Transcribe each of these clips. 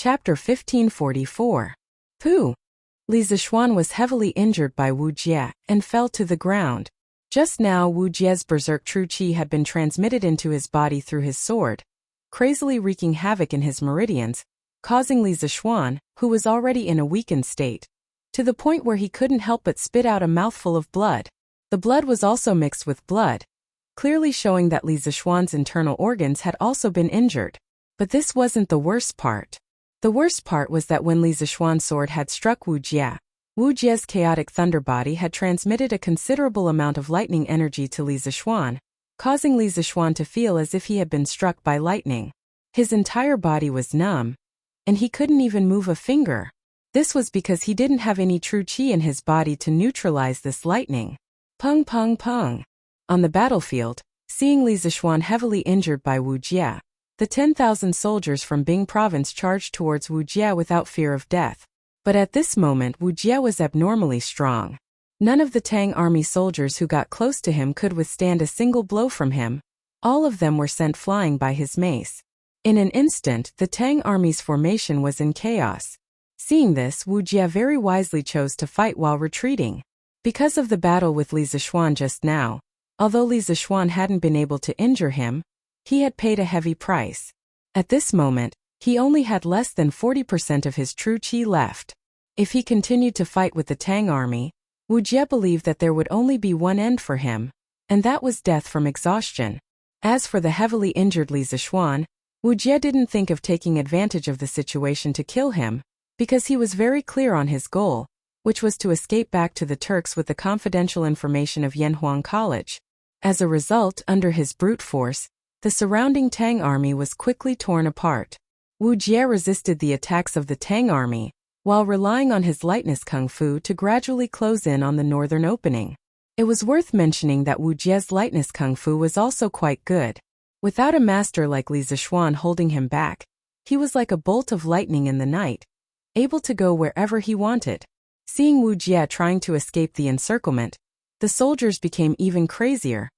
Chapter 1544. Pooh! Li Zixuan was heavily injured by Wu Jie and fell to the ground. Just now Wu Jie's berserk true qi had been transmitted into his body through his sword, crazily wreaking havoc in his meridians, causing Li Zixuan, who was already in a weakened state, to the point where he couldn't help but spit out a mouthful of blood. The blood was also mixed with blood, clearly showing that Li Zixuan's internal organs had also been injured. But this wasn't the worst part. The worst part was that when Li Zixuan's sword had struck Wu Jie's chaotic thunder body had transmitted a considerable amount of lightning energy to Li Zixuan, causing Li Zixuan to feel as if he had been struck by lightning. His entire body was numb, and he couldn't even move a finger. This was because he didn't have any true qi in his body to neutralize this lightning. Pung pung pung. On the battlefield, seeing Li Zixuan heavily injured by Wu Jie, the 10,000 soldiers from Bing province charged towards Wu Jie without fear of death. But at this moment Wu Jie was abnormally strong. None of the Tang army soldiers who got close to him could withstand a single blow from him. All of them were sent flying by his mace. In an instant, the Tang army's formation was in chaos. Seeing this, Wu Jie very wisely chose to fight while retreating. Because of the battle with Li Zixuan just now, although Li Zixuan hadn't been able to injure him, he had paid a heavy price. At this moment, he only had less than 40% of his true qi left. If he continued to fight with the Tang army, Wu Jie believed that there would only be one end for him, and that was death from exhaustion. As for the heavily injured Li Zixuan, Wu Jie didn't think of taking advantage of the situation to kill him, because he was very clear on his goal, which was to escape back to the Turks with the confidential information of Yanhuang College. As a result, under his brute force, the surrounding Tang army was quickly torn apart. Wu Jie resisted the attacks of the Tang army, while relying on his lightness kung fu to gradually close in on the northern opening. It was worth mentioning that Wu Jie's lightness kung fu was also quite good. Without a master like Li Zixuan holding him back, he was like a bolt of lightning in the night, able to go wherever he wanted. Seeing Wu Jie trying to escape the encirclement, the soldiers became even crazier,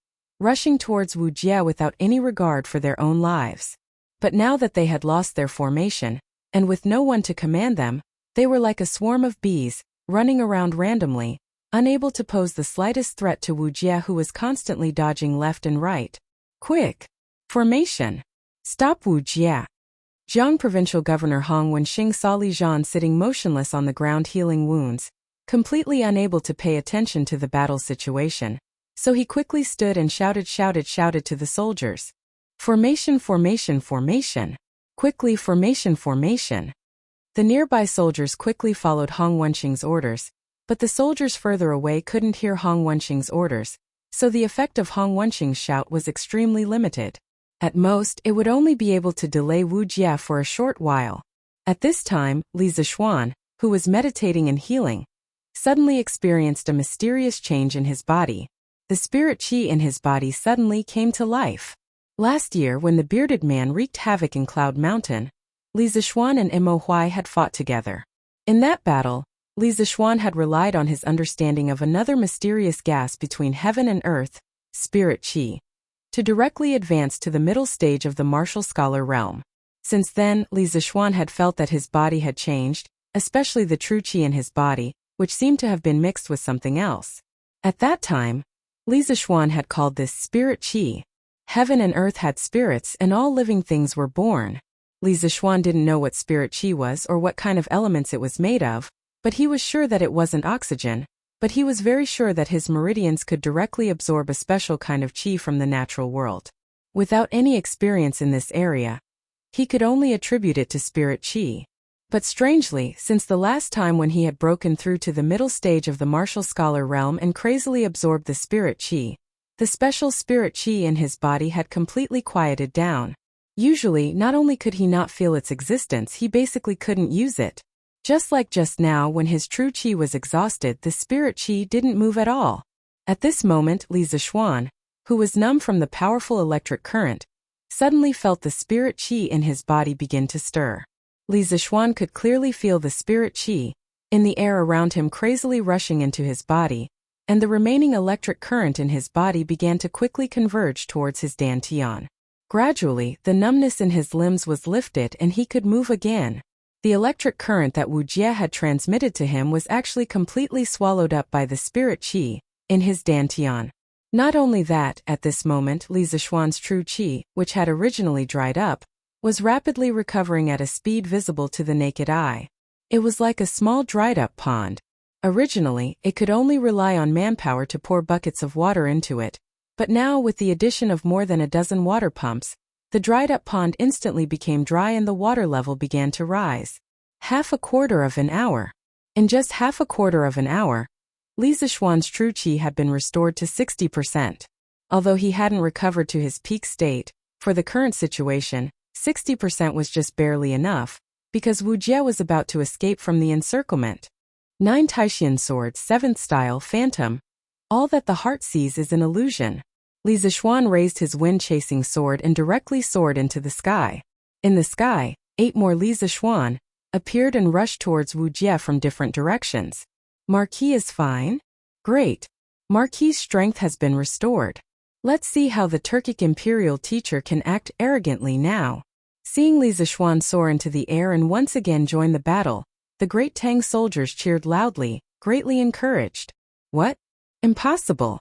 rushing towards Wu Jie without any regard for their own lives. But now that they had lost their formation, and with no one to command them, they were like a swarm of bees, running around randomly, unable to pose the slightest threat to Wu Jie, who was constantly dodging left and right. Quick! Formation! Stop Wu Jie! Jiang Provincial Governor Hong Wenxing saw Li Zhan sitting motionless on the ground healing wounds, completely unable to pay attention to the battle situation. So he quickly stood and shouted to the soldiers. Formation, formation, formation. Quickly, formation, formation. The nearby soldiers quickly followed Hong Wenxing's orders, but the soldiers further away couldn't hear Hong Wenxing's orders, so the effect of Hong Wenxing's shout was extremely limited. At most, it would only be able to delay Wu Jie for a short while. At this time, Li Zixuan, who was meditating and healing, suddenly experienced a mysterious change in his body. The spirit qi in his body suddenly came to life. Last year, when the bearded man wreaked havoc in Cloud Mountain, Li Zixuan and Mo Huai had fought together. In that battle, Li Zixuan had relied on his understanding of another mysterious gas between heaven and earth, spirit qi, to directly advance to the middle stage of the martial scholar realm. Since then, Li Zixuan had felt that his body had changed, especially the true qi in his body, which seemed to have been mixed with something else. At that time, Li Zixuan had called this spirit qi. Heaven and earth had spirits and all living things were born. Li Zixuan didn't know what spirit qi was or what kind of elements it was made of, but he was sure that it wasn't oxygen, but he was very sure that his meridians could directly absorb a special kind of qi from the natural world. Without any experience in this area, he could only attribute it to spirit qi. But strangely, since the last time when he had broken through to the middle stage of the martial scholar realm and crazily absorbed the spirit qi, the special spirit qi in his body had completely quieted down. Usually, not only could he not feel its existence, he basically couldn't use it. Just like just now when his true qi was exhausted, the spirit qi didn't move at all. At this moment, Li Zixuan, who was numb from the powerful electric current, suddenly felt the spirit qi in his body begin to stir. Li Zixuan could clearly feel the spirit qi in the air around him crazily rushing into his body, and the remaining electric current in his body began to quickly converge towards his dantian. Gradually, the numbness in his limbs was lifted and he could move again. The electric current that Wu Jie had transmitted to him was actually completely swallowed up by the spirit qi in his dantian. Not only that, at this moment Li Zixuan's true qi, which had originally dried up, was rapidly recovering at a speed visible to the naked eye. It was like a small dried-up pond. Originally, it could only rely on manpower to pour buckets of water into it, but now with the addition of more than a dozen water pumps, the dried-up pond instantly became dry and the water level began to rise. Half a quarter of an hour. In just half a quarter of an hour, Li Zixuan's true qi had been restored to 60%. Although he hadn't recovered to his peak state, for the current situation, 60% was just barely enough, because Wu Jie was about to escape from the encirclement. 9 Taishan Swords 7th Style Phantom. All that the heart sees is an illusion. Li Zixuan raised his wind-chasing sword and directly soared into the sky. In the sky, 8 more Li Zixuan appeared and rushed towards Wu Jie from different directions. Marquis is fine? Great. Marquis' strength has been restored. Let's see how the Turkic imperial teacher can act arrogantly now. Seeing Li Zixuan soar into the air and once again join the battle, the great Tang soldiers cheered loudly, greatly encouraged. What? Impossible.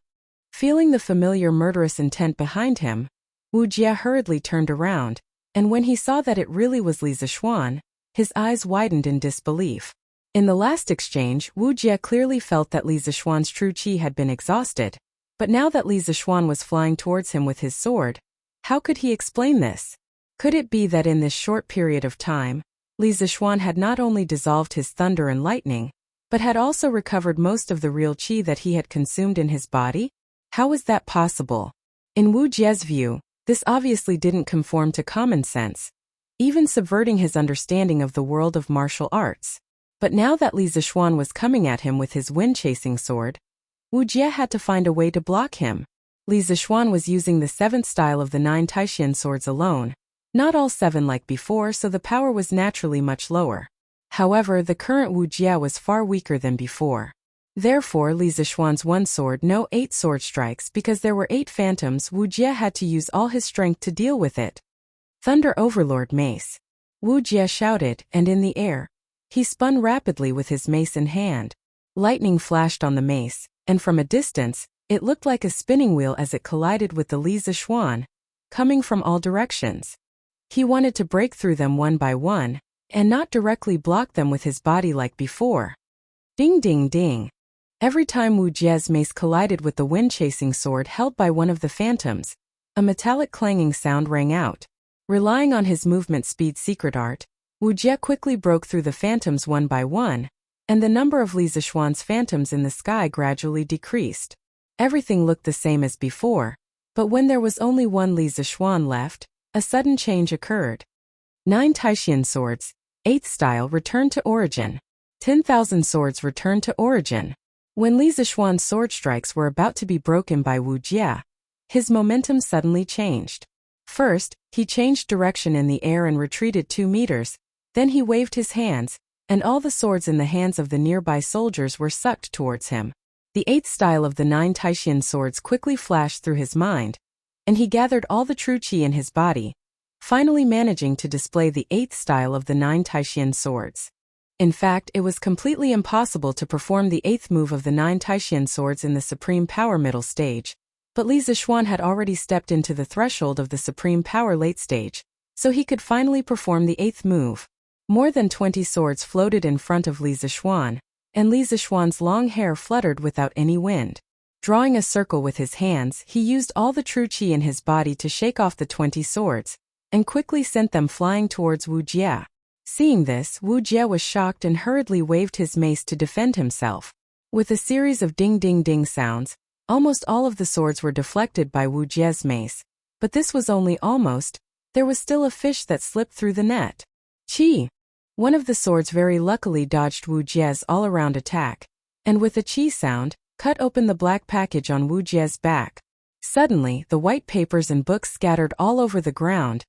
Feeling the familiar murderous intent behind him, Wu Jie hurriedly turned around, and when he saw that it really was Li Zixuan, his eyes widened in disbelief. In the last exchange, Wu Jie clearly felt that Li Zixuan's true qi had been exhausted, but now that Li Zixuan was flying towards him with his sword, how could he explain this? Could it be that in this short period of time, Li Zixuan had not only dissolved his thunder and lightning, but had also recovered most of the real qi that he had consumed in his body? How was that possible? In Wu Jie's view, this obviously didn't conform to common sense, even subverting his understanding of the world of martial arts. But now that Li Zixuan was coming at him with his wind-chasing sword, Wu Jie had to find a way to block him. Li Zixuan was using the 7th style of the 9 Taishan swords alone, not all 7 like before, so the power was naturally much lower. However, the current Wu Jie was far weaker than before. Therefore, Li Zixuan's one sword no 8 sword strikes because there were 8 phantoms. Wu Jie had to use all his strength to deal with it. Thunder Overlord Mace. Wu Jie shouted, and in the air, he spun rapidly with his mace in hand. Lightning flashed on the mace, and from a distance, it looked like a spinning wheel as it collided with the Li Zixuan, coming from all directions. He wanted to break through them one by one, and not directly block them with his body like before. Ding ding ding. Every time Wu Jie's mace collided with the wind-chasing sword held by one of the phantoms, a metallic clanging sound rang out. Relying on his movement speed secret art, Wu Jie quickly broke through the phantoms one by one, and the number of Li Zixuan's phantoms in the sky gradually decreased. Everything looked the same as before, but when there was only one Li Zixuan left, a sudden change occurred. 9 Taishan Swords, 8th Style returned to origin. 10,000 Swords returned to origin. When Li Zixuan's sword strikes were about to be broken by Wu Jie, his momentum suddenly changed. First, he changed direction in the air and retreated 2 meters, then he waved his hands, and all the swords in the hands of the nearby soldiers were sucked towards him. The 8th style of the 9 Taishan swords quickly flashed through his mind, and he gathered all the true qi in his body, finally managing to display the 8th style of the 9 Taishan swords. In fact, it was completely impossible to perform the 8th move of the 9 Taishan swords in the Supreme Power middle stage, but Li Zixuan had already stepped into the threshold of the Supreme Power late stage, so he could finally perform the 8th move. More than 20 swords floated in front of Li Zixuan, and Li Zixuan's long hair fluttered without any wind. Drawing a circle with his hands, he used all the true qi in his body to shake off the 20 swords, and quickly sent them flying towards Wu Jie. Seeing this, Wu Jie was shocked and hurriedly waved his mace to defend himself. With a series of ding-ding-ding sounds, almost all of the swords were deflected by Wu Jie's mace, but this was only almost. There was still a fish that slipped through the net. Qi! One of the swords very luckily dodged Wu Jie's all-around attack, and with a qi sound, cut open the black package on Wu Jie's back. Suddenly, the white papers and books scattered all over the ground,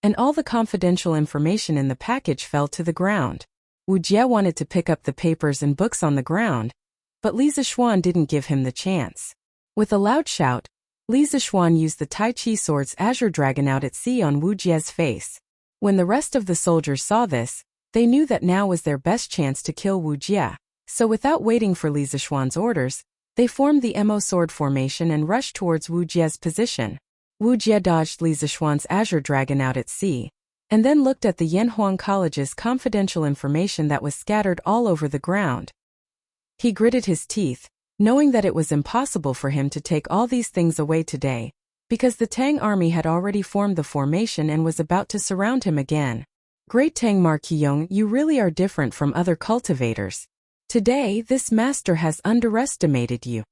and all the confidential information in the package fell to the ground. Wu Jie wanted to pick up the papers and books on the ground, but Li Zixuan didn't give him the chance. With a loud shout, Li Zixuan used the Tai Chi sword's Azure Dragon out at sea on Wu Jie's face. When the rest of the soldiers saw this, They knew that now was their best chance to kill Wu Jie, so without waiting for Li Zishuan's orders, they formed the Mo sword formation and rushed towards Wu Jie's position. Wu Jie dodged Li Zishuan's azure dragon out at sea, and then looked at the Yanhuang College's confidential information that was scattered all over the ground. He gritted his teeth, knowing that it was impossible for him to take all these things away today, because the Tang army had already formed the formation and was about to surround him again. Great Tang Marquillon, you really are different from other cultivators. Today, this master has underestimated you.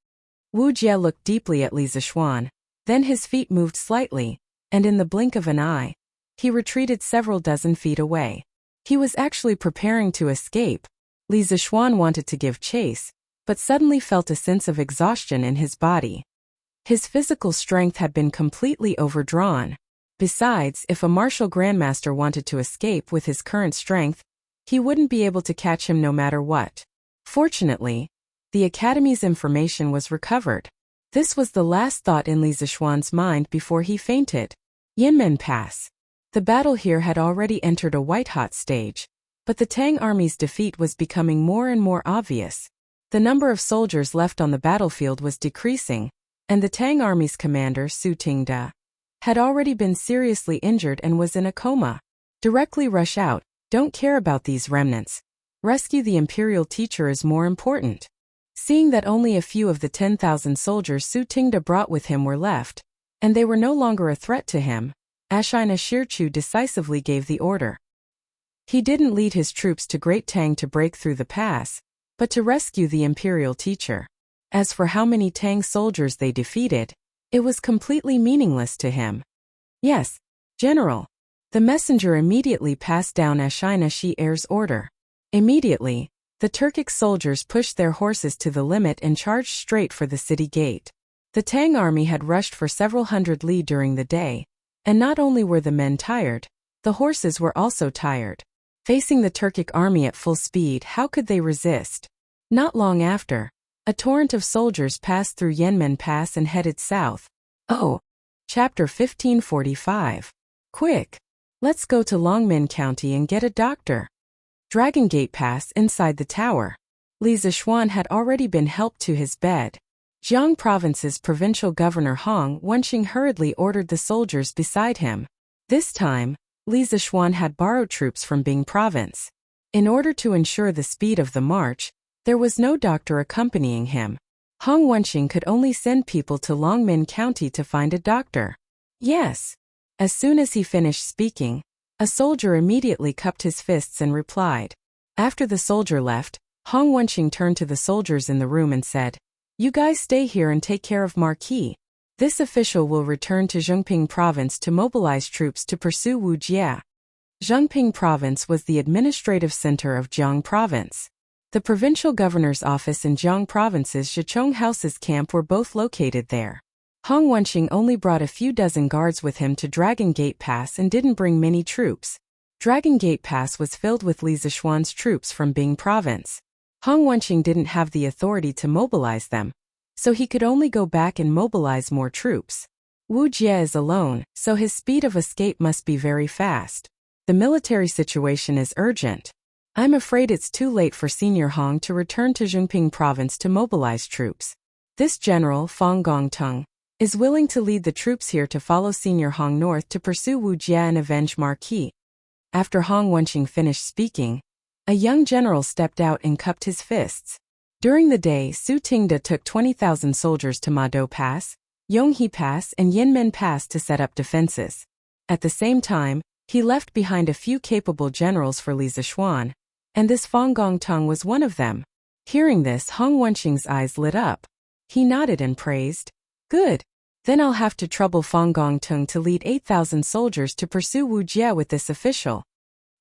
Wu Jie looked deeply at Li Zishuan, then his feet moved slightly, and in the blink of an eye, he retreated several dozen feet away. He was actually preparing to escape. Li Zishuan wanted to give chase, but suddenly felt a sense of exhaustion in his body. His physical strength had been completely overdrawn. Besides, if a martial grandmaster wanted to escape with his current strength, he wouldn't be able to catch him no matter what. Fortunately, the Academy's information was recovered. This was the last thought in Li Zishuan's mind before he fainted. Yanmen Pass. The battle here had already entered a white-hot stage, but the Tang army's defeat was becoming more and more obvious. The number of soldiers left on the battlefield was decreasing, and the Tang army's commander, Su Tingda, had already been seriously injured and was in a coma. Directly rush out, don't care about these remnants. Rescue the imperial teacher is more important. Seeing that only a few of the 10,000 soldiers Su Tingda brought with him were left, and they were no longer a threat to him, Ashina Shirchu decisively gave the order. He didn't lead his troops to Great Tang to break through the pass, but to rescue the imperial teacher. As for how many Tang soldiers they defeated, it was completely meaningless to him. Yes, General. The messenger immediately passed down Ashina Shi-er's order. Immediately, the Turkic soldiers pushed their horses to the limit and charged straight for the city gate. The Tang army had rushed for several hundred li during the day, and not only were the men tired, the horses were also tired. Facing the Turkic army at full speed, how could they resist? Not long after, a torrent of soldiers passed through Yanmen Pass and headed south. Oh! Chapter 1545. Quick! Let's go to Longmen County and get a doctor. Dragon Gate Pass inside the tower. Li Zishuan had already been helped to his bed. Jiang Province's provincial governor Hong Wenqing hurriedly ordered the soldiers beside him. This time, Li Zishuan had borrowed troops from Bing Province. In order to ensure the speed of the march, there was no doctor accompanying him. Hong Wenqing could only send people to Longmen County to find a doctor. Yes. As soon as he finished speaking, a soldier immediately cupped his fists and replied. After the soldier left, Hong Wenqing turned to the soldiers in the room and said, "You guys stay here and take care of Marquis. This official will return to Zhengping Province to mobilize troops to pursue Wu Jie." Zhengping Province was the administrative center of Jiang Province. The provincial governor's office and Jiang Province's Zhichong House's camp were both located there. Hong Wenqing only brought a few dozen guards with him to Dragon Gate Pass and didn't bring many troops. Dragon Gate Pass was filled with Li Zishuan's troops from Bing Province. Hong Wenqing didn't have the authority to mobilize them, so he could only go back and mobilize more troops. Wu Jie is alone, so his speed of escape must be very fast. The military situation is urgent. I'm afraid it's too late for Senior Hong to return to Zhengping Province to mobilize troops. This general, Fang Gongteng, is willing to lead the troops here to follow Senior Hong north to pursue Wu Jie and avenge Marquis. After Hong Wenqing finished speaking, a young general stepped out and cupped his fists. During the day, Su Tingda took 20,000 soldiers to Mado Pass, Yonghe Pass and Yanmen Pass to set up defenses. At the same time, he left behind a few capable generals for Li Zishuan, and this Fang Gongteng was one of them. Hearing this, Hong Wenqing's eyes lit up. He nodded and praised. Good. Then I'll have to trouble Fang Gongteng to lead 8,000 soldiers to pursue Wu Jie with this official.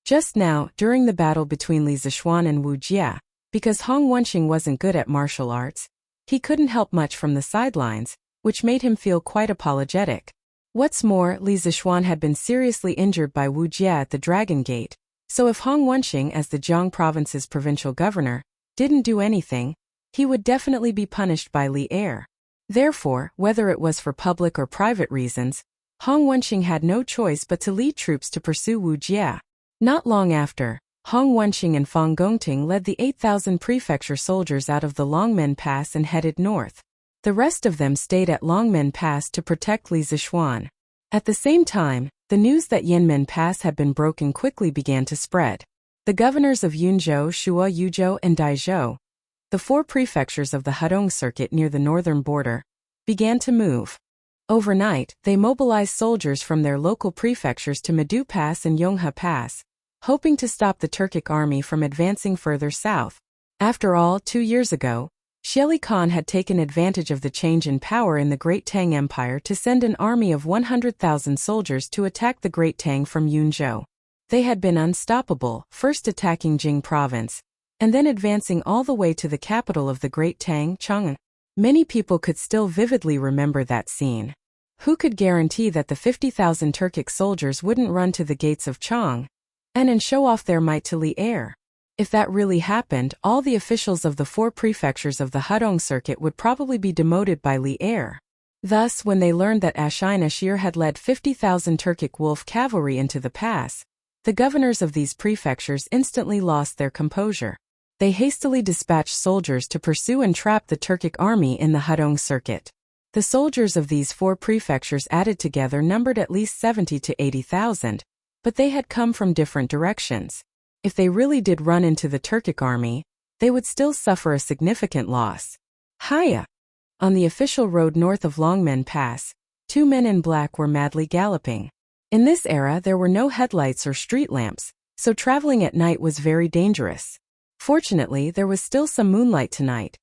Just now, during the battle between Li Zishuan and Wu Jie, because Hong Wenqing wasn't good at martial arts, he couldn't help much from the sidelines, which made him feel quite apologetic. What's more, Li Zishuan had been seriously injured by Wu Jie at the Dragon Gate, so if Hong Wenqing, as the Jiang Province's provincial governor, didn't do anything, he would definitely be punished by Li Er. Therefore, whether it was for public or private reasons, Hong Wenqing had no choice but to lead troops to pursue Wu Jie. Not long after, Hong Wenqing and Fang Gongting led the 8,000 prefecture soldiers out of the Longmen Pass and headed north. The rest of them stayed at Longmen Pass to protect Li Zishuan. At the same time, the news that Yanmen Pass had been broken quickly began to spread. The governors of Yunzhou, Shuo, Yuzhou, and Daizhou, the 4 prefectures of the Hedong circuit near the northern border, began to move. Overnight, they mobilized soldiers from their local prefectures to Medu Pass and Yonghe Pass, hoping to stop the Turkic army from advancing further south. After all, 2 years ago, Sheli Khan had taken advantage of the change in power in the Great Tang Empire to send an army of 100,000 soldiers to attack the Great Tang from Yunzhou. They had been unstoppable, first attacking Jing province, and then advancing all the way to the capital of the Great Tang, Chang'an. Many people could still vividly remember that scene. Who could guarantee that the 50,000 Turkic soldiers wouldn't run to the gates of Chang'an and show off their might to Li Er? If that really happened, all the officials of the 4 prefectures of the Hedong circuit would probably be demoted by Li Er. Thus, when they learned that Ashin Ashir had led 50,000 Turkic wolf cavalry into the pass, the governors of these prefectures instantly lost their composure. They hastily dispatched soldiers to pursue and trap the Turkic army in the Hedong circuit. The soldiers of these 4 prefectures added together numbered at least 70 to 80,000, but they had come from different directions. If they really did run into the Turkic army, they would still suffer a significant loss. Hiya! On the official road north of Longmen Pass, 2 men in black were madly galloping. In this era there were no headlights or street lamps, so traveling at night was very dangerous. Fortunately, there was still some moonlight tonight,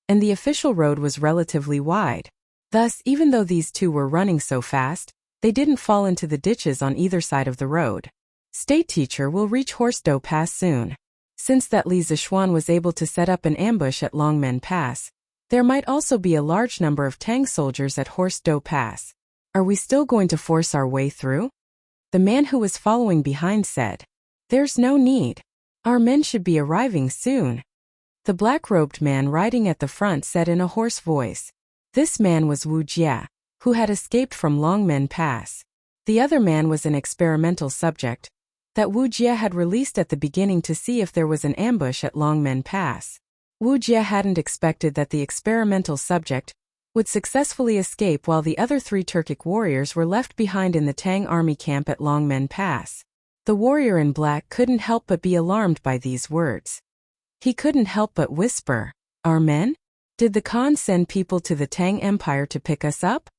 and the official road was relatively wide. Thus, even though these 2 were running so fast, they didn't fall into the ditches on either side of the road. State teacher will reach Horsedo Pass soon. Since that Li Zishuan was able to set up an ambush at Longmen Pass, there might also be a large number of Tang soldiers at Horsedo Pass. Are we still going to force our way through? The man who was following behind said, "There's no need. Our men should be arriving soon." The black-robed man riding at the front said in a hoarse voice. This man was Wu Jie, who had escaped from Longmen Pass. The other man was an experimental subject that Wu Jie had released at the beginning to see if there was an ambush at Longmen Pass. Wu Jie hadn't expected that the experimental subject would successfully escape while the other 3 Turkic warriors were left behind in the Tang army camp at Longmen Pass. The warrior in black couldn't help but be alarmed by these words. He couldn't help but whisper, "Our men? Did the Khan send people to the Tang Empire to pick us up?"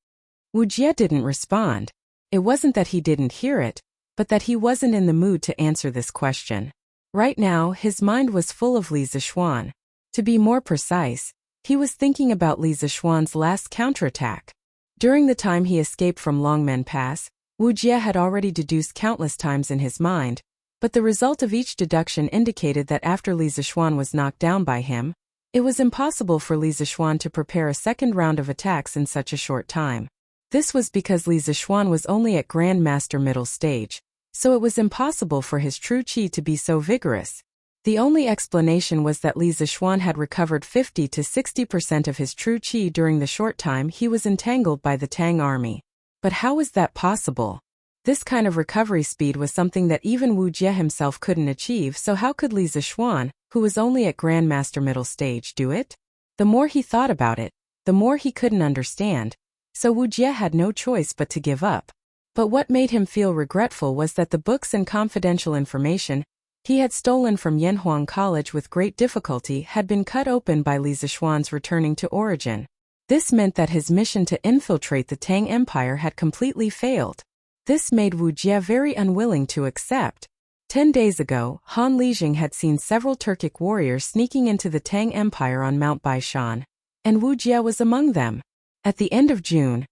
Wu Jie didn't respond. It wasn't that he didn't hear it, but that he wasn't in the mood to answer this question. Right now, his mind was full of Li Zishuan. To be more precise, he was thinking about Li Zishuan's last counterattack. During the time he escaped from Longmen Pass, Wu Jie had already deduced countless times in his mind, but the result of each deduction indicated that after Li Zishuan was knocked down by him, it was impossible for Li Zishuan to prepare a second round of attacks in such a short time. This was because Li Zishuan was only at Grand Master middle stage, so it was impossible for his true qi to be so vigorous. The only explanation was that Li Zishuan had recovered 50 to 60% of his true qi during the short time he was entangled by the Tang army. But how was that possible? This kind of recovery speed was something that even Wu Jie himself couldn't achieve, so how could Li Zishuan, who was only at Grand Master middle stage, do it? The more he thought about it, the more he couldn't understand, so Wu Jie had no choice but to give up. But what made him feel regretful was that the books and confidential information he had stolen from Yanhuang College with great difficulty had been cut open by Li Zishuan's returning to origin. This meant that his mission to infiltrate the Tang Empire had completely failed. This made Wu Jie very unwilling to accept. 10 days ago, Han Lijing had seen several Turkic warriors sneaking into the Tang Empire on Mount Baishan, and Wu Jie was among them. At the end of June,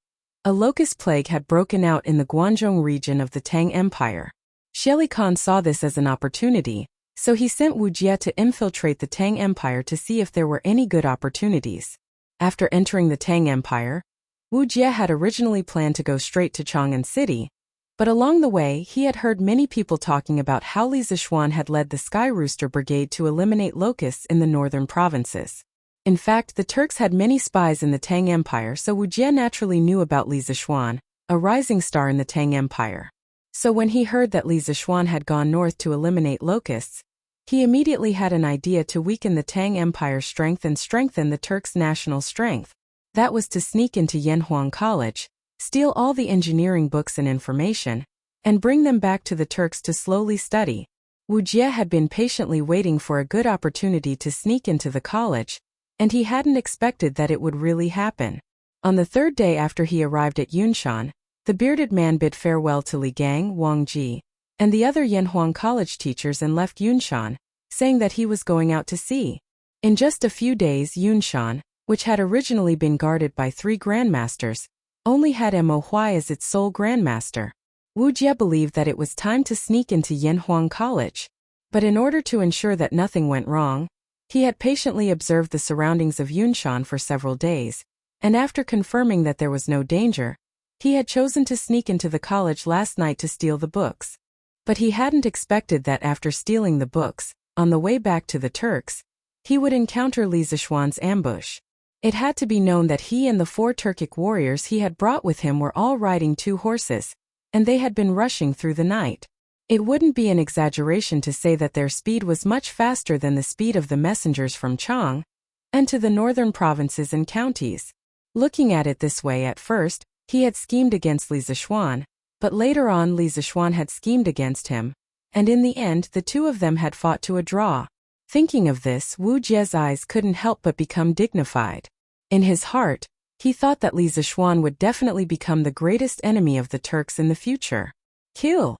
a locust plague had broken out in the Guangzhou region of the Tang Empire. Sheli Khan saw this as an opportunity, so he sent Wu Jie to infiltrate the Tang Empire to see if there were any good opportunities. After entering the Tang Empire, Wu Jie had originally planned to go straight to Chang'an City, but along the way he had heard many people talking about how Li Zishuan had led the Sky Rooster Brigade to eliminate locusts in the northern provinces. In fact, the Turks had many spies in the Tang Empire, so Wu Jie naturally knew about Li Zishuan, a rising star in the Tang Empire. So when he heard that Li Zishuan had gone north to eliminate locusts, He immediately had an idea to weaken the Tang Empire's strength and strengthen the Turks' national strength. That was to sneak into Yanhuang College, steal all the engineering books and information, and bring them back to the Turks to slowly study. Wu Jie had been patiently waiting for a good opportunity to sneak into the college, and he hadn't expected that it would really happen. On the third day after he arrived at Yunshan, the bearded man bid farewell to Li Gang, Wang Ji, and the other Yanhuang College teachers and left Yunshan, saying that he was going out to sea. In just a few days, Yunshan, which had originally been guarded by 3 grandmasters, only had Mo Huai as its sole grandmaster. Wu Jie believed that it was time to sneak into Yanhuang College. But in order to ensure that nothing went wrong, he had patiently observed the surroundings of Yunshan for several days, and after confirming that there was no danger, he had chosen to sneak into the college last night to steal the books. But he hadn't expected that after stealing the books, on the way back to the Turks, he would encounter Li Zishuan's ambush. It had to be known that he and the 4 Turkic warriors he had brought with him were all riding 2 horses, and they had been rushing through the night. It wouldn't be an exaggeration to say that their speed was much faster than the speed of the messengers from Chang, and to the northern provinces and counties. Looking at it this way at first, he had schemed against Li Zishuan, but later on Li Zishuan had schemed against him, and in the end the 2 of them had fought to a draw. Thinking of this, Wu Jie's eyes couldn't help but become dignified. In his heart, he thought that Li Zishuan would definitely become the greatest enemy of the Turks in the future. Kill!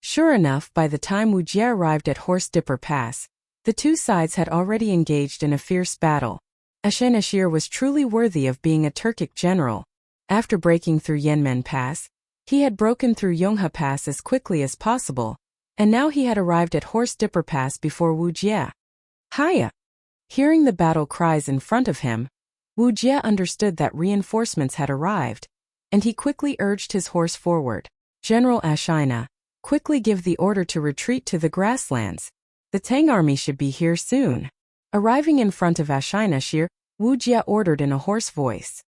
Sure enough, by the time Wu Jie arrived at Horse Dipper Pass, the 2 sides had already engaged in a fierce battle. Ashenashir was truly worthy of being a Turkic general. After breaking through Yanmen Pass, he had broken through Yonghe Pass as quickly as possible, and now he had arrived at Horse Dipper Pass before Wu Jie. Hiya! Hearing the battle cries in front of him, Wu Jie understood that reinforcements had arrived, and he quickly urged his horse forward. General Ashina, quickly give the order to retreat to the grasslands. The Tang army should be here soon. Arriving in front of Ashinashir, Wu Jie ordered in a hoarse voice.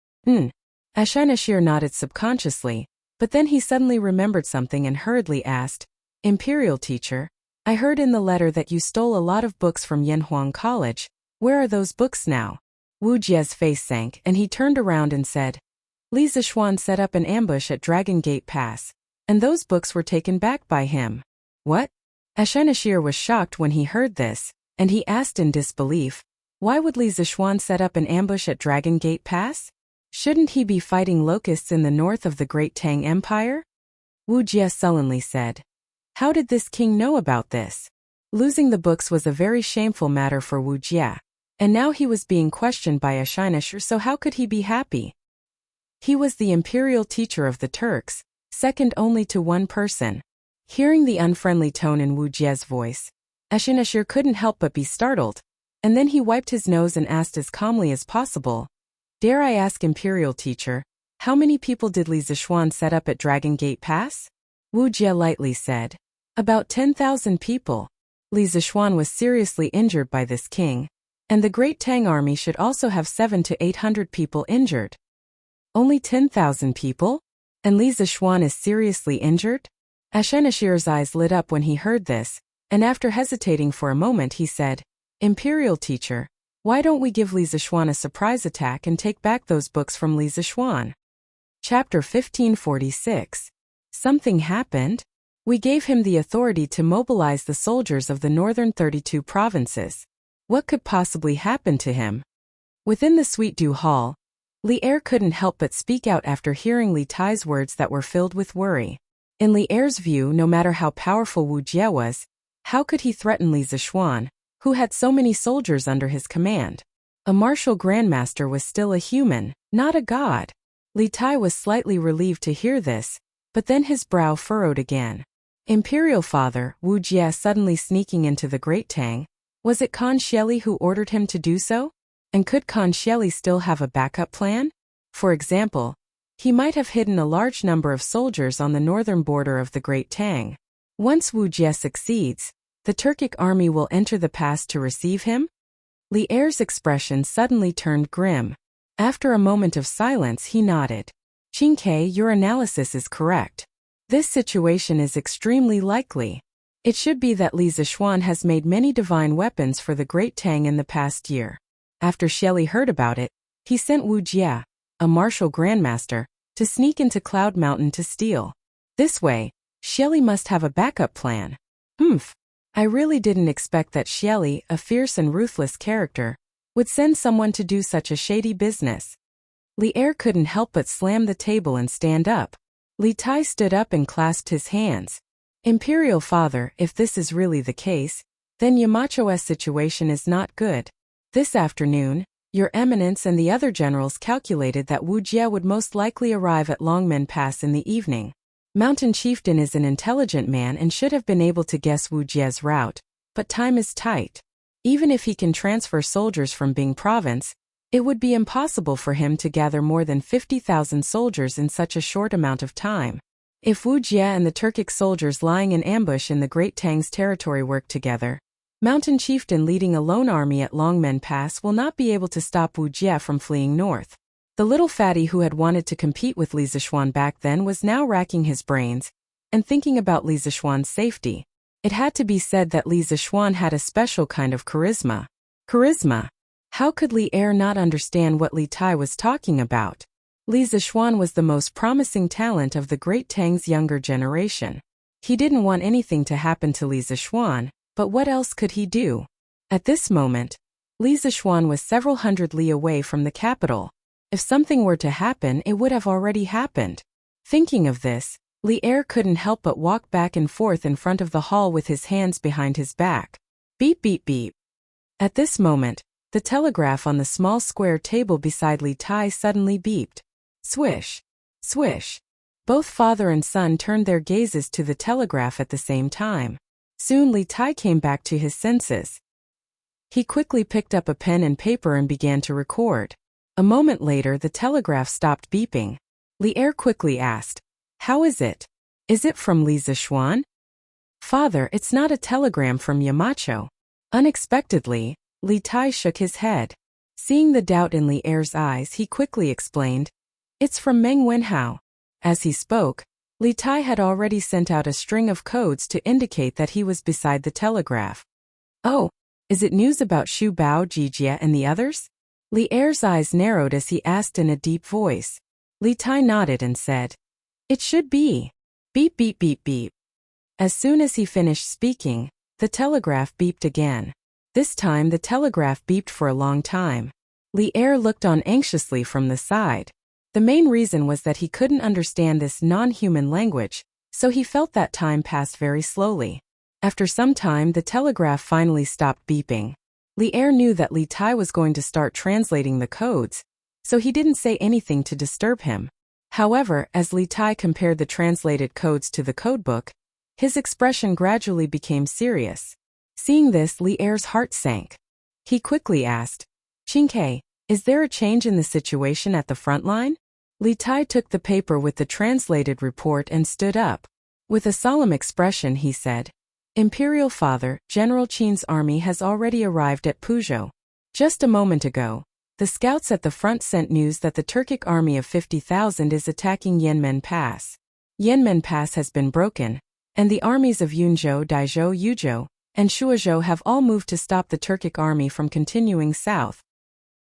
Ashinashir nodded subconsciously, but then he suddenly remembered something and hurriedly asked, Imperial teacher, I heard in the letter that you stole a lot of books from Yanhuang College. Where are those books now? Wu Jie's face sank and he turned around and said, Li Zishuan set up an ambush at Dragon Gate Pass, and those books were taken back by him. What? Ashinashir was shocked when he heard this, and he asked in disbelief, why would Li Zishuan set up an ambush at Dragon Gate Pass? Shouldn't he be fighting locusts in the north of the Great Tang Empire? Wu Jie sullenly said. How did this king know about this? Losing the books was a very shameful matter for Wu Jie, and now he was being questioned by Ashinashir, so how could he be happy? He was the imperial teacher of the Turks, second only to one person. Hearing the unfriendly tone in Wu Jie's voice, Ashinashir couldn't help but be startled, and then he wiped his nose and asked as calmly as possible, Dare I ask, imperial teacher, how many people did Li Zishuan set up at Dragon Gate Pass? Wu Jie lightly said, About 10,000 people. Li Zishuan was seriously injured by this king, and the Great Tang army should also have 700 to 800 people injured. Only 10,000 people? And Li Zishuan is seriously injured? Ashinashir's eyes lit up when he heard this, and after hesitating for a moment he said, Imperial teacher, why don't we give Li Zishuan a surprise attack and take back those books from Li Zishuan? Chapter 1546. Something happened? We gave him the authority to mobilize the soldiers of the northern 32 provinces. What could possibly happen to him? Within the Sweet Dew Hall, Li Er couldn't help but speak out after hearing Li Tai's words that were filled with worry. In Li Er's view, no matter how powerful Wu Jie was, how could he threaten Li Zishuan, who had so many soldiers under his command? A martial grandmaster was still a human, not a god. Li Tai was slightly relieved to hear this, but then his brow furrowed again. Imperial father, Wu Jie suddenly sneaking into the Great Tang, was it Khan Xieli who ordered him to do so? And could Khan Xieli still have a backup plan? For example, he might have hidden a large number of soldiers on the northern border of the Great Tang. Once Wu Jie succeeds, the Turkic army will enter the pass to receive him? Li Er's expression suddenly turned grim. After a moment of silence he nodded. Qingke, your analysis is correct. This situation is extremely likely. It should be that Li Zixuan has made many divine weapons for the Great Tang in the past year. After Xieli heard about it, he sent Wu Jie, a martial grandmaster, to sneak into Cloud Mountain to steal. This way, Xieli must have a backup plan. I really didn't expect that Xieli, a fierce and ruthless character, would send someone to do such a shady business. Li Er couldn't help but slam the table and stand up. Li Tai stood up and clasped his hands. Imperial Father, if this is really the case, then Yamacho's situation is not good. This afternoon, Your Eminence and the other generals calculated that Wu Jie would most likely arrive at Longmen Pass in the evening. Mountain Chieftain is an intelligent man and should have been able to guess Wu Jie's route, but time is tight. Even if he can transfer soldiers from Bing Province, it would be impossible for him to gather more than 50,000 soldiers in such a short amount of time. If Wu Jie and the Turkic soldiers lying in ambush in the Great Tang's territory work together, Mountain Chieftain leading a lone army at Longmen Pass will not be able to stop Wu Jie from fleeing north. The little fatty who had wanted to compete with Li Zixuan back then was now racking his brains and thinking about Li Zixuan's safety. It had to be said that Li Zixuan had a special kind of charisma. Charisma? How could Li Er not understand what Li Tai was talking about? Li Zixuan was the most promising talent of the Great Tang's younger generation. He didn't want anything to happen to Li Zixuan, but what else could he do? At this moment, Li Zixuan was several hundred li away from the capital. If something were to happen, it would have already happened. Thinking of this, Li Er couldn't help but walk back and forth in front of the hall with his hands behind his back. Beep beep beep. At this moment, the telegraph on the small square table beside Li Tai suddenly beeped. Swish. Swish. Both father and son turned their gazes to the telegraph at the same time. Soon Li Tai came back to his senses. He quickly picked up a pen and paper and began to record. A moment later the telegraph stopped beeping. Li Er quickly asked, "How is it? Is it from Li Zixuan?" "Father, it's not a telegram from Yamacho." Unexpectedly, Li Tai shook his head. Seeing the doubt in Li Er's eyes, he quickly explained, "It's from Meng Wenhao." As he spoke, Li Tai had already sent out a string of codes to indicate that he was beside the telegraph. "Oh, is it news about Xu Bao, Jijie, and the others?" Li Er's eyes narrowed as he asked in a deep voice. Li Tai nodded and said, "It should be." Beep beep beep beep. As soon as he finished speaking, the telegraph beeped again. This time the telegraph beeped for a long time. Li Er looked on anxiously from the side. The main reason was that he couldn't understand this non-human language, so he felt that time passed very slowly. After some time the telegraph finally stopped beeping. Li Er knew that Li Tai was going to start translating the codes, so he didn't say anything to disturb him. However, as Li Tai compared the translated codes to the codebook, his expression gradually became serious. Seeing this, Li Er's heart sank. He quickly asked, "Qingke, is there a change in the situation at the front line?" Li Tai took the paper with the translated report and stood up. With a solemn expression he said, "Imperial Father, General Qin's army has already arrived at Puzhou. Just a moment ago, the scouts at the front sent news that the Turkic army of 50,000 is attacking Yanmen Pass. Yanmen Pass has been broken, and the armies of Yunzhou, Daizhou, Yuzhou, and Shuozhou have all moved to stop the Turkic army from continuing south."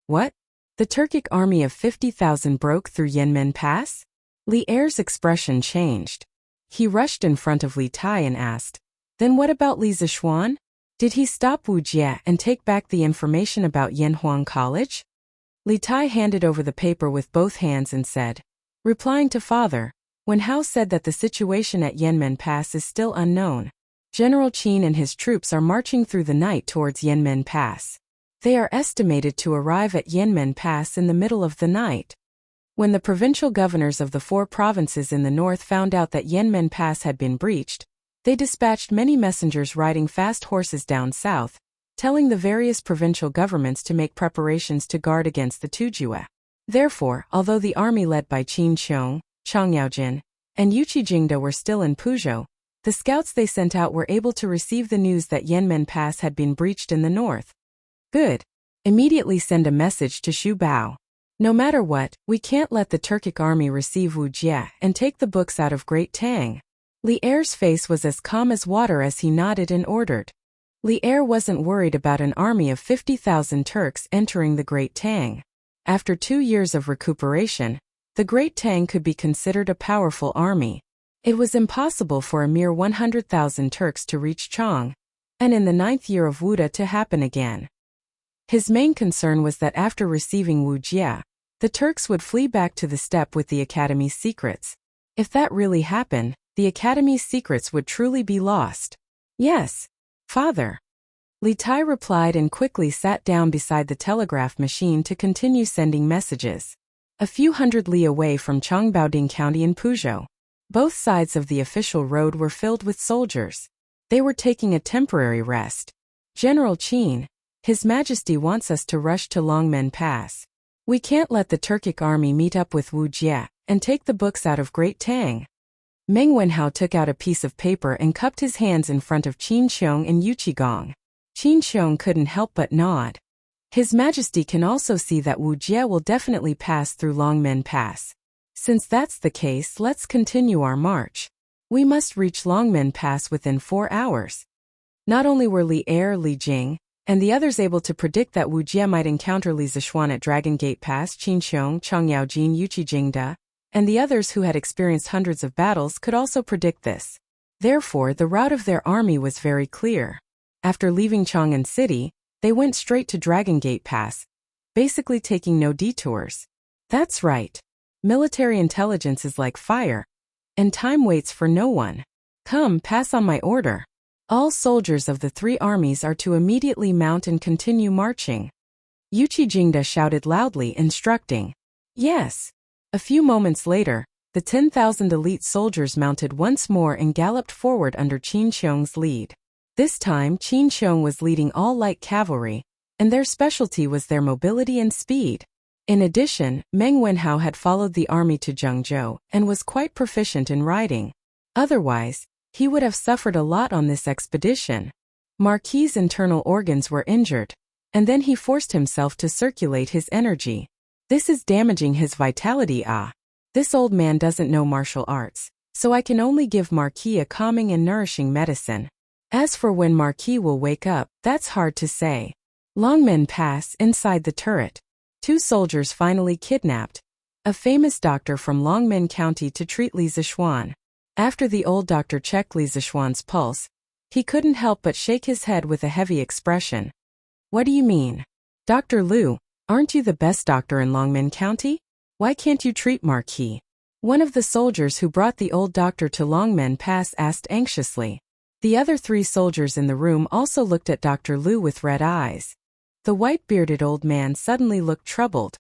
"What? The Turkic army of 50,000 broke through Yanmen Pass?" Li Er's expression changed. He rushed in front of Li Tai and asked, "Then what about Li Zixuan? Did he stop Wu Jie and take back the information about Yanhuang College?" Li Tai handed over the paper with both hands and said, replying to father, "When Hao said that the situation at Yanmen Pass is still unknown. General Qin and his troops are marching through the night towards Yanmen Pass. They are estimated to arrive at Yanmen Pass in the middle of the night." When the provincial governors of the 4 provinces in the north found out that Yanmen Pass had been breached, they dispatched many messengers riding fast horses down south, telling the various provincial governments to make preparations to guard against the Tujue. Therefore, although the army led by Qin Qiong, Chang Yaojin, and Yuqi Jingda were still in Puzhou, the scouts they sent out were able to receive the news that Yanmen Pass had been breached in the north. "Good. Immediately send a message to Xu Bao. No matter what, we can't let the Turkic army receive Wu Jie and take the books out of Great Tang." Li-er's face was as calm as water as he nodded and ordered. Li-er wasn't worried about an army of 50,000 Turks entering the Great Tang. After 2 years of recuperation, the Great Tang could be considered a powerful army. It was impossible for a mere 100,000 Turks to reach Chang, and in the 9th year of Wuda to happen again. His main concern was that after receiving Wu Jie, the Turks would flee back to the steppe with the Academy's secrets. If that really happened, the Academy's secrets would truly be lost. Yes, Father. Li Tai replied and quickly sat down beside the telegraph machine to continue sending messages. A few hundred li away from Changbaoding County in Puzhou, both sides of the official road were filled with soldiers. They were taking a temporary rest. General Qin, His Majesty wants us to rush to Longmen Pass. We can't let the Turkic army meet up with Wu Jie and take the books out of Great Tang. Meng Wenhao took out a piece of paper and cupped his hands in front of Qin Xiong and Yu Qigong. Qin Xiong couldn't help but nod. His Majesty can also see that Wu Jie will definitely pass through Longmen Pass. Since that's the case, let's continue our march. We must reach Longmen Pass within 4 hours. Not only were Li-er, Li Jing, and the others able to predict that Wu Jie might encounter Li Zishuan at Dragon Gate Pass, Qin Xiong, Chang Yaojin, Yu Qijingda, and the others who had experienced hundreds of battles could also predict this. Therefore, the route of their army was very clear. After leaving Chang'an City, they went straight to Dragon Gate Pass, basically taking no detours. That's right. Military intelligence is like fire, and time waits for no one. Come, pass on my order. All soldiers of the 3 armies are to immediately mount and continue marching. Yu Qijingda shouted loudly, instructing. Yes. A few moments later, the 10,000 elite soldiers mounted once more and galloped forward under Qin Xiong's lead. This time, Qin Xiong was leading all light cavalry, and their specialty was their mobility and speed. In addition, Meng Wenhao had followed the army to Zhengzhou and was quite proficient in riding. Otherwise, he would have suffered a lot on this expedition. Marquis's internal organs were injured, and then he forced himself to circulate his energy. This is damaging his vitality. This old man doesn't know martial arts, so I can only give Marquis a calming and nourishing medicine. As for when Marquis will wake up, that's hard to say. Longmen Pass, inside the turret. 2 soldiers finally kidnapped. A famous doctor from Longmen County to treat Li Zishuan. After the old doctor checked Li Zishuan's pulse, he couldn't help but shake his head with a heavy expression. What do you mean? Dr. Liu, aren't you the best doctor in Longmen County? Why can't you treat Marquis? One of the soldiers who brought the old doctor to Longmen Pass asked anxiously. The other 3 soldiers in the room also looked at Dr. Liu with red eyes. The white-bearded old man suddenly looked troubled.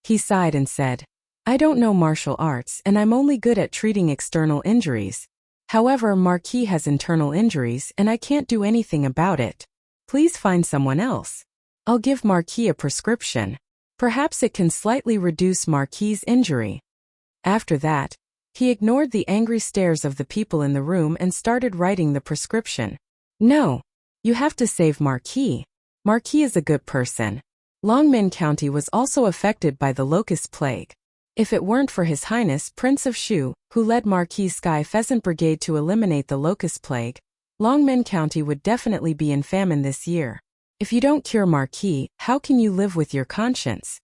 He sighed and said, I don't know martial arts and I'm only good at treating external injuries. However, Marquis has internal injuries and I can't do anything about it. Please find someone else. I'll give Marquis a prescription. Perhaps it can slightly reduce Marquis's injury. After that, he ignored the angry stares of the people in the room and started writing the prescription. No, you have to save Marquis. Marquis is a good person. Longmen County was also affected by the locust plague. If it weren't for His Highness Prince of Shu, who led Marquis' Sky Pheasant Brigade to eliminate the locust plague, Longmen County would definitely be in famine this year. If you don't cure Marquis, how can you live with your conscience?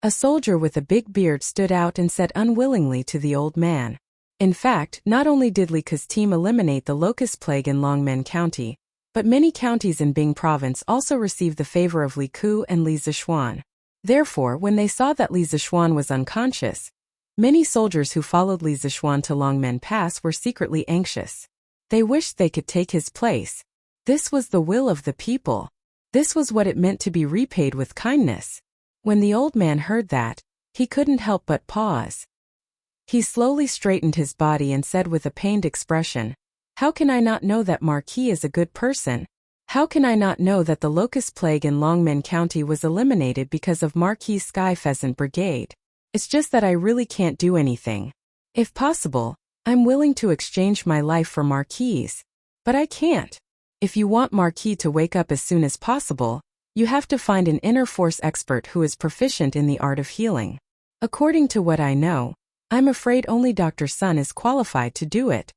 A soldier with a big beard stood out and said unwillingly to the old man. In fact, not only did Li Ke's team eliminate the locust plague in Longmen County, but many counties in Bing Province also received the favor of Li Ku and Li Zishuan. Therefore, when they saw that Li Zishuan was unconscious, many soldiers who followed Li Zishuan to Longmen Pass were secretly anxious. They wished they could take his place. This was the will of the people. This was what it meant to be repaid with kindness. When the old man heard that, he couldn't help but pause. He slowly straightened his body and said with a pained expression, How can I not know that Marquis is a good person? How can I not know that the locust plague in Longmen County was eliminated because of Marquis' Sky Pheasant Brigade? It's just that I really can't do anything. If possible, I'm willing to exchange my life for Marquis. But I can't. If you want Marquis to wake up as soon as possible, you have to find an inner force expert who is proficient in the art of healing. According to what I know, I'm afraid only Dr. Sun is qualified to do it.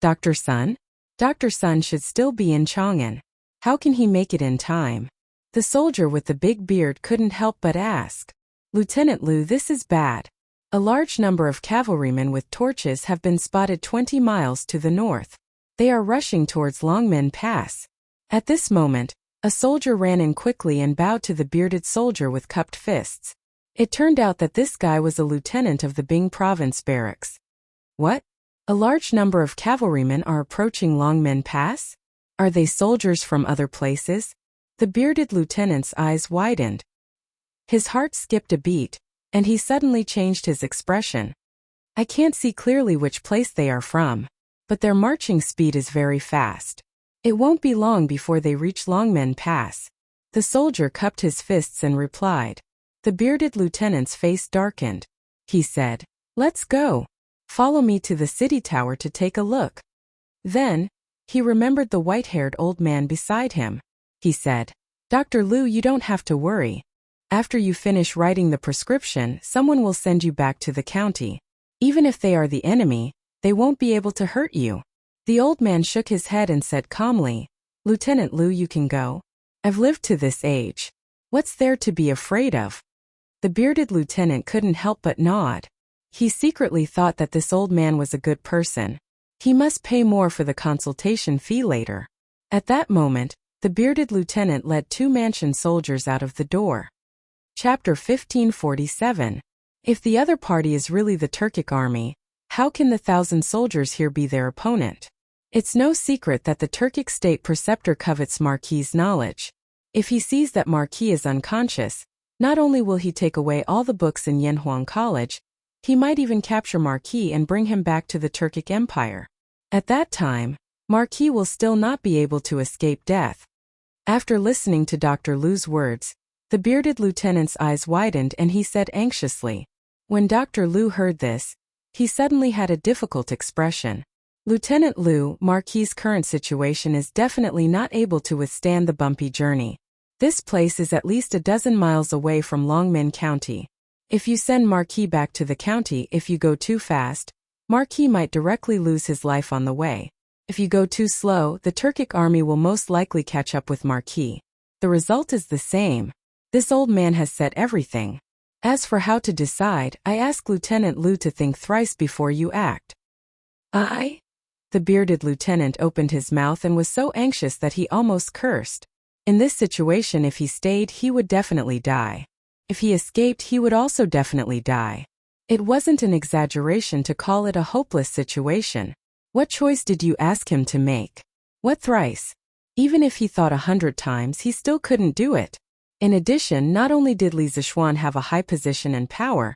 Dr. Sun? Dr. Sun should still be in Chang'an. How can he make it in time? The soldier with the big beard couldn't help but ask. Lieutenant Liu, this is bad. A large number of cavalrymen with torches have been spotted 20 miles to the north. They are rushing towards Longmen Pass. At this moment, a soldier ran in quickly and bowed to the bearded soldier with cupped fists. It turned out that this guy was a lieutenant of the Bing Province barracks. What? A large number of cavalrymen are approaching Longmen Pass? Are they soldiers from other places? The bearded lieutenant's eyes widened. His heart skipped a beat, and he suddenly changed his expression. I can't see clearly which place they are from, but their marching speed is very fast. It won't be long before they reach Longmen Pass. The soldier cupped his fists and replied. The bearded lieutenant's face darkened. He said, "Let's go. Follow me to the city tower to take a look." Then, he remembered the white-haired old man beside him. He said, "Dr. Liu, you don't have to worry. After you finish writing the prescription, someone will send you back to the county. Even if they are the enemy, they won't be able to hurt you." The old man shook his head and said calmly, "Lieutenant Liu, you can go. I've lived to this age. What's there to be afraid of?" The bearded lieutenant couldn't help but nod. He secretly thought that this old man was a good person. He must pay more for the consultation fee later. At that moment, the bearded lieutenant led 2 Mansion soldiers out of the door. Chapter 1547. If the other party is really the Turkic army, how can the 1,000 soldiers here be their opponent? It's no secret that the Turkic state preceptor covets Marquis's knowledge. If he sees that Marquis is unconscious, not only will he take away all the books in Yanhuang College, he might even capture Marquis and bring him back to the Turkic Empire. At that time, Marquis will still not be able to escape death. After listening to Dr. Liu's words, the bearded lieutenant's eyes widened and he said anxiously. When Dr. Liu heard this, he suddenly had a difficult expression. Lieutenant Liu, Marquis's current situation is definitely not able to withstand the bumpy journey. This place is at least a dozen miles away from Longmen County. If you send Marquis back to the county, if you go too fast, Marquis might directly lose his life on the way. If you go too slow, the Turkic army will most likely catch up with Marquis. The result is the same. This old man has said everything. As for how to decide, I ask Lieutenant Liu to think thrice before you act. I? The bearded lieutenant opened his mouth and was so anxious that he almost cursed. In this situation, if he stayed, he would definitely die. If he escaped, he would also definitely die. It wasn't an exaggeration to call it a hopeless situation. What choice did you ask him to make? What thrice? Even if he thought 100 times, he still couldn't do it. In addition, not only did Li Zishuan have a high position and power,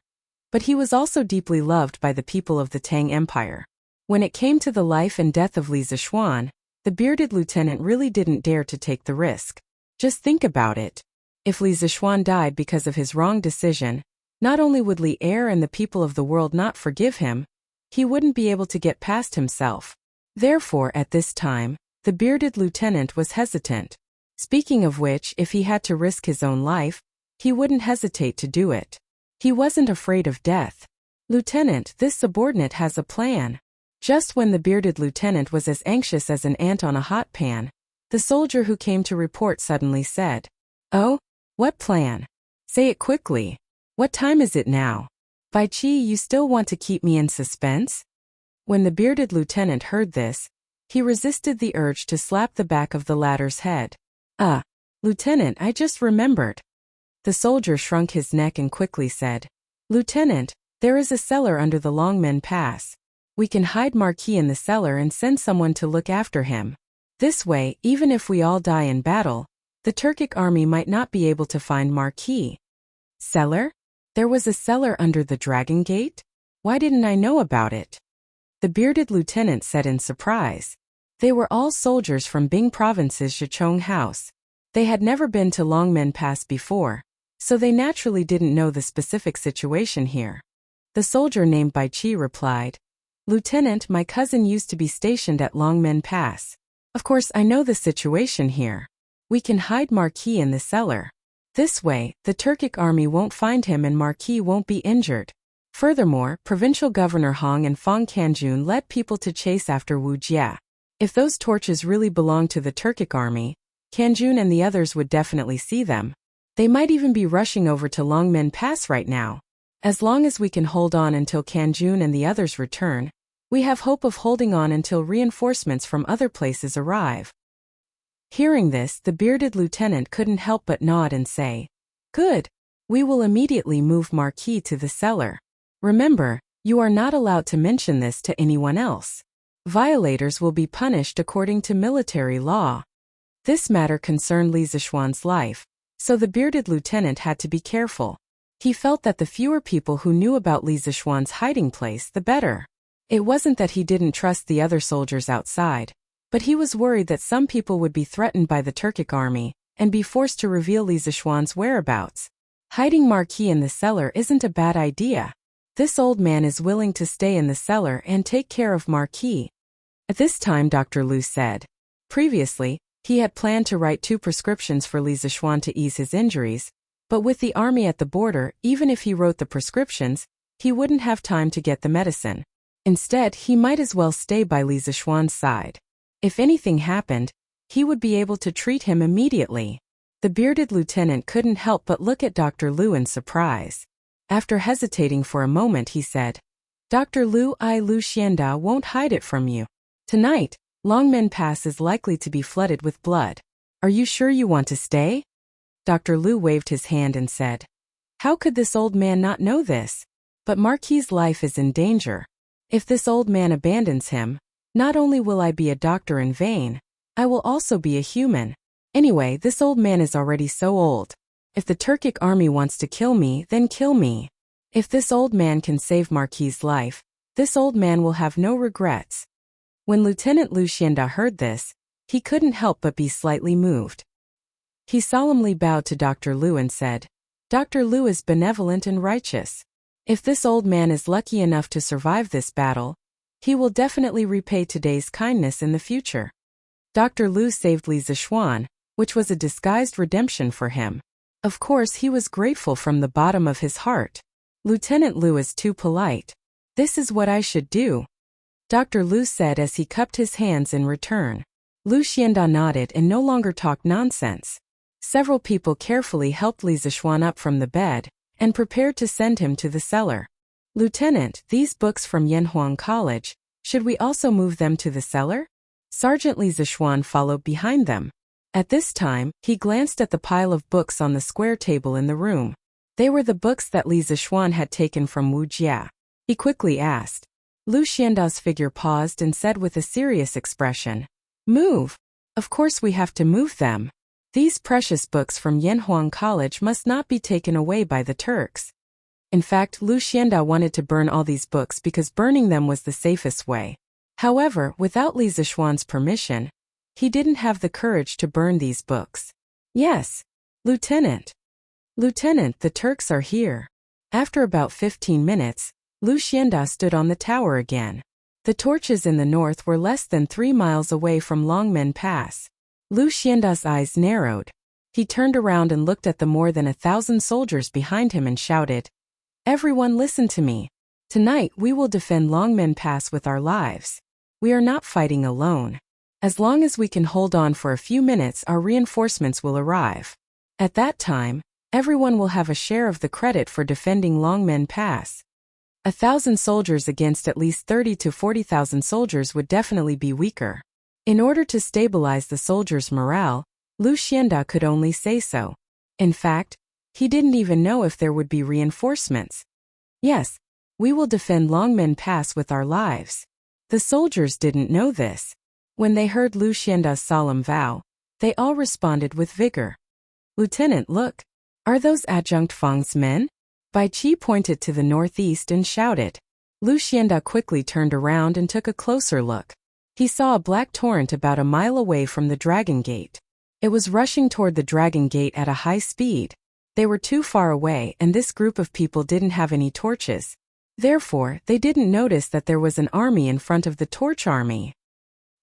but he was also deeply loved by the people of the Tang Empire. When it came to the life and death of Li Zishuan, the bearded lieutenant really didn't dare to take the risk. Just think about it. If Li Zishuan died because of his wrong decision, not only would Li Er and the people of the world not forgive him, he wouldn't be able to get past himself. Therefore, at this time, the bearded lieutenant was hesitant. Speaking of which, if he had to risk his own life, he wouldn't hesitate to do it. He wasn't afraid of death. "Lieutenant, this subordinate has a plan." Just when the bearded lieutenant was as anxious as an ant on a hot pan, the soldier who came to report suddenly said, "Oh? What plan? Say it quickly. What time is it now? Bai Qi, you still want to keep me in suspense?" When the bearded lieutenant heard this, he resisted the urge to slap the back of the latter's head. Lieutenant, I just remembered." The soldier shrunk his neck and quickly said, "Lieutenant, there is a cellar under the Longmen Pass. We can hide Marquis in the cellar and send someone to look after him. This way, even if we all die in battle, the Turkic army might not be able to find Marquis." Cellar? There was a cellar under the Dragon Gate? Why didn't I know about it? The bearded lieutenant said in surprise. They were all soldiers from Bing Province's Zhichong House. They had never been to Longmen Pass before, so they naturally didn't know the specific situation here. The soldier named Bai Qi replied, "Lieutenant, my cousin used to be stationed at Longmen Pass. Of course, I know the situation here. We can hide Marquis in the cellar. This way, the Turkic army won't find him and Marquis won't be injured. Furthermore, Provincial Governor Hong and Fong Canjun led people to chase after Wu Jie. If those torches really belonged to the Turkic army, Canjun and the others would definitely see them. They might even be rushing over to Longmen Pass right now. As long as we can hold on until Canjun and the others return, we have hope of holding on until reinforcements from other places arrive. Hearing this, the bearded lieutenant couldn't help but nod and say, "Good. We will immediately move Marquis to the cellar. Remember, you are not allowed to mention this to anyone else. Violators will be punished according to military law." This matter concerned Li Zishuan's life, so the bearded lieutenant had to be careful. He felt that the fewer people who knew about Li Zishuan's hiding place, the better. It wasn't that he didn't trust the other soldiers outside, but he was worried that some people would be threatened by the Turkic army and be forced to reveal Li Zishuan's whereabouts. Hiding Marquis in the cellar isn't a bad idea. This old man is willing to stay in the cellar and take care of Marquis. At this time, Dr. Liu said. Previously, he had planned to write 2 prescriptions for Li Zishuan to ease his injuries, but with the army at the border, even if he wrote the prescriptions, he wouldn't have time to get the medicine. Instead, he might as well stay by Li Zishuan's side. If anything happened, he would be able to treat him immediately. The bearded lieutenant couldn't help but look at Dr. Liu in surprise. After hesitating for a moment, he said, "Dr. Liu, Lu Xianda won't hide it from you. Tonight, Longmen Pass is likely to be flooded with blood. Are you sure you want to stay?" Dr. Liu waved his hand and said, "How could this old man not know this? But Marquis's life is in danger. If this old man abandons him, not only will I be a doctor in vain, I will also be a human. Anyway, this old man is already so old. If the Turkic army wants to kill me, then kill me. If this old man can save Marquis's life, this old man will have no regrets." When Lieutenant Lu Xianda heard this, he couldn't help but be slightly moved. He solemnly bowed to Dr. Liu and said, "Dr. Liu is benevolent and righteous. If this old man is lucky enough to survive this battle, he will definitely repay today's kindness in the future." Dr. Liu saved Li Zishuan, which was a disguised redemption for him. Of course, he was grateful from the bottom of his heart. "Lieutenant Liu is too polite. This is what I should do," Dr. Liu said as he cupped his hands in return. Lu Xianda nodded and no longer talked nonsense. Several people carefully helped Li Zishuan up from the bed and prepared to send him to the cellar. "Lieutenant, these books from Yanhuang College, should we also move them to the cellar?" Sergeant Li Zishuan followed behind them. At this time, he glanced at the pile of books on the square table in the room. They were the books that Li Zishuan had taken from Wu Jie. He quickly asked. Lu Xianda's figure paused and said with a serious expression, "Move. Of course we have to move them. These precious books from Yanhuang College must not be taken away by the Turks." In fact, Lu Xianda wanted to burn all these books because burning them was the safest way. However, without Li Zishuan's permission, he didn't have the courage to burn these books. "Yes, Lieutenant. Lieutenant, the Turks are here." After about 15 minutes, Lu Xianda stood on the tower again. The torches in the north were less than 3 miles away from Longmen Pass. Lu Xianda's eyes narrowed. He turned around and looked at the more than 1,000 soldiers behind him and shouted, "Everyone listen to me. Tonight we will defend Longmen Pass with our lives. We are not fighting alone. As long as we can hold on for a few minutes, our reinforcements will arrive. At that time, everyone will have a share of the credit for defending Longmen Pass." 1,000 soldiers against at least 30 to 40,000 soldiers would definitely be weaker. In order to stabilize the soldiers' morale, Lu Xianda could only say so. In fact, he didn't even know if there would be reinforcements. "Yes, we will defend Longmen Pass with our lives." The soldiers didn't know this. When they heard Lu Xianda's solemn vow, they all responded with vigor. "Lieutenant, look. Are those Adjunct Fang's men?" Bai Qi pointed to the northeast and shouted. Lu Xianda quickly turned around and took a closer look. He saw a black torrent about a mile away from the Dragon Gate. It was rushing toward the Dragon Gate at a high speed. They were too far away and this group of people didn't have any torches. Therefore, they didn't notice that there was an army in front of the Torch Army.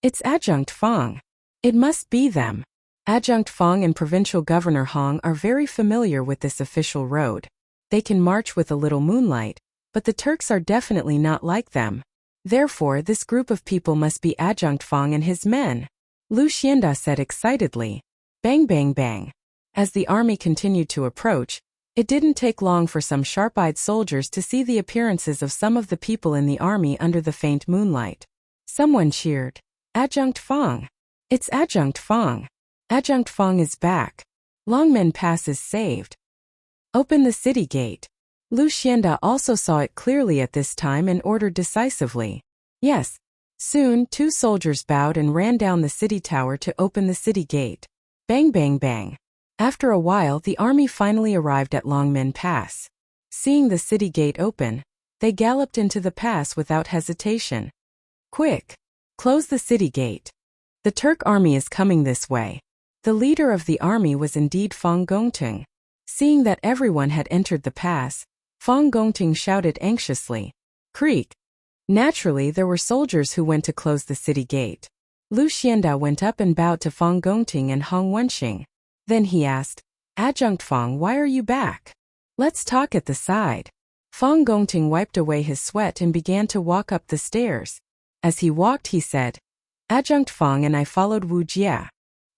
"It's Adjunct Fang. It must be them." Adjunct Fang and Provincial Governor Hong are very familiar with this official road. They can march with a little moonlight, But the Turks are definitely not like them. Therefore, this group of people must be Adjunct Fang and his men, Lu Xianda said excitedly. Bang bang bang. As the army continued to approach, it didn't take long for some sharp-eyed soldiers to see the appearances of some of the people in the army under the faint moonlight. Someone cheered, "Adjunct Fang! It's Adjunct Fang! Adjunct Fang is back! Longmen Pass is saved! Open the city gate!" Lu Xianda also saw it clearly at this time and ordered decisively. Yes. Soon, 2 soldiers bowed and ran down the city tower to open the city gate. Bang bang bang. After a while, the army finally arrived at Longmen Pass. Seeing the city gate open, they galloped into the pass without hesitation. Quick! Close the city gate. The Turk army is coming this way. The leader of the army was indeed Fang Gongting. Seeing that everyone had entered the pass, Fang Gongting shouted anxiously, "Creak!" Naturally, there were soldiers who went to close the city gate. Lu Xianda went up and bowed to Fang Gongting and Hong Wenxing. Then he asked, "Adjunct Fang, why are you back? Let's talk at the side." Fang Gongting wiped away his sweat and began to walk up the stairs. As he walked, he said, "Adjunct Fang and I followed Wu Jie.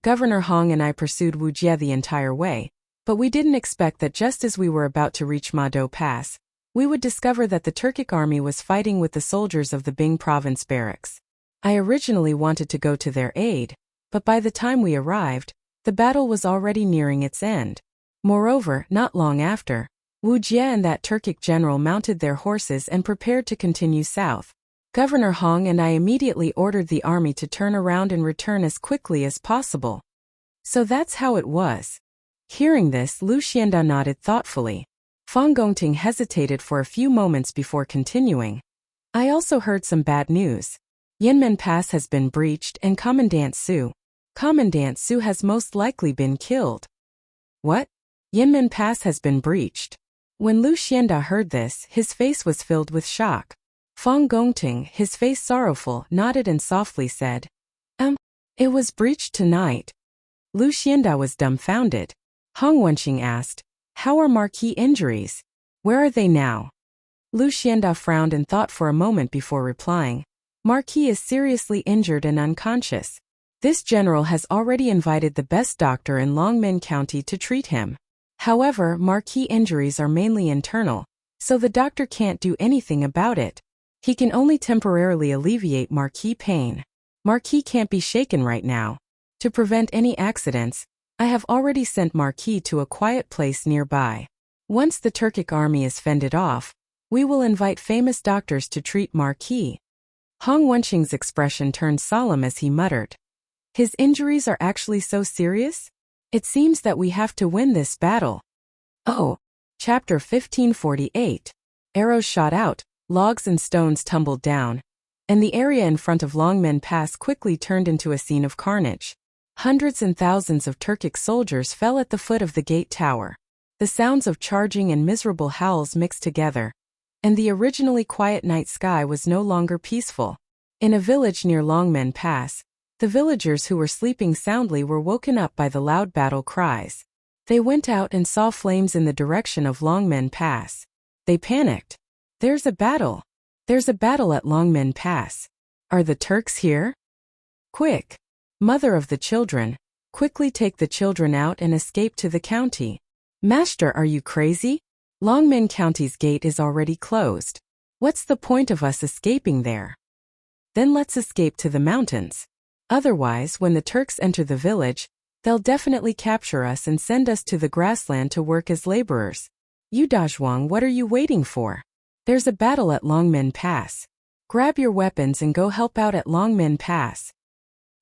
Governor Hong and I pursued Wu Jie the entire way, but we didn't expect that just as we were about to reach Mado Pass, we would discover that the Turkic army was fighting with the soldiers of the Bing province barracks. I originally wanted to go to their aid, but by the time we arrived, the battle was already nearing its end. Moreover, not long after, Wu Jie and that Turkic general mounted their horses and prepared to continue south. Governor Hong and I immediately ordered the army to turn around and return as quickly as possible. So that's how it was." Hearing this, Lu Xianda nodded thoughtfully. Fang Gongting hesitated for a few moments before continuing. "I also heard some bad news. Yanmen Pass has been breached and Commandant Su has most likely been killed." "What? Yanmen Pass has been breached?" When Lu Xianda heard this, his face was filled with shock. Fang Gongting, his face sorrowful, nodded and softly said, It was breached tonight." Lu Xianda was dumbfounded. Hong Wenxing asked, "How are Marquis' injuries? Where are they now?" Lu Xianda frowned and thought for a moment before replying, "Marquis is seriously injured and unconscious. This general has already invited the best doctor in Longmen County to treat him. However, Marquis' injuries are mainly internal, so the doctor can't do anything about it. He can only temporarily alleviate Marquis' pain. Marquis can't be shaken right now. To prevent any accidents, I have already sent Marquis to a quiet place nearby. Once the Turkic army is fended off, we will invite famous doctors to treat Marquis." Hong Wenxing's expression turned solemn as he muttered, "His injuries are actually so serious? It seems that we have to win this battle." Oh! Chapter 1548. Arrows shot out, logs and stones tumbled down, and the area in front of Longmen Pass quickly turned into a scene of carnage. Hundreds and thousands of Turkic soldiers fell at the foot of the gate tower. The sounds of charging and miserable howls mixed together, and the originally quiet night sky was no longer peaceful. In a village near Longmen Pass, the villagers who were sleeping soundly were woken up by the loud battle cries. They went out and saw flames in the direction of Longmen Pass. They panicked. "There's a battle! There's a battle at Longmen Pass. Are the Turks here? Quick! Mother of the children, quickly take the children out and escape to the county." "Master, are you crazy? Longmen County's gate is already closed. What's the point of us escaping there? Then let's escape to the mountains. Otherwise, when the Turks enter the village, they'll definitely capture us and send us to the grassland to work as laborers. You Dazhuang, what are you waiting for? There's a battle at Longmen Pass. Grab your weapons and go help out at Longmen Pass."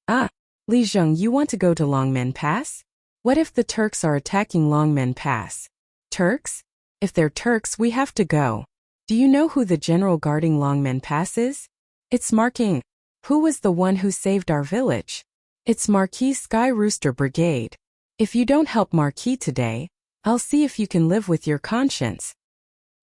"Ah, Li Zheng, you want to go to Longmen Pass? What if the Turks are attacking Longmen Pass?" "Turks? If they're Turks, we have to go. Do you know who the general guarding Longmen Pass is? It's Marquis. Who was the one who saved our village? It's Marquis' Sky Rooster Brigade. If you don't help Marquis today, I'll see if you can live with your conscience."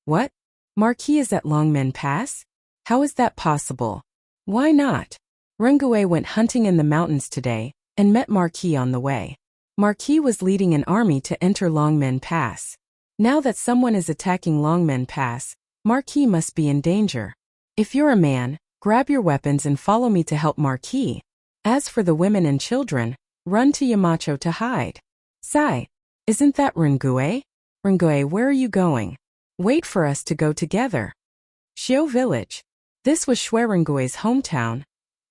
"What? Marquis is at Longmen Pass? How is that possible? Why not? Rengue went hunting in the mountains today and met Marquis on the way. Marquis was leading an army to enter Longmen Pass. Now that someone is attacking Longmen Pass, Marquis must be in danger. If you're a man, grab your weapons and follow me to help Marquis. As for the women and children, run to Yamacho to hide. Sai, isn't that Rengue? Rengue, where are you going? Wait for us to go together. Xiao Village. This was Shui Rengue's hometown,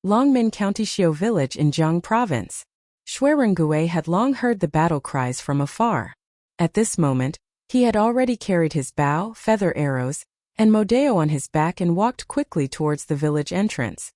Longmen County Xiao Village in Jiang Province. Shui Rengue had long heard the battle cries from afar. At this moment, he had already carried his bow, feather arrows, and Modeo on his back and walked quickly towards the village entrance.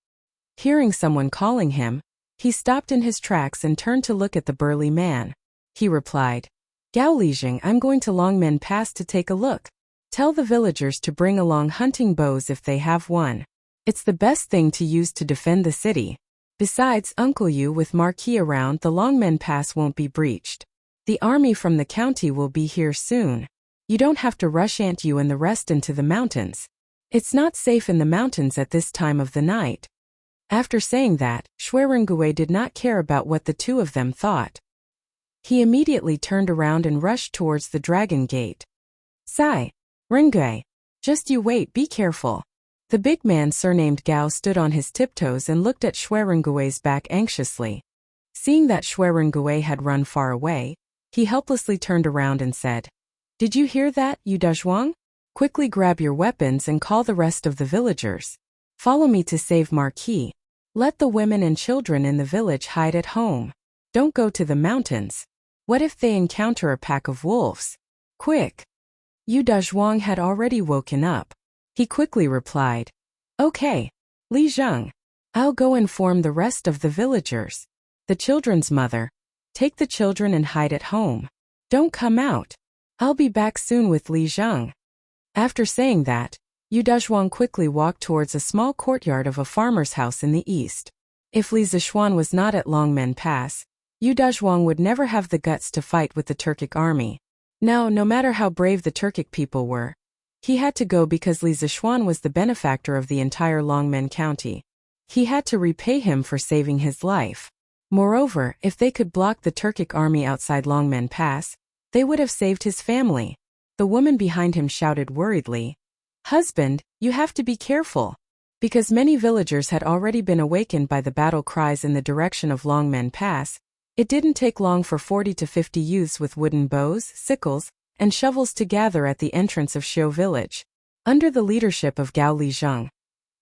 Hearing someone calling him, he stopped in his tracks and turned to look at the burly man. He replied, Gao Lijing, I'm going to Longmen Pass to take a look. Tell the villagers to bring along hunting bows if they have one. It's the best thing to use to defend the city. Besides, Uncle Yu with Marquis around, the Longmen Pass won't be breached. The army from the county will be here soon. You don't have to rush Aunt Yu and the rest into the mountains. It's not safe in the mountains at this time of the night. After saying that, Shui Rengue did not care about what the two of them thought. He immediately turned around and rushed towards the dragon gate. Sai, Rengue, just you wait, be careful. The big man surnamed Gao stood on his tiptoes and looked at Shui Rengue's back anxiously. Seeing that Shui Rengue had run far away, he helplessly turned around and said, Did you hear that, Yu Dazhuang? Quickly grab your weapons and call the rest of the villagers. Follow me to save Marquis. Let the women and children in the village hide at home. Don't go to the mountains. What if they encounter a pack of wolves? Quick! Yu Dazhuang had already woken up. He quickly replied, Okay, Li Zheng. I'll go inform the rest of the villagers. The children's mother. Take the children and hide at home. Don't come out. I'll be back soon with Li Zheng. After saying that, Yu Dazhuang quickly walked towards a small courtyard of a farmer's house in the east. If Li Zishuan was not at Longmen Pass, Yu Dazhuang would never have the guts to fight with the Turkic army. Now, no matter how brave the Turkic people were, he had to go because Li Zishuan was the benefactor of the entire Longmen County. He had to repay him for saving his life. Moreover, if they could block the Turkic army outside Longmen Pass, they would have saved his family. The woman behind him shouted worriedly, Husband, you have to be careful. Because many villagers had already been awakened by the battle cries in the direction of Longmen Pass, it didn't take long for 40 to 50 youths with wooden bows, sickles, and shovels to gather at the entrance of Xiao Village. Under the leadership of Gao Lijing,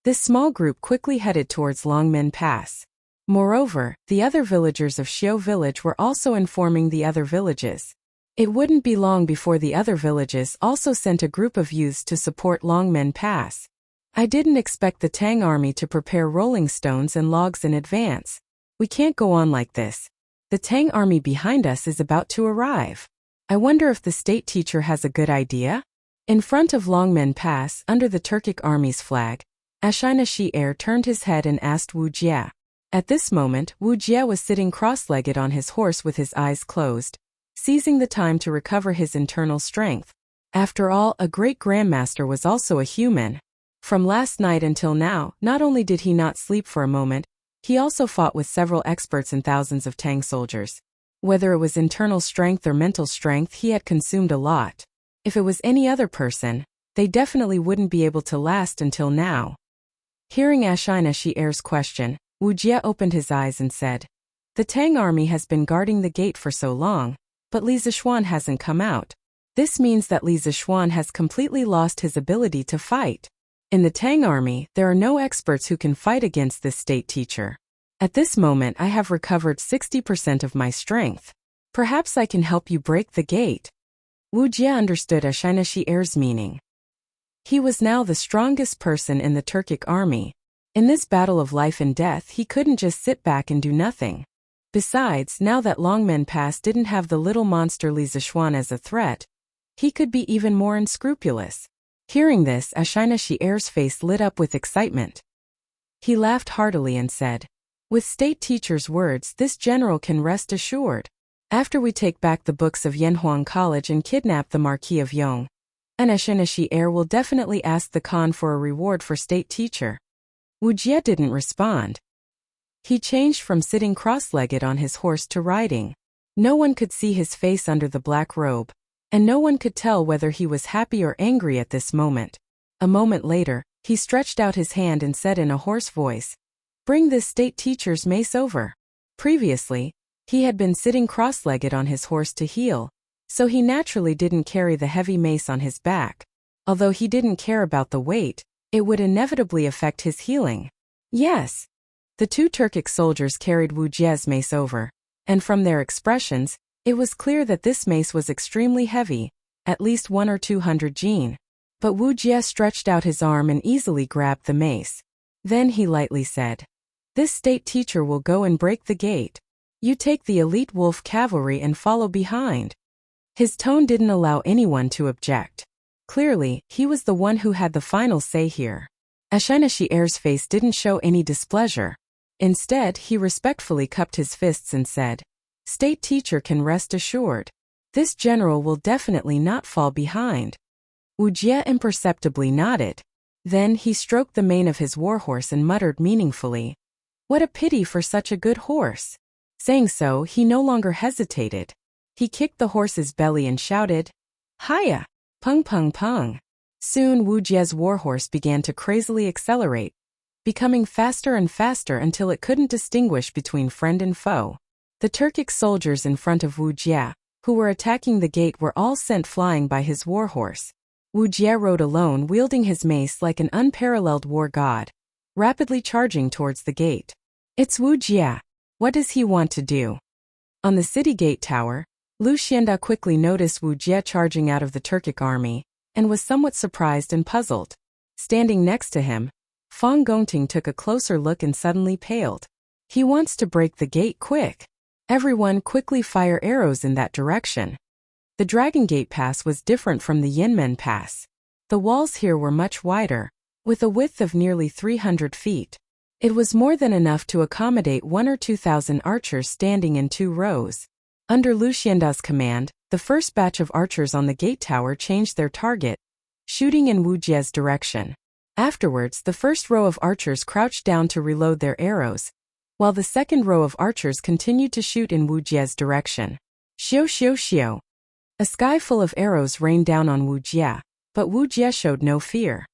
this small group quickly headed towards Longmen Pass. Moreover, the other villagers of Xiao Village were also informing the other villages. It wouldn't be long before the other villages also sent a group of youths to support Longmen Pass. I didn't expect the Tang army to prepare rolling stones and logs in advance. We can't go on like this. The Tang army behind us is about to arrive. I wonder if the state teacher has a good idea? In front of Longmen Pass, under the Turkic army's flag, Ashina Shi-er turned his head and asked Wu Jie. At this moment, Wu Jie was sitting cross-legged on his horse with his eyes closed, seizing the time to recover his internal strength. After all, a great grandmaster was also a human. From last night until now, not only did he not sleep for a moment, he also fought with several experts and thousands of Tang soldiers. Whether it was internal strength or mental strength, he had consumed a lot. If it was any other person, they definitely wouldn't be able to last until now. Hearing Ashina Shi-er's question, Wu Jie opened his eyes and said, The Tang army has been guarding the gate for so long, but Li Zishuan hasn't come out. This means that Li Zishuan has completely lost his ability to fight. In the Tang army, there are no experts who can fight against this state teacher. At this moment, I have recovered 60% of my strength. Perhaps I can help you break the gate. Wu Jie understood Ashina Shi-er's meaning. He was now the strongest person in the Turkic army. In this battle of life and death, he couldn't just sit back and do nothing. Besides, now that Longmen Pass didn't have the little monster Li Zishuan as a threat, he could be even more unscrupulous. Hearing this, Ashina Shi-er's face lit up with excitement. He laughed heartily and said, With state teacher's words, this general can rest assured. After we take back the books of Yanhuang College and kidnap the Marquis of Yong, Ashina Shi-er will definitely ask the Khan for a reward for state teacher. Wu Jie didn't respond. He changed from sitting cross-legged on his horse to riding. No one could see his face under the black robe, and no one could tell whether he was happy or angry at this moment. A moment later, he stretched out his hand and said in a hoarse voice, "Bring this state teacher's mace over." Previously, he had been sitting cross-legged on his horse to heal, so he naturally didn't carry the heavy mace on his back. Although he didn't care about the weight, it would inevitably affect his healing. Yes. The two Turkic soldiers carried Wu Jie's mace over, and from their expressions, it was clear that this mace was extremely heavy, at least 100 or 200 jin. But Wu Jie stretched out his arm and easily grabbed the mace. Then he lightly said, "This state teacher will go and break the gate. You take the elite wolf cavalry and follow behind." His tone didn't allow anyone to object. Clearly, he was the one who had the final say here. Ashinashi Air's face didn't show any displeasure. Instead, he respectfully cupped his fists and said, "State teacher can rest assured. This general will definitely not fall behind." Wu Jie imperceptibly nodded. Then he stroked the mane of his warhorse and muttered meaningfully, "What a pity for such a good horse." Saying so, he no longer hesitated. He kicked the horse's belly and shouted, "Hiya! Pung pung pung." Soon Wu Jie's warhorse began to crazily accelerate, becoming faster and faster until it couldn't distinguish between friend and foe. The Turkic soldiers in front of Wu Jie, who were attacking the gate, were all sent flying by his warhorse. Wu Jie rode alone, wielding his mace like an unparalleled war god, rapidly charging towards the gate. It's Wu Jie. What does he want to do? On the city gate tower, Lu Xianda quickly noticed Wu Jie charging out of the Turkic army, and was somewhat surprised and puzzled. Standing next to him, Fang Gongting took a closer look and suddenly paled. He wants to break the gate quick. Everyone quickly fire arrows in that direction. The Dragon Gate Pass was different from the Yinmen Pass. The walls here were much wider, with a width of nearly 300 feet. It was more than enough to accommodate 1,000 or 2,000 archers standing in 2 rows. Under Lu Xianda's command, the first batch of archers on the gate tower changed their target, shooting in Wu Jie's direction. Afterwards, the first row of archers crouched down to reload their arrows, while the second row of archers continued to shoot in Wu Jie's direction. Xiu xiu xiu. A sky full of arrows rained down on Wu Jie, but Wu Jie showed no fear.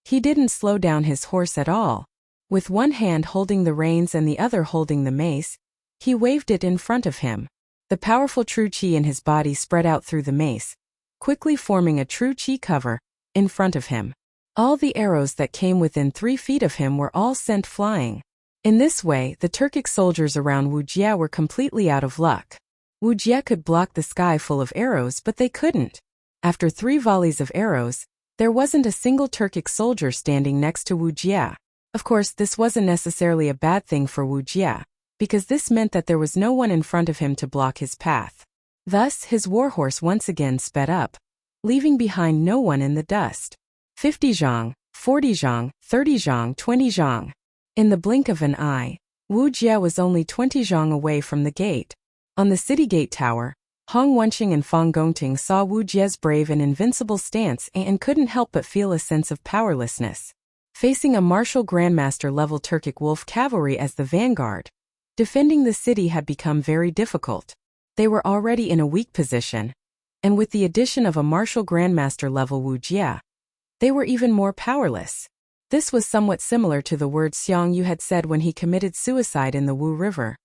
He didn't slow down his horse at all. With one hand holding the reins and the other holding the mace, he waved it in front of him. The powerful true qi in his body spread out through the mace, quickly forming a true qi cover in front of him. All the arrows that came within 3 feet of him were all sent flying. In this way, the Turkic soldiers around Wu Jie were completely out of luck. Wu Jie could block the sky full of arrows, but they couldn't. After 3 volleys of arrows, there wasn't a single Turkic soldier standing next to Wu Jie. Of course, this wasn't necessarily a bad thing for Wu Jie, because this meant that there was no one in front of him to block his path. Thus, his warhorse once again sped up, leaving behind no one in the dust. 50 zhang, 40 zhang, 30 zhang, 20 zhang. In the blink of an eye, Wu Jie was only 20 zhang away from the gate. On the city gate tower, Hong Wenqing and Fang Gongting saw Wu Jie's brave and invincible stance and couldn't help but feel a sense of powerlessness. Facing a martial grandmaster-level Turkic wolf cavalry as the vanguard, defending the city had become very difficult. They were already in a weak position, and with the addition of a martial grandmaster-level Wu Jie, they were even more powerless. This was somewhat similar to the word Xiang Yu had said when he committed suicide in the Wu River.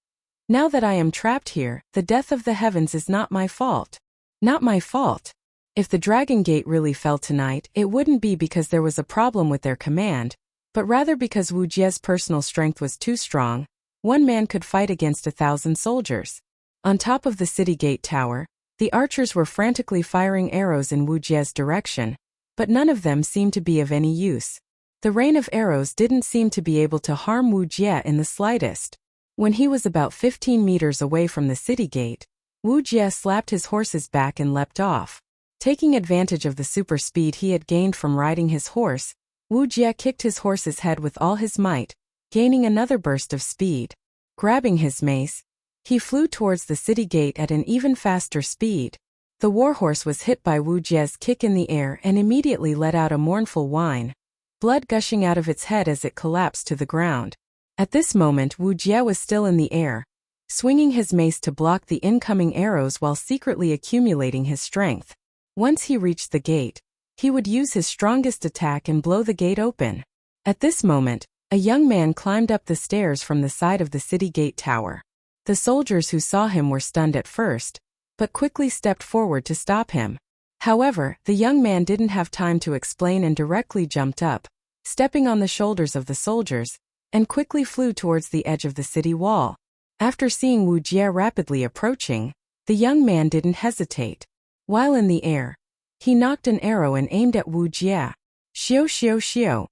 Now that I am trapped here, the death of the heavens is not my fault. Not my fault. If the Dragon Gate really fell tonight, it wouldn't be because there was a problem with their command, but rather because Wu Jie's personal strength was too strong. One man could fight against 1,000 soldiers. On top of the city gate tower, the archers were frantically firing arrows in Wu Jie's direction, but none of them seemed to be of any use. The rain of arrows didn't seem to be able to harm Wu Jie in the slightest. When he was about 15 meters away from the city gate, Wu Jie slapped his horse's back and leapt off. Taking advantage of the super speed he had gained from riding his horse, Wu Jie kicked his horse's head with all his might, gaining another burst of speed. Grabbing his mace, he flew towards the city gate at an even faster speed. The warhorse was hit by Wu Jie's kick in the air and immediately let out a mournful whine, blood gushing out of its head as it collapsed to the ground. At this moment Wu Jie was still in the air, swinging his mace to block the incoming arrows while secretly accumulating his strength. Once he reached the gate, he would use his strongest attack and blow the gate open. At this moment, a young man climbed up the stairs from the side of the city gate tower. The soldiers who saw him were stunned at first, but quickly stepped forward to stop him. However, the young man didn't have time to explain and directly jumped up, stepping on the shoulders of the soldiers, and quickly flew towards the edge of the city wall. After seeing Wu Jie rapidly approaching, the young man didn't hesitate. While in the air, he knocked an arrow and aimed at Wu Jie. Xiao xiao xiao.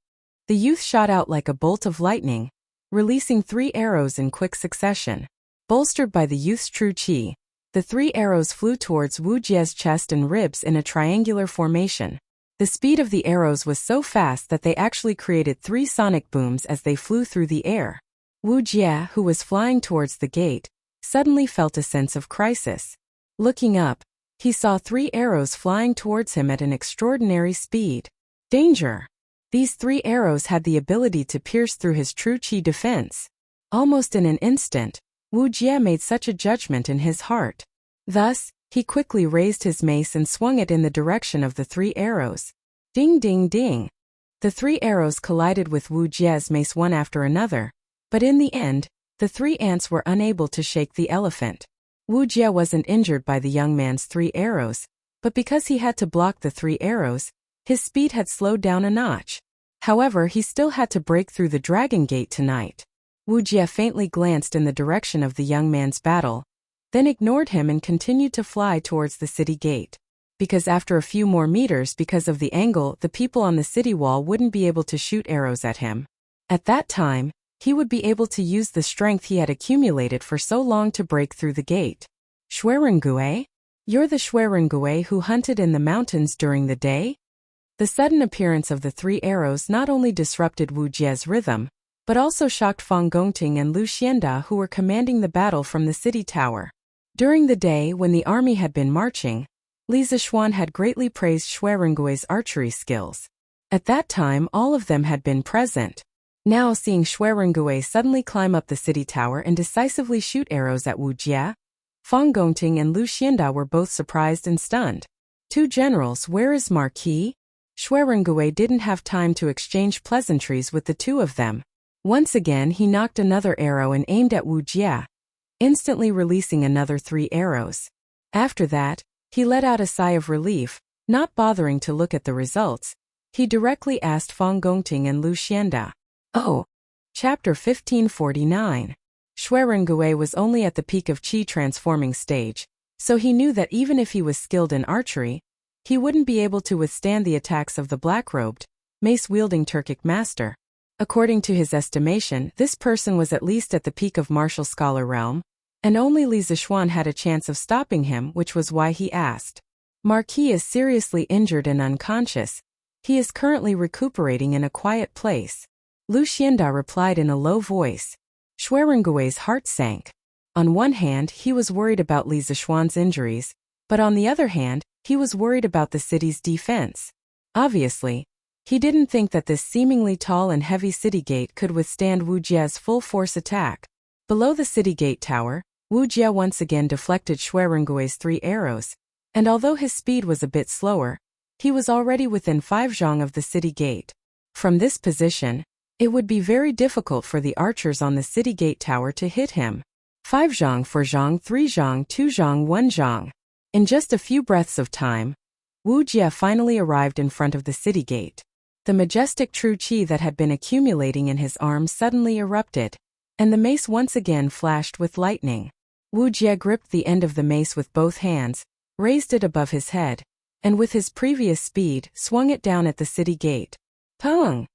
The youth shot out like a bolt of lightning, releasing 3 arrows in quick succession. Bolstered by the youth's true qi, the 3 arrows flew towards Wu Jie's chest and ribs in a triangular formation. The speed of the arrows was so fast that they actually created 3 sonic booms as they flew through the air. Wu Jie, who was flying towards the gate, suddenly felt a sense of crisis. Looking up, he saw 3 arrows flying towards him at an extraordinary speed. Danger! These 3 arrows had the ability to pierce through his true qi defense. Almost in an instant, Wu Jie made such a judgment in his heart. Thus, he quickly raised his mace and swung it in the direction of the 3 arrows. Ding ding ding! The 3 arrows collided with Wu Jie's mace one after another, but in the end, the 3 ants were unable to shake the elephant. Wu Jie wasn't injured by the young man's 3 arrows, but because he had to block the 3 arrows, his speed had slowed down a notch. However, he still had to break through the dragon gate tonight. Wu Jie faintly glanced in the direction of the young man's battle, then ignored him and continued to fly towards the city gate. Because after a few more meters, because of the angle, the people on the city wall wouldn't be able to shoot arrows at him. At that time, he would be able to use the strength he had accumulated for so long to break through the gate. Xuerengui? You're the Xuerengui who hunted in the mountains during the day? The sudden appearance of the 3 arrows not only disrupted Wu Jie's rhythm, but also shocked Fang Gongting and Lu Xianda, who were commanding the battle from the city tower. During the day when the army had been marching, Li Zixuan had greatly praised Xuerengui's archery skills. At that time all of them had been present. Now seeing Xuerengui suddenly climb up the city tower and decisively shoot arrows at Wu Jie, Fang Gongting and Lu Xianda were both surprised and stunned. 2 generals, where is Marquis? Xuerengui didn't have time to exchange pleasantries with the 2 of them. Once again he knocked another arrow and aimed at Wu Jie, instantly releasing another 3 arrows. After that, he let out a sigh of relief, not bothering to look at the results. He directly asked Fang Gongting and Lu Xianda. Oh. Chapter 1549. Xuerengui was only at the peak of Qi transforming stage, so he knew that even if he was skilled in archery, he wouldn't be able to withstand the attacks of the black-robed, mace-wielding Turkic master. According to his estimation, this person was at least at the peak of martial scholar realm, and only Li Zixuan had a chance of stopping him, which was why he asked. Marquis is seriously injured and unconscious. He is currently recuperating in a quiet place. Lu Xianda replied in a low voice. Xuerengui's heart sank. On one hand, he was worried about Li Zixuan's injuries, but on the other hand, he was worried about the city's defense. Obviously, he didn't think that this seemingly tall and heavy city gate could withstand Wu Jie's full-force attack. Below the city gate tower, Wu Jie once again deflected Xuerengui's 3 arrows, and although his speed was a bit slower, he was already within 5 zhang of the city gate. From this position, it would be very difficult for the archers on the city gate tower to hit him. 5 zhang, 4 zhang, 3 zhang, 2 zhang, 1 zhang. In just a few breaths of time, Wu Jie finally arrived in front of the city gate. The majestic true qi that had been accumulating in his arms suddenly erupted, and the mace once again flashed with lightning. Wu Jie gripped the end of the mace with both hands, raised it above his head, and with his previous speed, swung it down at the city gate. Pung!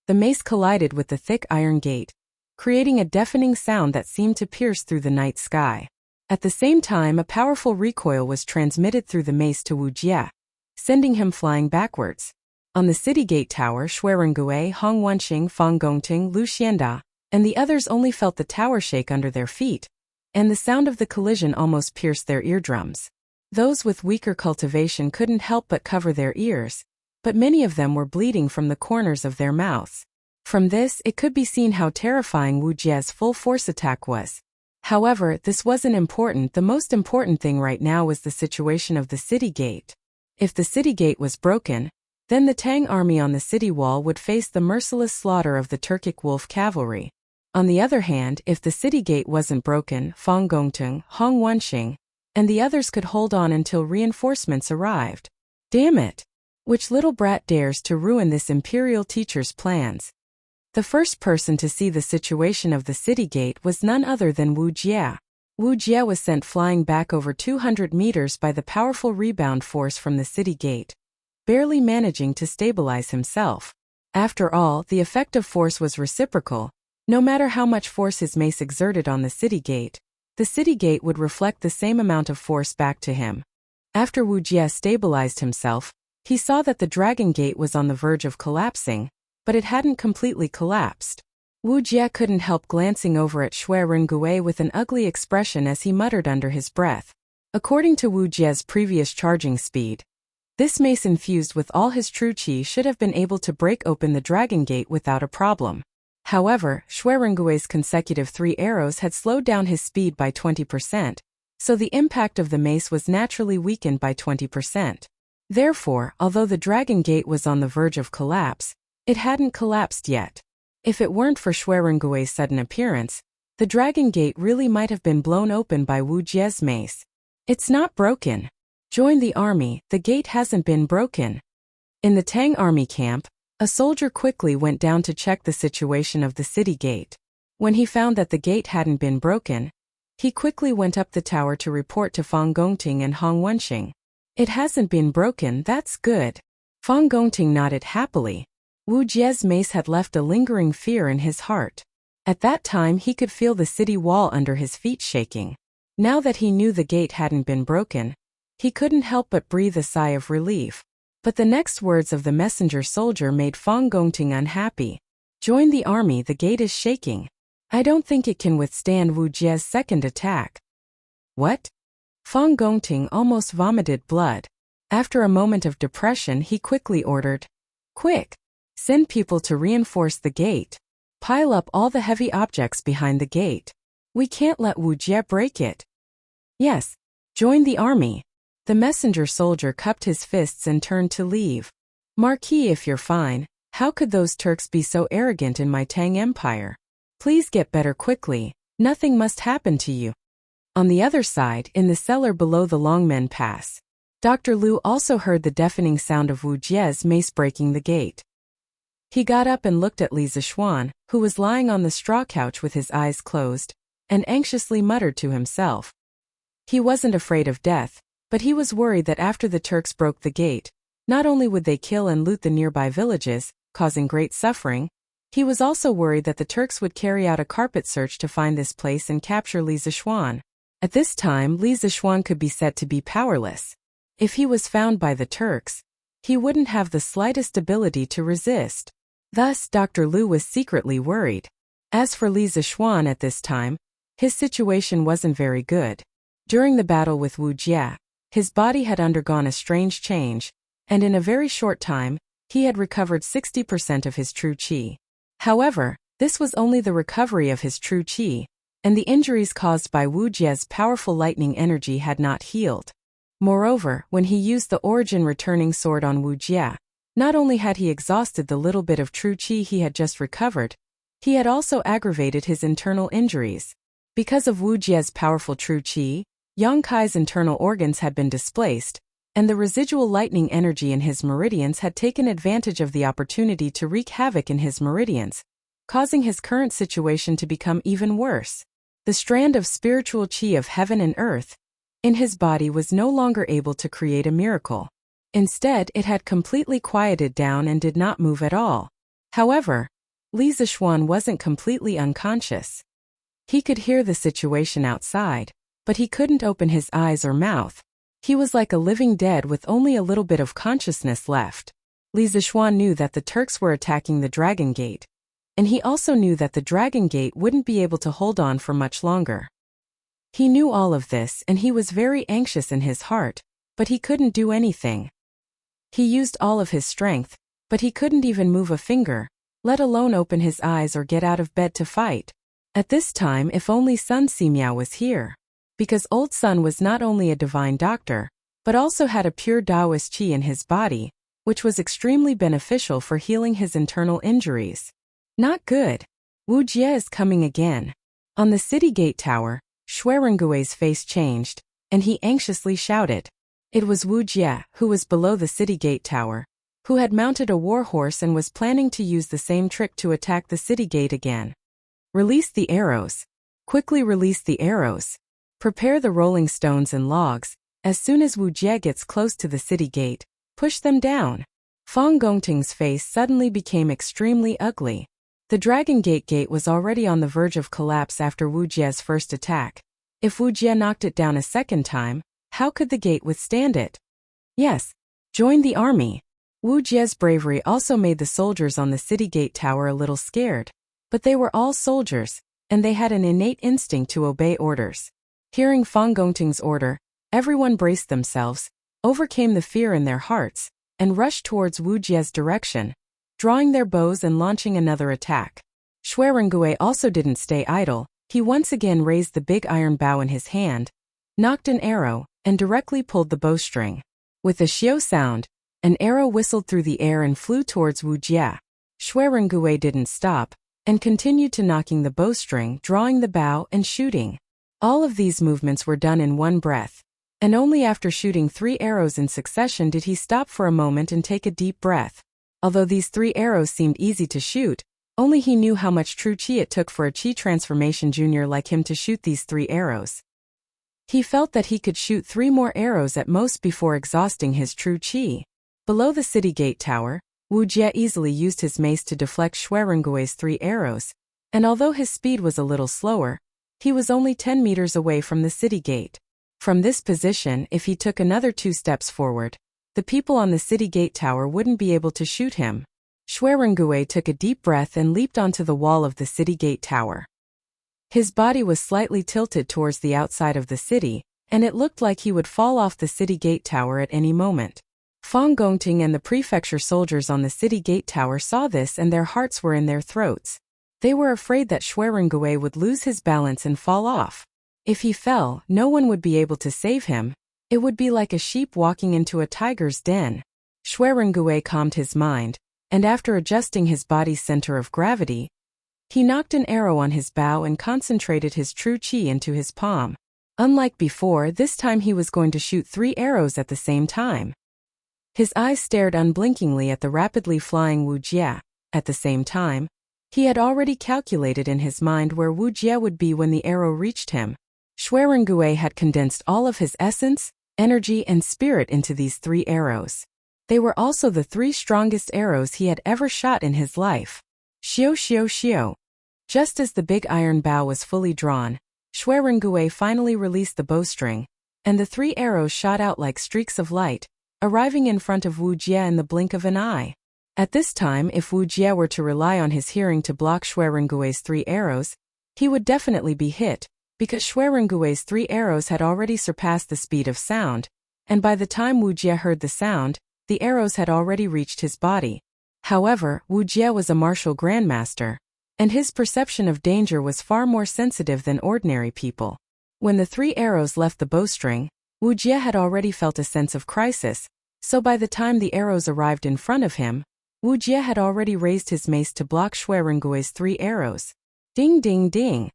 The mace collided with the thick iron gate, creating a deafening sound that seemed to pierce through the night sky. At the same time, a powerful recoil was transmitted through the mace to Wu Jie, sending him flying backwards. On the city gate tower, Xuerengui, Hong Wenqing, Fang Gongting, Lu Xianda, and the others only felt the tower shake under their feet, and the sound of the collision almost pierced their eardrums. Those with weaker cultivation couldn't help but cover their ears, but many of them were bleeding from the corners of their mouths. From this, it could be seen how terrifying Wu Jie's full-force attack was. However, this wasn't important. The most important thing right now was the situation of the city gate. If the city gate was broken, Then the Tang army on the city wall would face the merciless slaughter of the Turkic wolf cavalry. On the other hand, if the city gate wasn't broken, Fang Gongtung, Hong Wenxing, and the others could hold on until reinforcements arrived. Damn it! Which little brat dares to ruin this imperial teacher's plans? The first person to see the situation of the city gate was none other than Wu Jie. Wu Jie was sent flying back over 200 meters by the powerful rebound force from the city gate, barely managing to stabilize himself. After all, the effective force was reciprocal. No matter how much force his mace exerted on the city gate would reflect the same amount of force back to him. After Wu Jie stabilized himself, he saw that the dragon gate was on the verge of collapsing, but it hadn't completely collapsed. Wu Jie couldn't help glancing over at Shui Rengui with an ugly expression as he muttered under his breath. According to Wu Jie's previous charging speed, this mace infused with all his true qi should have been able to break open the dragon gate without a problem. However, Shui Rengui's consecutive 3 arrows had slowed down his speed by 20%, so the impact of the mace was naturally weakened by 20%. Therefore, although the dragon gate was on the verge of collapse, it hadn't collapsed yet. If it weren't for Shui Rengui's sudden appearance, the dragon gate really might have been blown open by Wu Jie's mace. It's not broken. Join the army, the gate hasn't been broken. In the Tang army camp, a soldier quickly went down to check the situation of the city gate. When he found that the gate hadn't been broken, he quickly went up the tower to report to Fang Gongting and Hong Wenxing. It hasn't been broken, that's good. Fang Gongting nodded happily. Wu Jie's mace had left a lingering fear in his heart. At that time he could feel the city wall under his feet shaking. Now that he knew the gate hadn't been broken, he couldn't help but breathe a sigh of relief. But the next words of the messenger soldier made Fang Gongting unhappy. Join the army, the gate is shaking. I don't think it can withstand Wu Jie's second attack. What? Fang Gongting almost vomited blood. After a moment of depression he quickly ordered, "Quick! Send people to reinforce the gate. Pile up all the heavy objects behind the gate. We can't let Wu Jie break it." "Yes, join the army." The messenger soldier cupped his fists and turned to leave. "Marquis, if you're fine, how could those Turks be so arrogant in my Tang Empire? Please get better quickly, nothing must happen to you." On the other side, in the cellar below the Longmen Pass, Dr. Liu also heard the deafening sound of Wu Jie's mace breaking the gate. He got up and looked at Li Zishuan, who was lying on the straw couch with his eyes closed, and anxiously muttered to himself. He wasn't afraid of death, but he was worried that after the Turks broke the gate, not only would they kill and loot the nearby villages, causing great suffering, he was also worried that the Turks would carry out a carpet search to find this place and capture Li Zishuan. At this time, Li Zishuan could be said to be powerless. If he was found by the Turks, he wouldn't have the slightest ability to resist. Thus, Dr. Liu was secretly worried. As for Li Zishuan at this time, his situation wasn't very good. During the battle with Wu Jie, his body had undergone a strange change, and in a very short time, he had recovered 60% of his true qi. However, this was only the recovery of his true qi, and the injuries caused by Wu Jie's powerful lightning energy had not healed. Moreover, when he used the origin returning sword on Wu Jie, not only had he exhausted the little bit of true qi he had just recovered, he had also aggravated his internal injuries. Because of Wu Jie's powerful true qi, Yang Kai's internal organs had been displaced, and the residual lightning energy in his meridians had taken advantage of the opportunity to wreak havoc in his meridians, causing his current situation to become even worse. The strand of spiritual qi of heaven and earth in his body was no longer able to create a miracle. Instead, it had completely quieted down and did not move at all. However, Li Zishuan wasn't completely unconscious. He could hear the situation outside, but he couldn't open his eyes or mouth. He was like a living dead with only a little bit of consciousness left. Li Zishuan knew that the Turks were attacking the Dragon Gate, and he also knew that the Dragon Gate wouldn't be able to hold on for much longer. He knew all of this and he was very anxious in his heart, but he couldn't do anything. He used all of his strength, but he couldn't even move a finger, let alone open his eyes or get out of bed to fight. At this time, if only Sun Simiao was here. Because Old Sun was not only a divine doctor, but also had a pure Taoist qi in his body, which was extremely beneficial for healing his internal injuries. Not good. Wu Jie is coming again. On the city gate tower, Xuerengui's face changed, and he anxiously shouted. It was Wu Jie, who was below the city gate tower, who had mounted a war horse and was planning to use the same trick to attack the city gate again. Release the arrows. Quickly release the arrows. Prepare the rolling stones and logs. As soon as Wu Jie gets close to the city gate, push them down. Fang Gongting's face suddenly became extremely ugly. The Dragon Gate was already on the verge of collapse after Wu Jie's first attack. If Wu Jie knocked it down a second time, how could the gate withstand it? Yes, join the army. Wu Jie's bravery also made the soldiers on the city gate tower a little scared. But they were all soldiers, and they had an innate instinct to obey orders. Hearing Fang Gongting's order, everyone braced themselves, overcame the fear in their hearts, and rushed towards Wu Jie's direction, drawing their bows and launching another attack. Xuerengui also didn't stay idle. He once again raised the big iron bow in his hand, knocked an arrow, and directly pulled the bowstring. With a xiao sound, an arrow whistled through the air and flew towards Wu Jie. Xuerengui didn't stop, and continued to knocking the bowstring, drawing the bow, and shooting. All of these movements were done in one breath, and only after shooting 3 arrows in succession did he stop for a moment and take a deep breath. Although these 3 arrows seemed easy to shoot, only he knew how much true chi it took for a chi transformation junior like him to shoot these 3 arrows. He felt that he could shoot 3 more arrows at most before exhausting his true chi. Below the city gate tower, Wu Jie easily used his mace to deflect Xuerengui's 3 arrows, and although his speed was a little slower, he was only 10 meters away from the city gate. From this position, if he took another 2 steps forward, the people on the city gate tower wouldn't be able to shoot him. Xuerengui took a deep breath and leaped onto the wall of the city gate tower. His body was slightly tilted towards the outside of the city, and it looked like he would fall off the city gate tower at any moment. Fang Gongting and the prefecture soldiers on the city gate tower saw this and their hearts were in their throats. They were afraid that Xuerengui would lose his balance and fall off. If he fell, no one would be able to save him. It would be like a sheep walking into a tiger's den. Xuerengui calmed his mind, and after adjusting his body's center of gravity, he knocked an arrow on his bow and concentrated his true chi into his palm. Unlike before, this time he was going to shoot 3 arrows at the same time. His eyes stared unblinkingly at the rapidly flying Wu Jie. At the same time, he had already calculated in his mind where Wu Jie would be when the arrow reached him. Xuerengui had condensed all of his essence, energy, and spirit into these 3 arrows. They were also the 3 strongest arrows he had ever shot in his life. Xiao xiao xiao. Just as the big iron bow was fully drawn, Xuerengui finally released the bowstring, and the 3 arrows shot out like streaks of light, arriving in front of Wu Jie in the blink of an eye. At this time, if Wu Jie were to rely on his hearing to block Xuerengui's 3 arrows, he would definitely be hit, because Xuerengui's 3 arrows had already surpassed the speed of sound, and by the time Wu Jie heard the sound, the arrows had already reached his body. However, Wu Jie was a martial grandmaster, and his perception of danger was far more sensitive than ordinary people. When the 3 arrows left the bowstring, Wu Jie had already felt a sense of crisis, so by the time the arrows arrived in front of him, Wu Jie had already raised his mace to block Xuerengui's 3 arrows. Ding ding ding.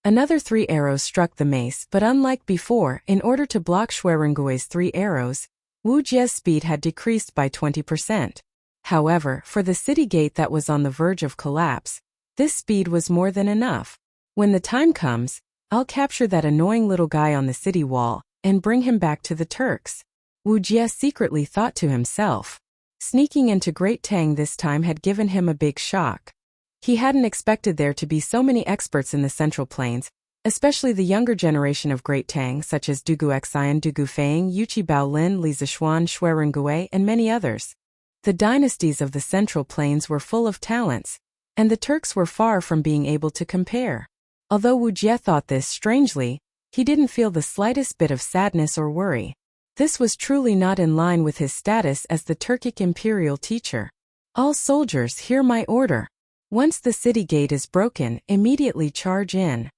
Another 3 arrows struck the mace, but unlike before, in order to block Xuerengui's 3 arrows, Wu Jie's speed had decreased by 20%. However, for the city gate that was on the verge of collapse, this speed was more than enough. When the time comes, I'll capture that annoying little guy on the city wall and bring him back to the Turks. Wu Jie secretly thought to himself. Sneaking into Great Tang this time had given him a big shock. He hadn't expected there to be so many experts in the Central Plains, especially the younger generation of Great Tang such as Dugu Xian, Dugu Fang, Yuchi Baolin, Li Zishuan, Xuerengui, and many others. The dynasties of the Central Plains were full of talents, and the Turks were far from being able to compare. Although Wu Jie thought this strangely, he didn't feel the slightest bit of sadness or worry. This was truly not in line with his status as the Turkic imperial teacher. All soldiers, hear my order. Once the city gate is broken, immediately charge in.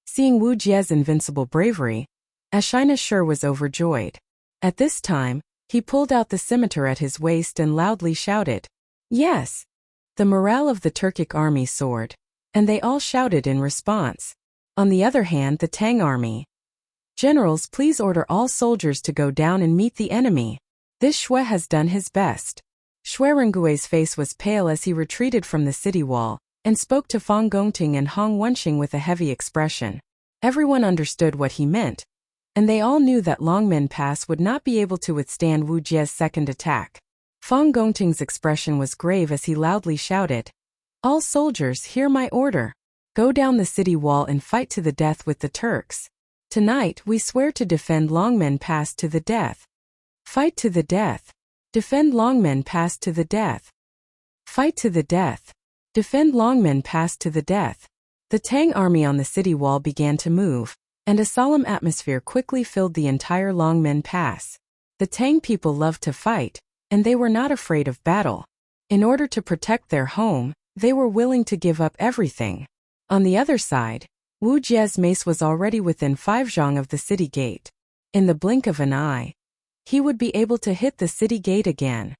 Seeing Wu Jie's invincible bravery, Ashina sure was overjoyed. At this time, He pulled out the scimitar at his waist and loudly shouted, "Yes!" The morale of the Turkic army soared, and they all shouted in response. On the other hand, the Tang army. "Generals, please order all soldiers to go down and meet the enemy. This Shui has done his best." Shui Rengui's face was pale as he retreated from the city wall, and spoke to Fang Gongting and Hong Wenxing with a heavy expression. Everyone understood what he meant, and they all knew that Longmen Pass would not be able to withstand Wu Jie's second attack. Fang Gongting's expression was grave as he loudly shouted, "All soldiers, hear my order. Go down the city wall and fight to the death with the Turks. Tonight we swear to defend Longmen Pass to the death. Fight to the death. Defend Longmen Pass to the death. Fight to the death. Defend Longmen Pass to the death." The Tang army on the city wall began to move, and a solemn atmosphere quickly filled the entire Longmen Pass. The Tang people loved to fight, and they were not afraid of battle. In order to protect their home, they were willing to give up everything. On the other side, Wu Jie's mace was already within 5 zhang of the city gate. In the blink of an eye, he would be able to hit the city gate again.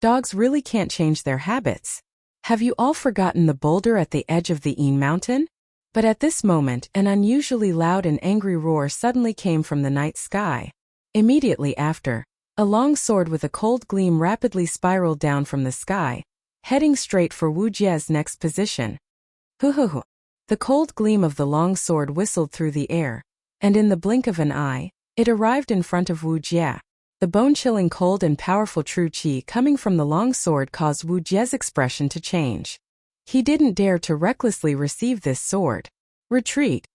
Dogs really can't change their habits. Have you all forgotten the boulder at the edge of the Yin Mountain? But at this moment, an unusually loud and angry roar suddenly came from the night sky. Immediately after, a long sword with a cold gleam rapidly spiraled down from the sky, heading straight for Wu Jie's next position. Hu. The cold gleam of the long sword whistled through the air, and in the blink of an eye, it arrived in front of Wu Jie. The bone-chilling cold and powerful true qi coming from the long sword caused Wu Jie's expression to change. He didn't dare to recklessly receive this sword. Retreat.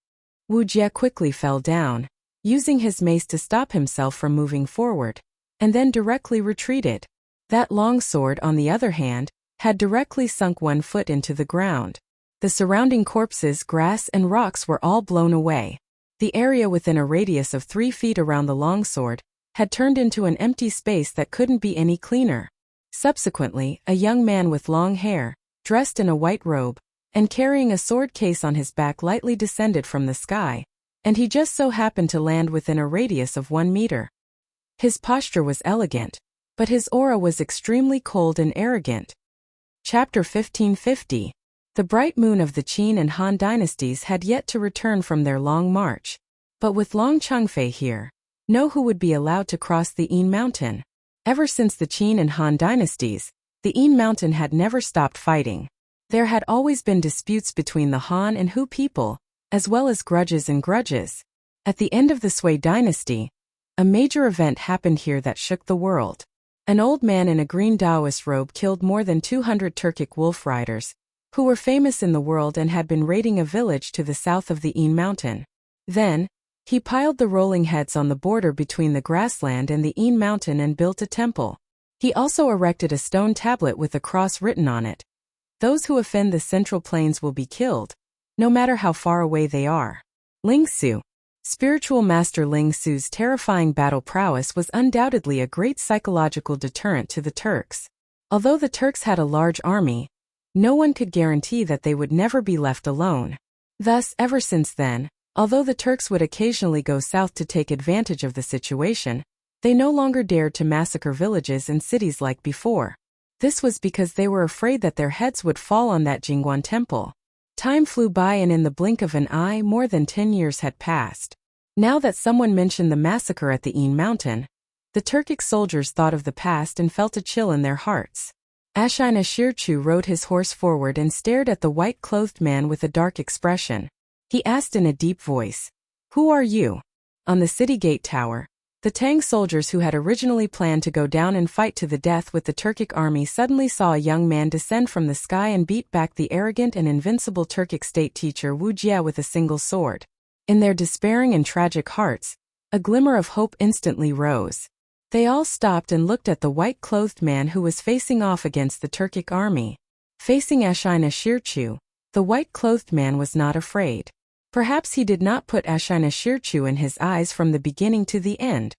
Wu Jie quickly fell down, using his mace to stop himself from moving forward, and then directly retreated. That long sword, on the other hand, had directly sunk 1 foot into the ground. The surrounding corpses, grass, and rocks were all blown away. The area within a radius of 3 feet around the longsword had turned into an empty space that couldn't be any cleaner. Subsequently, a young man with long hair, dressed in a white robe, and carrying a sword case on his back lightly descended from the sky, and he just so happened to land within a radius of 1 meter. His posture was elegant, but his aura was extremely cold and arrogant. Chapter 1550. The bright moon of the Qin and Han dynasties had yet to return from their long march. But with Long Changfei here, no who would be allowed to cross the Yin Mountain. Ever since the Qin and Han dynasties, the Yin Mountain had never stopped fighting. There had always been disputes between the Han and Hu people, as well as grudges and grudges. At the end of the Sui dynasty, a major event happened here that shook the world. An old man in a green Taoist robe killed more than 200 Turkic wolf riders, who were famous in the world and had been raiding a village to the south of the Yin Mountain. Then, he piled the rolling heads on the border between the grassland and the Yin Mountain and built a temple. He also erected a stone tablet with a cross written on it. Those who offend the Central Plains will be killed, no matter how far away they are. Ling Su. Spiritual Master Ling Su's terrifying battle prowess was undoubtedly a great psychological deterrent to the Turks. Although the Turks had a large army, no one could guarantee that they would never be left alone. Thus, ever since then, although the Turks would occasionally go south to take advantage of the situation, they no longer dared to massacre villages and cities like before. This was because they were afraid that their heads would fall on that Jingguan temple. Time flew by, and in the blink of an eye more than 10 years had passed. Now that someone mentioned the massacre at the Yin Mountain, the Turkic soldiers thought of the past and felt a chill in their hearts. Ashina Shirchu rode his horse forward and stared at the white-clothed man with a dark expression. He asked in a deep voice, "Who are you?" On the city gate tower, the Tang soldiers who had originally planned to go down and fight to the death with the Turkic army suddenly saw a young man descend from the sky and beat back the arrogant and invincible Turkic state teacher Wu Jie with a single sword. In their despairing and tragic hearts, a glimmer of hope instantly rose. They all stopped and looked at the white-clothed man who was facing off against the Turkic army. Facing Ashina Shirchu, the white-clothed man was not afraid. Perhaps he did not put Ashina Shirchu in his eyes from the beginning to the end.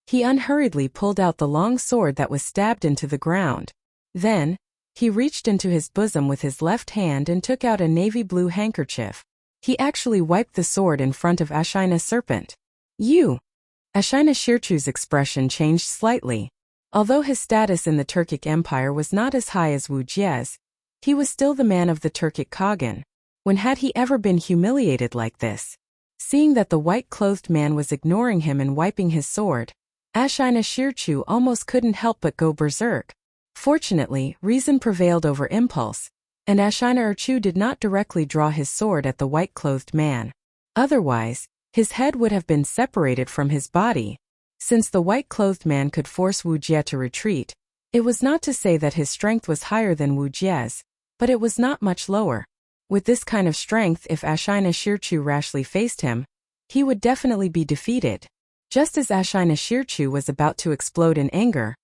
He unhurriedly pulled out the long sword that was stabbed into the ground. Then, he reached into his bosom with his left hand and took out a navy blue handkerchief. He actually wiped the sword in front of Ashina's serpent. "You!" Ashina Shirchu's expression changed slightly. Although his status in the Turkic Empire was not as high as Wu Jie's, he was still the man of the Turkic Khagan. When had he ever been humiliated like this? Seeing that the white-clothed man was ignoring him and wiping his sword, Ashina Shirchu almost couldn't help but go berserk. Fortunately, reason prevailed over impulse, and Ashina Erchu did not directly draw his sword at the white-clothed man. Otherwise, his head would have been separated from his body. Since the white-clothed man could force Wu Jie to retreat, it was not to say that his strength was higher than Wu Jie's, but it was not much lower. With this kind of strength, if Ashina Shirchu rashly faced him, he would definitely be defeated. Just as Ashina Shirchu was about to explode in anger,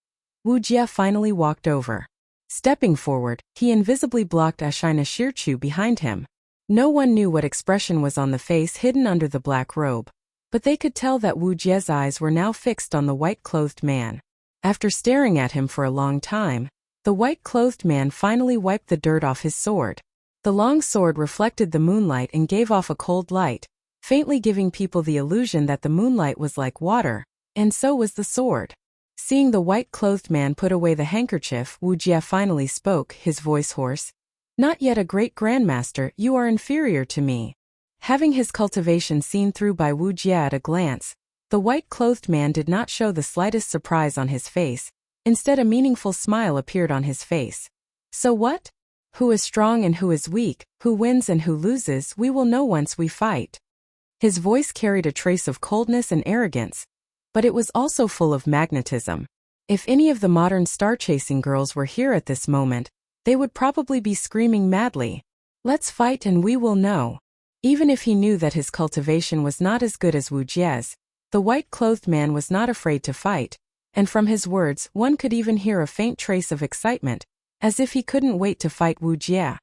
Wu Jie finally walked over. Stepping forward, he invisibly blocked Ashina Shirchu behind him. No one knew what expression was on the face hidden under the black robe, but they could tell that Wu Jie's eyes were now fixed on the white-clothed man. After staring at him for a long time, the white-clothed man finally wiped the dirt off his sword. The long sword reflected the moonlight and gave off a cold light, faintly giving people the illusion that the moonlight was like water, and so was the sword. Seeing the white-clothed man put away the handkerchief, Wu Jie finally spoke, his voice hoarse. "Not yet a great grandmaster, you are inferior to me." Having his cultivation seen through by Wu Jie at a glance, the white-clothed man did not show the slightest surprise on his face. Instead, a meaningful smile appeared on his face. "So what? Who is strong and who is weak, who wins and who loses, we will know once we fight." His voice carried a trace of coldness and arrogance, but it was also full of magnetism. If any of the modern star-chasing girls were here at this moment, they would probably be screaming madly, "Let's fight and we will know." Even if he knew that his cultivation was not as good as Wu Jie's, the white-clothed man was not afraid to fight, and from his words one could even hear a faint trace of excitement, as if he couldn't wait to fight Wu Jie.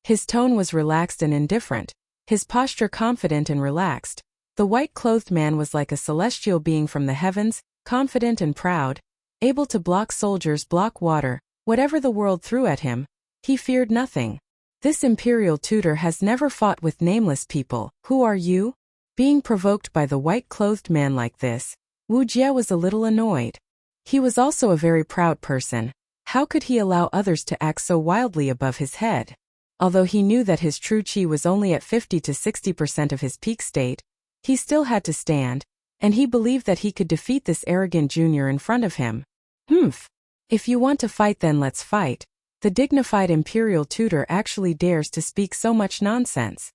His tone was relaxed and indifferent, his posture confident and relaxed. The white-clothed man was like a celestial being from the heavens, confident and proud, able to block soldiers, block water, whatever the world threw at him. He feared nothing. "This imperial tutor has never fought with nameless people. Who are you?" Being provoked by the white-clothed man like this, Wu Jie was a little annoyed. He was also a very proud person. How could he allow others to act so wildly above his head? Although he knew that his true qi was only at 50 to 60% of his peak state, he still had to stand, and he believed that he could defeat this arrogant junior in front of him. "Humph. If you want to fight, then let's fight." The dignified imperial tutor actually dares to speak so much nonsense.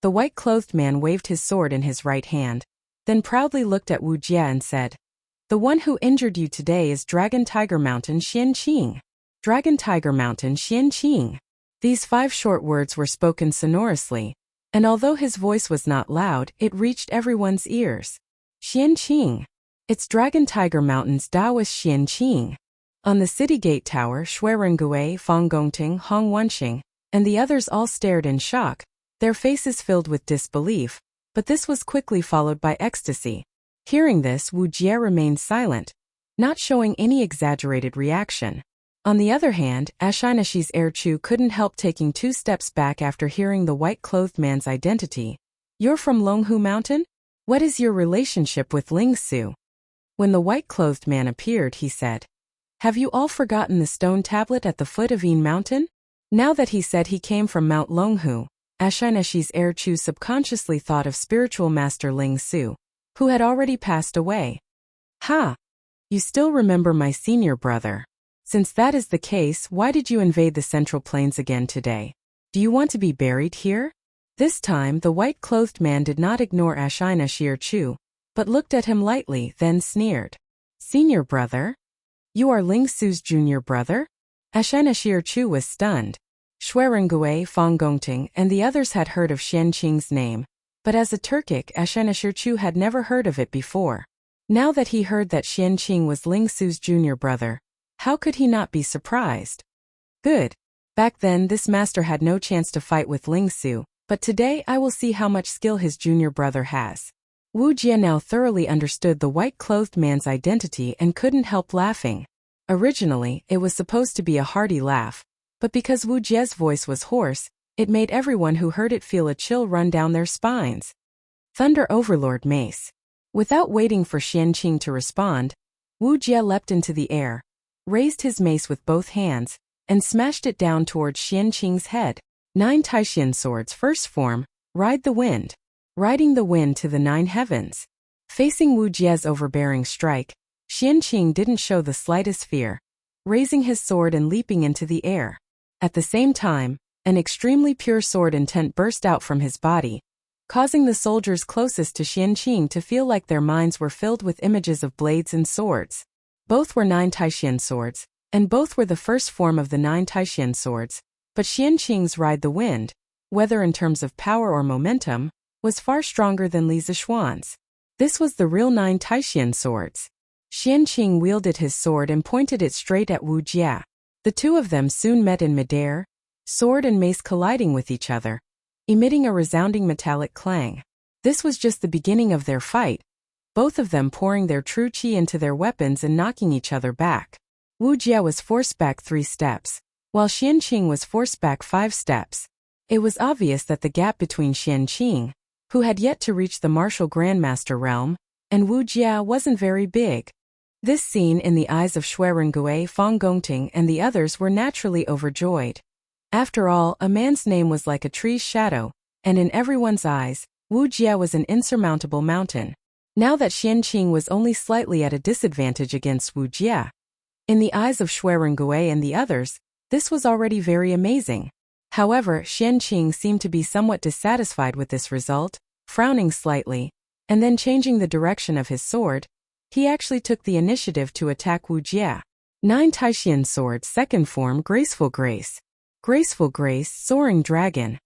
The white-clothed man waved his sword in his right hand, then proudly looked at Wu Jie and said, "The one who injured you today is Dragon Tiger Mountain Xianqing." Dragon Tiger Mountain Xianqing. These 5 short words were spoken sonorously, and although his voice was not loud, it reached everyone's ears. Xianqing. It's Dragon Tiger Mountain's Taoist Xianqing. On the city gate tower, Shui Rengui, Fang Gongting, Hong Wenxing, and the others all stared in shock, their faces filled with disbelief, but this was quickly followed by ecstasy. Hearing this, Wu Jie remained silent, not showing any exaggerated reaction. On the other hand, Ashina Shirchu couldn't help taking 2 steps back after hearing the white-clothed man's identity. "You're from Longhu Mountain? What is your relationship with Ling Su?" When the white-clothed man appeared, he said, "Have you all forgotten the stone tablet at the foot of Yin Mountain?" Now that he said he came from Mount Longhu, Ashina Shirchu subconsciously thought of spiritual master Ling Su, who had already passed away. "Ha! You still remember my senior brother. Since that is the case, why did you invade the Central Plains again today? Do you want to be buried here?" This time, the white-clothed man did not ignore Ashina Shirchu, but looked at him lightly, then sneered. "Senior brother? You are Ling Su's junior brother?" Ashina Shirchu was stunned. Shui Rengui, Fang Gongting, and the others had heard of Xianqing's name, but as a Turkic, Ashina Shirchu had never heard of it before. Now that he heard that Xianqing was Ling Su's junior brother, how could he not be surprised? Good. Back then, this master had no chance to fight with Ling Su, but today I will see how much skill his junior brother has. Wu Jie now thoroughly understood the white-clothed man's identity and couldn't help laughing. Originally, it was supposed to be a hearty laugh, but because Wu Jie's voice was hoarse, it made everyone who heard it feel a chill run down their spines. "Thunder Overlord Mace. Without waiting for Qianqing to respond, Wu Jie leapt into the air, raised his mace with both hands, and smashed it down towards Qianqing's head. 9 Taishan swords. First form, ride the wind. Riding the wind to the 9 heavens. Facing Wu Jie's overbearing strike, Qianqing didn't show the slightest fear, raising his sword and leaping into the air. At the same time, an extremely pure sword intent burst out from his body, causing the soldiers closest to Qianqing to feel like their minds were filled with images of blades and swords. Both were 9 Taishan swords, and both were the first form of the 9 Taishan swords, but Qianqing's Ride the Wind, whether in terms of power or momentum, was far stronger than Li Zishuan's. This was the real 9 Taishan swords. Qianqing wielded his sword and pointed it straight at Wu Jie. The two of them soon met in midair, sword and mace colliding with each other, emitting a resounding metallic clang. This was just the beginning of their fight, both of them pouring their true qi into their weapons and knocking each other back. Wu Jie was forced back 3 steps, while Qianqing was forced back 5 steps. It was obvious that the gap between Qianqing, who had yet to reach the martial grandmaster realm, and Wu Jie wasn't very big. This scene in the eyes of Shui Rengui, Fang Gongting and the others were naturally overjoyed. After all, a man's name was like a tree's shadow, and in everyone's eyes, Wu Jie was an insurmountable mountain. Now that Qianqing was only slightly at a disadvantage against Wu Jie, in the eyes of Shui Rengui and the others, this was already very amazing. However, Qianqing seemed to be somewhat dissatisfied with this result, frowning slightly, and then changing the direction of his sword, he actually took the initiative to attack Wu Jie. 9 Taishan swords. Second form, Graceful Grace. Graceful Grace, Soaring Dragon.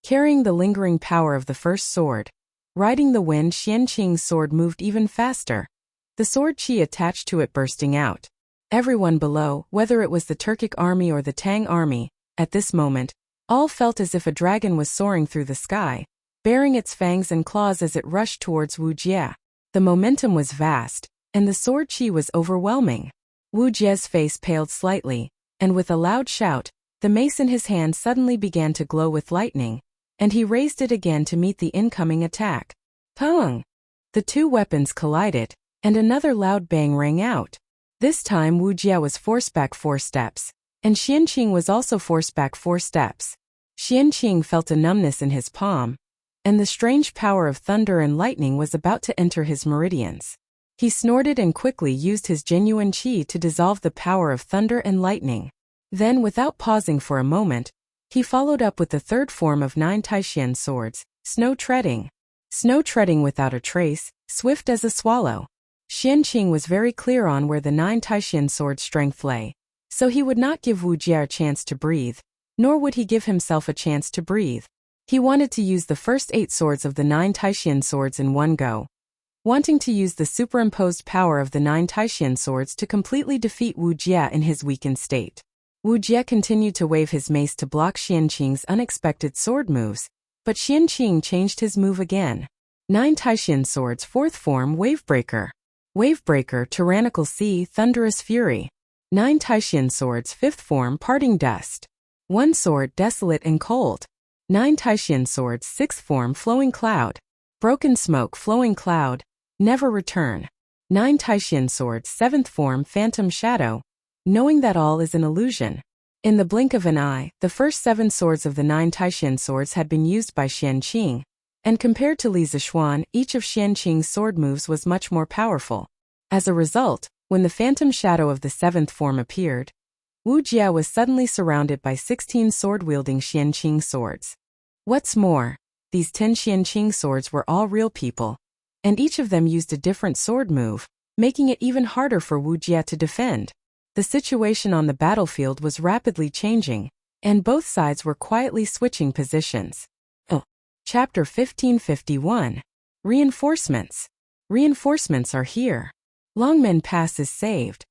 Carrying the lingering power of the first sword, riding the wind, Qianqing's sword moved even faster, the sword qi attached to it bursting out. Everyone below, whether it was the Turkic army or the Tang army, at this moment, all felt as if a dragon was soaring through the sky, baring its fangs and claws as it rushed towards Wu Jie. The momentum was vast, and the sword qi was overwhelming. Wu Jie's face paled slightly, and with a loud shout, the mace in his hand suddenly began to glow with lightning, and he raised it again to meet the incoming attack. Pong! The two weapons collided, and another loud bang rang out. This time Wu Jie was forced back 4 steps, and Qianqing was also forced back 4 steps. Qianqing felt a numbness in his palm, and the strange power of thunder and lightning was about to enter his meridians. He snorted and quickly used his genuine qi to dissolve the power of thunder and lightning. Then, without pausing for a moment, he followed up with the third form of 9 Taishan swords, Snow Treading. Snow treading without a trace, swift as a swallow. Qianqing was very clear on where the 9 Taishan sword's strength lay, so he would not give Wu Jie a chance to breathe, nor would he give himself a chance to breathe. He wanted to use the first 8 swords of the 9 Taishan swords in one go, wanting to use the superimposed power of the 9 Taishan swords to completely defeat Wu Jie in his weakened state. Wu Jie continued to wave his mace to block Qianqing's unexpected sword moves, but Qianqing changed his move again. 9 Taishan swords. Fourth form, Wavebreaker. Wavebreaker, Tyrannical Sea, Thunderous Fury. 9 Taishan swords. Fifth form, Parting Dust. One sword, Desolate and Cold. 9 Taishan swords. Sixth form, Flowing Cloud. Broken Smoke, Flowing Cloud. Never Return. 9 Taishan swords. Seventh form, Phantom Shadow. Knowing that all is an illusion. In the blink of an eye, the first 7 swords of the 9 Taishan swords had been used by Qianqing, and compared to Li Zishuan, each of Qianqing's sword moves was much more powerful. As a result, when the phantom shadow of the 7th form appeared, Wu Jie was suddenly surrounded by 16 sword-wielding Qianqing swords. What's more, these 10 Qianqing swords were all real people, and each of them used a different sword move, making it even harder for Wu Jie to defend. The situation on the battlefield was rapidly changing, and both sides were quietly switching positions. Chapter 1551. Reinforcements. Reinforcements are here. Longmen Pass is saved.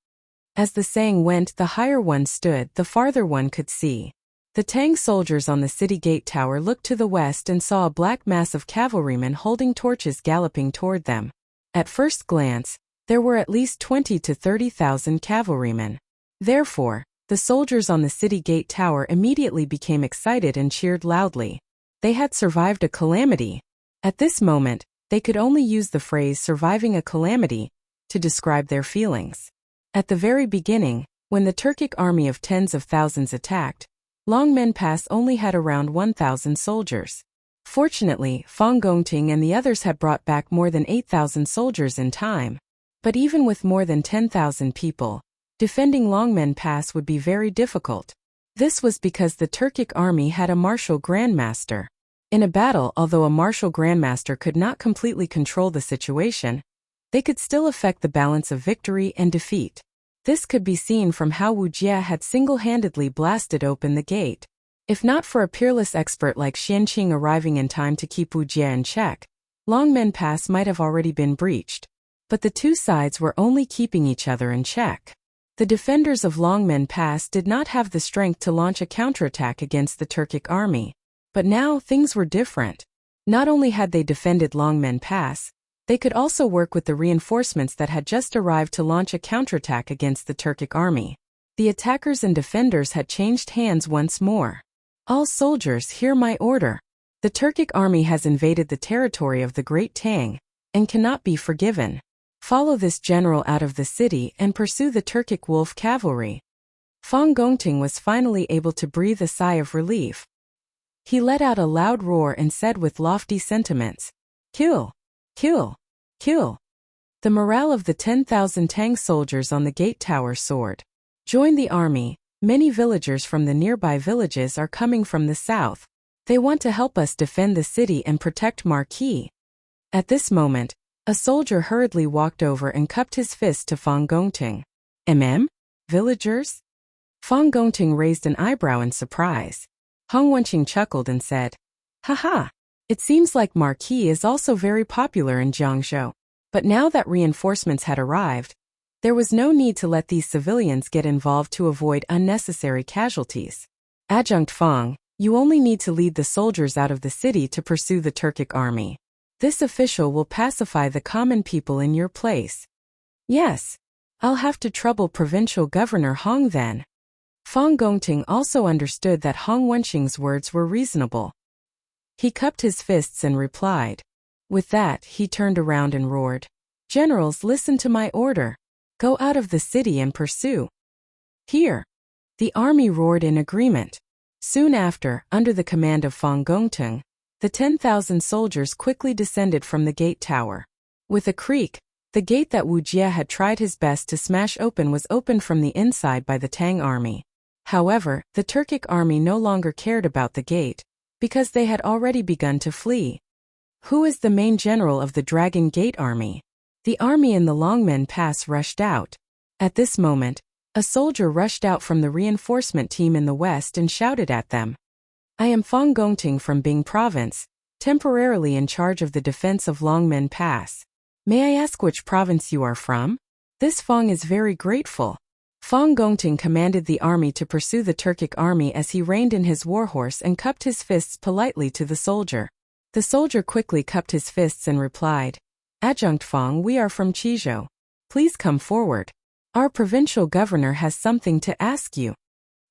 As the saying went, the higher one stood, the farther one could see. The Tang soldiers on the city gate tower looked to the west and saw a black mass of cavalrymen holding torches galloping toward them. At first glance, there were at least 20 to 30,000 cavalrymen. Therefore, the soldiers on the city gate tower immediately became excited and cheered loudly. They had survived a calamity. At this moment, They could only use the phrase surviving a calamity to describe their feelings. At the very beginning, when the Turkic army of tens of thousands attacked, Longmen Pass only had around 1,000 soldiers. Fortunately, Fong Gongting and the others had brought back more than 8,000 soldiers in time. But even with more than 10,000 people, defending Longmen Pass would be very difficult. This was because the Turkic army had a martial grandmaster. In a battle, although a martial grandmaster could not completely control the situation, they could still affect the balance of victory and defeat. This could be seen from how Wu Jie had single-handedly blasted open the gate. If not for a peerless expert like Xianqing arriving in time to keep Wu Jie in check, Longmen Pass might have already been breached. But the two sides were only keeping each other in check. The defenders of Longmen Pass did not have the strength to launch a counterattack against the Turkic army. But now things were different. Not only had they defended Longmen Pass, they could also work with the reinforcements that had just arrived to launch a counterattack against the Turkic army. The attackers and defenders had changed hands once more. All soldiers, hear my order. The Turkic army has invaded the territory of the Great Tang and cannot be forgiven. Follow this general out of the city and pursue the Turkic wolf cavalry. Fong Gongting was finally able to breathe a sigh of relief. He let out a loud roar and said with lofty sentiments, "Kill! Kill! Kill!" The morale of the 10,000 Tang soldiers on the gate tower soared. Join the army. Many villagers from the nearby villages are coming from the south. They want to help us defend the city and protect Marquis. At this moment, a soldier hurriedly walked over and cupped his fist to Fong Gongting. Villagers? Fong Gongting raised an eyebrow in surprise. Hong Wenqing chuckled and said, "Haha, it seems like Marquis is also very popular in Jiangzhou." But now that reinforcements had arrived, there was no need to let these civilians get involved to avoid unnecessary casualties. Adjunct Fong, you only need to lead the soldiers out of the city to pursue the Turkic army. This official will pacify the common people in your place. Yes, I'll have to trouble Provincial Governor Hong then. Fong Gongting also understood that Hong Wenqing's words were reasonable. He cupped his fists and replied. With that, he turned around and roared, "Generals, listen to my order. Go out of the city and pursue." Here. The army roared in agreement. Soon after, under the command of Fong Gongting, the 10,000 soldiers quickly descended from the gate tower. With a creak, the gate that Wu Jie had tried his best to smash open was opened from the inside by the Tang army. However, the Turkic army no longer cared about the gate, because they had already begun to flee. Who is the main general of the Dragon Gate army? The army in the Longmen Pass rushed out. At this moment, a soldier rushed out from the reinforcement team in the west and shouted at them. "I am Fong Gongting from Bing Province, temporarily in charge of the defense of Longmen Pass. May I ask which province you are from?" This Fong is very grateful. Fong Gongting commanded the army to pursue the Turkic army as he reined in his warhorse and cupped his fists politely to the soldier. The soldier quickly cupped his fists and replied, "Adjunct Fong, we are from Qizhou. Please come forward. Our provincial governor has something to ask you."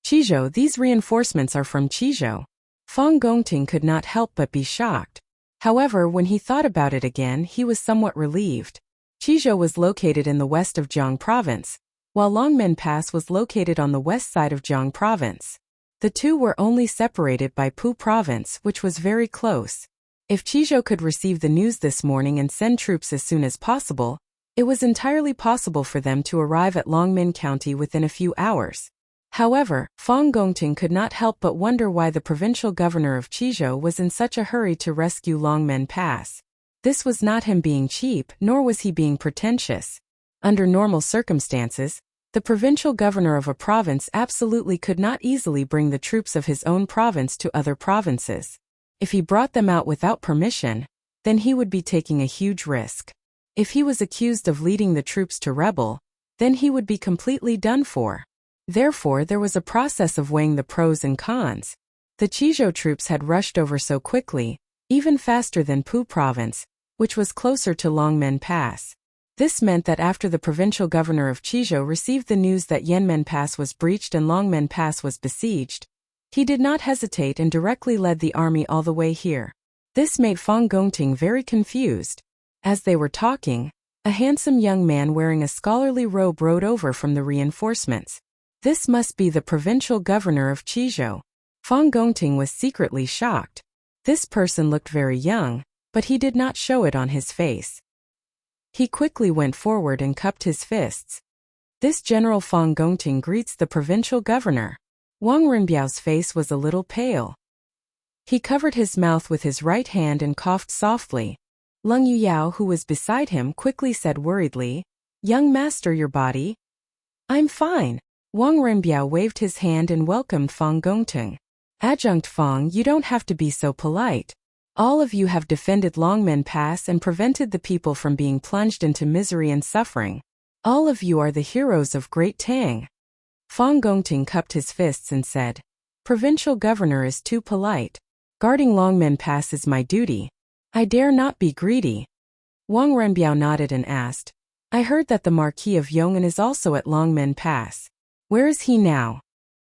"Qizhou, these reinforcements are from Qizhou." Fong Gongting could not help but be shocked. However, when he thought about it again, he was somewhat relieved. Qizhou was located in the west of Jiang Province, while Longmen Pass was located on the west side of Jiang Province. The two were only separated by Pu Province, which was very close. If Qizhou could receive the news this morning and send troops as soon as possible, it was entirely possible for them to arrive at Longmen County within a few hours. However, Fong Gongting could not help but wonder why the provincial governor of Qizhou was in such a hurry to rescue Longmen Pass. This was not him being cheap, nor was he being pretentious. Under normal circumstances, the provincial governor of a province absolutely could not easily bring the troops of his own province to other provinces. If he brought them out without permission, then he would be taking a huge risk. If he was accused of leading the troops to rebel, then he would be completely done for. Therefore, there was a process of weighing the pros and cons. The Qizhou troops had rushed over so quickly, even faster than Pu Province, which was closer to Longmen Pass. This meant that after the provincial governor of Qizhou received the news that Yanmen Pass was breached and Longmen Pass was besieged, he did not hesitate and directly led the army all the way here. This made Fong Gongting very confused. As they were talking, a handsome young man wearing a scholarly robe rode over from the reinforcements. This must be the provincial governor of Chizhou. Fang Gongting was secretly shocked. This person looked very young, but he did not show it on his face. He quickly went forward and cupped his fists. This General Fang Gongting greets the provincial governor. Wang Renbiao's face was a little pale. He covered his mouth with his right hand and coughed softly. Leng Yuyao, who was beside him, quickly said worriedly, "Young master, your body?" "I'm fine." Wang Renbiao waved his hand and welcomed Fang Gongting. "Adjunct Fang, you don't have to be so polite. All of you have defended Longmen Pass and prevented the people from being plunged into misery and suffering. All of you are the heroes of Great Tang." Fang Gongting cupped his fists and said, "Provincial governor is too polite. Guarding Longmen Pass is my duty. I dare not be greedy." Wang Renbiao nodded and asked, "I heard that the Marquis of Yong'an is also at Longmen Pass. Where is he now?"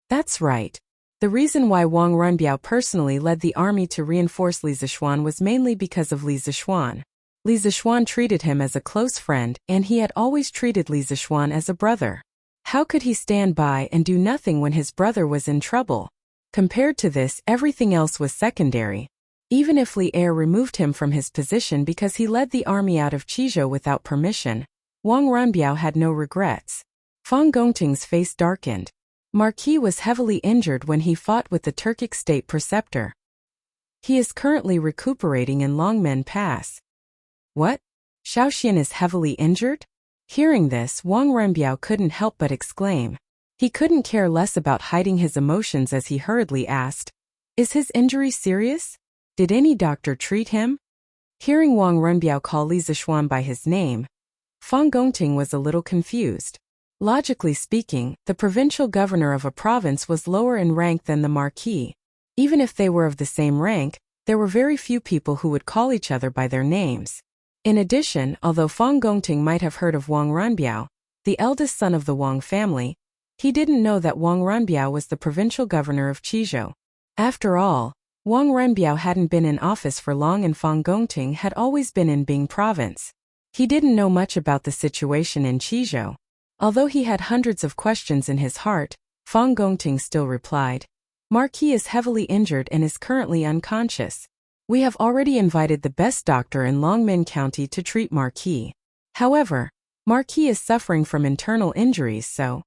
"That's right." The reason why Wang Renbiao personally led the army to reinforce Li Zishuan was mainly because of Li Zishuan. Li Zishuan treated him as a close friend, and he had always treated Li Zishuan as a brother. How could he stand by and do nothing when his brother was in trouble? Compared to this, everything else was secondary. Even if Li Er removed him from his position because he led the army out of Chizhou without permission, Wang Renbiao had no regrets. Fang Gongting's face darkened. Marquis was heavily injured when he fought with the Turkic state preceptor. He is currently recuperating in Longmen Pass. What? Shaoxian is heavily injured? Hearing this, Wang Renbiao couldn't help but exclaim. He couldn't care less about hiding his emotions as he hurriedly asked, "Is his injury serious? Did any doctor treat him?" Hearing Wang Renbiao call Li Zishuan by his name, Fang Gongting was a little confused. Logically speaking, the provincial governor of a province was lower in rank than the marquis. Even if they were of the same rank, there were very few people who would call each other by their names. In addition, although Fang Gongting might have heard of Wang Renbiao, the eldest son of the Wang family, he didn't know that Wang Renbiao was the provincial governor of Chizhou. After all, Wang Renbiao hadn't been in office for long and Fang Gongting had always been in Bing province. He didn't know much about the situation in Chizhou. Although he had hundreds of questions in his heart, Fang Gongting still replied, "Marquis is heavily injured and is currently unconscious. We have already invited the best doctor in Longmen County to treat Marquis. However, Marquis is suffering from internal injuries so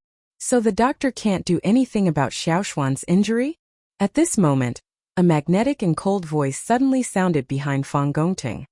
the doctor can't do anything about Xiaoshuan's injury?" At this moment, a magnetic and cold voice suddenly sounded behind Fang Gongting.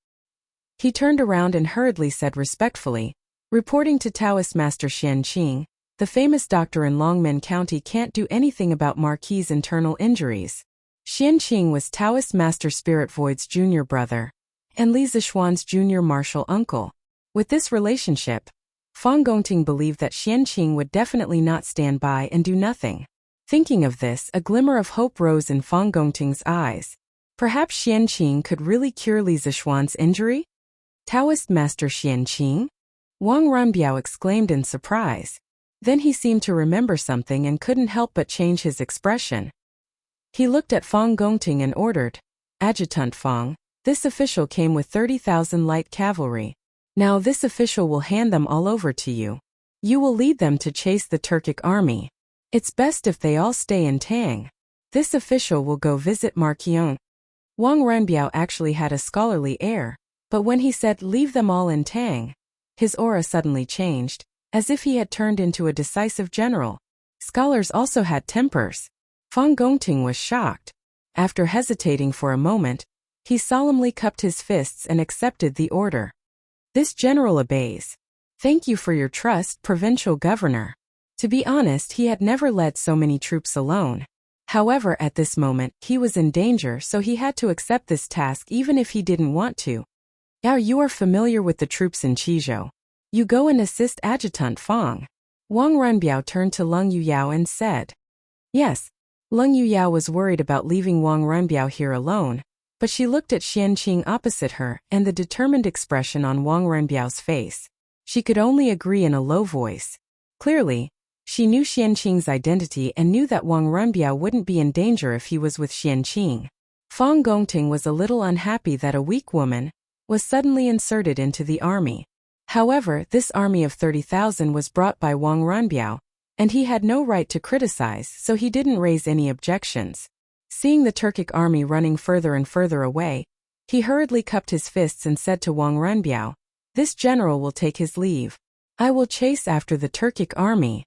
He turned around and hurriedly said respectfully, "Reporting to Taoist Master Xianqing, the famous doctor in Longmen County can't do anything about Marquis' internal injuries." Xianqing was Taoist Master Spirit Void's junior brother, and Li Zishuan's junior martial uncle. With this relationship, Fang Gongting believed that Xianqing would definitely not stand by and do nothing. Thinking of this, a glimmer of hope rose in Fang Gongting's eyes. Perhaps Xianqing could really cure Li Zishuan's injury? Taoist Master Xianqing? Wang Renbiao exclaimed in surprise. Then he seemed to remember something and couldn't help but change his expression. He looked at Fang Gongting and ordered, "Adjutant Fang, this official came with 30,000 light cavalry. Now this official will hand them all over to you. You will lead them to chase the Turkic army. It's best if they all stay in Tang. This official will go visit Marquion." Wang Renbiao actually had a scholarly air, but when he said leave them all in Tang, his aura suddenly changed, as if he had turned into a decisive general. Scholars also had tempers. Fang Gongting was shocked. After hesitating for a moment, he solemnly cupped his fists and accepted the order. "This general obeys. Thank you for your trust, provincial governor." To be honest, he had never led so many troops alone. However, at this moment, he was in danger, so he had to accept this task even if he didn't want to. "Now you are familiar with the troops in Chizhou. You go and assist Adjutant Fang." Wang Renbiao turned to Leng Yuyao and said, "Yes." Leng Yuyao was worried about leaving Wang Renbiao here alone, but she looked at Xianqing opposite her and the determined expression on Wang Renbiao's face. She could only agree in a low voice. Clearly, she knew Xianqing's identity and knew that Wang Renbiao wouldn't be in danger if he was with Xianqing. Fang Gongting was a little unhappy that a weak woman, was suddenly inserted into the army. However, this army of 30,000 was brought by Wang Runbiao, and he had no right to criticize, so he didn't raise any objections. Seeing the Turkic army running further and further away, he hurriedly cupped his fists and said to Wang Runbiao, "This general will take his leave. I will chase after the Turkic army."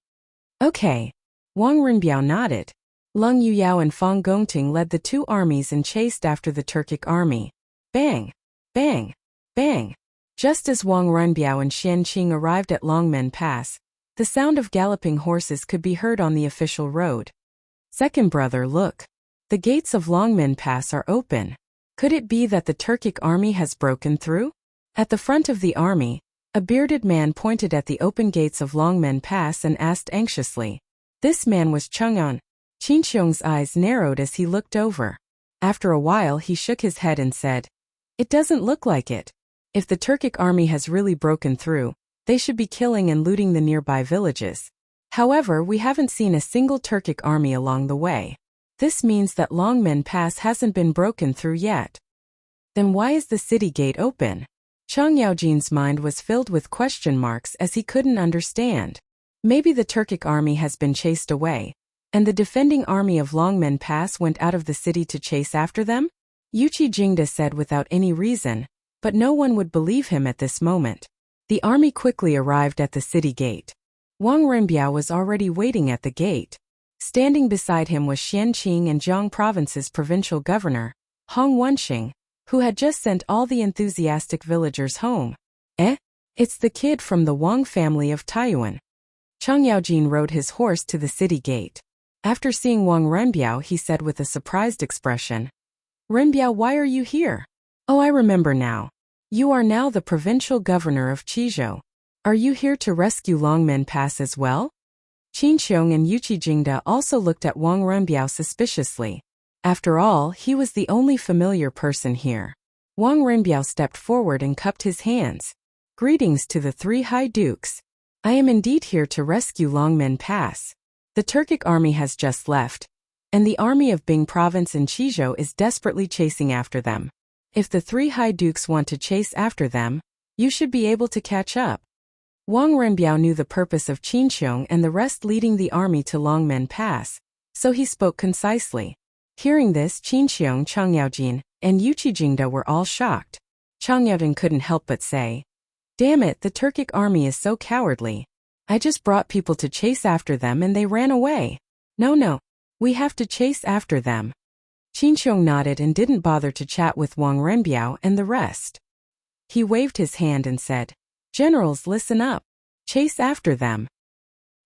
Okay. Wang Runbiao nodded. Lung Yuyao and Fang Gongting led the two armies and chased after the Turkic army. Bang! Bang! Bang! Just as Wang Runbiao and Xian Qing arrived at Longmen Pass, the sound of galloping horses could be heard on the official road. "Second brother, look. The gates of Longmen Pass are open. Could it be that the Turkic army has broken through?" At the front of the army, a bearded man pointed at the open gates of Longmen Pass and asked anxiously. This man was Chang'an. Qinxiong's eyes narrowed as he looked over. After a while he shook his head and said, "It doesn't look like it. If the Turkic army has really broken through, they should be killing and looting the nearby villages. However, we haven't seen a single Turkic army along the way. This means that Longmen Pass hasn't been broken through yet. Then why is the city gate open?" Chang Yaojin's mind was filled with question marks as he couldn't understand. Maybe the Turkic army has been chased away, and the defending army of Longmen Pass went out of the city to chase after them? Yuqi Jingda said without any reason, but no one would believe him at this moment. The army quickly arrived at the city gate. Wang Runbiao was already waiting at the gate. Standing beside him was Xianqing and Jiang Province's provincial governor, Hong Wenxing, who had just sent all the enthusiastic villagers home. It's the kid from the Wang family of Taiyuan. Chang Yaojin rode his horse to the city gate. After seeing Wang Runbiao, he said with a surprised expression, "Runbiao, why are you here? Oh, I remember now. You are now the provincial governor of Qizhou. Are you here to rescue Longmen Pass as well?" Qinxiong and Yuqi Jingda also looked at Wang Runbiao suspiciously. After all, he was the only familiar person here. Wang Runbiao stepped forward and cupped his hands. "Greetings to the three high dukes. I am indeed here to rescue Longmen Pass. The Turkic army has just left, and the army of Bing province in Qizhou is desperately chasing after them. If the three high dukes want to chase after them, you should be able to catch up." Wang Runbiao knew the purpose of Qinxiong and the rest leading the army to Longmen Pass, so he spoke concisely. Hearing this, Qinxiong, Chang Yaojin, and Yuqi Jingda were all shocked. Chang Yaojin couldn't help but say, "Damn it, the Turkic army is so cowardly. I just brought people to chase after them and they ran away. No, we have to chase after them." Qinxiong nodded and didn't bother to chat with Wang Runbiao and the rest. He waved his hand and said, "Generals, listen up. Chase after them."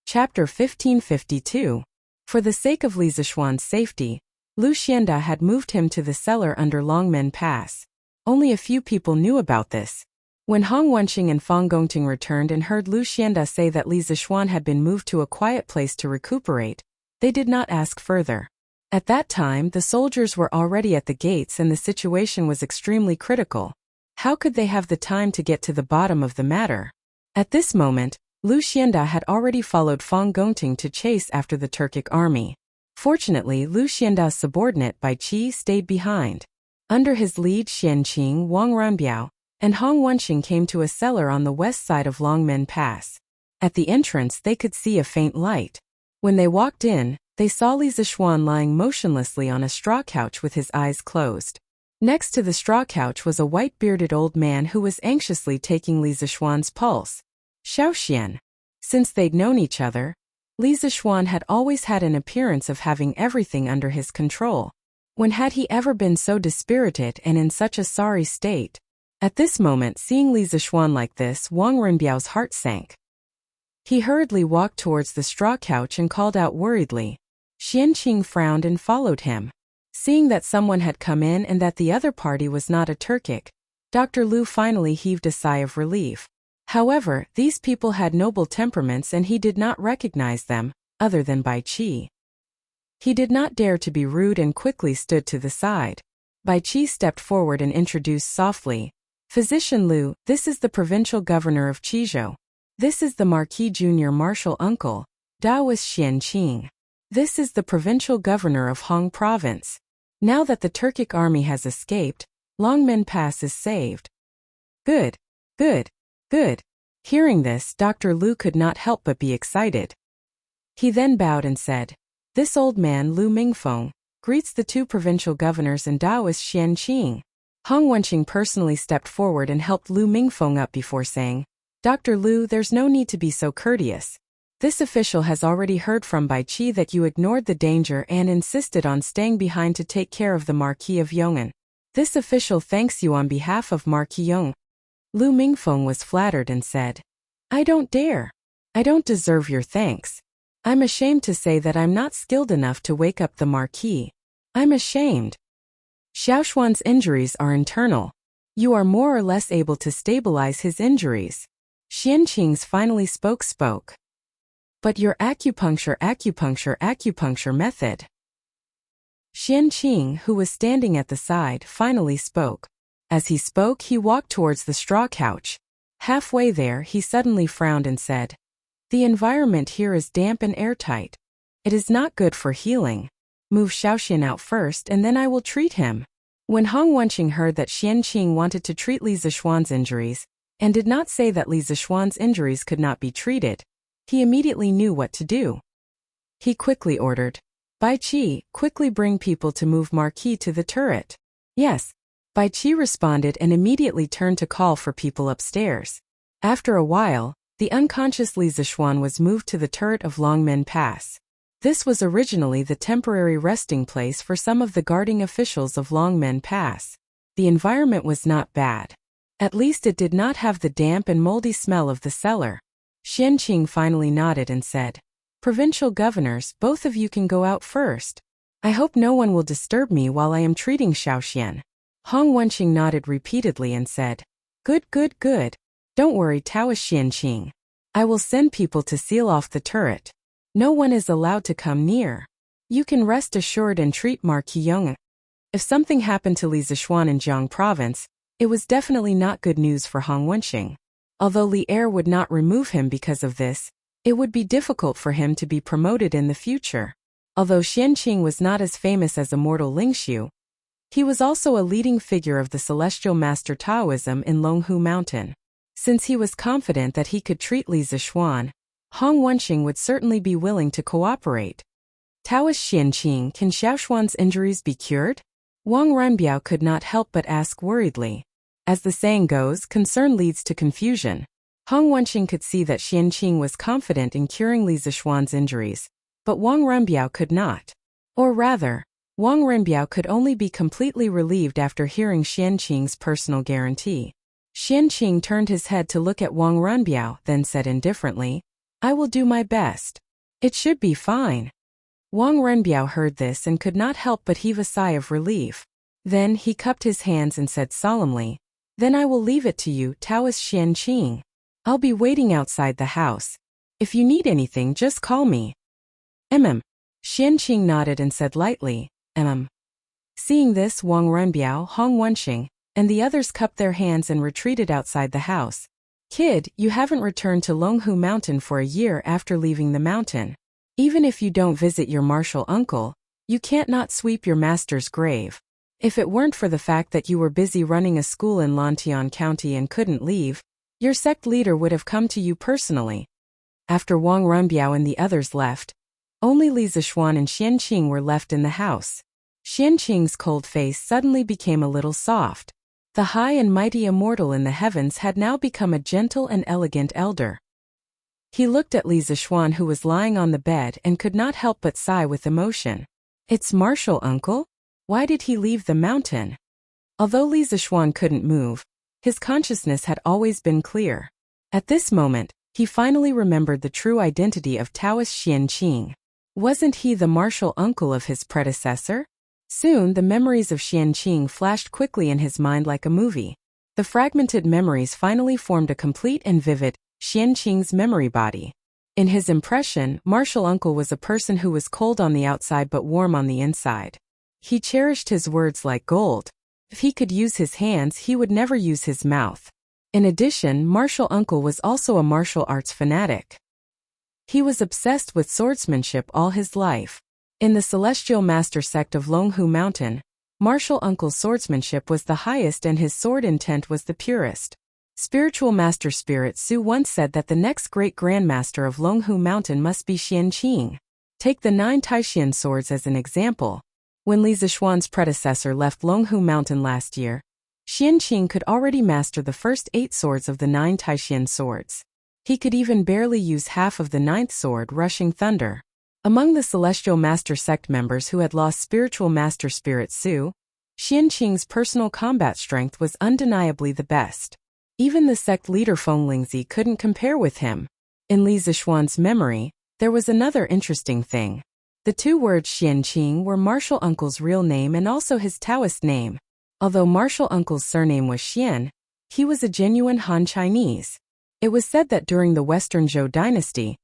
Chapter 1552. For the sake of Li Zishuan's safety, Lu Xianda had moved him to the cellar under Longmen Pass. Only a few people knew about this. When Hong Wenxing and Fang Gongting returned and heard Lu Xianda say that Li Zishuan had been moved to a quiet place to recuperate, they did not ask further. At that time, the soldiers were already at the gates and the situation was extremely critical. How could they have the time to get to the bottom of the matter? At this moment, Lu Xianda had already followed Fang Gongting to chase after the Turkic army. Fortunately, Lu Xianda's subordinate Bai Qi stayed behind. Under his lead, Xianqing, Wang Runbiao, and Hong Wenxing came to a cellar on the west side of Longmen Pass. At the entrance they could see a faint light. When they walked in, they saw Li Zishuan lying motionlessly on a straw couch with his eyes closed. Next to the straw couch was a white-bearded old man who was anxiously taking Li Zishuan's pulse. Xiaoxian. Since they'd known each other, Li Zishuan had always had an appearance of having everything under his control. When had he ever been so dispirited and in such a sorry state? At this moment, seeing Li Zishuan like this, Wang Runbiao's heart sank. He hurriedly walked towards the straw couch and called out worriedly. Xianqing frowned and followed him. Seeing that someone had come in and that the other party was not a Turkic, Dr. Lu finally heaved a sigh of relief. However, these people had noble temperaments and he did not recognize them, other than Bai Qi. He did not dare to be rude and quickly stood to the side. Bai Qi stepped forward and introduced softly, "Physician Lu, this is the provincial governor of Qizhou. This is the Marquis Junior Marshal Uncle, Daoist Xianqing. This is the provincial governor of Hong Province. Now that the Turkic army has escaped, Longmen Pass is saved. Good, good, good. Hearing this, Dr. Lu could not help but be excited. He then bowed and said, "This old man Lu Mingfeng greets the two provincial governors and Taoist Xian Qing." Hong Wenqing personally stepped forward and helped Lu Mingfeng up before saying, "Dr. Lu, there's no need to be so courteous. This official has already heard from Bai Qi that you ignored the danger and insisted on staying behind to take care of the Marquis of Yong'an. This official thanks you on behalf of Marquis Yong." Lu Mingfeng was flattered and said, "I don't dare. I don't deserve your thanks. I'm ashamed to say that I'm not skilled enough to wake up the Marquis. I'm ashamed. Xiaoshuan's injuries are internal. You are more or less able to stabilize his injuries." Xianqing's finally spoke. "But your acupuncture method." Xianqing, who was standing at the side, finally spoke. As he spoke, he walked towards the straw couch. Halfway there, he suddenly frowned and said, "The environment here is damp and airtight. It is not good for healing. Move Xiaoxian out first and then I will treat him." When Hong Wenqing heard that Xianqing wanted to treat Li Zishuan's injuries, and did not say that Li Zishuan's injuries could not be treated, he immediately knew what to do. He quickly ordered, "Bai Qi, quickly bring people to move Marquis to the turret." "Yes." Bai Qi responded and immediately turned to call for people upstairs. After a while, the unconscious Li Zishuan was moved to the turret of Longmen Pass. This was originally the temporary resting place for some of the guarding officials of Longmen Pass. The environment was not bad. At least it did not have the damp and moldy smell of the cellar. Xianqing finally nodded and said, "Provincial governors, both of you can go out first. I hope no one will disturb me while I am treating Xiaoxian." Hong Wenqing nodded repeatedly and said, Good. Don't worry, Taoist Xianqing. I will send people to seal off the turret. No one is allowed to come near. You can rest assured and treat Marquis Yong." If something happened to Li Zishuan in Jiang province, it was definitely not good news for Hong Wenqing. Although Li Er would not remove him because of this, it would be difficult for him to be promoted in the future. Although Xianqing was not as famous as immortal Lingxiu, he was also a leading figure of the celestial master Taoism in Longhu Mountain. Since he was confident that he could treat Li Zishuan, Hong Wenqing would certainly be willing to cooperate. "Taoist Xianqing, can Xiaoshuan's injuries be cured?" Wang Renbiao could not help but ask worriedly. As the saying goes, concern leads to confusion. Hong Wenqing could see that Xianqing was confident in curing Li Zishuan's injuries, but Wang Renbiao could not. Or rather, Wang Renbiao could only be completely relieved after hearing Xianqing's personal guarantee. Xianqing turned his head to look at Wang Renbiao, then said indifferently, "I will do my best. It should be fine." Wang Renbiao heard this and could not help but heave a sigh of relief. Then he cupped his hands and said solemnly, "Then I will leave it to you, Taoist Xianqing. I'll be waiting outside the house. If you need anything, just call me." Xianqing nodded and said lightly, Seeing this, Wang Renbiao, Hong Wenqing, and the others cupped their hands and retreated outside the house. "Kid, you haven't returned to Longhu Mountain for a year after leaving the mountain. Even if you don't visit your martial uncle, you can't not sweep your master's grave. If it weren't for the fact that you were busy running a school in Lantian County and couldn't leave, your sect leader would have come to you personally." After Wang Renbiao and the others left, only Li Zishuan and Xianqing were left in the house. Xianqing's cold face suddenly became a little soft. The high and mighty immortal in the heavens had now become a gentle and elegant elder. He looked at Li Zishuan, who was lying on the bed, and could not help but sigh with emotion. "It's martial uncle? Why did he leave the mountain?" Although Li Zishuan couldn't move, his consciousness had always been clear. At this moment, he finally remembered the true identity of Taoist Xianqing. Wasn't he the martial uncle of his predecessor? Soon the memories of Xianqing flashed quickly in his mind like a movie. The fragmented memories finally formed a complete and vivid Xianqing's memory body. In his impression, martial uncle was a person who was cold on the outside but warm on the inside. He cherished his words like gold. If he could use his hands, he would never use his mouth. In addition, martial uncle was also a martial arts fanatic. He was obsessed with swordsmanship all his life. In the Celestial Master sect of Longhu Mountain, martial uncle's swordsmanship was the highest and his sword intent was the purest. Spiritual Master Spirit Su once said that the next great grandmaster of Longhu Mountain must be Xian Qing. Take the 9 Taishan swords as an example. When Li Zixuan's predecessor left Longhu Mountain last year, Xian Qing could already master the first 8 swords of the 9 Taishan swords. He could even barely use half of the 9th sword, Rushing Thunder. Among the Celestial Master Sect members who had lost Spiritual Master Spirit Su, Xian Qing's personal combat strength was undeniably the best. Even the sect leader Feng Lingzi couldn't compare with him. In Li Zixuan's memory, there was another interesting thing. The 2 words Xian Qing were Martial Uncle's real name and also his Taoist name. Although Martial Uncle's surname was Xian, he was a genuine Han Chinese. It was said that during the Western Zhou dynasty,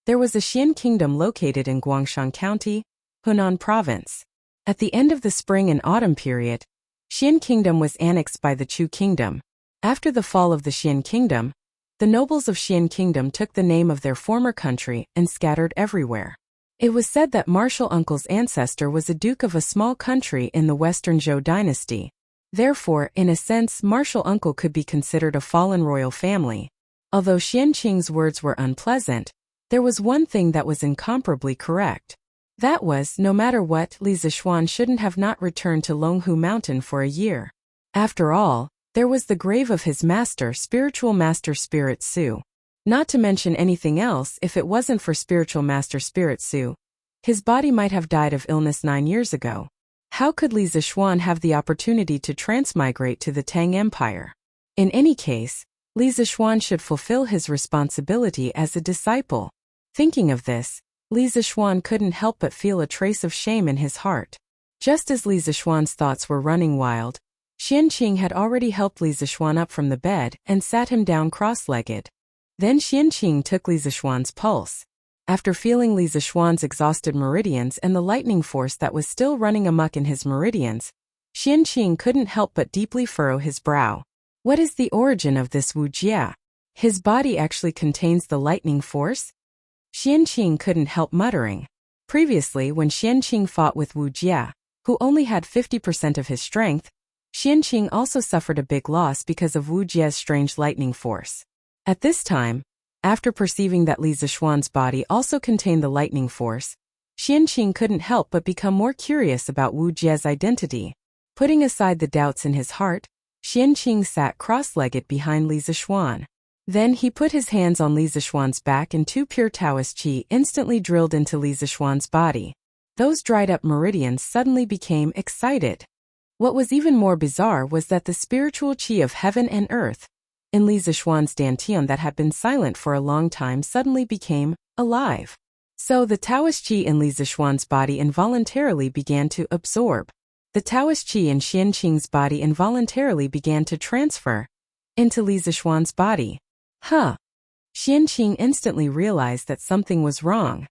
there was a Xian kingdom located in Guangshan County, Hunan Province. At the end of the spring and autumn period, Xian kingdom was annexed by the Chu kingdom. After the fall of the Xian kingdom, the nobles of Xian kingdom took the name of their former country and scattered everywhere. It was said that Martial Uncle's ancestor was a duke of a small country in the Western Zhou dynasty. Therefore, in a sense, Martial Uncle could be considered a fallen royal family. Although Xian Qing's words were unpleasant, there was one thing that was incomparably correct. That was, no matter what, Li Zixuan shouldn't have not returned to Longhu Mountain for a year. After all, there was the grave of his master, Spiritual Master Spirit Su. Not to mention anything else, if it wasn't for Spiritual Master Spirit Su, his body might have died of illness 9 years ago. How could Li Zixuan have the opportunity to transmigrate to the Tang Empire? In any case, Li Zixuan should fulfill his responsibility as a disciple. Thinking of this, Li Zixuan couldn't help but feel a trace of shame in his heart. Just as Li Zixuan's thoughts were running wild, Xian Qing had already helped Li Zixuan up from the bed and sat him down cross-legged. Then Xian Qing took Li Zixuan's pulse. After feeling Li Zixuan's exhausted meridians and the lightning force that was still running amok in his meridians, Xian Qing couldn't help but deeply furrow his brow. What is the origin of this Wu Jia? His body actually contains the lightning force? Xian Qing couldn't help muttering. Previously, when Xian Qing fought with Wu Jia, who only had 50% of his strength, Xian Qing also suffered a big loss because of Wu Jia's strange lightning force. At this time, after perceiving that Li Zixuan's body also contained the lightning force, Xian Qing couldn't help but become more curious about Wu Jia's identity. Putting aside the doubts in his heart, Xian Qing sat cross-legged behind Li Zixuan. Then he put his hands on Li Zixuan's back and 2 pure Taoist qi instantly drilled into Li Zixuan's body. Those dried-up meridians suddenly became excited. What was even more bizarre was that the spiritual qi of heaven and earth in Li Zixuan's dantian that had been silent for a long time suddenly became alive. So the Taoist qi in Li Zixuan's body involuntarily began to absorb. The Taoist qi in Xian Qing's body involuntarily began to transfer into Li Zixuan's body. Xian Qing instantly realized that something was wrong.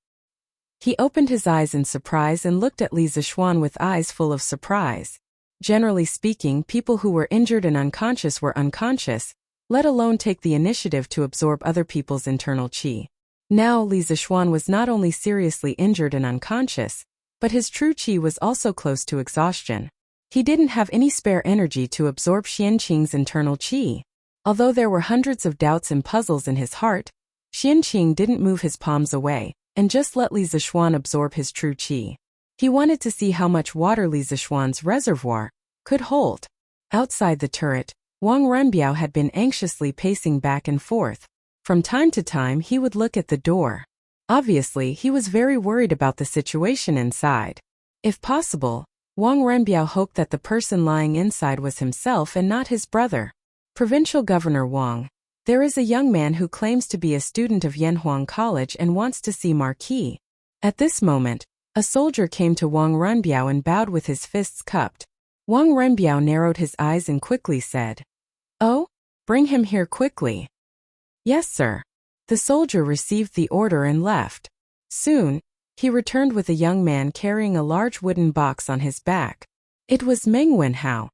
He opened his eyes in surprise and looked at Li Zixuan with eyes full of surprise. Generally speaking, people who were injured and unconscious were unconscious, let alone take the initiative to absorb other people's internal qi. Now Li Zixuan was not only seriously injured and unconscious, but his true qi was also close to exhaustion. He didn't have any spare energy to absorb Xian Qing's internal qi. Although there were hundreds of doubts and puzzles in his heart, Xian Qing didn't move his palms away and just let Li Zixuan absorb his true qi. He wanted to see how much water Li Zixuan's reservoir could hold. Outside the turret, Wang Renbiao had been anxiously pacing back and forth. From time to time he would look at the door. Obviously, he was very worried about the situation inside. If possible, Wang Renbiao hoped that the person lying inside was himself and not his brother. Provincial Governor Wang, there is a young man who claims to be a student of Yanhuang College and wants to see Marquis. At this moment, a soldier came to Wang Renbiao and bowed with his fists cupped. Wang Renbiao narrowed his eyes and quickly said, "Oh, bring him here quickly." "Yes, sir." The soldier received the order and left. Soon, he returned with a young man carrying a large wooden box on his back. It was Meng Wenhao.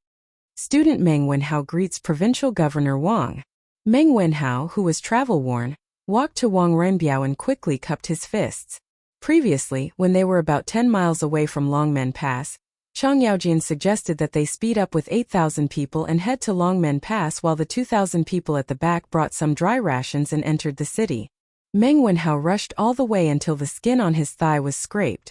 Student Meng Wenhao greets Provincial Governor Wang. Meng Wenhao, who was travel-worn, walked to Wang Renbiao and quickly cupped his fists. Previously, when they were about 10 miles away from Longmen Pass, Chang Yaojin suggested that they speed up with 8,000 people and head to Longmen Pass while the 2,000 people at the back brought some dry rations and entered the city. Meng Wenhao rushed all the way until the skin on his thigh was scraped.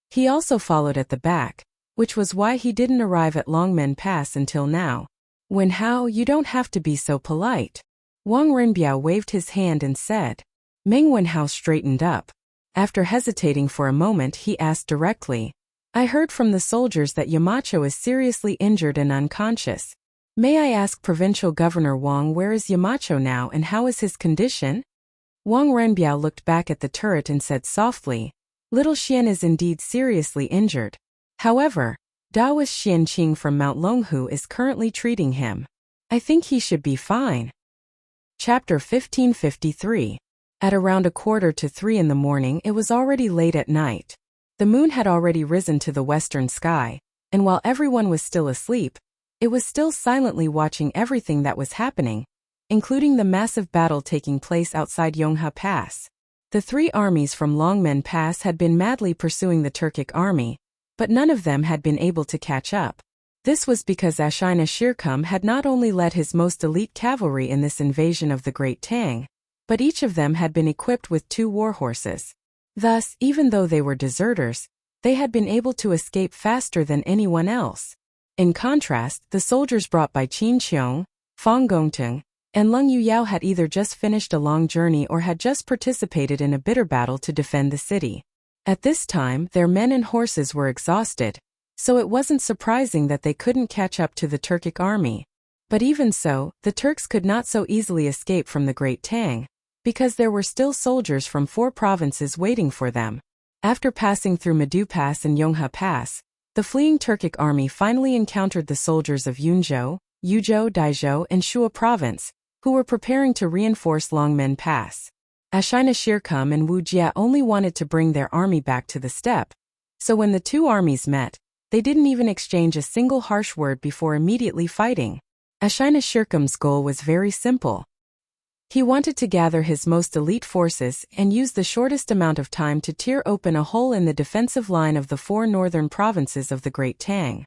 He also followed at the back, which was why he didn't arrive at Longmen Pass until now. Wenhao, you don't have to be so polite. Wang Renbiao waved his hand and said. Meng Wenhao straightened up. After hesitating for a moment, he asked directly. I heard from the soldiers that Yamacho is seriously injured and unconscious. May I ask Provincial Governor Wang, where is Yamacho now and how is his condition? Wang Renbiao looked back at the turret and said softly, Little Xian is indeed seriously injured. However, Daoist Xian Qing from Mount Longhu is currently treating him. I think he should be fine. Chapter 1553. At around 2:45 in the morning, it was already late at night. The moon had already risen to the western sky, and while everyone was still asleep, it was still silently watching everything that was happening, including the massive battle taking place outside Yonghe Pass. The three armies from Longmen Pass had been madly pursuing the Turkic army, but none of them had been able to catch up. This was because Ashina Shirkuh had not only led his most elite cavalry in this invasion of the Great Tang, but each of them had been equipped with 2 warhorses. Thus, even though they were deserters, they had been able to escape faster than anyone else. In contrast, the soldiers brought by Qin Qiong, Fang Gongteng, and Leng Yuyao had either just finished a long journey or had just participated in a bitter battle to defend the city. At this time, their men and horses were exhausted, so it wasn't surprising that they couldn't catch up to the Turkic army. But even so, the Turks could not so easily escape from the Great Tang, because there were still soldiers from 4 provinces waiting for them. After passing through Madu Pass and Yonghe Pass, the fleeing Turkic army finally encountered the soldiers of Yunzhou, Yuzhou, Daizhou, and Shua province, who were preparing to reinforce Longmen Pass. Ashina Shirkuh and Wu Jie only wanted to bring their army back to the steppe, so when the 2 armies met, they didn't even exchange a single harsh word before immediately fighting. Ashina Shirkuh's goal was very simple. He wanted to gather his most elite forces and use the shortest amount of time to tear open a hole in the defensive line of the 4 northern provinces of the Great Tang.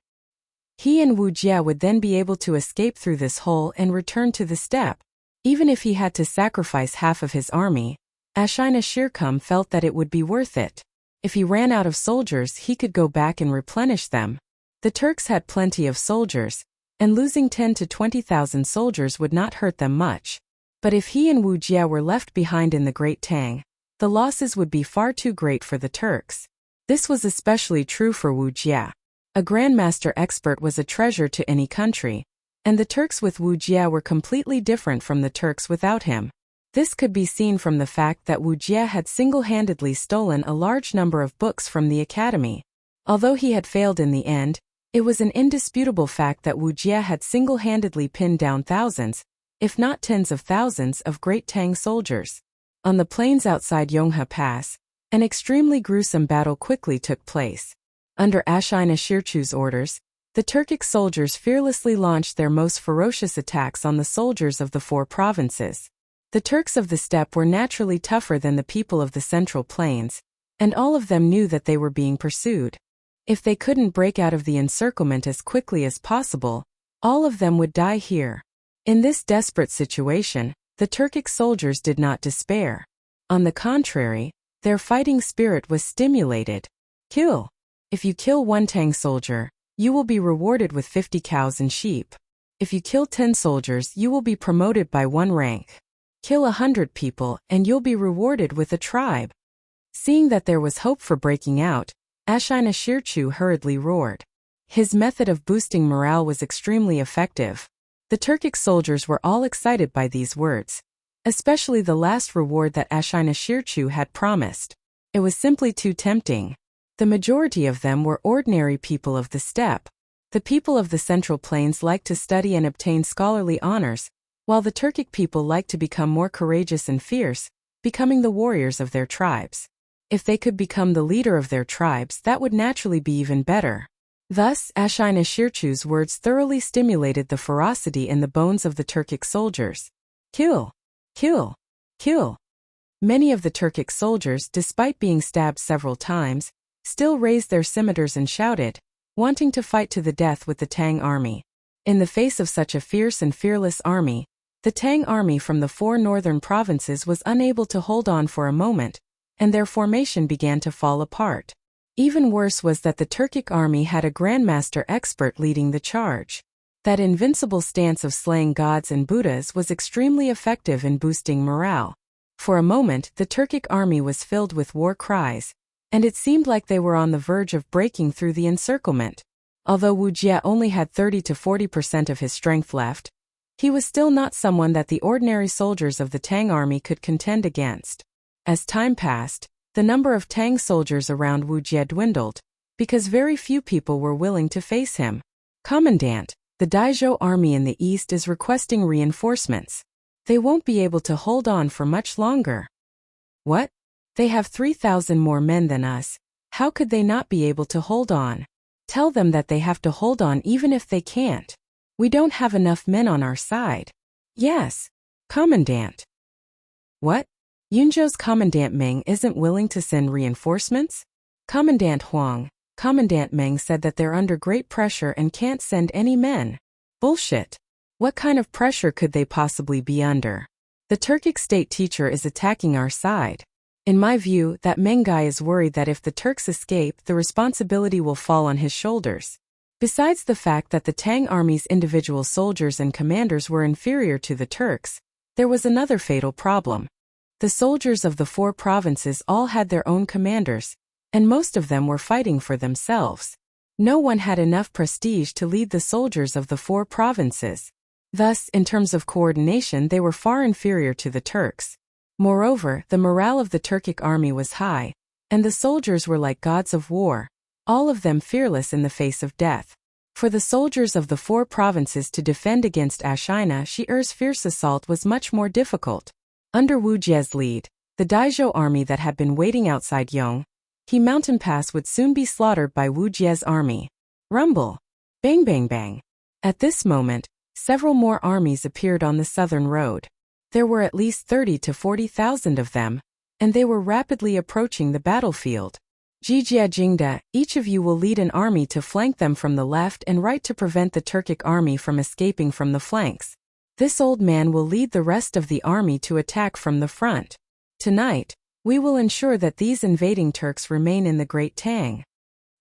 He and Wu Jie would then be able to escape through this hole and return to the steppe. Even if he had to sacrifice half of his army, Ashina Shirkuh felt that it would be worth it. If he ran out of soldiers, he could go back and replenish them. The Turks had plenty of soldiers, and losing 10 to 20,000 soldiers would not hurt them much. But if he and Wu Jie were left behind in the Great Tang, the losses would be far too great for the Turks. This was especially true for Wu Jie. A grandmaster expert was a treasure to any country, and the Turks with Wu Jie were completely different from the Turks without him. This could be seen from the fact that Wu Jie had single-handedly stolen a large number of books from the academy. Although he had failed in the end, it was an indisputable fact that Wu Jie had single-handedly pinned down thousands, if not tens of thousands, of Great Tang soldiers. On the plains outside Yonghe Pass, an extremely gruesome battle quickly took place. Under Ashina Shirkuh's orders, the Turkic soldiers fearlessly launched their most ferocious attacks on the soldiers of the 4 provinces. The Turks of the steppe were naturally tougher than the people of the Central Plains, and all of them knew that they were being pursued. If they couldn't break out of the encirclement as quickly as possible, all of them would die here. In this desperate situation, the Turkic soldiers did not despair. On the contrary, their fighting spirit was stimulated. Kill. If you kill 1 Tang soldier, you will be rewarded with 50 cows and sheep. If you kill 10 soldiers, you will be promoted by 1 rank. Kill 100 people, and you'll be rewarded with a tribe. Seeing that there was hope for breaking out, Ashina Shirkuh hurriedly roared. His method of boosting morale was extremely effective. The Turkic soldiers were all excited by these words, especially the last reward that Ashina Shirkuh had promised. It was simply too tempting. The majority of them were ordinary people of the steppe. The people of the Central Plains liked to study and obtain scholarly honors, while the Turkic people liked to become more courageous and fierce, becoming the warriors of their tribes. If they could become the leader of their tribes, that would naturally be even better. Thus, Ashina Shirkuh's words thoroughly stimulated the ferocity in the bones of the Turkic soldiers. Kill! Kill! Kill! Many of the Turkic soldiers, despite being stabbed several times, still raised their scimitars and shouted, wanting to fight to the death with the Tang army. In the face of such a fierce and fearless army, the Tang army from the 4 northern provinces was unable to hold on for a moment, and their formation began to fall apart. Even worse was that the Turkic army had a grandmaster expert leading the charge. That invincible stance of slaying gods and Buddhas was extremely effective in boosting morale. For a moment, the Turkic army was filled with war cries, and it seemed like they were on the verge of breaking through the encirclement. Although Wu Jie only had 30 to 40% of his strength left, he was still not someone that the ordinary soldiers of the Tang army could contend against. As time passed, the number of Tang soldiers around Wu Jie dwindled, because very few people were willing to face him. Commandant, the Daizhou army in the east is requesting reinforcements. They won't be able to hold on for much longer. What? They have 3,000 more men than us. How could they not be able to hold on? Tell them that they have to hold on even if they can't. We don't have enough men on our side. Yes, Commandant. What? Yunzhou's Commandant Meng isn't willing to send reinforcements? Commandant Huang, Commandant Meng said that they're under great pressure and can't send any men. Bullshit. What kind of pressure could they possibly be under? The Turkic state teacher is attacking our side. In my view, that Meng guy is worried that if the Turks escape, the responsibility will fall on his shoulders. Besides the fact that the Tang army's individual soldiers and commanders were inferior to the Turks, there was another fatal problem. The soldiers of the 4 provinces all had their own commanders, and most of them were fighting for themselves. No one had enough prestige to lead the soldiers of the 4 provinces. Thus, in terms of coordination, they were far inferior to the Turks. Moreover, the morale of the Turkic army was high, and the soldiers were like gods of war, all of them fearless in the face of death. For the soldiers of the 4 provinces to defend against Ashina Shi'er's fierce assault was much more difficult. Under Wu Jie's lead, the Daizhou army that had been waiting outside Yonghe Mountain Pass would soon be slaughtered by Wu Jie's army. Rumble! Bang bang bang! At this moment, several more armies appeared on the southern road. There were at least 30 to 40,000 of them, and they were rapidly approaching the battlefield. Jijia Jingda, each of you will lead an army to flank them from the left and right to prevent the Turkic army from escaping from the flanks. This old man will lead the rest of the army to attack from the front. Tonight, we will ensure that these invading Turks remain in the Great Tang.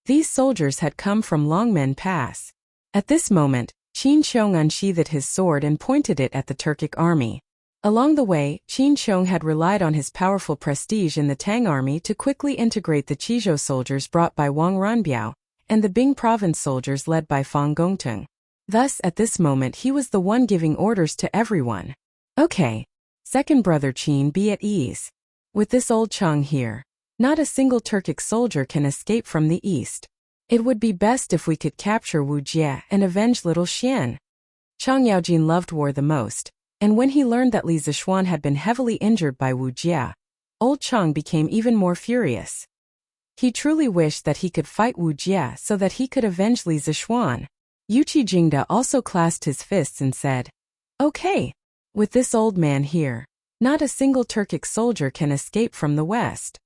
These soldiers had come from Longmen Pass. At this moment, Qin Xiong unsheathed his sword and pointed it at the Turkic army. Along the way, Qin Xiong had relied on his powerful prestige in the Tang army to quickly integrate the Qizhou soldiers brought by Wang Ranbiao and the Bing province soldiers led by Fang Gongteng. Thus, at this moment he was the one giving orders to everyone. Okay. Second brother Qin, be at ease. With this old Chang here, not a single Turkic soldier can escape from the east. It would be best if we could capture Wu Jie and avenge little Xian. Chang Yaojin loved war the most, and when he learned that Li Zixuan had been heavily injured by Wu Jie, old Chang became even more furious. He truly wished that he could fight Wu Jie so that he could avenge Li Zixuan. Yuqi Jingda also clasped his fists and said, "Okay. With this old man here, not a single Turkic soldier can escape from the west."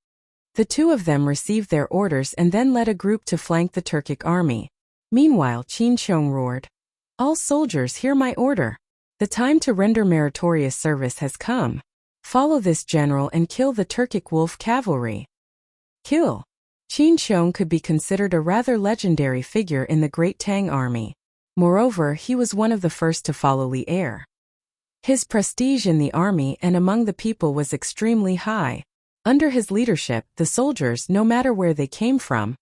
The two of them received their orders and then led a group to flank the Turkic army. Meanwhile, Qin Xiong roared, "All soldiers, hear my order. The time to render meritorious service has come. Follow this general and kill the Turkic wolf cavalry." Kill. Qin Xiong could be considered a rather legendary figure in the Great Tang army. Moreover, he was one of the first to follow Li Er. His prestige in the army and among the people was extremely high. Under his leadership, the soldiers, no matter where they came from,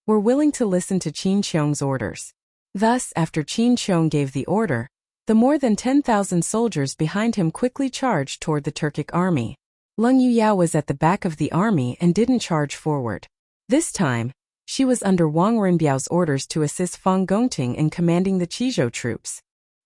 were willing to listen to Qin Xiong's orders. Thus, after Qin Xiong gave the order, the more than 10,000 soldiers behind him quickly charged toward the Turkic army. Leng Yuyao was at the back of the army and didn't charge forward. This time, she was under Wang Renbiao's orders to assist Fang Gongting in commanding the Qizhou troops.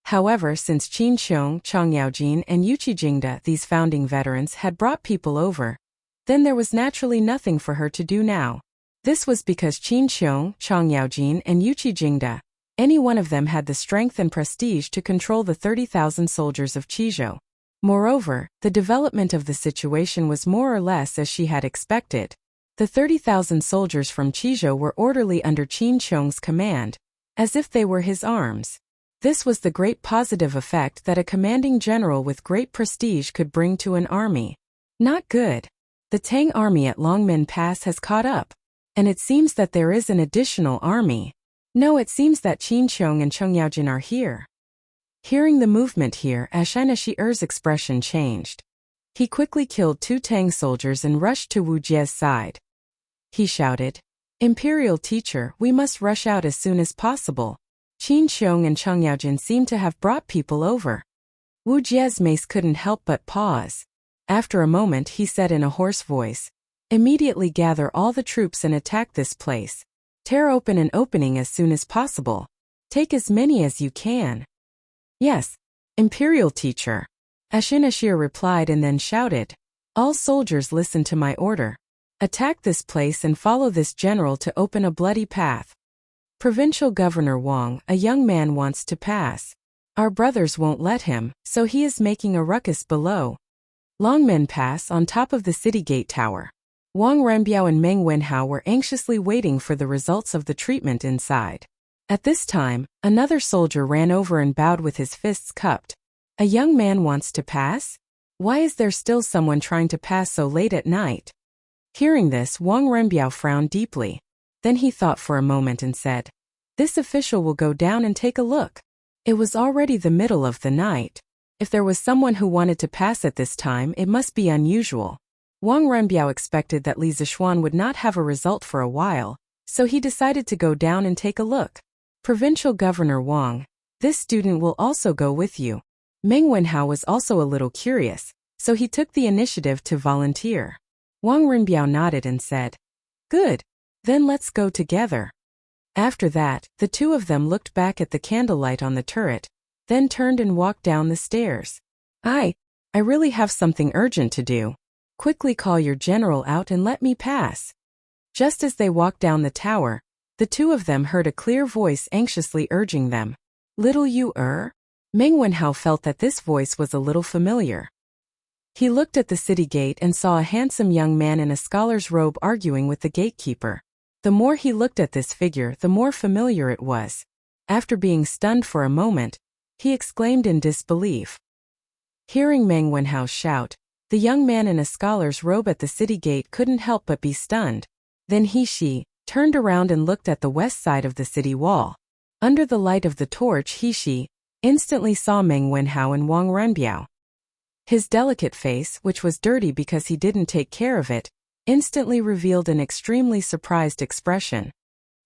However, since Qin Xiong, Chang Yaojin, and Yuqi Jingda, these founding veterans, had brought people over, then there was naturally nothing for her to do now. This was because Qin Xiong, Chang Yaojin, and Yuqi Jingda, any one of them had the strength and prestige to control the 30,000 soldiers of Qizhou. Moreover, the development of the situation was more or less as she had expected. The 30,000 soldiers from Chizhou were orderly under Qin Qiong's command, as if they were his arms. This was the great positive effect that a commanding general with great prestige could bring to an army. Not good. The Tang army at Longmen Pass has caught up, and it seems that there is an additional army. No, it seems that Qin Qiong and Cheng Yaojin are here. Hearing the movement here, Ashina Er's expression changed. He quickly killed 2 Tang soldiers and rushed to Wu Jie's side. He shouted, "Imperial teacher, we must rush out as soon as possible." Qin Qiong and Cheng Yaojin seemed to have brought people over. Wu Jie's mace couldn't help but pause. After a moment he said in a hoarse voice, "Immediately gather all the troops and attack this place. Tear open an opening as soon as possible. Take as many as you can." "Yes, Imperial teacher," Ashina replied and then shouted, "All soldiers listen to my order. Attack this place and follow this general to open a bloody path. Provincial Governor Wang, a young man, wants to pass. Our brothers won't let him, so he is making a ruckus below. Longmen Pass on top of the city gate tower." Wang Renbiao and Meng Wenhao were anxiously waiting for the results of the treatment inside. At this time, another soldier ran over and bowed with his fists cupped. "A young man wants to pass? Why is there still someone trying to pass so late at night?" Hearing this, Wang Renbiao frowned deeply. Then he thought for a moment and said, "This official will go down and take a look." It was already the middle of the night. If there was someone who wanted to pass at this time, it must be unusual. Wang Renbiao expected that Li Zixuan would not have a result for a while, so he decided to go down and take a look. "Provincial Governor Wang, this student will also go with you." Meng Wenhao was also a little curious, so he took the initiative to volunteer. Wang Renbiao nodded and said, "Good. Then let's go together." After that, the two of them looked back at the candlelight on the turret, then turned and walked down the stairs. I really have something urgent to do. Quickly call your general out and let me pass." Just as they walked down the tower, the two of them heard a clear voice anxiously urging them. "Little you Meng Wenhao felt that this voice was a little familiar. He looked at the city gate and saw a handsome young man in a scholar's robe arguing with the gatekeeper. The more he looked at this figure, the more familiar it was. After being stunned for a moment, he exclaimed in disbelief. Hearing Meng Wenhao's shout, the young man in a scholar's robe at the city gate couldn't help but be stunned. Then he turned around and looked at the west side of the city wall. Under the light of the torch, he instantly saw Meng Wenhao and Wang Renbiao. His delicate face, which was dirty because he didn't take care of it, instantly revealed an extremely surprised expression.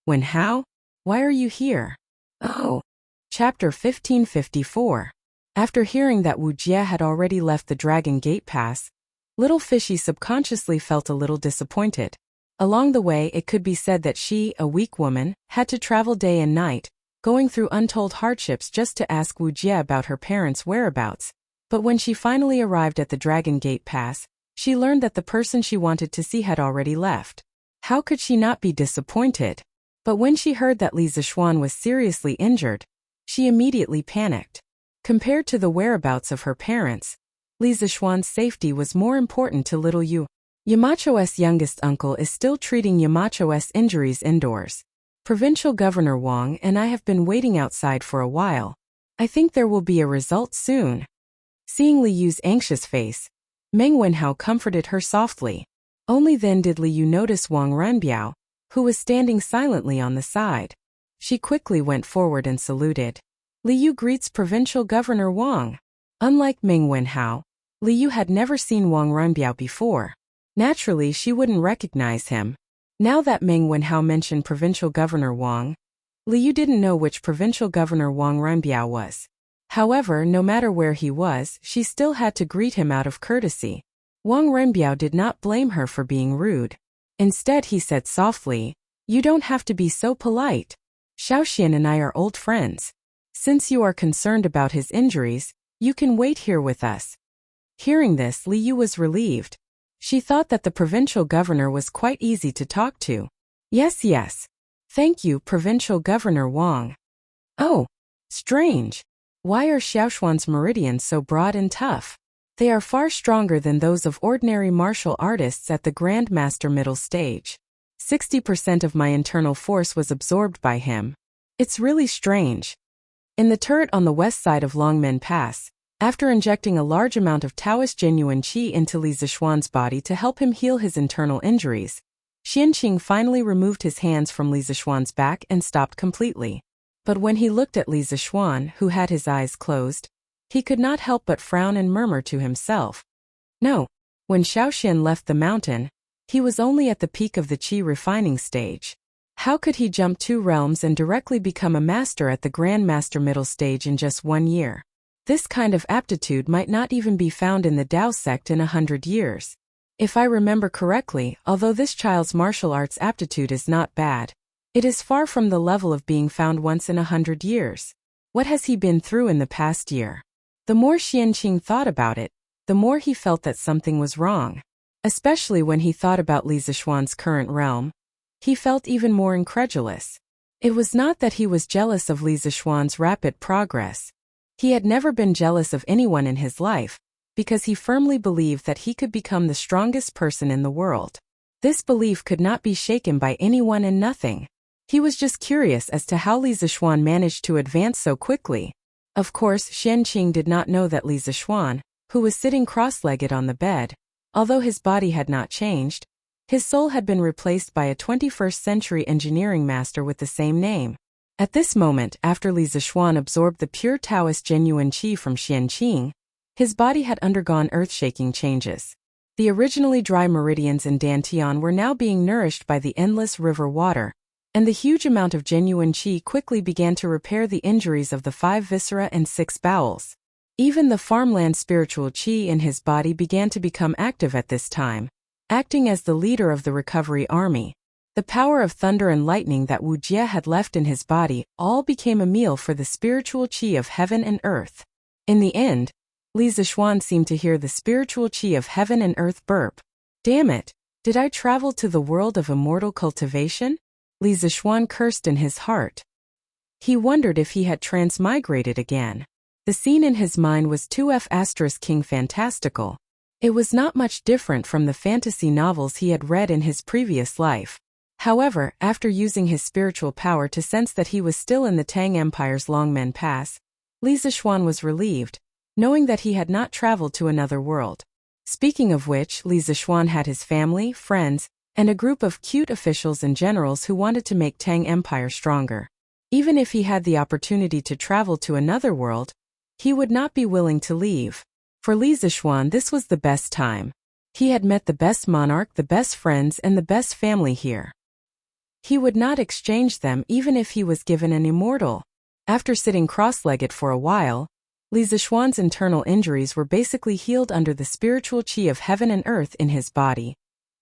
"Wenhao? Why are you here?" "Oh." Chapter 1554. After hearing that Wu Jie had already left the Dragon Gate Pass, Little Fishy subconsciously felt a little disappointed. Along the way, it could be said that she, a weak woman, had to travel day and night, going through untold hardships just to ask Wu Jie about her parents' whereabouts. But when she finally arrived at the Dragon Gate Pass, she learned that the person she wanted to see had already left. How could she not be disappointed? But when she heard that Li Zixuan was seriously injured, she immediately panicked. Compared to the whereabouts of her parents, Li Zixuan's safety was more important to little Yu. Yamacho's youngest uncle is still treating Yamacho's injuries indoors. Provincial Governor Wang and I have been waiting outside for a while. I think there will be a result soon. Seeing Li Yu's anxious face, Meng Wenhao comforted her softly. Only then did Li Yu notice Wang Renbiao, who was standing silently on the side. She quickly went forward and saluted. "Li Yu greets Provincial Governor Wang." Unlike Meng Wenhao, Li Yu had never seen Wang Renbiao before. Naturally, she wouldn't recognize him. Now that Meng Wenhao mentioned Provincial Governor Wang, Li Yu didn't know which Provincial Governor Wang Renbiao was. However, no matter where he was, she still had to greet him out of courtesy. Wang Renbiao did not blame her for being rude. Instead, he said softly, "You don't have to be so polite. Xiaoxian and I are old friends. Since you are concerned about his injuries, you can wait here with us." Hearing this, Li Yu was relieved. She thought that the provincial governor was quite easy to talk to. Yes. Thank you, Provincial Governor Wang." "Oh, strange. Why are Xiaoshuan's meridians so broad and tough?" They are far stronger than those of ordinary martial artists at the Grandmaster middle stage. 60% of my internal force was absorbed by him. It's really strange. In the turret on the west side of Longmen Pass, after injecting a large amount of Taoist genuine qi into Li Zishuan's body to help him heal his internal injuries, Xianqing finally removed his hands from Li Zishuan's back and stopped completely. But when he looked at Li Zishuan, who had his eyes closed, he could not help but frown and murmur to himself. No, when Xiaoxian left the mountain, he was only at the peak of the qi refining stage. How could he jump 2 realms and directly become a master at the Grandmaster middle stage in just 1 year? This kind of aptitude might not even be found in the Dao sect in 100 years. If I remember correctly, although this child's martial arts aptitude is not bad, it is far from the level of being found once in 100 years. What has he been through in the past year? The more Xianqing thought about it, the more he felt that something was wrong. Especially when he thought about Li Zishuan's current realm, he felt even more incredulous. It was not that he was jealous of Li Zishuan's rapid progress. He had never been jealous of anyone in his life, because he firmly believed that he could become the strongest person in the world. This belief could not be shaken by anyone and nothing. He was just curious as to how Li Zishuan managed to advance so quickly. Of course, Xianqing did not know that Li Zishuan, who was sitting cross-legged on the bed, although his body had not changed, his soul had been replaced by a 21st-century engineering master with the same name. At this moment, after Li Zishuan absorbed the pure Taoist genuine qi from Xianqing, his body had undergone earth-shaking changes. The originally dry meridians in Dantian were now being nourished by the endless river water, and the huge amount of genuine qi quickly began to repair the injuries of the 5 viscera and 6 bowels. Even the farmland spiritual qi in his body began to become active at this time, acting as the leader of the recovery army. The power of thunder and lightning that Wu Jie had left in his body all became a meal for the spiritual qi of heaven and earth. In the end, Li Zishuan seemed to hear the spiritual qi of heaven and earth burp. Damn it! Did I travel to the world of immortal cultivation? Li Zishuan cursed in his heart. He wondered if he had transmigrated again. The scene in his mind was 2F** King fantastical. It was not much different from the fantasy novels he had read in his previous life. However, after using his spiritual power to sense that he was still in the Tang Empire's Longmen Pass, Li Zishuan was relieved, knowing that he had not traveled to another world. Speaking of which, Li Zishuan had his family, friends, and a group of cute officials and generals who wanted to make Tang Empire stronger. Even if he had the opportunity to travel to another world, he would not be willing to leave. For Li Zishuan, this was the best time. He had met the best monarch, the best friends, and the best family here. He would not exchange them even if he was given an immortal. After sitting cross-legged for a while, Li Zishuan's internal injuries were basically healed under the spiritual qi of heaven and earth in his body,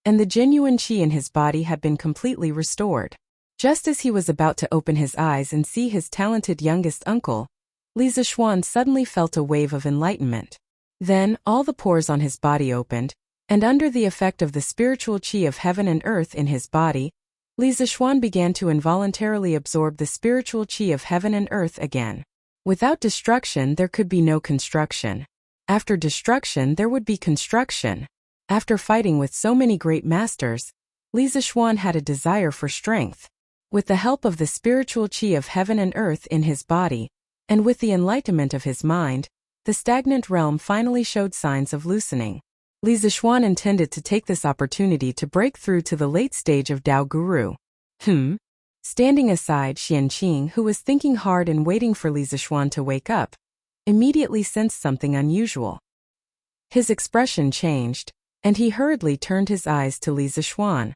and the genuine qi in his body had been completely restored. Just as he was about to open his eyes and see his talented youngest uncle, Li Zishuan suddenly felt a wave of enlightenment. Then, all the pores on his body opened, and under the effect of the spiritual qi of heaven and earth in his body, Li Zishuan began to involuntarily absorb the spiritual qi of heaven and earth again. Without destruction there could be no construction. After destruction there would be construction. After fighting with so many great masters, Li Zishuan had a desire for strength. With the help of the spiritual qi of heaven and earth in his body, and with the enlightenment of his mind, the stagnant realm finally showed signs of loosening. Li Zishuan intended to take this opportunity to break through to the late stage of Dao Guru. Standing aside, Xianqing, who was thinking hard and waiting for Li Zishuan to wake up, immediately sensed something unusual. His expression changed, and he hurriedly turned his eyes to Li Zishuan.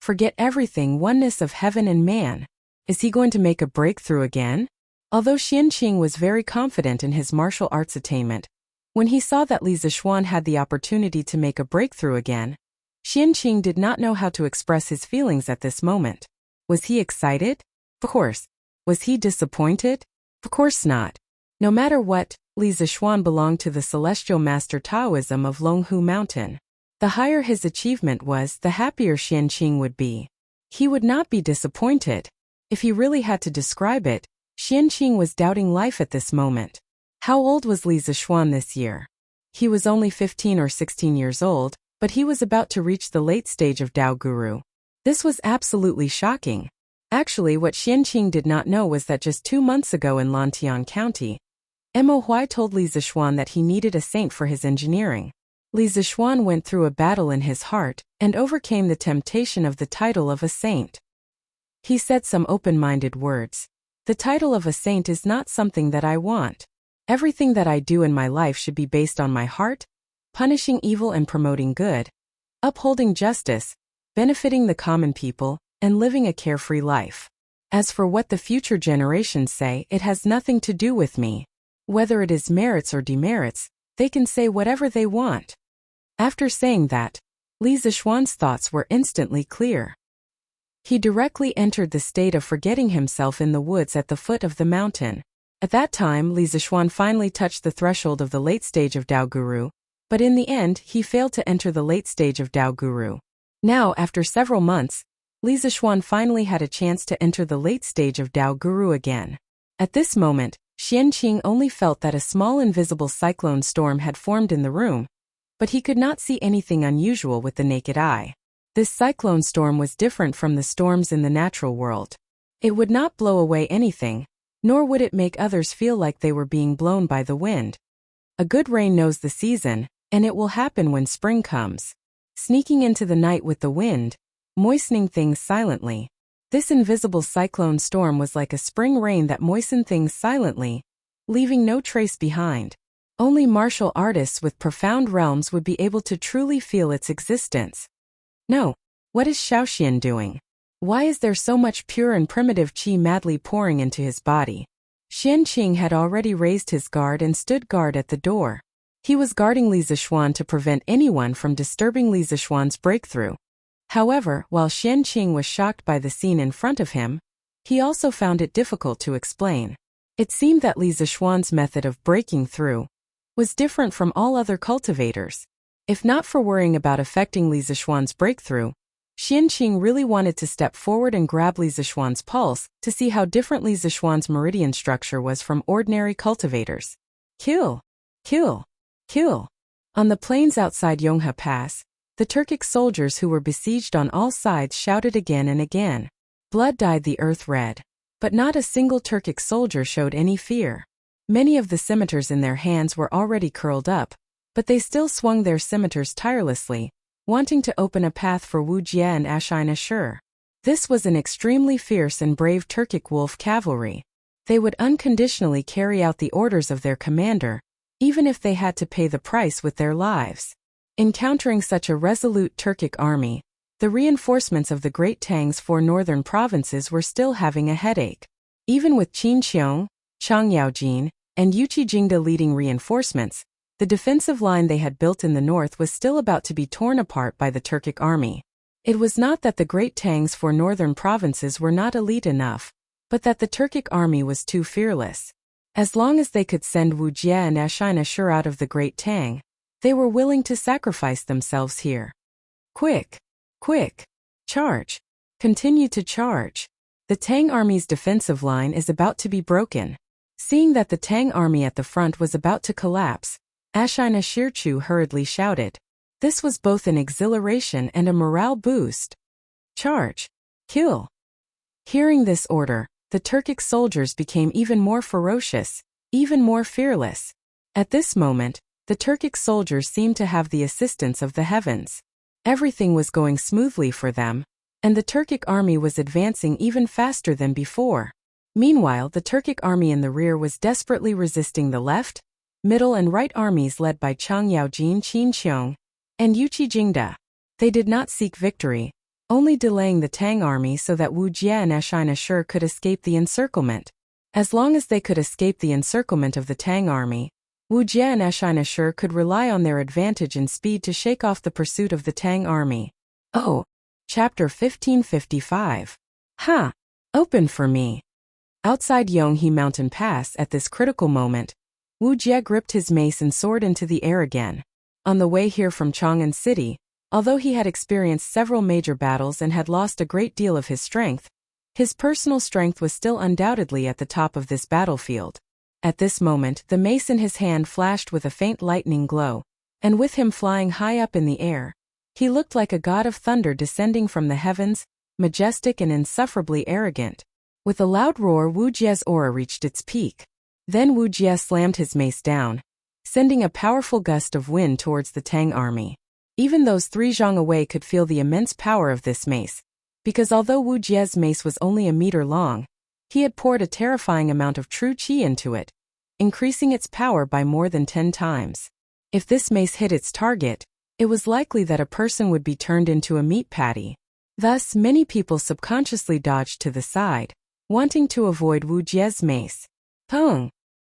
Forget everything, oneness of heaven and man. Is he going to make a breakthrough again? Although Xianqing was very confident in his martial arts attainment, when he saw that Li Zishuan had the opportunity to make a breakthrough again, Xianqing did not know how to express his feelings at this moment. Was he excited? Of course. Was he disappointed? Of course not. No matter what, Li Zishuan belonged to the celestial master Taoism of Longhu Mountain. The higher his achievement was, the happier Xianqing would be. He would not be disappointed. If he really had to describe it, Xianqing was doubting life at this moment. How old was Li Zishuan this year? He was only 15 or 16 years old, but he was about to reach the late stage of Dao Guru. This was absolutely shocking. Actually, what Xianqing did not know was that just 2 months ago in Lantian County, Mo Huai told Li Zixuan that he needed a saint for his engineering. Li Zixuan went through a battle in his heart and overcame the temptation of the title of a saint. He said some open-minded words. The title of a saint is not something that I want. Everything that I do in my life should be based on my heart, punishing evil and promoting good, upholding justice, benefiting the common people, and living a carefree life. As for what the future generations say, it has nothing to do with me. Whether it is merits or demerits, they can say whatever they want. After saying that, Li Zixuan's thoughts were instantly clear. He directly entered the state of forgetting himself in the woods at the foot of the mountain. At that time, Li Zixuan finally touched the threshold of the late stage of Dao Guru, but in the end, he failed to enter the late stage of Dao Guru. Now, after several months, Li Zixuan finally had a chance to enter the late stage of Dao Guru again. At this moment, Xianqing only felt that a small invisible cyclone storm had formed in the room, but he could not see anything unusual with the naked eye. This cyclone storm was different from the storms in the natural world. It would not blow away anything, nor would it make others feel like they were being blown by the wind. A good rain knows the season, and it will happen when spring comes. Sneaking into the night with the wind, moistening things silently. This invisible cyclone storm was like a spring rain that moistened things silently, leaving no trace behind. Only martial artists with profound realms would be able to truly feel its existence. No, what is Shaoxian doing? Why is there so much pure and primitive qi madly pouring into his body? Xianqing had already raised his guard and stood guard at the door. He was guarding Li Zixuan to prevent anyone from disturbing Li Zixuan's breakthrough. However, while Xianqing was shocked by the scene in front of him, he also found it difficult to explain. It seemed that Li Zixuan's method of breaking through was different from all other cultivators. If not for worrying about affecting Li Zixuan's breakthrough, Xianqing really wanted to step forward and grab Li Zixuan's pulse to see how different Li Zixuan's meridian structure was from ordinary cultivators. Kill! Kill! Kill! On the plains outside Yonghe Pass, the Turkic soldiers who were besieged on all sides shouted again and again. Blood dyed the earth red. But not a single Turkic soldier showed any fear. Many of the scimitars in their hands were already curled up, but they still swung their scimitars tirelessly, wanting to open a path for Wu Jie and Ashine Ashur. This was an extremely fierce and brave Turkic wolf cavalry. They would unconditionally carry out the orders of their commander, even if they had to pay the price with their lives. Encountering such a resolute Turkic army, the reinforcements of the Great Tang's 4 northern provinces were still having a headache. Even with Qin Qiong, Chang Yaojin, and Yuqi Jingda leading reinforcements, the defensive line they had built in the north was still about to be torn apart by the Turkic army. It was not that the Great Tang's 4 northern provinces were not elite enough, but that the Turkic army was too fearless. As long as they could send Wu Jie and Ashine Ashur out of the Great Tang, they were willing to sacrifice themselves here. Quick! Quick! Charge! Continue to charge! The Tang army's defensive line is about to be broken. Seeing that the Tang army at the front was about to collapse, Ashine Ashirchu hurriedly shouted. This was both an exhilaration and a morale boost. Charge! Kill! Hearing this order, the Turkic soldiers became even more ferocious, even more fearless. At this moment, the Turkic soldiers seemed to have the assistance of the heavens. Everything was going smoothly for them, and the Turkic army was advancing even faster than before. Meanwhile, the Turkic army in the rear was desperately resisting the left, middle and right armies led by Chang Yaojin, Qin Qiong, and Yuqi Jingda. They did not seek victory, only delaying the Tang army so that Wu Jie and Ashine Ashur could escape the encirclement. As long as they could escape the encirclement of the Tang army, Wu Jie and Ashine Ashur could rely on their advantage in speed to shake off the pursuit of the Tang army. Oh! Chapter 1555. Ha! Open for me! Outside Yonghe Mountain Pass at this critical moment, Wu Jie gripped his mace and soared into the air again. On the way here from Chang'an City, although he had experienced several major battles and had lost a great deal of his strength, his personal strength was still undoubtedly at the top of this battlefield. At this moment, the mace in his hand flashed with a faint lightning glow, and with him flying high up in the air, he looked like a god of thunder descending from the heavens, majestic and insufferably arrogant. With a loud roar, Wu Jie's aura reached its peak. Then Wu Jie slammed his mace down, sending a powerful gust of wind towards the Tang army. Even those 3 zhang away could feel the immense power of this mace, because although Wu Jie's mace was only a meter long, he had poured a terrifying amount of true qi into it, increasing its power by more than 10 times. If this mace hit its target, it was likely that a person would be turned into a meat patty. Thus, many people subconsciously dodged to the side, wanting to avoid Wu Jie's mace. Pong!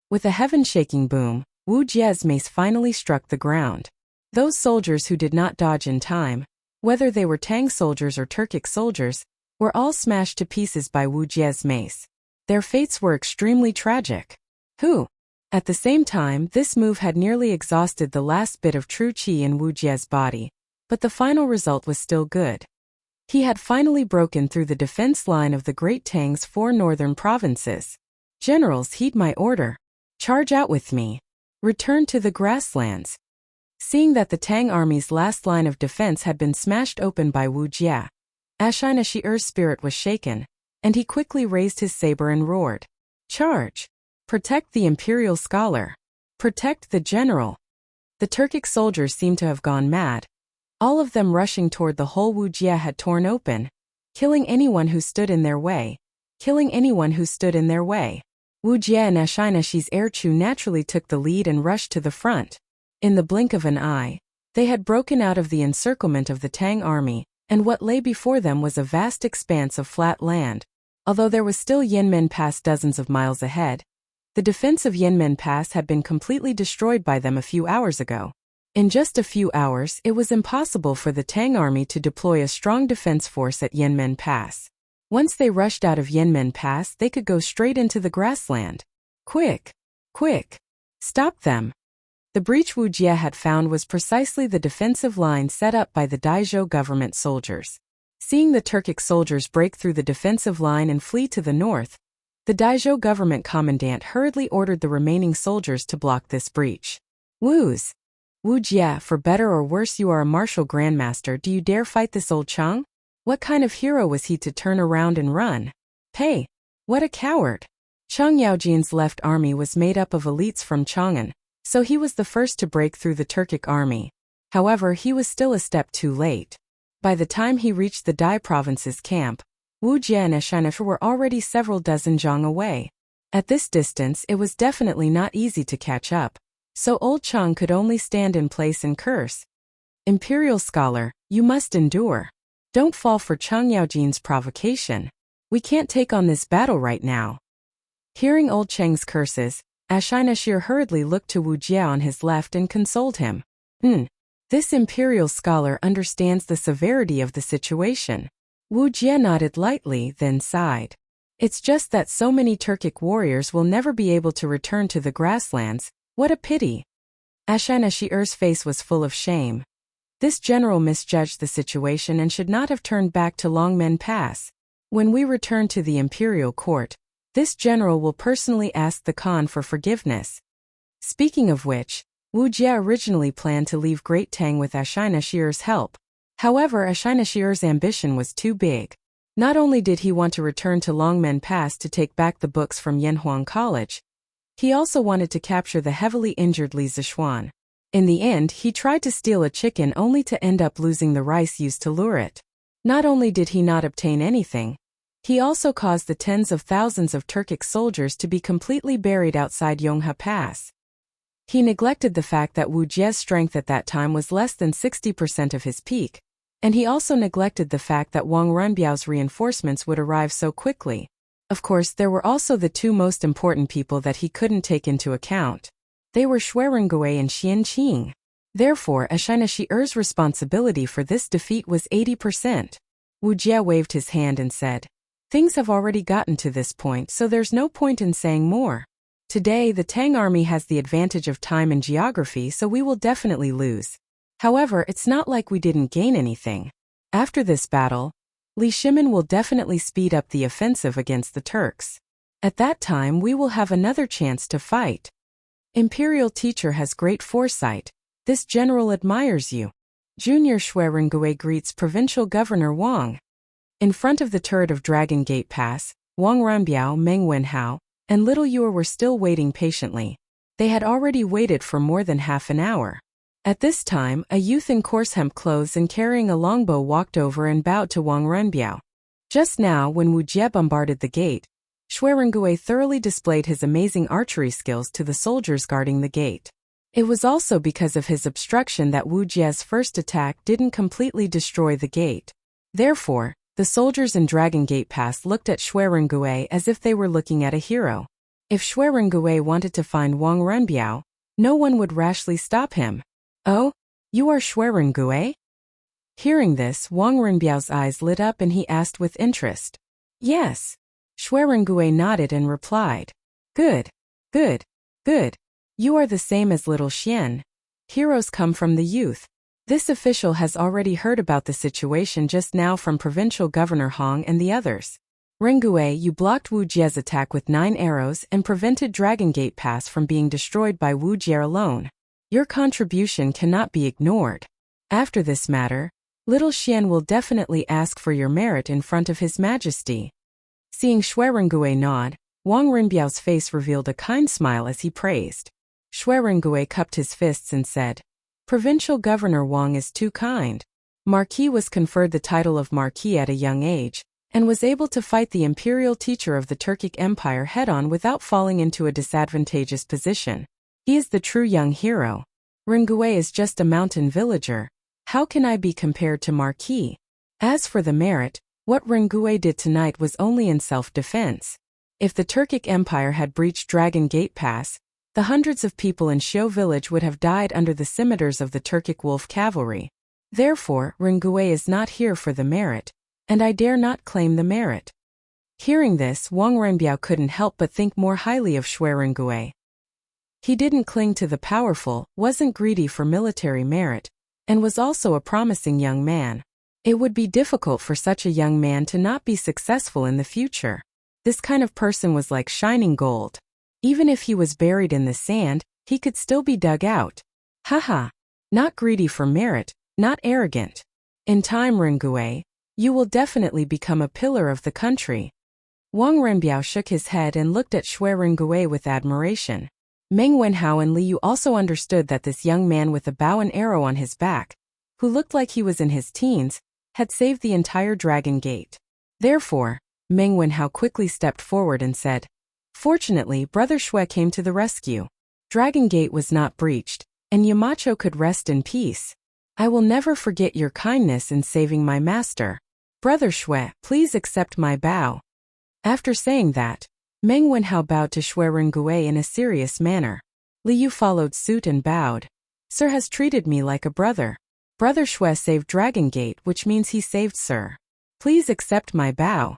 With a heaven-shaking boom, Wu Jie's mace finally struck the ground. Those soldiers who did not dodge in time, whether they were Tang soldiers or Turkic soldiers, were all smashed to pieces by Wu Jie's mace. Their fates were extremely tragic. At the same time, this move had nearly exhausted the last bit of true qi in Wu Jie's body, but the final result was still good. He had finally broken through the defense line of the Great Tang's 4 northern provinces. Generals, heed my order. Charge out with me. Return to the grasslands. Seeing that the Tang army's last line of defense had been smashed open by Wu Jie, Ashina-Shi'er's spirit was shaken, and he quickly raised his saber and roared. Charge! Protect the imperial scholar. Protect the general. The Turkic soldiers seemed to have gone mad, all of them rushing toward the hole Wu Jie had torn open, killing anyone who stood in their way. Wu Jie and Ashina-Shi's heir Chu naturally took the lead and rushed to the front. In the blink of an eye, they had broken out of the encirclement of the Tang army, and what lay before them was a vast expanse of flat land. Although there was still Yanmen Pass dozens of miles ahead, the defense of Yanmen Pass had been completely destroyed by them a few hours ago. In just a few hours, it was impossible for the Tang army to deploy a strong defense force at Yanmen Pass. Once they rushed out of Yanmen Pass, they could go straight into the grassland. Quick! Quick! Stop them! The breach Wu Jie had found was precisely the defensive line set up by the Daizhou government soldiers. Seeing the Turkic soldiers break through the defensive line and flee to the north, the Daizhou government commandant hurriedly ordered the remaining soldiers to block this breach. Wu Jie, for better or worse you are a martial grandmaster. Do you dare fight this old Chang? What kind of hero was he to turn around and run? Hey, what a coward! Chang Yaojin's left army was made up of elites from Chang'an, so he was the first to break through the Turkic army. However, he was still a step too late. By the time he reached the Dai province's camp, Wu Jie and Ashina were already several dozen zhang away. At this distance, it was definitely not easy to catch up, so old Chang could only stand in place and curse. Imperial scholar, you must endure. Don't fall for Chang Yaojin's provocation. We can't take on this battle right now. Hearing old Chang's curses, Ashina-Shi hurriedly looked to Wu Jie on his left and consoled him. This imperial scholar understands the severity of the situation. Wu Jie nodded lightly, then sighed. It's just that so many Turkic warriors will never be able to return to the grasslands. What a pity. Ashina-Shi's face was full of shame. This general misjudged the situation and should not have turned back to Longmen Pass. When we return to the imperial court, this general will personally ask the Khan for forgiveness. Speaking of which, Wu Jie originally planned to leave Great Tang with Ashina-Shi's help. However, Ashina-Shi's ambition was too big. Not only did he want to return to Longmen Pass to take back the books from Yanhuang College, he also wanted to capture the heavily injured Li Zixuan. In the end, he tried to steal a chicken only to end up losing the rice used to lure it. Not only did he not obtain anything, he also caused the tens of thousands of Turkic soldiers to be completely buried outside Yonghe Pass. He neglected the fact that Wu Jie's strength at that time was less than 60% of his peak, and he also neglected the fact that Wang Runbiao's reinforcements would arrive so quickly. Of course, there were also the 2 most important people that he couldn't take into account. They were Shui Rengui and Xian Qing. Therefore, Ashina-Shi's responsibility for this defeat was 80%. Wu Jie waved his hand and said, "Things have already gotten to this point, so there's no point in saying more. Today, the Tang army has the advantage of time and geography, so we will definitely lose. However, it's not like we didn't gain anything. After this battle, Li Shimin will definitely speed up the offensive against the Turks." At that time we will have another chance to fight. Imperial teacher has great foresight. This general admires you. Junior Shuirengui greets Provincial Governor Wang. In front of the turret of Dragon Gate Pass, Wang Ranbiao, Meng Wenhao, and Little Yu were still waiting patiently. They had already waited for more than half an hour. At this time, a youth in coarse hemp clothes and carrying a longbow walked over and bowed to Wang Ranbiao. Just now, when Wu Jie bombarded the gate, Shuirengui thoroughly displayed his amazing archery skills to the soldiers guarding the gate. It was also because of his obstruction that Wu Jie's first attack didn't completely destroy the gate. Therefore, the soldiers in Dragon Gate Pass looked at Shuirengui as if they were looking at a hero. If Shuirengui wanted to find Wang Ranbiao, no one would rashly stop him. Oh, you are Shuirengui? Hearing this, Wang Ranbiao's eyes lit up and he asked with interest. Yes. Shuirengui nodded and replied. Good, good, good. You are the same as Little Xian. Heroes come from the youth. This official has already heard about the situation just now from Provincial Governor Hong and the others. Rengui, you blocked Wu Jie's attack with 9 arrows and prevented Dragon Gate Pass from being destroyed by Wu Jie alone. Your contribution cannot be ignored. After this matter, Little Xian will definitely ask for your merit in front of His Majesty. Seeing Shuirengui nod, Wang Ranbiao's face revealed a kind smile as he praised. Shuirengui cupped his fists and said, Provincial Governor Wang is too kind. Marquis was conferred the title of Marquis at a young age, and was able to fight the imperial teacher of the Turkic Empire head-on without falling into a disadvantageous position. He is the true young hero. Rengui is just a mountain villager. How can I be compared to Marquis? As for the merit, what Rengui did tonight was only in self-defense. If the Turkic Empire had breached Dragon Gate Pass, the hundreds of people in Xiu village would have died under the scimitars of the Turkic wolf cavalry. Therefore, Rengui is not here for the merit, and I dare not claim the merit. Hearing this, Wang Ranbiao couldn't help but think more highly of Shuirengui. He didn't cling to the powerful, wasn't greedy for military merit, and was also a promising young man. It would be difficult for such a young man to not be successful in the future. This kind of person was like shining gold. Even if he was buried in the sand, he could still be dug out. Haha. Not greedy for merit, not arrogant. In time, Rengui, you will definitely become a pillar of the country. Wang Ranbiao shook his head and looked at Shuirengui with admiration. Meng Wenhao and Li Yu also understood that this young man with a bow and arrow on his back, who looked like he was in his teens, had saved the entire Dragon Gate. Therefore, Meng Wenhao quickly stepped forward and said, Fortunately, Brother Shui came to the rescue. Dragon Gate was not breached, and Yamacho could rest in peace. I will never forget your kindness in saving my master. Brother Shui, please accept my bow. After saying that, Meng Wenhao bowed to Shuirengui in a serious manner. Li Yu followed suit and bowed. Sir has treated me like a brother. Brother Shui saved Dragon Gate, which means he saved Sir. Please accept my bow.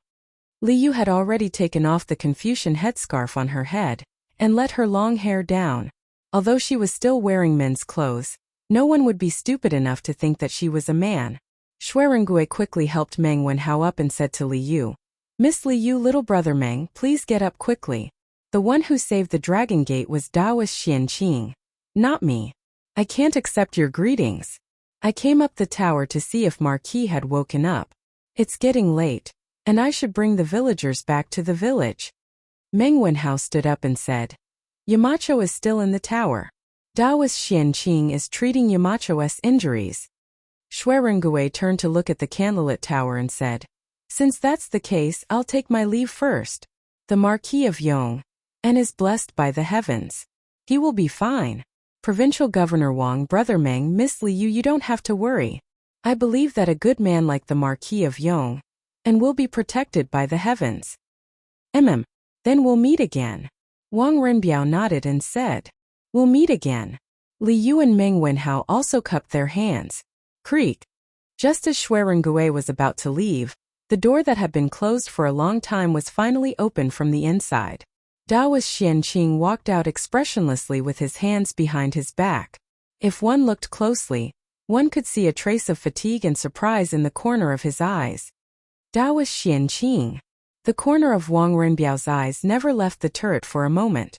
Li Yu had already taken off the Confucian headscarf on her head, and let her long hair down. Although she was still wearing men's clothes, no one would be stupid enough to think that she was a man. Shuirengui quickly helped Meng Wenhao up and said to Li Yu, Miss Li Yu, little brother Meng, please get up quickly. The one who saved the Dragon Gate was Daoist Xianqing. Not me. I can't accept your greetings. I came up the tower to see if Marquis had woken up. It's getting late, and I should bring the villagers back to the village. Meng Wenhao stood up and said, Yamacho is still in the tower. Daoist Xianqing is treating Yamacho's injuries. Shuirengui turned to look at the candlelit tower and said, Since that's the case, I'll take my leave first. The Marquis of Yong, and is blessed by the heavens. He will be fine. Provincial Governor Wang, Brother Meng, Miss Li Yu, you don't have to worry. I believe that a good man like the Marquis of Yong, and will be protected by the heavens. Then we'll meet again. Wang Ranbiao nodded and said, We'll meet again. Li Yu and Meng Wenhao also cupped their hands. Creak. Just as Shuirengui was about to leave, the door that had been closed for a long time was finally opened from the inside. Daoist Xianqing walked out expressionlessly with his hands behind his back. If one looked closely, one could see a trace of fatigue and surprise in the corner of his eyes. Daoist Xianqing. The corner of Wang Renbiao's eyes never left the turret for a moment.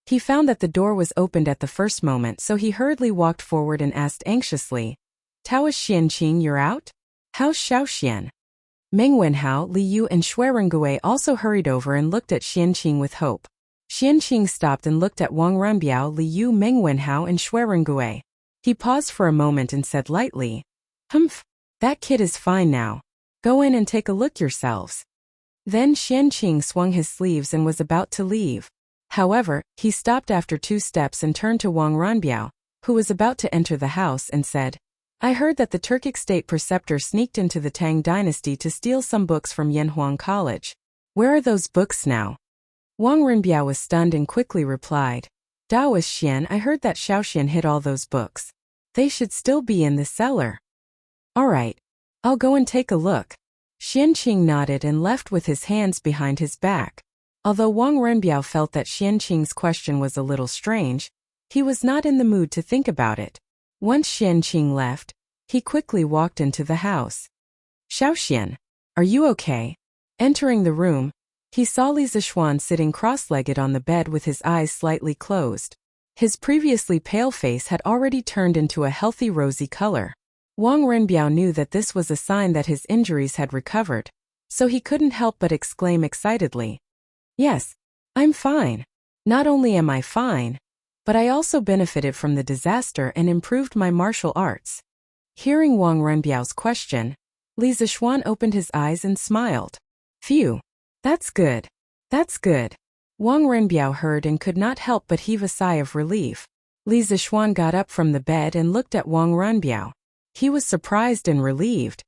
He found that the door was opened at the first moment, so he hurriedly walked forward and asked anxiously, "Taoish Xianqing, you're out? How's Xiaoxian?" Meng Wenhao, Li Yu and Shui Rengui also hurried over and looked at Xianqing with hope. Xianqing stopped and looked at Wang Renbiao, Li Yu, Meng Wenhao and Shui Rengui. He paused for a moment and said lightly, "Humph, that kid is fine now. Go in and take a look yourselves." Then Xianqing swung his sleeves and was about to leave. However, he stopped after 2 steps and turned to Wang Renbiao, who was about to enter the house, and said, "I heard that the Turkic state preceptor sneaked into the Tang dynasty to steal some books from Yanhuang College. Where are those books now?" Wang Renbiao was stunned and quickly replied, "Daoist Xian, I heard that Xiaoxian hid all those books. They should still be in the cellar." "All right, I'll go and take a look." Xianqing nodded and left with his hands behind his back. Although Wang Renbiao felt that Xianqing's question was a little strange, he was not in the mood to think about it. Once Xianqing left, he quickly walked into the house. "Xiaoxian, are you okay?" Entering the room, he saw Li Zixuan sitting cross-legged on the bed with his eyes slightly closed. His previously pale face had already turned into a healthy rosy color. Wang Renbiao knew that this was a sign that his injuries had recovered, so he couldn't help but exclaim excitedly, "Yes, I'm fine. Not only am I fine, but I also benefited from the disaster and improved my martial arts." Hearing Wang Renbiao's question, Li Zixuan opened his eyes and smiled. "Phew, that's good. That's good." Wang Renbiao heard and could not help but heave a sigh of relief. Li Zixuan got up from the bed and looked at Wang Renbiao. He was surprised and relieved.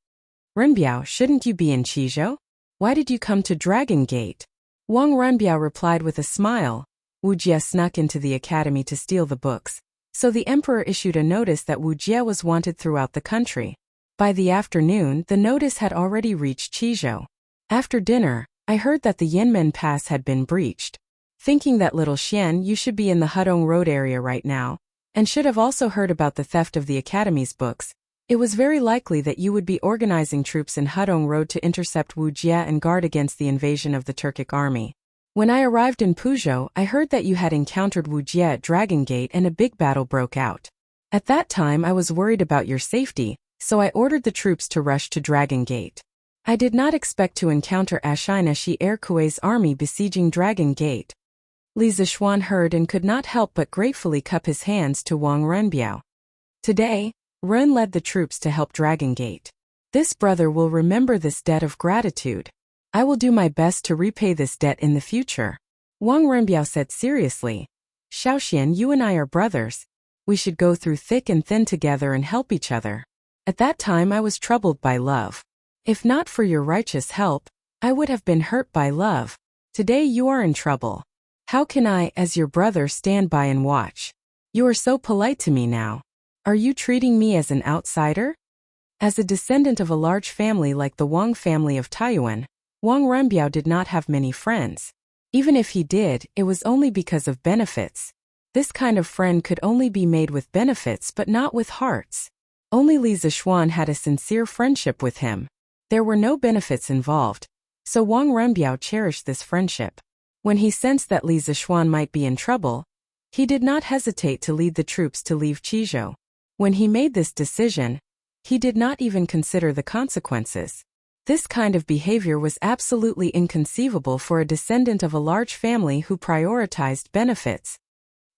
"Renbiao, shouldn't you be in Qizhou? Why did you come to Dragon Gate?" Wang Renbiao replied with a smile. Wu Jie snuck into the academy to steal the books, so the emperor issued a notice that Wu Jie was wanted throughout the country. By the afternoon, the notice had already reached Qizhou. After dinner, I heard that the Yanmen Pass had been breached. Thinking that little Xian, you should be in the Hudong Road area right now, and should have also heard about the theft of the academy's books. It was very likely that you would be organizing troops in Hudong Road to intercept Wu Jie and guard against the invasion of the Turkic army. When I arrived in Puzhou, I heard that you had encountered Wu Jie at Dragon Gate and a big battle broke out. At that time I was worried about your safety, so I ordered the troops to rush to Dragon Gate. I did not expect to encounter Ashina Erkue's army besieging Dragon Gate." Li Zixuan heard and could not help but gratefully cup his hands to Wang Renbiao. Today, Ren led the troops to help Dragon Gate. This brother will remember this debt of gratitude. I will do my best to repay this debt in the future. Wang Renbiao said seriously, "Xiaoxian, you and I are brothers. We should go through thick and thin together and help each other. At that time I was troubled by love. If not for your righteous help, I would have been hurt by love. Today you are in trouble. How can I, as your brother, stand by and watch? You are so polite to me now. Are you treating me as an outsider?" As a descendant of a large family like the Wang family of Taiyuan, Wang Renbiao did not have many friends. Even if he did, it was only because of benefits. This kind of friend could only be made with benefits but not with hearts. Only Li Zixuan had a sincere friendship with him. There were no benefits involved, so Wang Renbiao cherished this friendship. When he sensed that Li Zixuan might be in trouble, he did not hesitate to lead the troops to leave Qizhou. When he made this decision, he did not even consider the consequences. This kind of behavior was absolutely inconceivable for a descendant of a large family who prioritized benefits.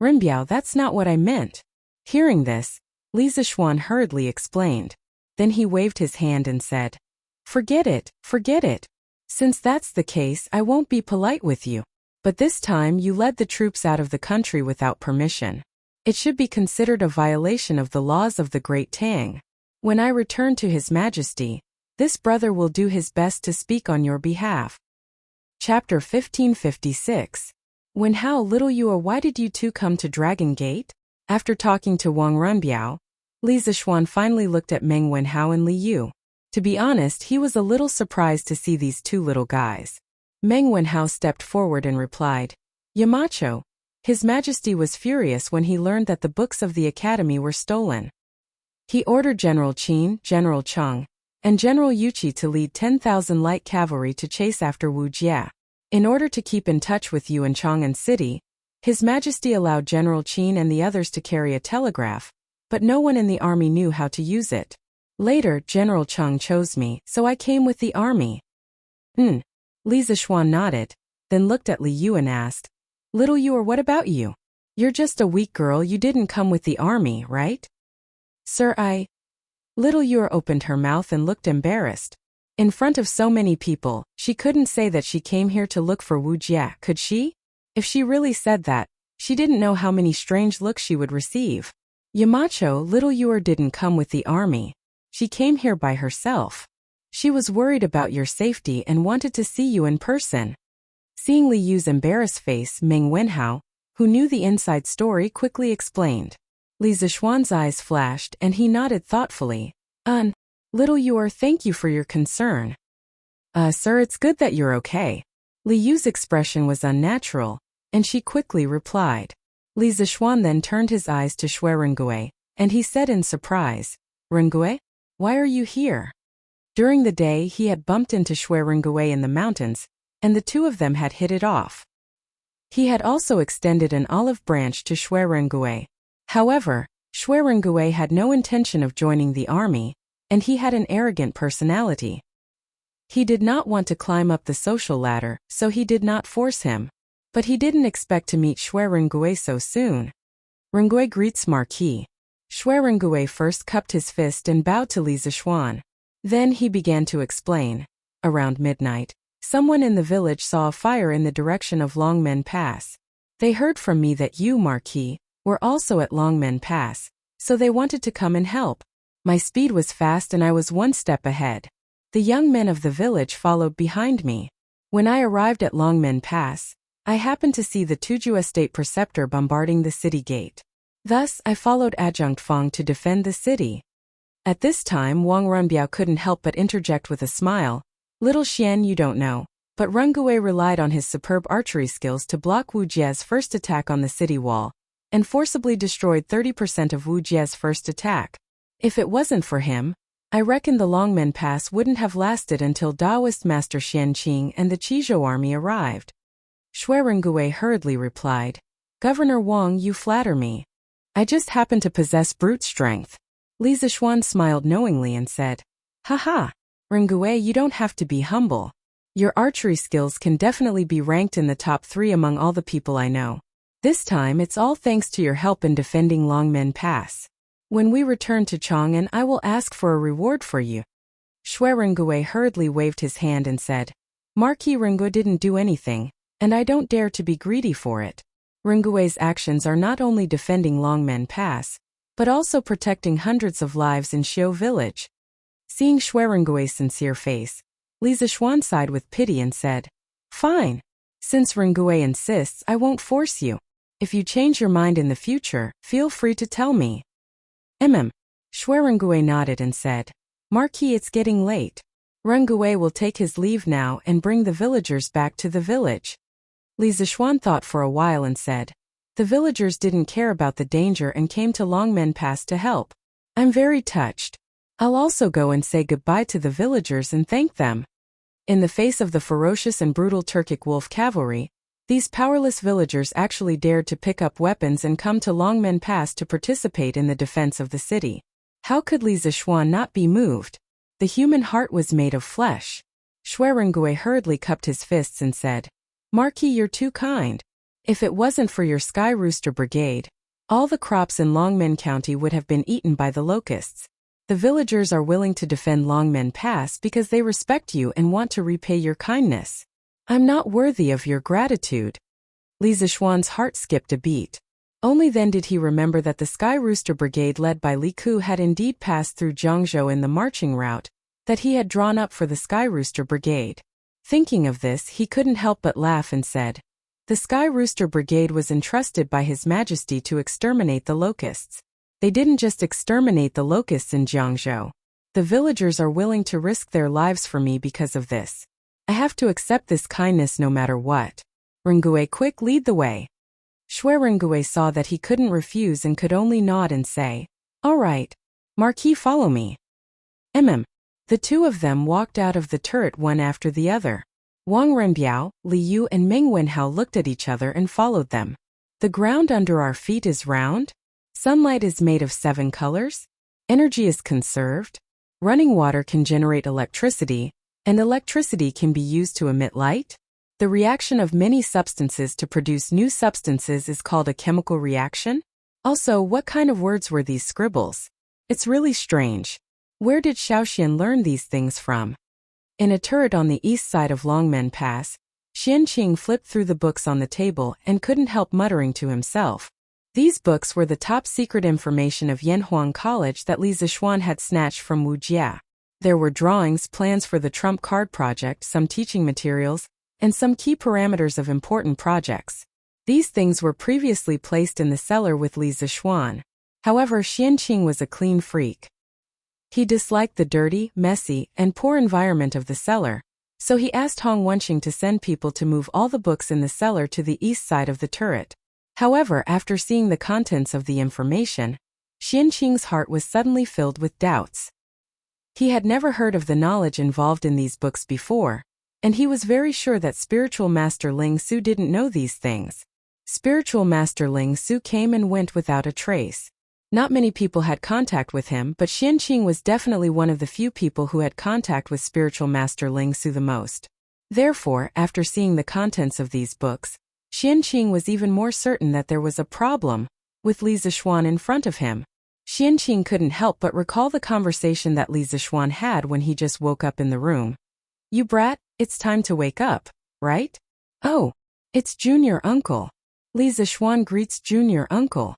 "Renbiao, that's not what I meant." Hearing this, Li Zixuan hurriedly explained. Then he waved his hand and said, Forget it, forget it. Since that's the case, I won't be polite with you. But this time you led the troops out of the country without permission. It should be considered a violation of the laws of the Great Tang. When I return to His Majesty, this brother will do his best to speak on your behalf. Chapter 1556. When how little you are, why did you two come to Dragon Gate? After talking to Wang Renbiao, Li Zixuan finally looked at Meng Wenhao and Li Yu. To be honest, he was a little surprised to see these two little guys. Meng Wenhao stepped forward and replied, Yamacho. His Majesty was furious when he learned that the books of the Academy were stolen. He ordered General Qin, General Cheng, and General Yuchi to lead 10,000 light cavalry to chase after Wu Jie. In order to keep in touch with Yu and Chang'an City, His Majesty allowed General Qin and the others to carry a telegraph, but no one in the army knew how to use it. Later, General Cheng chose me, so I came with the army. Li Zishuan nodded, then looked at Li Yu and asked, Little Yu, what about you? You're just a weak girl, you didn't come with the army, right? Sir, Little Yu opened her mouth and looked embarrassed. In front of so many people, she couldn't say that she came here to look for Wu Jie, could she? If she really said that, she didn't know how many strange looks she would receive. Yamacho, Little Yu didn't come with the army. She came here by herself. She was worried about your safety and wanted to see you in person. Seeing Li Yu's embarrassed face, Meng Wenhao, who knew the inside story, quickly explained. Li Zishuan's eyes flashed and he nodded thoughtfully. Little Yu, thank you for your concern. Sir, it's good that you're okay. Li Yu's expression was unnatural, and she quickly replied. Li Zishuan then turned his eyes to Shui Rengue, and he said in surprise, Rengue, why are you here? During the day he had bumped into Shui Rengue in the mountains, and the two of them had hit it off. He had also extended an olive branch to Shui Rengue. However, Shui Rengue had no intention of joining the army, and he had an arrogant personality. He did not want to climb up the social ladder, so he did not force him. But he didn't expect to meet Shui Rengue so soon. Rengue greets Marquis. Shui Rengue first cupped his fist and bowed to Li Zishuan. Then he began to explain. Around midnight, someone in the village saw a fire in the direction of Longmen Pass. They heard from me that you, Marquis, were also at Longmen Pass, so they wanted to come and help. My speed was fast and I was one step ahead. The young men of the village followed behind me. When I arrived at Longmen Pass, I happened to see the Tujue State Preceptor bombarding the city gate. Thus, I followed Adjunct Fang to defend the city. At this time, Wang Runbiao couldn't help but interject with a smile. Little Xian, you don't know, but Rengue relied on his superb archery skills to block Wu Jie's first attack on the city wall, and forcibly destroyed 30% of Wu Jie's first attack. If it wasn't for him, I reckon the Longmen Pass wouldn't have lasted until Taoist Master Xian Qing and the Qizhou army arrived. Shui Rengue hurriedly replied, Governor Wang, you flatter me. I just happen to possess brute strength. Li Zishuan smiled knowingly and said, Haha, Rengue, you don't have to be humble. Your archery skills can definitely be ranked in the top 3 among all the people I know. This time it's all thanks to your help in defending Longmen Pass. When we return to Chang'an, I will ask for a reward for you. Shui Rengue hurriedly waved his hand and said, Marquis Rengue didn't do anything, and I don't dare to be greedy for it. Rengue's actions are not only defending Longmen Pass, but also protecting hundreds of lives in Xiu village. Seeing Shui Rengue's sincere face, Li Zishuan sighed with pity and said, Fine. Since Rengue insists, I won't force you. If you change your mind in the future, feel free to tell me. Shui Rengue nodded and said, Marquis, it's getting late. Rengue will take his leave now and bring the villagers back to the village. Li Zishuan thought for a while and said, The villagers didn't care about the danger and came to Longmen Pass to help. I'm very touched. I'll also go and say goodbye to the villagers and thank them. In the face of the ferocious and brutal Turkic wolf cavalry, these powerless villagers actually dared to pick up weapons and come to Longmen Pass to participate in the defense of the city. How could Li Zishuan not be moved? The human heart was made of flesh. Shui Rengue hurriedly cupped his fists and said, Marquis, you're too kind. If it wasn't for your Sky Rooster Brigade, all the crops in Longmen County would have been eaten by the locusts. The villagers are willing to defend Longmen Pass because they respect you and want to repay your kindness. I'm not worthy of your gratitude. Li Zishuan's heart skipped a beat. Only then did he remember that the Sky Rooster Brigade led by Li Ku had indeed passed through Jiangzhou in the marching route that he had drawn up for the Sky Rooster Brigade. Thinking of this, he couldn't help but laugh and said, The Sky Rooster Brigade was entrusted by His Majesty to exterminate the locusts. They didn't just exterminate the locusts in Jiangzhou. The villagers are willing to risk their lives for me because of this. I have to accept this kindness no matter what. Rengue, quick, lead the way. Shui Rengue saw that he couldn't refuse and could only nod and say, All right. Marquis, follow me. The The two of them walked out of the turret one after the other. Wang Renbiao, Li Yu and Meng Wenhao looked at each other and followed them. The ground under our feet is round? Sunlight is made of 7 colors? Energy is conserved? Running water can generate electricity, and electricity can be used to emit light? The reaction of many substances to produce new substances is called a chemical reaction? Also, what kind of words were these scribbles? It's really strange. Where did Xiaoxian learn these things from? In a turret on the east side of Longmen Pass, Xianqing flipped through the books on the table and couldn't help muttering to himself. These books were the top-secret information of Yanhuang College that Li Zixuan had snatched from Wu Jia. There were drawings, plans for the Trump Card project, some teaching materials, and some key parameters of important projects. These things were previously placed in the cellar with Li Zixuan. However, Xianqing was a clean freak. He disliked the dirty, messy, and poor environment of the cellar, so he asked Hong Wenxing to send people to move all the books in the cellar to the east side of the turret. However, after seeing the contents of the information, Xianqing's heart was suddenly filled with doubts. He had never heard of the knowledge involved in these books before, and he was very sure that Spiritual Master Ling Su didn't know these things. Spiritual Master Ling Su came and went without a trace. Not many people had contact with him, but Xianqing was definitely one of the few people who had contact with Spiritual Master Ling Su the most. Therefore, after seeing the contents of these books, Xianqing was even more certain that there was a problem with Li Zixuan in front of him. Xianqing couldn't help but recall the conversation that Li Zixuan had when he just woke up in the room. "You brat, it's time to wake up, right?" "Oh, it's Junior Uncle." Li Zixuan greets Junior Uncle.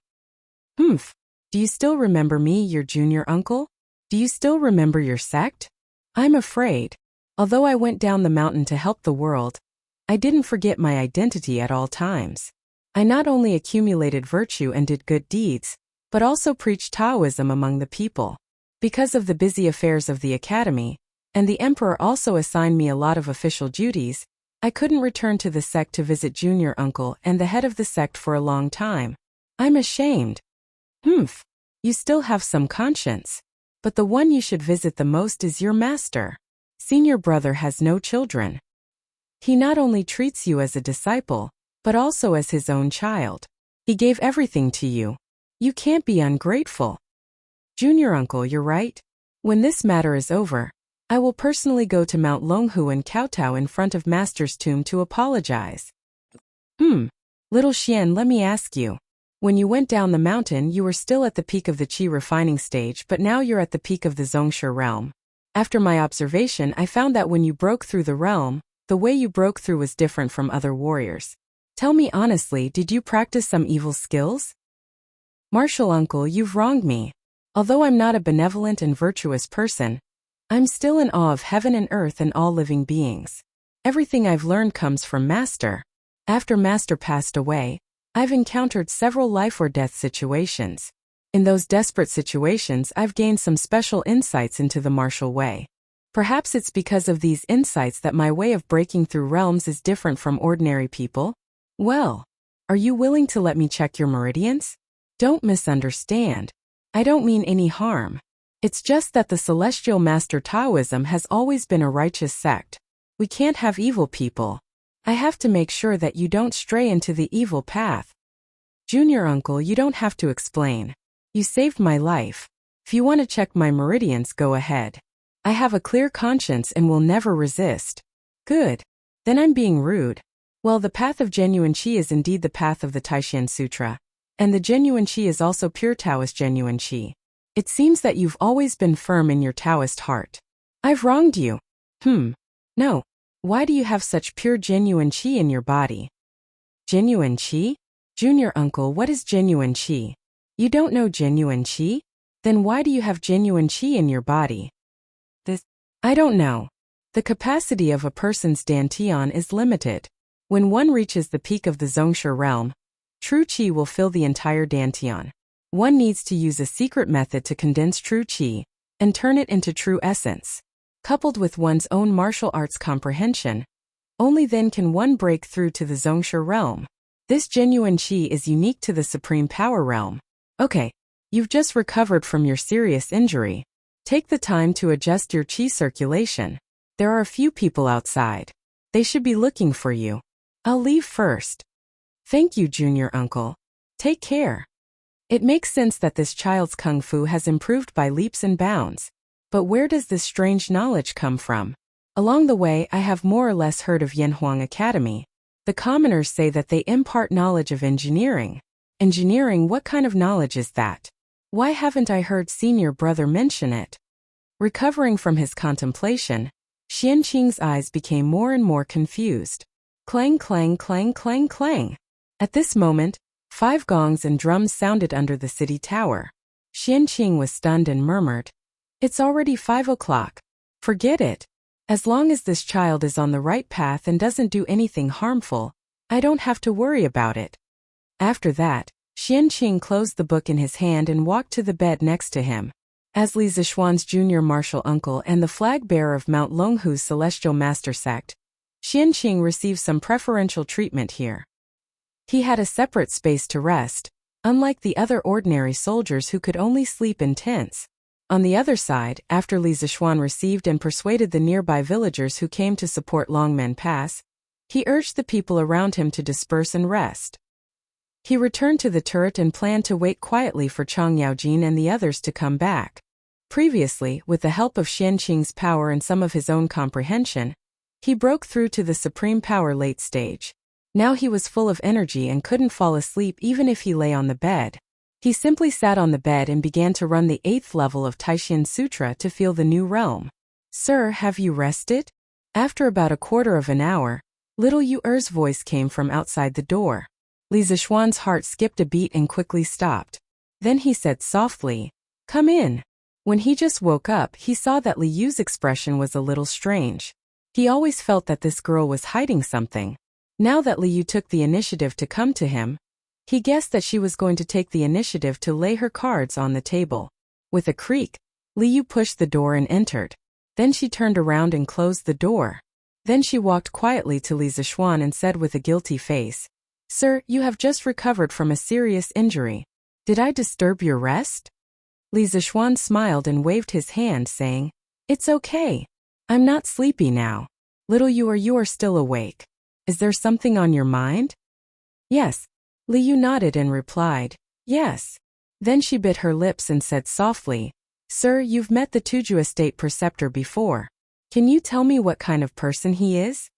"Humph. Do you still remember me, your junior uncle? Do you still remember your sect?" "I'm afraid. Although I went down the mountain to help the world, I didn't forget my identity at all times. I not only accumulated virtue and did good deeds, but also preached Taoism among the people. Because of the busy affairs of the academy, and the emperor also assigned me a lot of official duties, I couldn't return to the sect to visit junior uncle and the head of the sect for a long time. I'm ashamed." "Humph. You still have some conscience. But the one you should visit the most is your master. Senior brother has no children. He not only treats you as a disciple, but also as his own child. He gave everything to you. You can't be ungrateful." "Junior uncle, you're right. When this matter is over, I will personally go to Mount Longhu and kowtow in front of Master's tomb to apologize." Little Xian, let me ask you. When you went down the mountain, you were still at the peak of the qi refining stage, but now you're at the peak of the Zhongshe realm. After my observation, I found that when you broke through the realm, the way you broke through was different from other warriors. Tell me honestly, did you practice some evil skills? "Martial uncle, you've wronged me. Although I'm not a benevolent and virtuous person, I'm still in awe of heaven and earth and all living beings. Everything I've learned comes from Master. After Master passed away, I've encountered several life or death situations. In those desperate situations, I've gained some special insights into the martial way. Perhaps it's because of these insights that my way of breaking through realms is different from ordinary people. Well, are you willing to let me check your meridians? Don't misunderstand. I don't mean any harm. It's just that the Celestial Master Taoism has always been a righteous sect. We can't have evil people. I have to make sure that you don't stray into the evil path." "Junior uncle, you don't have to explain. You saved my life. If you want to check my meridians, go ahead. I have a clear conscience and will never resist." "Good. Then I'm being rude. Well, the path of genuine qi is indeed the path of the Taishan Sutra, and the genuine qi is also pure Taoist genuine qi. It seems that you've always been firm in your Taoist heart. I've wronged you." No. Why do you have such pure genuine qi in your body?" "Genuine qi? Junior uncle, what is genuine qi? You don't know genuine qi? Then why do you have genuine qi in your body?" I don't know. The capacity of a person's dantian is limited. When one reaches the peak of the Zhongshe realm, true qi will fill the entire dantian. One needs to use a secret method to condense true qi and turn it into true essence. Coupled with one's own martial arts comprehension, only then can one break through to the Zhongshe realm. This genuine qi is unique to the Supreme Power realm. Okay, you've just recovered from your serious injury. Take the time to adjust your qi circulation. There are a few people outside. They should be looking for you. I'll leave first. Thank you, junior uncle. Take care. It makes sense that this child's kung fu has improved by leaps and bounds. But where does this strange knowledge come from? Along the way, I have more or less heard of Yanhuang Academy. The commoners say that they impart knowledge of engineering. Engineering, what kind of knowledge is that? Why haven't I heard senior brother mention it? Recovering from his contemplation, Xianqing's eyes became more and more confused. Clang, clang, clang, clang, clang. At this moment, 5 gongs and drums sounded under the city tower. Xianqing was stunned and murmured, "It's already 5 o'clock. Forget it. As long as this child is on the right path and doesn't do anything harmful, I don't have to worry about it." After that, Xianqing closed the book in his hand and walked to the bed next to him. As Li Zishuan's junior martial uncle and the flag-bearer of Mount Longhu's celestial master sect, Xianqing received some preferential treatment here. He had a separate space to rest, unlike the other ordinary soldiers who could only sleep in tents. On the other side, after Li Zishuan received and persuaded the nearby villagers who came to support Longmen Pass, he urged the people around him to disperse and rest. He returned to the turret and planned to wait quietly for Chang Yaojin and the others to come back. Previously, with the help of Xianqing's power and some of his own comprehension, he broke through to the supreme power late stage. Now he was full of energy and couldn't fall asleep even if he lay on the bed. He simply sat on the bed and began to run the 8th level of Taishin Sutra to feel the new realm. "Sir, have you rested?" After about a quarter of an hour, little Yu-Er's voice came from outside the door. Li Zishuan's heart skipped a beat and quickly stopped. Then he said softly, "Come in." When he just woke up, he saw that Li Yu's expression was a little strange. He always felt that this girl was hiding something. Now that Li Yu took the initiative to come to him, he guessed that she was going to take the initiative to lay her cards on the table. With a creak, Li Yu pushed the door and entered. Then she turned around and closed the door. Then she walked quietly to Li Zishuan and said with a guilty face, "Sir, you have just recovered from a serious injury. Did I disturb your rest?" Li Zishuan smiled and waved his hand, saying, "It's okay. I'm not sleepy now. Little you are still awake. Is there something on your mind?" "Yes." Li Yu nodded and replied, "Yes." Then she bit her lips and said softly, "Sir, you've met the Tuju Estate Preceptor before. Can you tell me what kind of person he is?"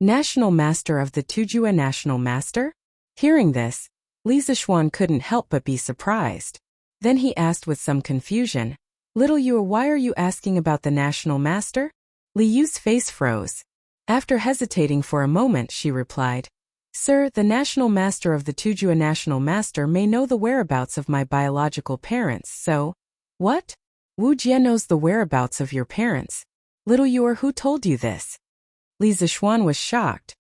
"National Master of the Tujua National Master?" Hearing this, Li Zishuan couldn't help but be surprised. Then he asked with some confusion, "Little Yu, why are you asking about the National Master?" Li Yu's face froze. After hesitating for a moment, she replied, "Sir, the National Master of the Tujua National Master may know the whereabouts of my biological parents, so—" "What? Wu Jie knows the whereabouts of your parents? Little Yu, who told you this?" Li Zishuan was shocked.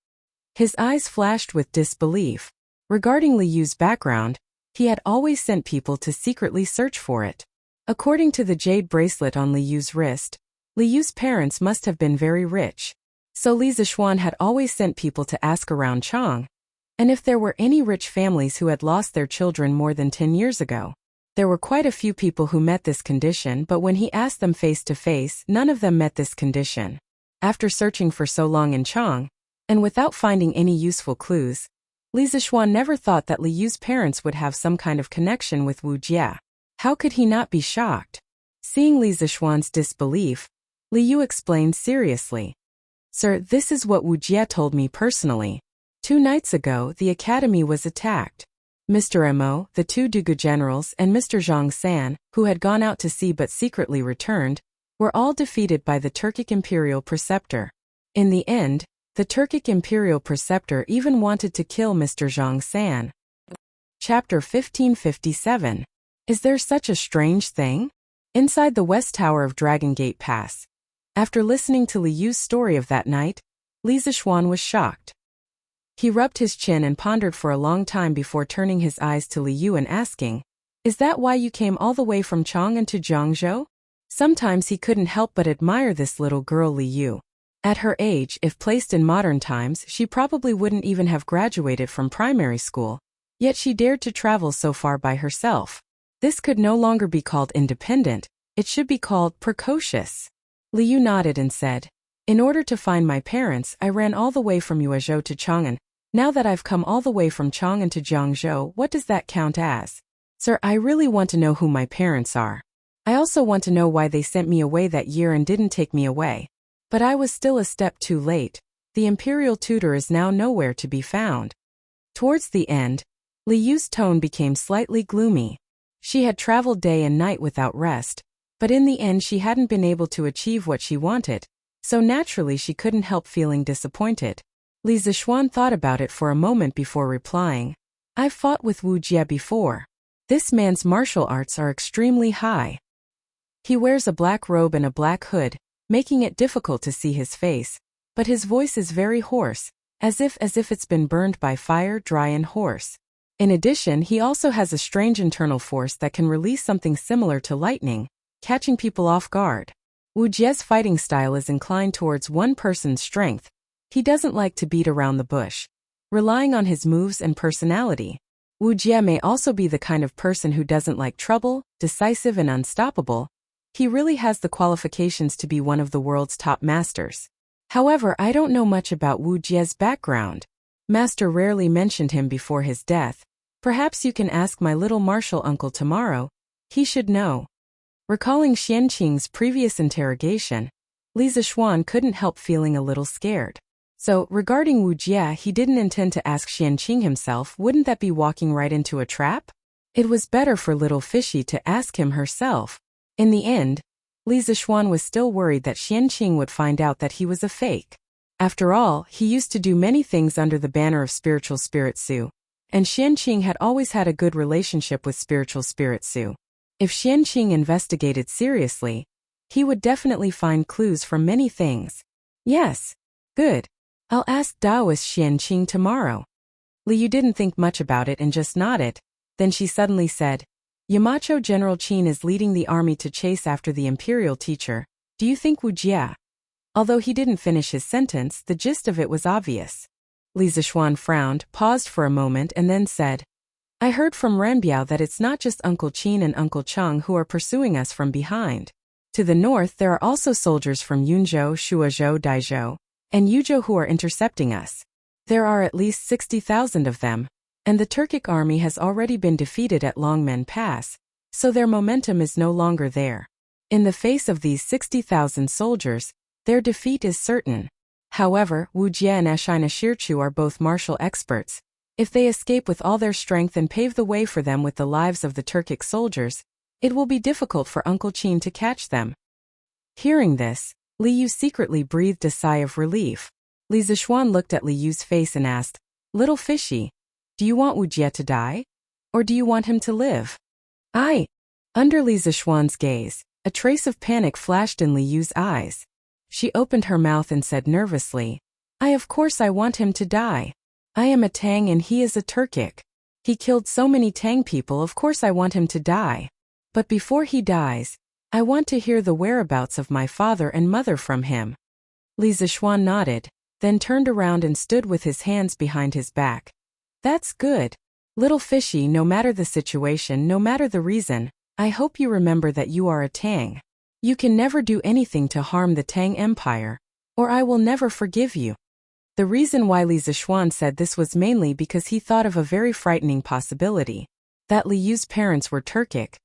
His eyes flashed with disbelief. Regarding Li Yu's background, he had always sent people to secretly search for it. According to the jade bracelet on Li Yu's wrist, Li Yu's parents must have been very rich. So Li Zishuan had always sent people to ask around Chang, and if there were any rich families who had lost their children more than 10 years ago. There were quite a few people who met this condition, but when he asked them face to face, none of them met this condition. After searching for so long in Chang, and without finding any useful clues, Li Zishuan never thought that Li Yu's parents would have some kind of connection with Wu Jie. How could he not be shocked? Seeing Li Zishuan's disbelief, Li Yu explained seriously, "Sir, this is what Wu Jie told me personally. 2 nights ago, the academy was attacked. Mr. Mo, the 2 Dugu generals, and Mr. Zhang San, who had gone out to sea but secretly returned, were all defeated by the Turkic imperial preceptor. In the end, the Turkic imperial preceptor even wanted to kill Mr. Zhang San." Chapter 1557. Is there such a strange thing? Inside the west tower of Dragon Gate Pass. After listening to Li Yu's story of that night, Li Zishuan was shocked. He rubbed his chin and pondered for a long time before turning his eyes to Li Yu and asking, "Is that why you came all the way from Chang'an to Jiangzhou?" Sometimes he couldn't help but admire this little girl Li Yu. At her age, if placed in modern times, she probably wouldn't even have graduated from primary school. Yet she dared to travel so far by herself. This could no longer be called independent. It should be called precocious. Liu nodded and said, in order to find my parents, I ran all the way from Yuezhou to Chang'an. Now that I've come all the way from Chang'an to Jiangzhou, what does that count as? Sir, I really want to know who my parents are. I also want to know why they sent me away that year and didn't take me away. But I was still a step too late. The imperial tutor is now nowhere to be found. Towards the end, Liu's tone became slightly gloomy. She had traveled day and night without rest, but in the end she hadn't been able to achieve what she wanted, so naturally she couldn't help feeling disappointed. Li Zixuan thought about it for a moment before replying. I've fought with Wu Jie before. This man's martial arts are extremely high. He wears a black robe and a black hood, making it difficult to see his face, but his voice is very hoarse, as if it's been burned by fire, dry and hoarse. In addition, he also has a strange internal force that can release something similar to lightning, catching people off guard. Wu Jie's fighting style is inclined towards one person's strength. He doesn't like to beat around the bush. Relying on his moves and personality, Wu Jie may also be the kind of person who doesn't like trouble, decisive and unstoppable. He really has the qualifications to be one of the world's top masters. However, I don't know much about Wu Jie's background. Master rarely mentioned him before his death. Perhaps you can ask my little martial uncle tomorrow. He should know. Recalling Xianqing's previous interrogation, Li Zixuan couldn't help feeling a little scared. So, regarding Wu Jie, he didn't intend to ask Xianqing himself. Wouldn't that be walking right into a trap? It was better for little Fishy to ask him herself. In the end, Li Zixuan was still worried that Xianqing would find out that he was a fake. After all, he used to do many things under the banner of Spiritual Spirit Su, and Xianqing had always had a good relationship with Spiritual Spirit Su. If Xianqing investigated seriously, he would definitely find clues from many things. Yes. Good. I'll ask Daoist Xianqing tomorrow. Liu didn't think much about it and just nodded. Then she suddenly said, Yamacho General Qin is leading the army to chase after the imperial teacher. Do you think Wu Jie? Although he didn't finish his sentence, the gist of it was obvious. Li Zixuan frowned, paused for a moment and then said, I heard from Ranbiao that it's not just Uncle Qin and Uncle Cheng who are pursuing us from behind. To the north there are also soldiers from Yunzhou, Shuozhou, Daizhou, and Yuzhou who are intercepting us. There are at least 60,000 of them, and the Turkic army has already been defeated at Longmen Pass, so their momentum is no longer there. In the face of these 60,000 soldiers, their defeat is certain. However, Wu Jie and Ashina Shirchu are both martial experts. If they escape with all their strength and pave the way for them with the lives of the Turkic soldiers, it will be difficult for Uncle Qin to catch them. Hearing this, Liu secretly breathed a sigh of relief. Li Zixuan looked at Liu's face and asked, Little Fishy, do you want Wu Jie to die? Or do you want him to live? Under Li Zixuan's gaze, a trace of panic flashed in Liu's eyes. She opened her mouth and said nervously, Of course I want him to die. I am a Tang and he is a Turkic. He killed so many Tang people, of course I want him to die. But before he dies, I want to hear the whereabouts of my father and mother from him. Li Zixuan nodded, then turned around and stood with his hands behind his back. That's good. Little Fishy, no matter the situation, no matter the reason, I hope you remember that you are a Tang. You can never do anything to harm the Tang Empire, or I will never forgive you. The reason why Li Zixuan said this was mainly because he thought of a very frightening possibility, that Liu's parents were Turkic,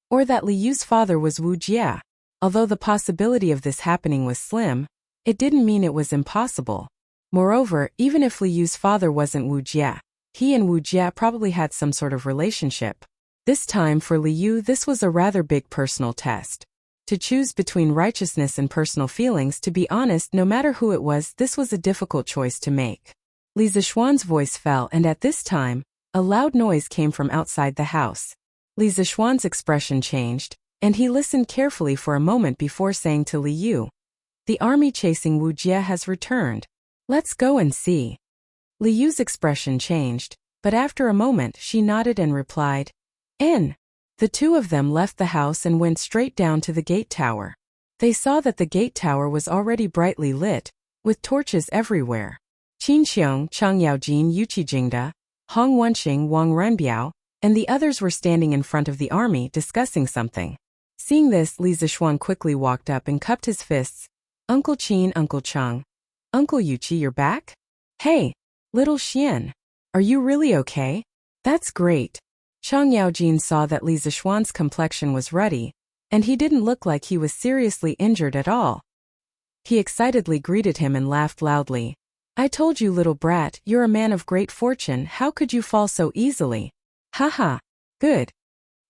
or that Liu's father was Wu Jie. Although the possibility of this happening was slim, it didn't mean it was impossible. Moreover, even if Liu's father wasn't Wu Jie, he and Wu Jie probably had some sort of relationship. This time for Liu, this was a rather big personal test. To choose between righteousness and personal feelings, to be honest, no matter who it was, this was a difficult choice to make. Li Zixuan's voice fell, and at this time, a loud noise came from outside the house. Li Zixuan's expression changed, and he listened carefully for a moment before saying to Liu, The army chasing Wu Jie has returned. Let's go and see. Liu's expression changed, but after a moment she nodded and replied, In. The two of them left the house and went straight down to the gate tower. They saw that the gate tower was already brightly lit, with torches everywhere. Qin Xiong, Chang Yaojin, Yuqi Jingda, Hong Wenxing, Wang Renbiao, and the others were standing in front of the army discussing something. Seeing this, Li Zixuan quickly walked up and cupped his fists. Uncle Qin, Uncle Cheng. Uncle Yuqi, you're back? Hey, little Xian. Are you really okay? That's great. Chang Yaojin saw that Li Zixuan's complexion was ruddy, and he didn't look like he was seriously injured at all. He excitedly greeted him and laughed loudly. I told you, little brat, you're a man of great fortune. How could you fall so easily? Haha. Good.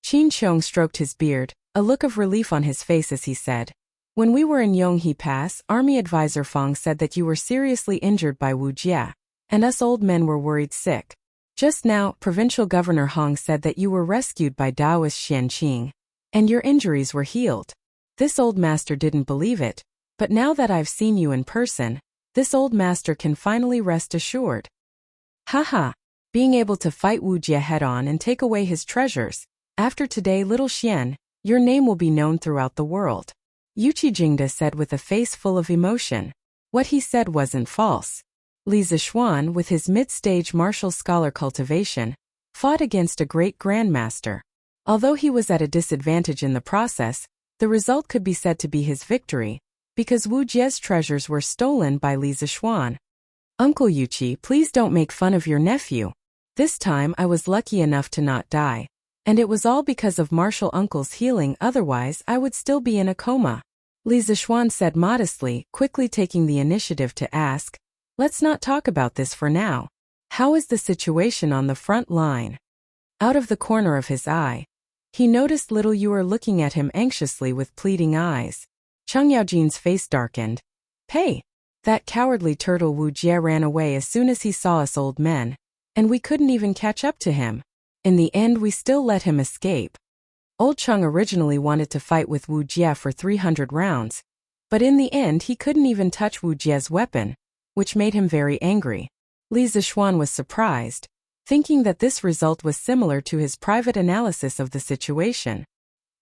Qin Chong stroked his beard, a look of relief on his face as he said, when we were in Yonghe Pass, Army Advisor Fang said that you were seriously injured by Wu Jie, and us old men were worried sick. Just now, Provincial Governor Hong said that you were rescued by Taoist Xianqing, and your injuries were healed. This old master didn't believe it, but now that I've seen you in person, this old master can finally rest assured. Haha. Being able to fight Wu Jie head-on and take away his treasures. After today, little Xian, your name will be known throughout the world. Yuqi Jingda said with a face full of emotion. What he said wasn't false. Li Zixuan, with his mid-stage martial scholar cultivation, fought against a great grandmaster. Although he was at a disadvantage in the process, the result could be said to be his victory, because Wu Jie's treasures were stolen by Li Zixuan. Uncle Yuqi, please don't make fun of your nephew. This time I was lucky enough to not die, and it was all because of martial uncle's healing, otherwise I would still be in a coma. Li Zixuan said modestly, quickly taking the initiative to ask, let's not talk about this for now. How is the situation on the front line? Out of the corner of his eye, he noticed little Yuer looking at him anxiously with pleading eyes. Chang Yaojin's face darkened. Hey! That cowardly turtle Wu Jie ran away as soon as he saw us old men, and we couldn't even catch up to him. In the end we still let him escape. Old Cheng originally wanted to fight with Wu Jie for 300 rounds, but in the end he couldn't even touch Wu Jie's weapon, which made him very angry. Li Zixuan was surprised, thinking that this result was similar to his private analysis of the situation.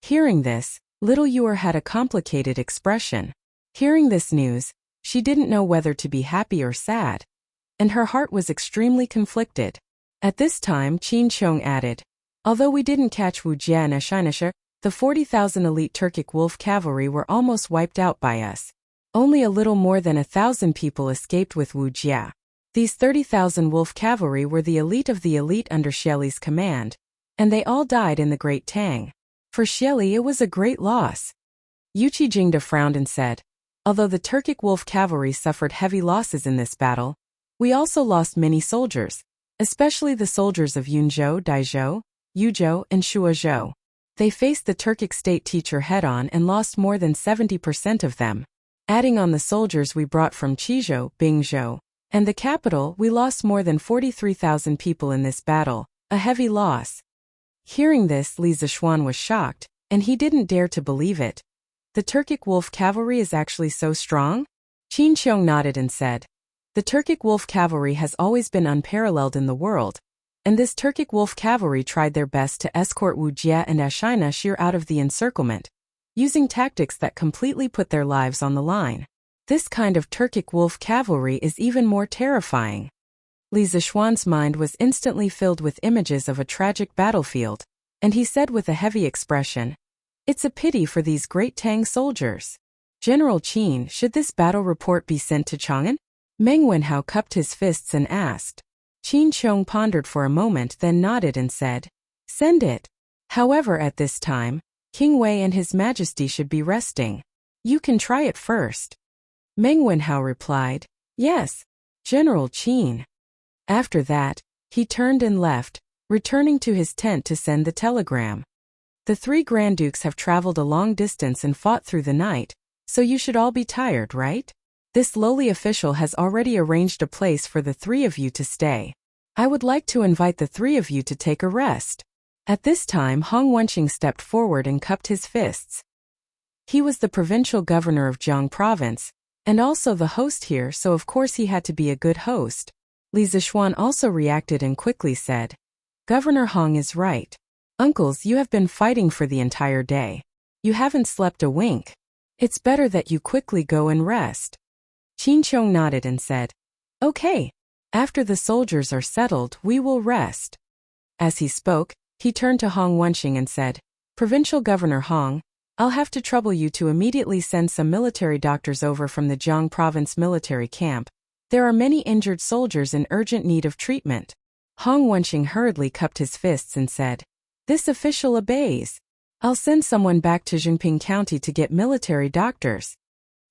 Hearing this, little Yuer had a complicated expression. Hearing this news, she didn't know whether to be happy or sad, and her heart was extremely conflicted. At this time, Qin Chong added, although we didn't catch Wu Jie and Ashinisha, the 40,000 elite Turkic wolf cavalry were almost wiped out by us. Only a little more than 1,000 people escaped with Wu Jie. These 30,000 wolf cavalry were the elite of the elite under Xieli's command, and they all died in the Great Tang. For Xieli it was a great loss. Yuqi Jingda frowned and said, although the Turkic wolf cavalry suffered heavy losses in this battle, we also lost many soldiers, especially the soldiers of Yunzhou, Daizhou, Yuzhou, and Shuozhou. They faced the Turkic state teacher head-on and lost more than 70% of them. Adding on the soldiers we brought from Qizhou, Bingzhou, and the capital, we lost more than 43,000 people in this battle, a heavy loss. Hearing this, Li Zixuan was shocked, and he didn't dare to believe it. The Turkic wolf cavalry is actually so strong? Qin Qiong nodded and said, the Turkic wolf cavalry has always been unparalleled in the world, and this Turkic wolf cavalry tried their best to escort Wu Jie and Ashina Shir out of the encirclement, using tactics that completely put their lives on the line. This kind of Turkic wolf cavalry is even more terrifying. Li Zixuan's mind was instantly filled with images of a tragic battlefield, and he said with a heavy expression, it's a pity for these Great Tang soldiers. General Qin, should this battle report be sent to Chang'an? Meng Wenhao cupped his fists and asked. Qin Chong pondered for a moment, then nodded and said, send it. However, at this time, King Wei and His Majesty should be resting. You can try it first. Meng Wenhao replied, yes, General Qin. After that, he turned and left, returning to his tent to send the telegram. The three Grand Dukes have traveled a long distance and fought through the night, so you should all be tired, right? This lowly official has already arranged a place for the three of you to stay. I would like to invite the three of you to take a rest. At this time, Hong Wenqing stepped forward and cupped his fists. He was the provincial governor of Jiang Province, and also the host here, so of course he had to be a good host. Li Zixuan also reacted and quickly said, Governor Hong is right. Uncles, you have been fighting for the entire day. You haven't slept a wink. It's better that you quickly go and rest. Qin Qiong nodded and said, okay. After the soldiers are settled, we will rest. As he spoke, he turned to Hong Wenqing and said, Provincial Governor Hong, I'll have to trouble you to immediately send some military doctors over from the Jiang province military camp. There are many injured soldiers in urgent need of treatment. Hong Wenxing hurriedly cupped his fists and said, "This official obeys. I'll send someone back to Zhongping County to get military doctors."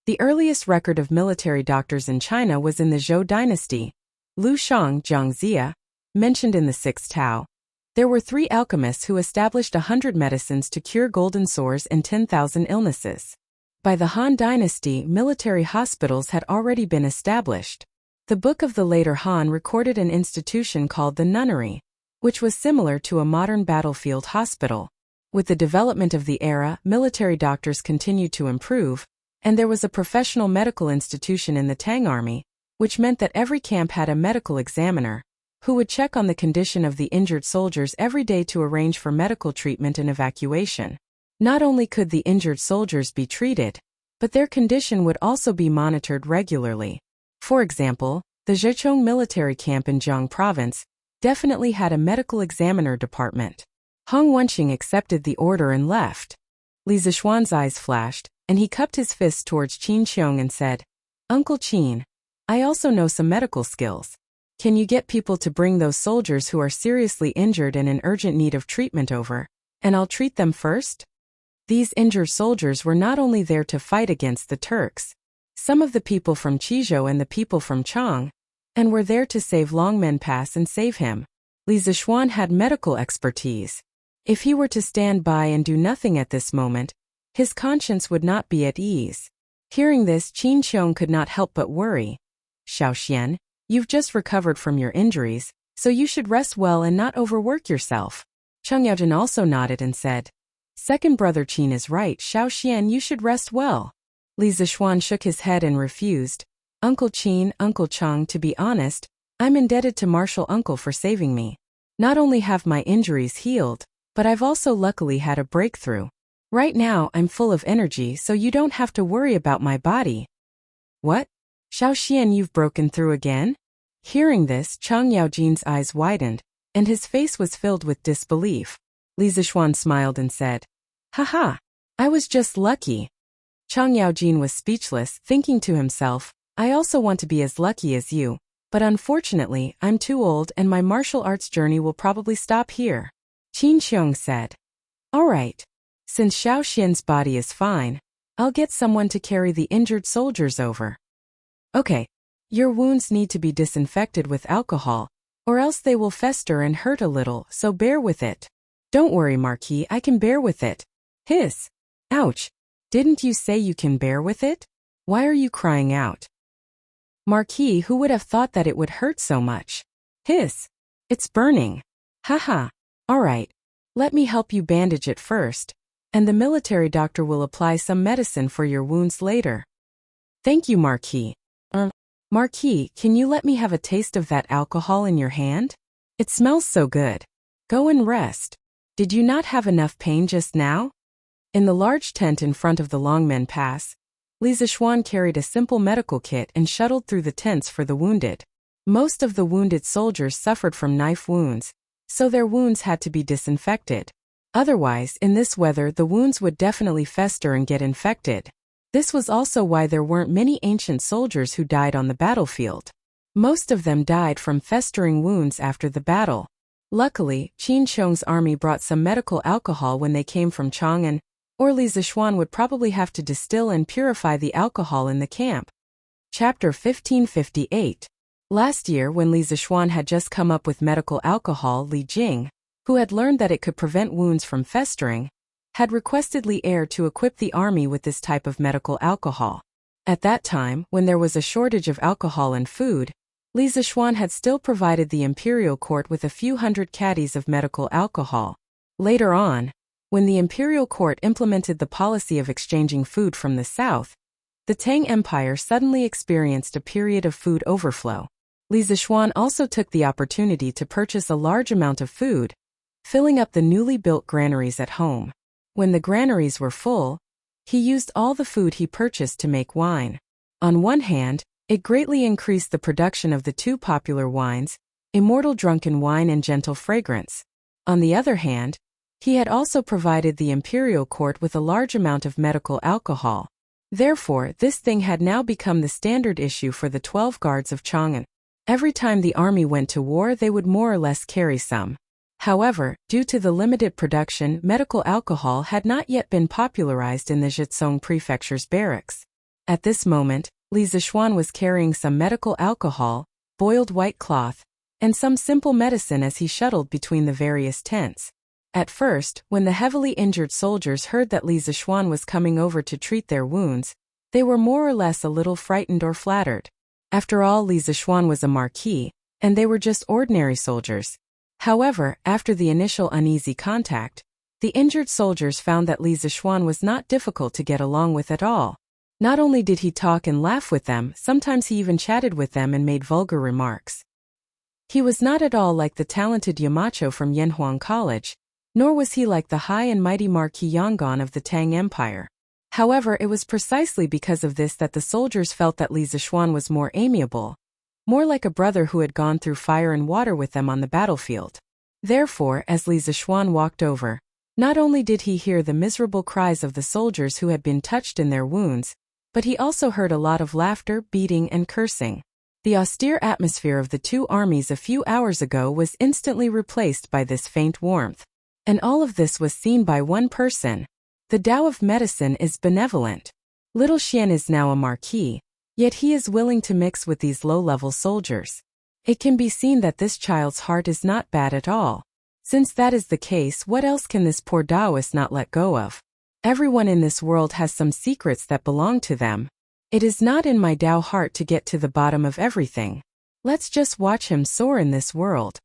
The earliest record of military doctors in China was in the Zhou dynasty. Lu Shang Jiangxia, mentioned in the 6th Tao. There were 3 alchemists who established 100 medicines to cure golden sores and 10,000 illnesses. By the Han dynasty, military hospitals had already been established. The Book of the later Han recorded an institution called the nunnery, which was similar to a modern battlefield hospital. With the development of the era, military doctors continued to improve, and there was a professional medical institution in the Tang army, which meant that every camp had a medical examiner, who would check on the condition of the injured soldiers every day to arrange for medical treatment and evacuation. Not only could the injured soldiers be treated, but their condition would also be monitored regularly. For example, the Zhejiang military camp in Jiang province definitely had a medical examiner department. Hong Wenxing accepted the order and left. Li Zishuan's eyes flashed, and he cupped his fist towards Qin Qiong and said, "Uncle Qin, I also know some medical skills. Can you get people to bring those soldiers who are seriously injured and in urgent need of treatment over, and I'll treat them first?" These injured soldiers were not only there to fight against the Turks, some of the people from Qizhou and the people from Chang, and were there to save Longmen Pass and save him. Li Zishuan had medical expertise. If he were to stand by and do nothing at this moment, his conscience would not be at ease. Hearing this, Qin Qiong could not help but worry. "Xiaoxian, you've just recovered from your injuries, so you should rest well and not overwork yourself." Cheng Yaojin also nodded and said, "Second brother Qin is right, Xiaoxian, you should rest well." Li Zishuan shook his head and refused. "Uncle Qin, Uncle Cheng, to be honest, I'm indebted to Martial Uncle for saving me. Not only have my injuries healed, but I've also luckily had a breakthrough. Right now I'm full of energy, so you don't have to worry about my body." "What? Xiaoxian, you've broken through again?" Hearing this, Cheng Yaojin's eyes widened, and his face was filled with disbelief. Li Zishuan smiled and said, "Haha, I was just lucky." Cheng Yaojin was speechless, thinking to himself, "I also want to be as lucky as you, but unfortunately, I'm too old and my martial arts journey will probably stop here." Qin Qiong said, "All right. Since Xiaoxian's body is fine, I'll get someone to carry the injured soldiers over." "Okay. Your wounds need to be disinfected with alcohol, or else they will fester and hurt a little, so bear with it." "Don't worry, Marquis, I can bear with it." "Hiss. Ouch. Didn't you say you can bear with it? Why are you crying out?" "Marquis, who would have thought that it would hurt so much?" "Hiss. It's burning." "Haha. All right. Let me help you bandage it first, and the military doctor will apply some medicine for your wounds later." "Thank you, Marquis." Marquis, can you let me have a taste of that alcohol in your hand? It smells so good. Go and rest. Did you not have enough pain just now?" In the large tent in front of the Longmen Pass, Li Zishuan carried a simple medical kit and shuttled through the tents for the wounded. Most of the wounded soldiers suffered from knife wounds, so their wounds had to be disinfected. Otherwise, in this weather, the wounds would definitely fester and get infected. This was also why there weren't many ancient soldiers who died on the battlefield. Most of them died from festering wounds after the battle. Luckily, Qin Qiong's army brought some medical alcohol when they came from Chang'an, or Li Zishuan would probably have to distill and purify the alcohol in the camp. Chapter 1558. Last year, when Li Zishuan had just come up with medical alcohol, Li Jing, who had learned that it could prevent wounds from festering, had requested Li Er to equip the army with this type of medical alcohol. At that time, when there was a shortage of alcohol and food, Li Zishuan had still provided the imperial court with a few hundred caddies of medical alcohol. Later on, when the imperial court implemented the policy of exchanging food from the south, the Tang Empire suddenly experienced a period of food overflow. Li Zishuan also took the opportunity to purchase a large amount of food, filling up the newly built granaries at home. When the granaries were full, he used all the food he purchased to make wine. On one hand, it greatly increased the production of the 2 popular wines, Immortal Drunken Wine and Gentle Fragrance. On the other hand, He had also provided the imperial court with a large amount of medical alcohol. Therefore, this thing had now become the standard issue for the 12 guards of Chang'an. Every time the army went to war, they would more or less carry some. However, due to the limited production, medical alcohol had not yet been popularized in the Zhejiang prefecture's barracks. At this moment, Li Zixuan was carrying some medical alcohol, boiled white cloth, and some simple medicine as he shuttled between the various tents. At first, when the heavily injured soldiers heard that Li Zixuan was coming over to treat their wounds, they were more or less a little frightened or flattered. After all, Li Zixuan was a marquis, and they were just ordinary soldiers. However, after the initial uneasy contact, the injured soldiers found that Li Zixuan was not difficult to get along with at all. Not only did he talk and laugh with them, sometimes he even chatted with them and made vulgar remarks. He was not at all like the talented Yamacho from Yanhuang College, nor was he like the high and mighty Marquis Yangon of the Tang Empire. However, it was precisely because of this that the soldiers felt that Li Zixuan was more amiable, more like a brother who had gone through fire and water with them on the battlefield. Therefore, as Li Zixuan walked over, not only did he hear the miserable cries of the soldiers who had been touched in their wounds, but he also heard a lot of laughter, beating, and cursing. The austere atmosphere of the two armies a few hours ago was instantly replaced by this faint warmth. And all of this was seen by one person. The Tao of medicine is benevolent. Little Xian is now a marquis, yet he is willing to mix with these low-level soldiers. It can be seen that this child's heart is not bad at all. Since that is the case, what else can this poor Taoist not let go of? Everyone in this world has some secrets that belong to them. It is not in my Tao heart to get to the bottom of everything. Let's just watch him soar in this world.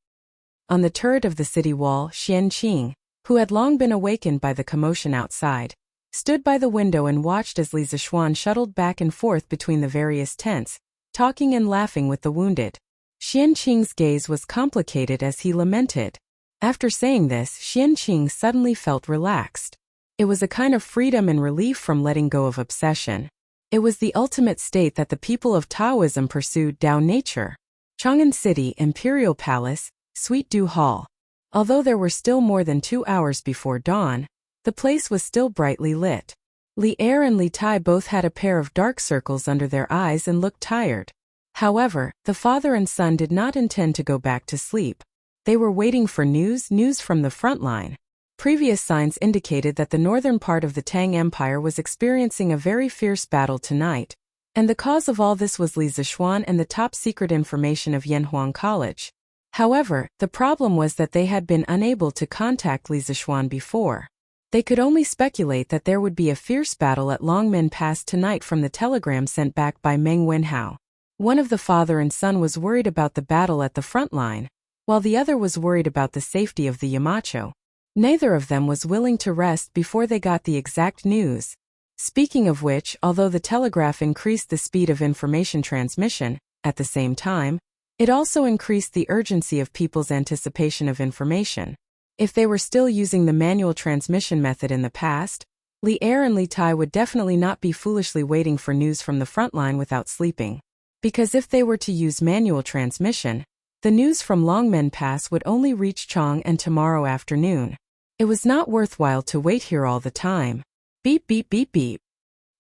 On the turret of the city wall, Xian Qing, who had long been awakened by the commotion outside, stood by the window and watched as Li Zixuan shuttled back and forth between the various tents, talking and laughing with the wounded. Xian Qing's gaze was complicated as he lamented. After saying this, Xian Qing suddenly felt relaxed. It was a kind of freedom and relief from letting go of obsession. It was the ultimate state that the people of Taoism pursued, Tao nature. Chang'an City, Imperial Palace, Sweet Dew Hall. Although there were still more than 2 hours before dawn, the place was still brightly lit. Li Er and Li Tai both had a pair of dark circles under their eyes and looked tired. However, the father and son did not intend to go back to sleep. They were waiting for news from the front line. Previous signs indicated that the northern part of the Tang Empire was experiencing a very fierce battle tonight, and the cause of all this was Li Zixuan and the top-secret information of Yanhuang College. However, the problem was that they had been unable to contact Li Zixuan before. They could only speculate that there would be a fierce battle at Longmen Pass tonight from the telegram sent back by Meng Wenhao. One of the father and son was worried about the battle at the front line, while the other was worried about the safety of the Yamacho. Neither of them was willing to rest before they got the exact news. Speaking of which, although the telegraph increased the speed of information transmission, at the same time, it also increased the urgency of people's anticipation of information. If they were still using the manual transmission method in the past, Li Er and Li Tai would definitely not be foolishly waiting for news from the front line without sleeping. Because if they were to use manual transmission, the news from Longmen Pass would only reach Chang'an tomorrow afternoon. It was not worthwhile to wait here all the time. Beep beep beep beep.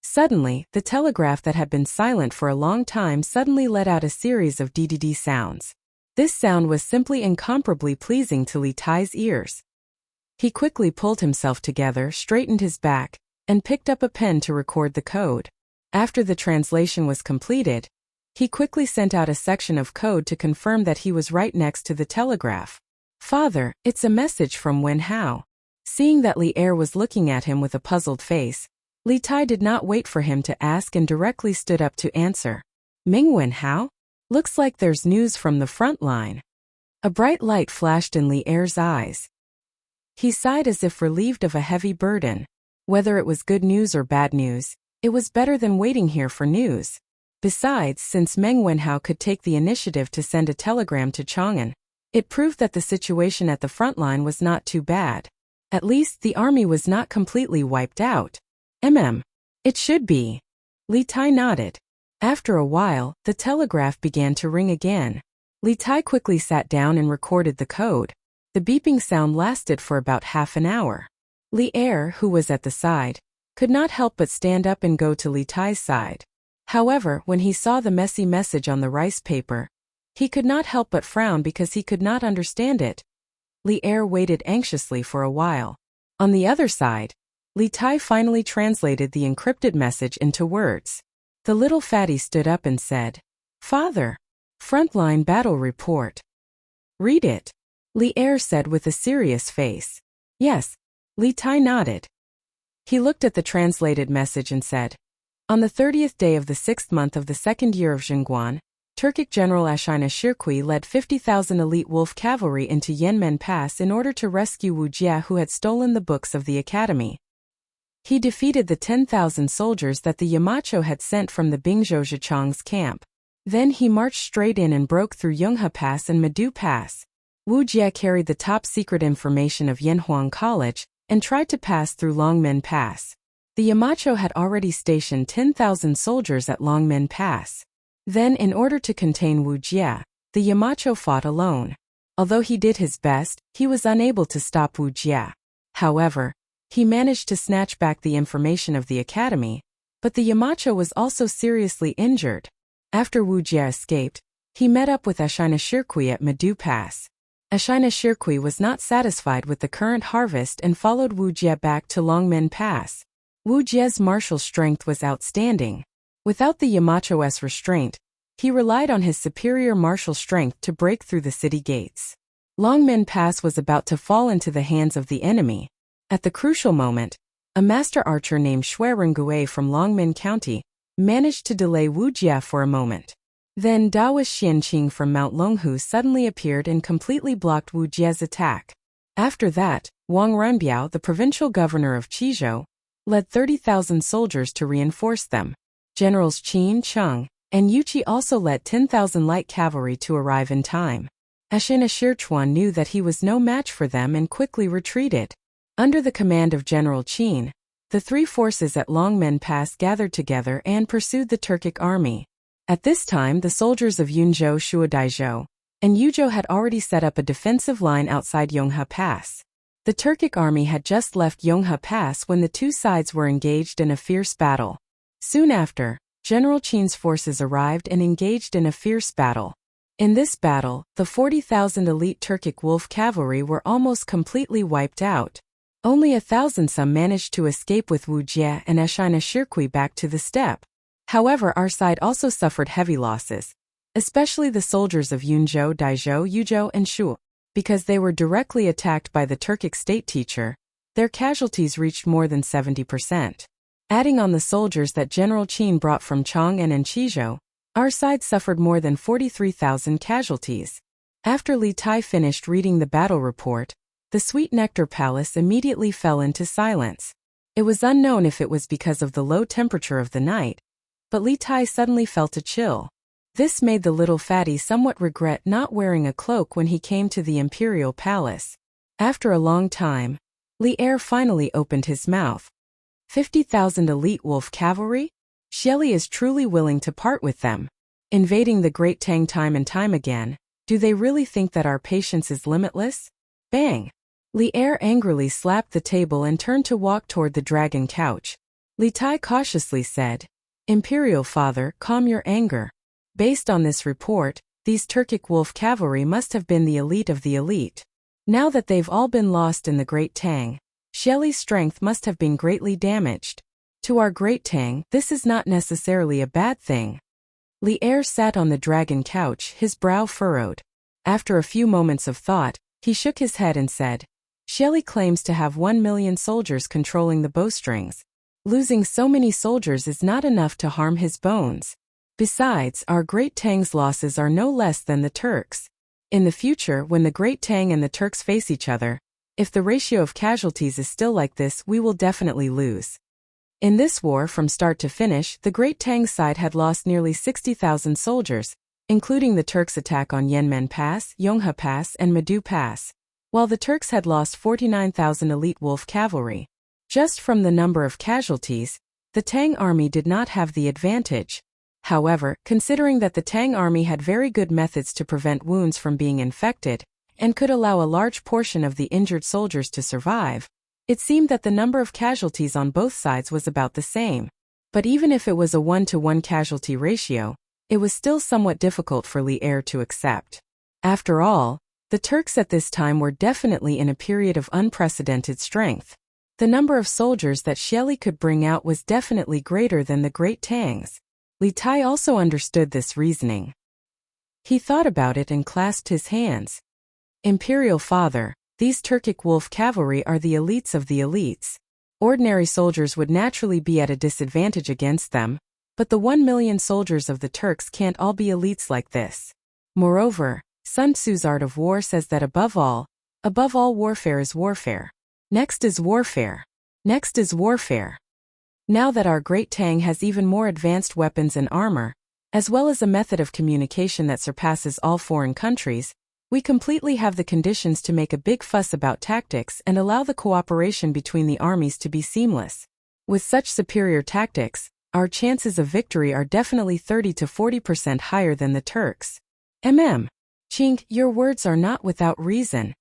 Suddenly, the telegraph that had been silent for a long time suddenly let out a series of DDD sounds. This sound was simply incomparably pleasing to Li Tai's ears. He quickly pulled himself together, straightened his back, and picked up a pen to record the code. After the translation was completed, he quickly sent out a section of code to confirm that he was right next to the telegraph. "Father, it's a message from Wenhao." Seeing that Li Er was looking at him with a puzzled face, Li Tai did not wait for him to ask and directly stood up to answer. "Ming Wenhao? Looks like there's news from the front line." A bright light flashed in Li Er's eyes. He sighed as if relieved of a heavy burden. Whether it was good news or bad news, it was better than waiting here for news. Besides, since Meng Wenhao could take the initiative to send a telegram to Chang'an, it proved that the situation at the front line was not too bad. At least the army was not completely wiped out. It should be. Li Tai nodded. After a while, the telegraph began to ring again. Li Tai quickly sat down and recorded the code. The beeping sound lasted for about half an hour. Li Er, who was at the side, could not help but stand up and go to Li Tai's side. However, when he saw the messy message on the rice paper, he could not help but frown because he could not understand it. Li Er waited anxiously for a while. On the other side, Li Tai finally translated the encrypted message into words. The little fatty stood up and said, "Father, frontline battle report." "Read it," Li Er said with a serious face. "Yes," Li Tai nodded. He looked at the translated message and said, "On the 30th day of the 6th month of the 2nd year of Zhengguan, Turkic General Ashina Shirkui led 50,000 elite wolf cavalry into Yanmen Pass in order to rescue Wu Jie, who had stolen the books of the academy. He defeated the 10,000 soldiers that the Yamacho had sent from the Bingzhou Zhichang's camp. Then he marched straight in and broke through Yonghe Pass and Madu Pass. Wu Jie carried the top-secret information of Yanhuang College and tried to pass through Longmen Pass. The Yamacho had already stationed 10,000 soldiers at Longmen Pass. Then, in order to contain Wu Jie, the Yamacho fought alone. Although he did his best, he was unable to stop Wu Jie. However, he managed to snatch back the information of the academy, but the Yamacho was also seriously injured. After Wu Jie escaped, he met up with Ashina Shirkui at Madu Pass. Ashina Shirkui was not satisfied with the current harvest and followed Wu Jie back to Longmen Pass. Wu Jie's martial strength was outstanding. Without the Yamacho's restraint, he relied on his superior martial strength to break through the city gates. Longmen Pass was about to fall into the hands of the enemy. At the crucial moment, a master archer named Shui Rengue from Longmen County managed to delay Wu Jie for a moment. Then Daoist Xianqing from Mount Longhu suddenly appeared and completely blocked Wu Jie's attack. After that, Wang Renbiao, the provincial governor of Qizhou, led 30,000 soldiers to reinforce them. Generals Qin, Cheng, and Yuqi also led 10,000 light cavalry to arrive in time. Ashina Shirchuan knew that he was no match for them and quickly retreated. Under the command of General Qin, the three forces at Longmen Pass gathered together and pursued the Turkic army. At this time, the soldiers of Yunzhou, Shuadaizhou, and Yuzhou had already set up a defensive line outside Yonghe Pass. The Turkic army had just left Yonghe Pass when the two sides were engaged in a fierce battle. Soon after, General Qin's forces arrived and engaged in a fierce battle. In this battle, the 40,000 elite Turkic wolf cavalry were almost completely wiped out. Only 1,000 some managed to escape with Wu Jie and Ashina Shirkui back to the steppe. However, our side also suffered heavy losses, especially the soldiers of Yunzhou, Daizhou, Yuzhou, and Shu. Because they were directly attacked by the Turkic state teacher, their casualties reached more than 70%. Adding on the soldiers that General Qin brought from Chang'an and Qizhou, our side suffered more than 43,000 casualties. After Li Tai finished reading the battle report, the Sweet Nectar Palace immediately fell into silence. It was unknown if it was because of the low temperature of the night, but Li Tai suddenly felt a chill. This made the little fatty somewhat regret not wearing a cloak when he came to the imperial palace. After a long time, Li Er finally opened his mouth. 50,000 elite wolf cavalry? Xieli is truly willing to part with them. Invading the Great Tang time and time again, do they really think that our patience is limitless? Bang! Li Er angrily slapped the table and turned to walk toward the dragon couch. Li Tai cautiously said, "Imperial father, calm your anger. Based on this report, these Turkic wolf cavalry must have been the elite of the elite. Now that they've all been lost in the Great Tang, Xieli's strength must have been greatly damaged. To our Great Tang, this is not necessarily a bad thing." Li Er sat on the dragon couch, his brow furrowed. After a few moments of thought, he shook his head and said, "Xieli claims to have 1 million soldiers controlling the bowstrings. Losing so many soldiers is not enough to harm his bones. Besides, our Great Tang's losses are no less than the Turks. In the future, when the Great Tang and the Turks face each other, if the ratio of casualties is still like this, we will definitely lose." In this war, from start to finish, the Great Tang side had lost nearly 60,000 soldiers, including the Turks' attack on Yanmen Pass, Yonghe Pass, and Madu Pass, while the Turks had lost 49,000 elite wolf cavalry. Just from the number of casualties, the Tang army did not have the advantage. However, considering that the Tang army had very good methods to prevent wounds from being infected, and could allow a large portion of the injured soldiers to survive, it seemed that the number of casualties on both sides was about the same. But even if it was a 1-to-1 casualty ratio, it was still somewhat difficult for Li'er to accept. After all, the Turks at this time were definitely in a period of unprecedented strength. The number of soldiers that Xieli could bring out was definitely greater than the Great Tangs. Li Tai also understood this reasoning. He thought about it and clasped his hands. Imperial Father, these Turkic wolf cavalry are the elites of the elites. Ordinary soldiers would naturally be at a disadvantage against them, but the 1 million soldiers of the Turks can't all be elites like this. Moreover, Sun Tzu's Art of War says that above all warfare is warfare. Next is warfare. Next is warfare. Now that our Great Tang has even more advanced weapons and armor, as well as a method of communication that surpasses all foreign countries, we completely have the conditions to make a big fuss about tactics and allow the cooperation between the armies to be seamless. With such superior tactics, our chances of victory are definitely 30 to 40% higher than the Turks. Ching, your words are not without reason.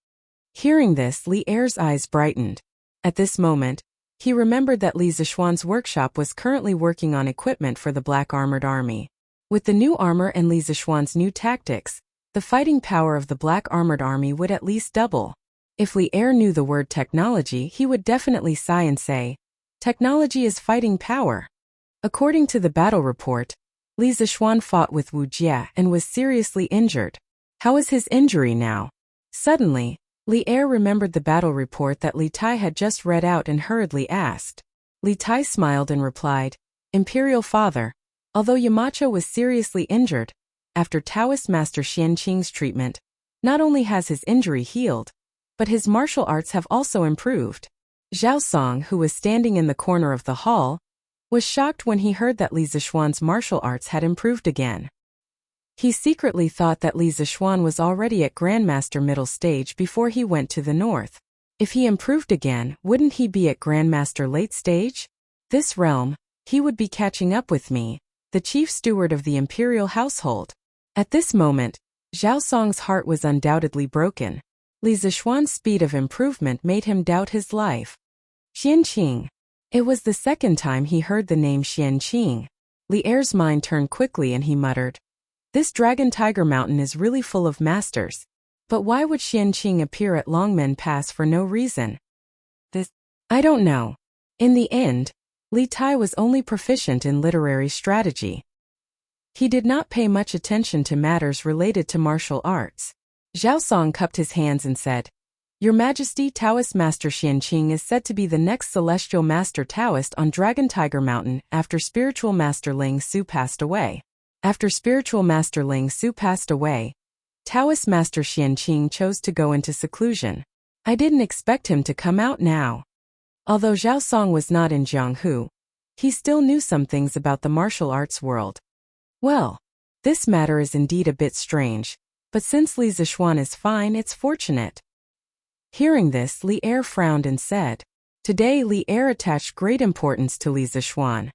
Hearing this, Li'er's eyes brightened. At this moment, he remembered that Li Zishuan's workshop was currently working on equipment for the Black Armored Army. With the new armor and Li Zishuan's new tactics, the fighting power of the Black Armored Army would at least double. If Li'er knew the word technology, he would definitely sigh and say, "Technology is fighting power." According to the battle report, Li Zishuan fought with Wu Jie and was seriously injured. How is his injury now? Suddenly, Li'er remembered the battle report that Li Tai had just read out and hurriedly asked. Li Tai smiled and replied, "Imperial Father, although Yamacho was seriously injured, after Taoist Master Xianqing's treatment, not only has his injury healed, but his martial arts have also improved." Zhao Song, who was standing in the corner of the hall, was shocked when he heard that Li Zishuan's martial arts had improved again. He secretly thought that Li Zishuan was already at Grandmaster middle stage before he went to the north. If he improved again, wouldn't he be at Grandmaster late stage? This realm, he would be catching up with me, the chief steward of the imperial household. At this moment, Zhao Song's heart was undoubtedly broken. Li Zishuan's speed of improvement made him doubt his life. Xianqing. It was the second time he heard the name Xianqing. Li'er's mind turned quickly and he muttered, "This Dragon Tiger Mountain is really full of masters. But why would Xianqing appear at Longmen Pass for no reason? I don't know." In the end, Li Tai was only proficient in literary strategy. He did not pay much attention to matters related to martial arts. Zhao Song cupped his hands and said, "Your Majesty, Taoist Master Xianqing is said to be the next celestial master Taoist on Dragon Tiger Mountain after spiritual master Ling Su passed away. After spiritual master Ling Su passed away, Taoist Master Xianqing chose to go into seclusion. I didn't expect him to come out now." Although Zhao Song was not in Jianghu, he still knew some things about the martial arts world. Well, this matter is indeed a bit strange, but since Li Zishuan is fine, it's fortunate. Hearing this, Li'er frowned and said, Today Li'er attached great importance to Li Zishuan.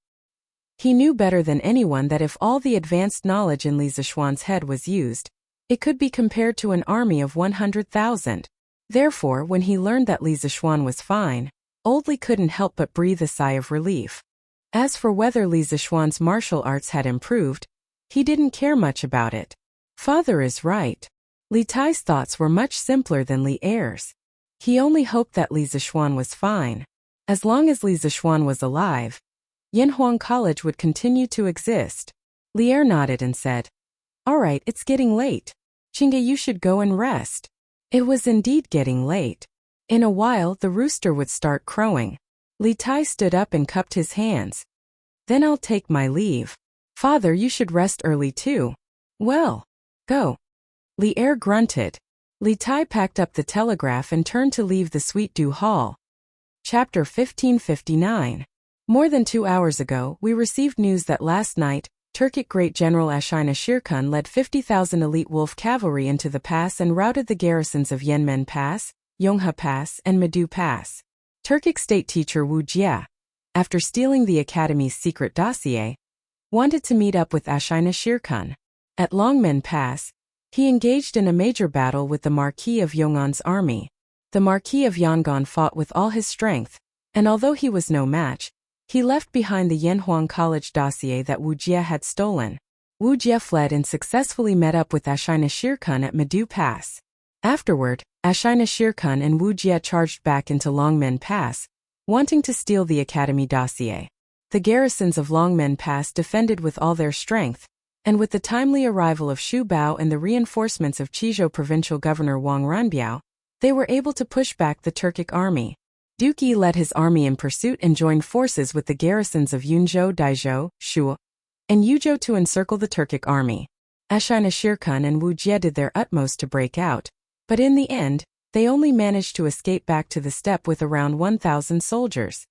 He knew better than anyone that if all the advanced knowledge in Li Zishuan's head was used, it could be compared to an army of 100,000. Therefore, when he learned that Li Zishuan was fine, Old Li couldn't help but breathe a sigh of relief. As for whether Li Zishuan's martial arts had improved, he didn't care much about it. Father is right. Li Tai's thoughts were much simpler than Li'er's. He only hoped that Li Zishuan was fine. As long as Li Zishuan was alive, Yanhuang College would continue to exist. Li'er nodded and said, "All right, it's getting late. Chinga, you should go and rest." It was indeed getting late. In a while, the rooster would start crowing. Li Tai stood up and cupped his hands. "Then I'll take my leave. Father, you should rest early too." "Well, go." Li'er grunted. Li Tai packed up the telegraph and turned to leave the Sweet Dew Hall. Chapter 1559. More than 2 hours ago, we received news that last night, Turkic Great General Ashina Shirkun led 50,000 elite wolf cavalry into the pass and routed the garrisons of Yanmen Pass, Yonghe Pass, and Medu Pass. Turkic state teacher Wu Jie, after stealing the academy's secret dossier, wanted to meet up with Ashina Shirkun. At Longmen Pass, He engaged in a major battle with the Marquis of Yongan's army. The Marquis of Yongan fought with all his strength, and although he was no match, he left behind the Yanhuang College dossier that Wu Jie had stolen. Wu Jie fled and successfully met up with Ashina Shirkun at Medu Pass. Afterward, Ashina Shirkun and Wu Jie charged back into Longmen Pass, wanting to steal the academy dossier. The garrisons of Longmen Pass defended with all their strength, and with the timely arrival of Xu Bao and the reinforcements of Qizhou provincial governor Wang Ranbiao, they were able to push back the Turkic army. Duke Yi led his army in pursuit and joined forces with the garrisons of Yunzhou, Daizhou, Shuo, and Yuzhou to encircle the Turkic army. Ashina Shirkun and Wu Jie did their utmost to break out, but in the end, they only managed to escape back to the steppe with around 1,000 soldiers.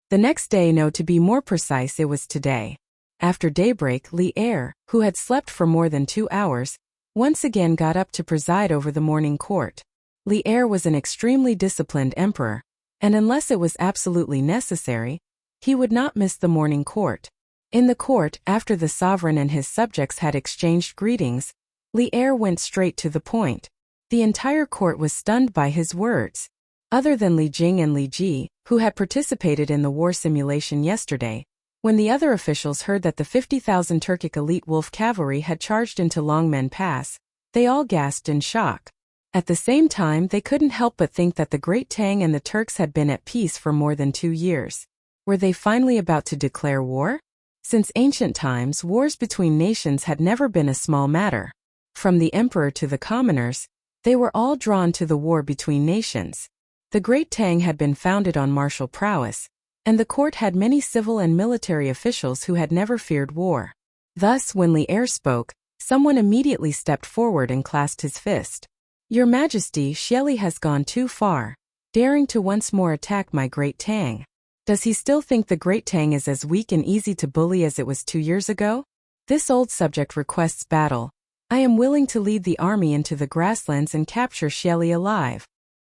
The next day, no, to be more precise, it was today. After daybreak, Li Er, who had slept for more than 2 hours, once again got up to preside over the morning court. Li Er was an extremely disciplined emperor, and unless it was absolutely necessary, he would not miss the morning court. In the court, after the sovereign and his subjects had exchanged greetings, Li Er went straight to the point. The entire court was stunned by his words. Other than Li Jing and Li Ji, who had participated in the war simulation yesterday, when the other officials heard that the 50,000 Turkic elite wolf cavalry had charged into Longmen Pass, they all gasped in shock. At the same time, they couldn't help but think that the Great Tang and the Turks had been at peace for more than 2 years. Were they finally about to declare war? Since ancient times, wars between nations had never been a small matter. From the emperor to the commoners, they were all drawn to the war between nations. The Great Tang had been founded on martial prowess, and the court had many civil and military officials who had never feared war. Thus, when Li Er spoke, someone immediately stepped forward and clasped his fist. "Your Majesty, Xieli has gone too far, daring to once more attack my Great Tang. Does he still think the Great Tang is as weak and easy to bully as it was 2 years ago? This old subject requests battle. I am willing to lead the army into the grasslands and capture Xieli alive."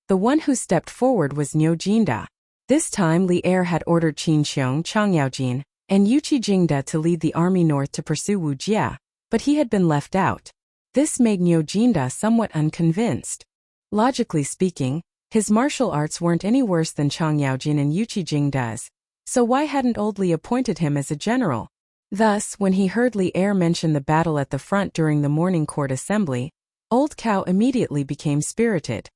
The one who stepped forward was Niu Jinda. This time Li Er had ordered Qin Xiong, Chang Yaojin, and Yuqi Jingda to lead the army north to pursue Wu Jie, but he had been left out. This made Niu Jinda somewhat unconvinced. Logically speaking, his martial arts weren't any worse than Chang Yaojin and Yuqi Jingda's, so why hadn't old Li appointed him as a general? Thus, when he heard Li Er mention the battle at the front during the morning court assembly, old Cao immediately became spirited.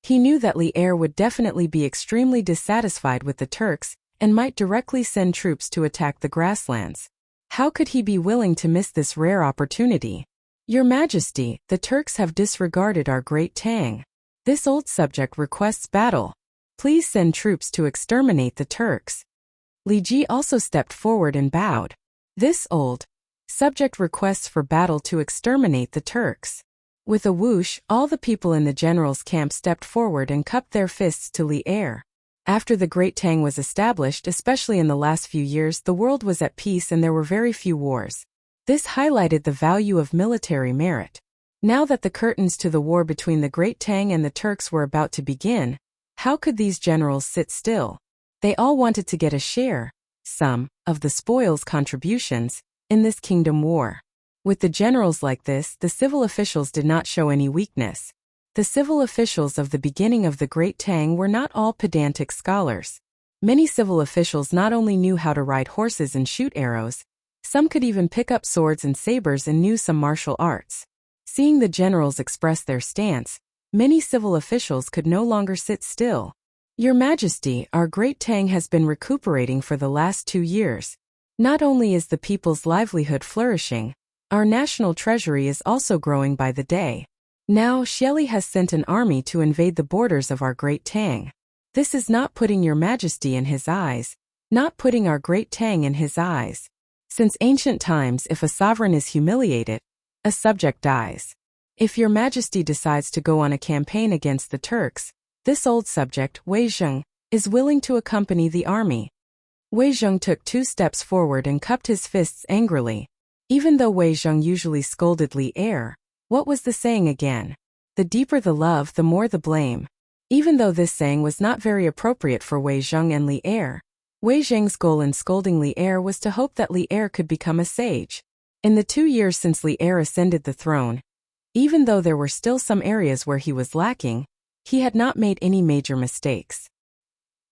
He knew that Li Er would definitely be extremely dissatisfied with the Turks and might directly send troops to attack the grasslands. How could he be willing to miss this rare opportunity? "Your Majesty, the Turks have disregarded our Great Tang. This old subject requests battle. Please send troops to exterminate the Turks." Li Ji also stepped forward and bowed. "This old subject requests for battle to exterminate the Turks." With a whoosh, all the people in the general's camp stepped forward and cupped their fists to Li Er. After the Great Tang was established, especially in the last few years, the world was at peace and there were very few wars. This highlighted the value of military merit. Now that the curtains to the war between the Great Tang and the Turks were about to begin, how could these generals sit still? They all wanted to get a share, some, of the spoils contributions, in this kingdom war. With the generals like this, the civil officials did not show any weakness. The civil officials of the beginning of the Great Tang were not all pedantic scholars. Many civil officials not only knew how to ride horses and shoot arrows, some could even pick up swords and sabers and knew some martial arts. Seeing the generals express their stance, many civil officials could no longer sit still. "Your Majesty, our Great Tang has been recuperating for the last 2 years. Not only is the people's livelihood flourishing, our national treasury is also growing by the day. Now, Xieli has sent an army to invade the borders of our Great Tang. This is not putting your Majesty in his eyes, not putting our Great Tang in his eyes. Since ancient times, if a sovereign is humiliated, a subject dies. If your Majesty decides to go on a campaign against the Turks, this old subject, Wei Zheng, is willing to accompany the army." Wei Zheng took 2 steps forward and cupped his fists angrily. Even though Wei Zheng usually scolded Li Er, what was the saying again? The deeper the love, the more the blame. Even though this saying was not very appropriate for Wei Zheng and Li Er, Wei Zheng's goal in scolding Li Er was to hope that Li Er could become a sage. In the 2 years since Li Er ascended the throne, Even though there were still some areas where he was lacking, he had not made any major mistakes.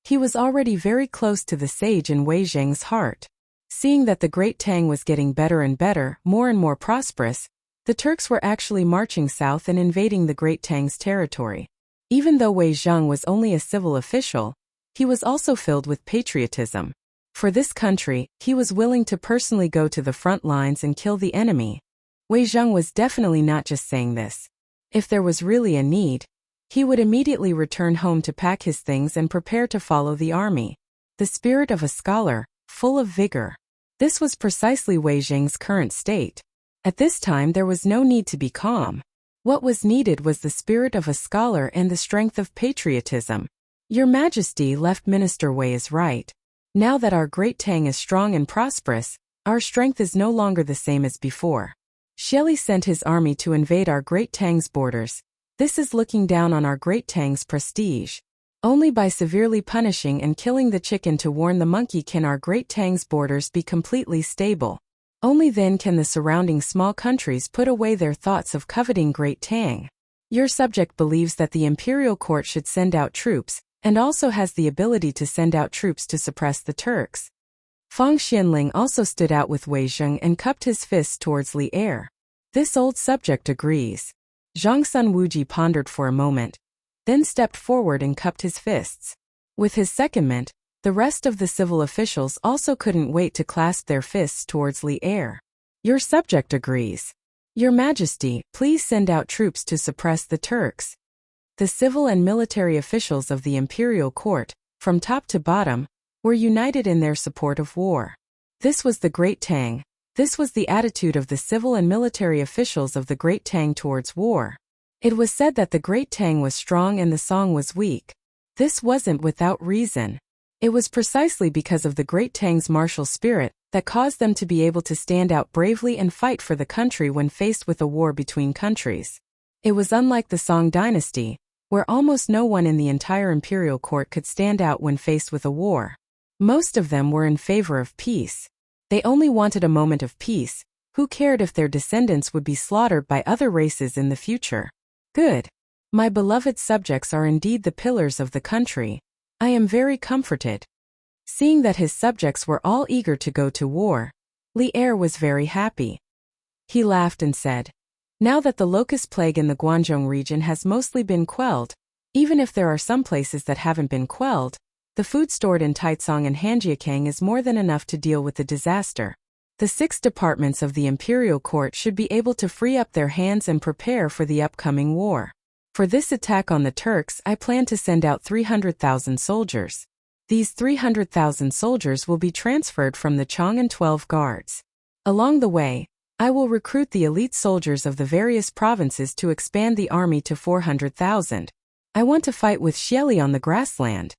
He was already very close to the sage in Wei Zheng's heart. Seeing that the Great Tang was getting better and better, more and more prosperous, the Turks were actually marching south and invading the Great Tang's territory. Even though Wei Zheng was only a civil official, he was also filled with patriotism. For this country, he was willing to personally go to the front lines and kill the enemy. Wei Zheng was definitely not just saying this. If there was really a need, he would immediately return home to pack his things and prepare to follow the army. The spirit of a scholar, full of vigor. This was precisely Wei Zheng's current state. At this time there was no need to be calm. What was needed was the spirit of a scholar and the strength of patriotism. Your Majesty, Left Minister Wei is right. Now that our Great Tang is strong and prosperous, our strength is no longer the same as before. Shelley sent his army to invade our Great Tang's borders. This is looking down on our Great Tang's prestige. Only by severely punishing and killing the chicken to warn the monkey can our Great Tang's borders be completely stable. Only then can the surrounding small countries put away their thoughts of coveting Great Tang. Your subject believes that the imperial court should send out troops, and also has the ability to send out troops to suppress the Turks. Fang Xianling also stood out with Wei Zheng and cupped his fists towards Li Er. This old subject agrees. Zhang Sun Wuji pondered for a moment, then stepped forward and cupped his fists. With his secondment, the rest of the civil officials also couldn't wait to clasp their fists towards Li Er. Your subject agrees. Your Majesty, please send out troops to suppress the Turks. The civil and military officials of the imperial court, from top to bottom, were united in their support of war. This was the Great Tang. This was the attitude of the civil and military officials of the Great Tang towards war. It was said that the Great Tang was strong and the Song was weak. This wasn't without reason. It was precisely because of the Great Tang's martial spirit that caused them to be able to stand out bravely and fight for the country when faced with a war between countries. It was unlike the Song dynasty, where almost no one in the entire imperial court could stand out when faced with a war. Most of them were in favor of peace. They only wanted a moment of peace. Who cared if their descendants would be slaughtered by other races in the future? Good. My beloved subjects are indeed the pillars of the country. I am very comforted. Seeing that his subjects were all eager to go to war, Li Er was very happy. He laughed and said, now that the locust plague in the Guangzhou region has mostly been quelled, even if there are some places that haven't been quelled, the food stored in Taicang and Hanjiakang is more than enough to deal with the disaster. The 6 departments of the imperial court should be able to free up their hands and prepare for the upcoming war. For this attack on the Turks, I plan to send out 300,000 soldiers. These 300,000 soldiers will be transferred from the Chang'an 12 guards. Along the way, I will recruit the elite soldiers of the various provinces to expand the army to 400,000. I want to fight with Xieli on the grassland.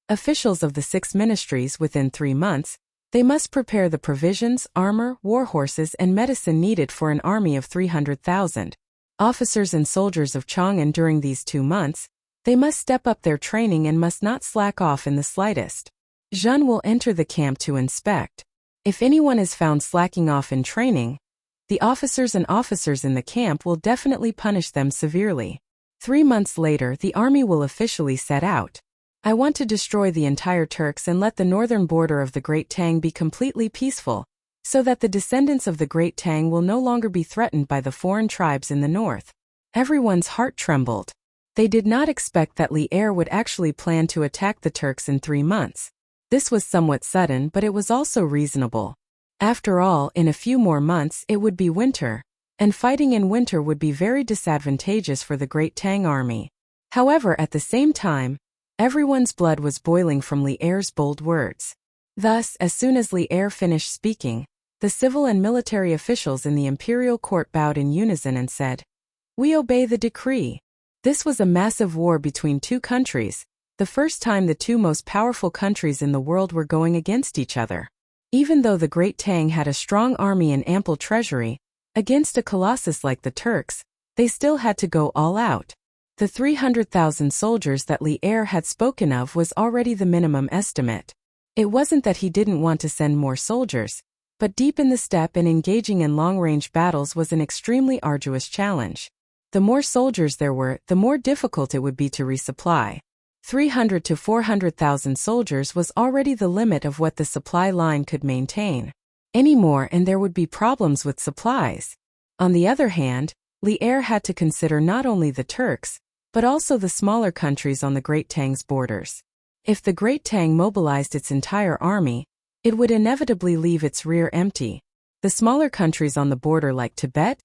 Officials of the 6 ministries within 3 months, they must prepare the provisions, armor, war horses and medicine needed for an army of 300,000. Officers and soldiers of Chang'an during these 2 months, they must step up their training and must not slack off in the slightest. Zhen will enter the camp to inspect. If anyone is found slacking off in training, the officers in the camp will definitely punish them severely. 3 months later, the army will officially set out. I want to destroy the entire Turks and let the northern border of the Great Tang be completely peaceful, so that the descendants of the Great Tang will no longer be threatened by the foreign tribes in the north. Everyone's heart trembled. They did not expect that Li Er would actually plan to attack the Turks in 3 months. This was somewhat sudden, but it was also reasonable. After all, in a few more months it would be winter, and fighting in winter would be very disadvantageous for the Great Tang army. However, at the same time, everyone's blood was boiling from Li Er's bold words. Thus, as soon as Li Er finished speaking, the civil and military officials in the imperial court bowed in unison and said, we obey the decree. This was a massive war between 2 countries, the first time the 2 most powerful countries in the world were going against each other. Even though the Great Tang had a strong army and ample treasury, against a colossus like the Turks, they still had to go all out. The 300,000 soldiers that Li Er had spoken of was already the minimum estimate. It wasn't that he didn't want to send more soldiers, but deep in the steppe and engaging in long-range battles was an extremely arduous challenge. The more soldiers there were, the more difficult it would be to resupply. 300 to 400,000 soldiers was already the limit of what the supply line could maintain. Any more and there would be problems with supplies. On the other hand, Li'er had to consider not only the Turks, but also the smaller countries on the Great Tang's borders. If the Great Tang mobilized its entire army, it would inevitably leave its rear empty. The smaller countries on the border like Tibet,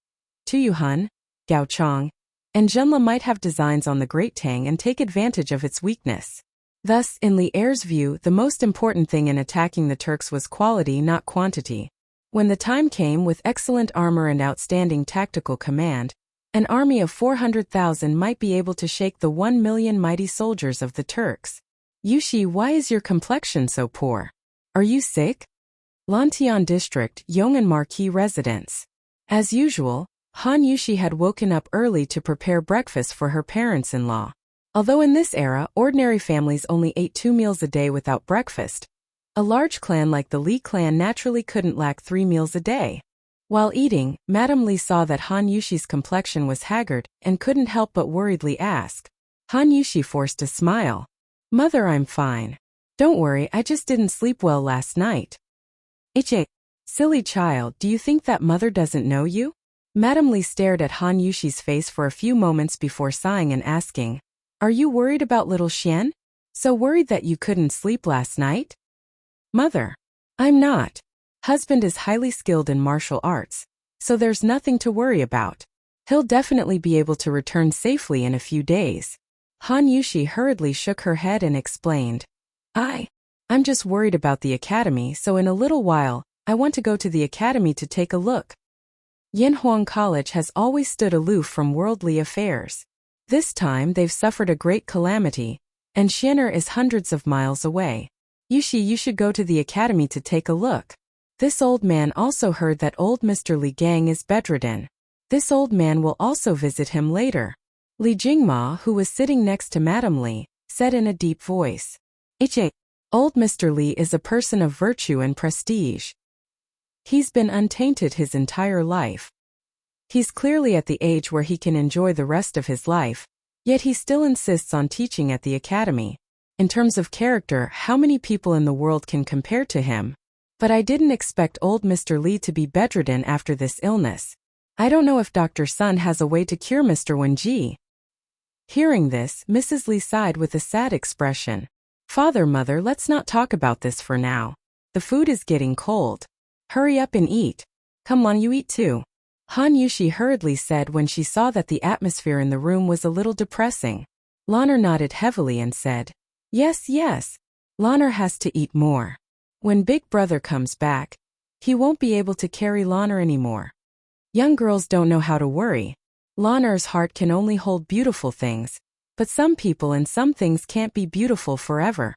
Tuyuhun, Gaochang, and Zhenla might have designs on the Great Tang and take advantage of its weakness. Thus, in Li'er's view, the most important thing in attacking the Turks was quality, not quantity. When the time came, with excellent armor and outstanding tactical command, an army of 400,000 might be able to shake the 1 million mighty soldiers of the Turks. Yushi, why is your complexion so poor? Are you sick? Lantian District, Yong'an Marquis residence. As usual, Han Yushi had woken up early to prepare breakfast for her parents-in-law. Although in this era, ordinary families only ate 2 meals a day without breakfast, a large clan like the Li clan naturally couldn't lack 3 meals a day. While eating, Madame Li saw that Han Yushi's complexion was haggard and couldn't help but worriedly ask. Han Yushi forced a smile. Mother, I'm fine. Don't worry, I just didn't sleep well last night. Ichi, silly child, do you think that mother doesn't know you? Madame Li stared at Han Yushi's face for a few moments before sighing and asking, Are you worried about little Xian? So worried that you couldn't sleep last night? Mother, I'm not. Husband is highly skilled in martial arts, so there's nothing to worry about. He'll definitely be able to return safely in a few days. Han Yushi hurriedly shook her head and explained. I'm just worried about the academy, so in a little while, I want to go to the academy to take a look. Yanhuang College has always stood aloof from worldly affairs. This time they've suffered a great calamity, and Xianer is hundreds of miles away. Yushi, you should go to the academy to take a look. This old man also heard that old Mr. Li Gang is bedridden. This old man will also visit him later. Li Jingma, who was sitting next to Madame Li, said in a deep voice. Ichi, old Mr. Li is a person of virtue and prestige. He's been untainted his entire life. He's clearly at the age where he can enjoy the rest of his life, yet he still insists on teaching at the academy. In terms of character, how many people in the world can compare to him? But I didn't expect old Mr. Li to be bedridden after this illness. I don't know if Dr. Sun has a way to cure Mr. Wenji. Hearing this, Mrs. Li sighed with a sad expression. Father, mother, let's not talk about this for now. The food is getting cold. Hurry up and eat. Come on, you eat too. Han Yushi hurriedly said when she saw that the atmosphere in the room was a little depressing. Lanner nodded heavily and said, Yes, yes. Lanner has to eat more. When Big Brother comes back, he won't be able to carry Lanner anymore. Young girls don't know how to worry. Lanner's heart can only hold beautiful things, but some people and some things can't be beautiful forever.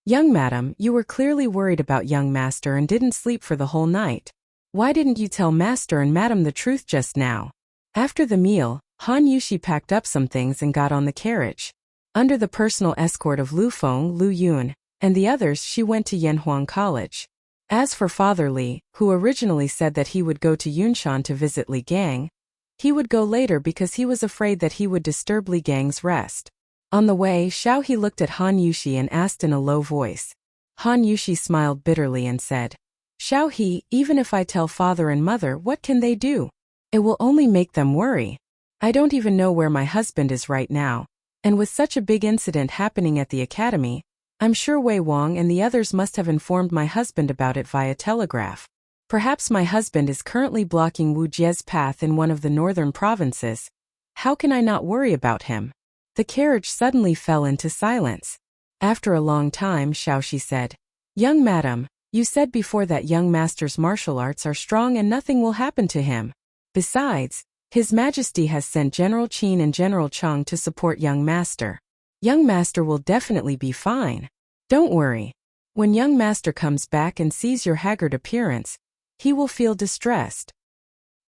Young madam, you were clearly worried about young master and didn't sleep for the whole night. Why didn't you tell master and madam the truth just now? After the meal, Han Yushi packed up some things and got on the carriage. Under the personal escort of Lu Feng, Lu Yun, and the others, she went to Yanhuang College. As for Father Li, who originally said that he would go to Yunshan to visit Li Gang, he would go later because he was afraid that he would disturb Li Gang's rest. On the way, Xiao He looked at Han Yushi and asked in a low voice. Han Yushi smiled bitterly and said, Xiao He, even if I tell father and mother, what can they do? It will only make them worry. I don't even know where my husband is right now, and with such a big incident happening at the academy, I'm sure Wei Wang and the others must have informed my husband about it via telegraph. Perhaps my husband is currently blocking Wu Jie's path in one of the northern provinces. How can I not worry about him? The carriage suddenly fell into silence. After a long time, Xiaoxi said, Young madam, you said before that young master's martial arts are strong and nothing will happen to him. Besides, His Majesty has sent General Qin and General Cheng to support young master. Young master will definitely be fine. Don't worry. When young master comes back and sees your haggard appearance, he will feel distressed.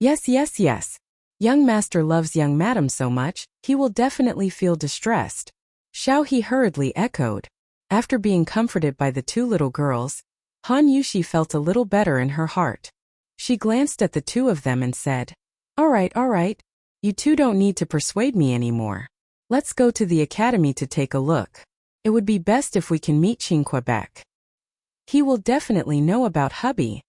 Yes, yes, yes. Young master loves young madam so much, he will definitely feel distressed. Xiao He hurriedly echoed. After being comforted by the two little girls, Han Yushi felt a little better in her heart. She glanced at the two of them and said, all right, You two don't need to persuade me anymore. Let's go to the academy to take a look. It would be best if we can meet Quebec. He will definitely know about hubby.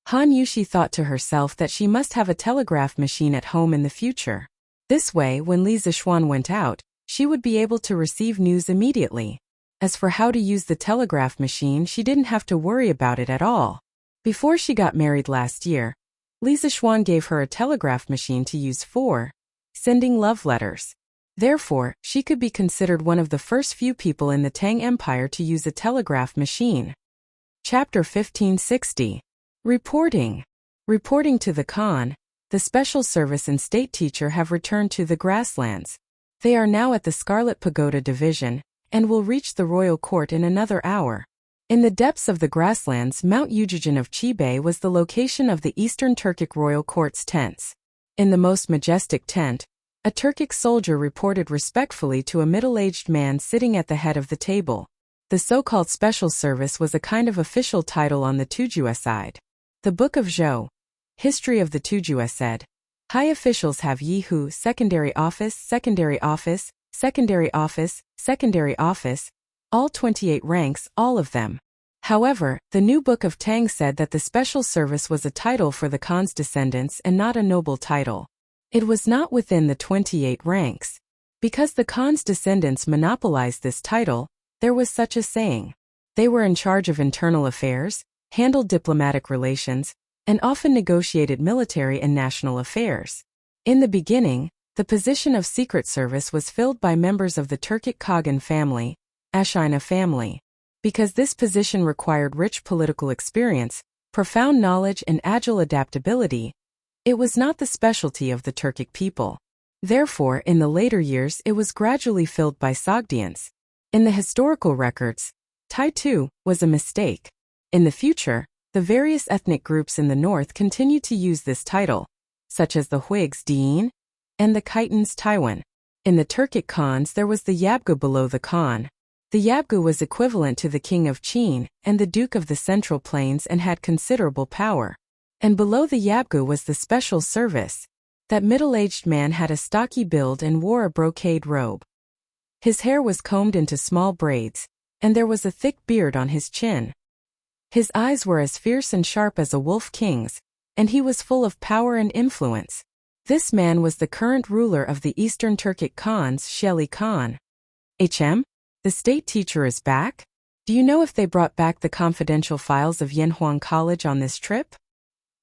Han Yushi thought to herself that she must have a telegraph machine at home in the future. This way, when Li Zixuan went out, she would be able to receive news immediately. As for how to use the telegraph machine, she didn't have to worry about it at all. Before she got married last year, Li Zixuan gave her a telegraph machine to use for sending love letters. Therefore, she could be considered one of the first few people in the Tang Empire to use a telegraph machine. Chapter 1560. Reporting. Reporting to the Khan, the Special Service and State Teacher have returned to the grasslands. They are now at the Scarlet Pagoda Division, and will reach the royal court in another hour. In the depths of the grasslands, Mount Yujijin of Qibei was the location of the Eastern Turkic royal court's tents. In the most majestic tent, a Turkic soldier reported respectfully to a middle-aged man sitting at the head of the table. The so-called Special Service was a kind of official title on the Tujue side. The Book of Zhou, History of the Tujue said, high officials have Yihu, secondary office, secondary office, secondary office, secondary office, all 28 ranks, all of them. However, the new Book of Tang said that the Special Service was a title for the Khan's descendants and not a noble title. It was not within the 28 ranks. Because the Khan's descendants monopolized this title, there was such a saying. They were in charge of internal affairs, handled diplomatic relations, and often negotiated military and national affairs. In the beginning, the position of Secret Service was filled by members of the Turkic Kagan family, Ashina family. Because this position required rich political experience, profound knowledge and agile adaptability, it was not the specialty of the Turkic people. Therefore, in the later years it was gradually filled by Sogdians. In the historical records, Taitu was a mistake. In the future, the various ethnic groups in the north continued to use this title, such as the Huigs Diin and the Khitans Taiwan. In the Turkic Khans there was the Yabgu below the Khan. The Yabgu was equivalent to the King of Qin and the Duke of the Central Plains and had considerable power. And below the Yabgu was the Special Service. That middle-aged man had a stocky build and wore a brocade robe. His hair was combed into small braids, and there was a thick beard on his chin. His eyes were as fierce and sharp as a wolf king's, and he was full of power and influence. This man was the current ruler of the Eastern Turkic Khans, Sheli Khan. The state teacher is back? Do you know if they brought back the confidential files of Yanhuang College on this trip?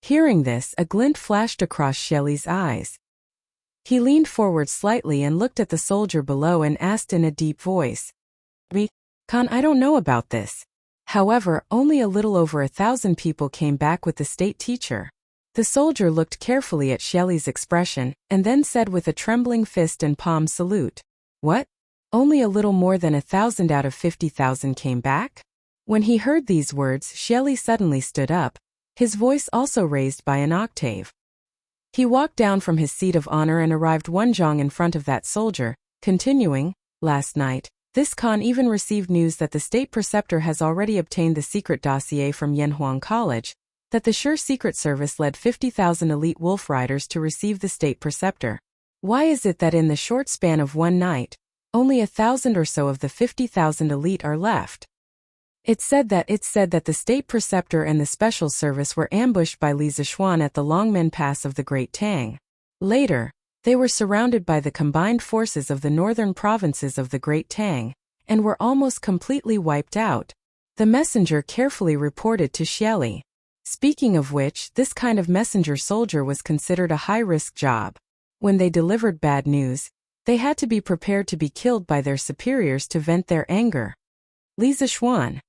Hearing this, a glint flashed across Shelley's eyes. He leaned forward slightly and looked at the soldier below and asked in a deep voice. Khan, I don't know about this. However, only a little over 1,000 people came back with the state teacher. The soldier looked carefully at Shelley's expression, and then said with a trembling fist and palm salute, "What? Only a little more than 1,000 out of 50,000 came back?" When he heard these words, Shelley suddenly stood up, his voice also raised by an octave. He walked down from his seat of honor and arrived one zhang in front of that soldier, continuing, "Last night, this Khan even received news that the state preceptor has already obtained the secret dossier from Yanhuang College, that the sure Secret Service led 50,000 elite wolf riders to receive the state preceptor. Why is it that in the short span of one night, only 1,000 or so of the 50,000 elite are left?" It said that the state preceptor and the special service were ambushed by Li Zixuan at the Longmen Pass of the Great Tang. Later, they were surrounded by the combined forces of the northern provinces of the Great Tang, and were almost completely wiped out. The messenger carefully reported to Xieli. Speaking of which, this kind of messenger soldier was considered a high-risk job. When they delivered bad news, they had to be prepared to be killed by their superiors to vent their anger. Li Zixuan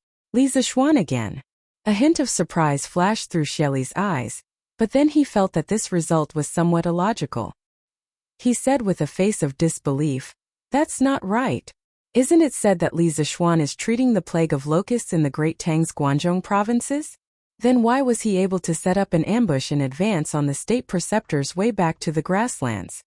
again. A hint of surprise flashed through Shelley's eyes, but then he felt that this result was somewhat illogical. He said with a face of disbelief, "That's not right. Isn't it said that Li Zixuan is treating the plague of locusts in the Great Tang's Guangzhou provinces? Then why was he able to set up an ambush in advance on the state preceptor's way back to the grasslands?"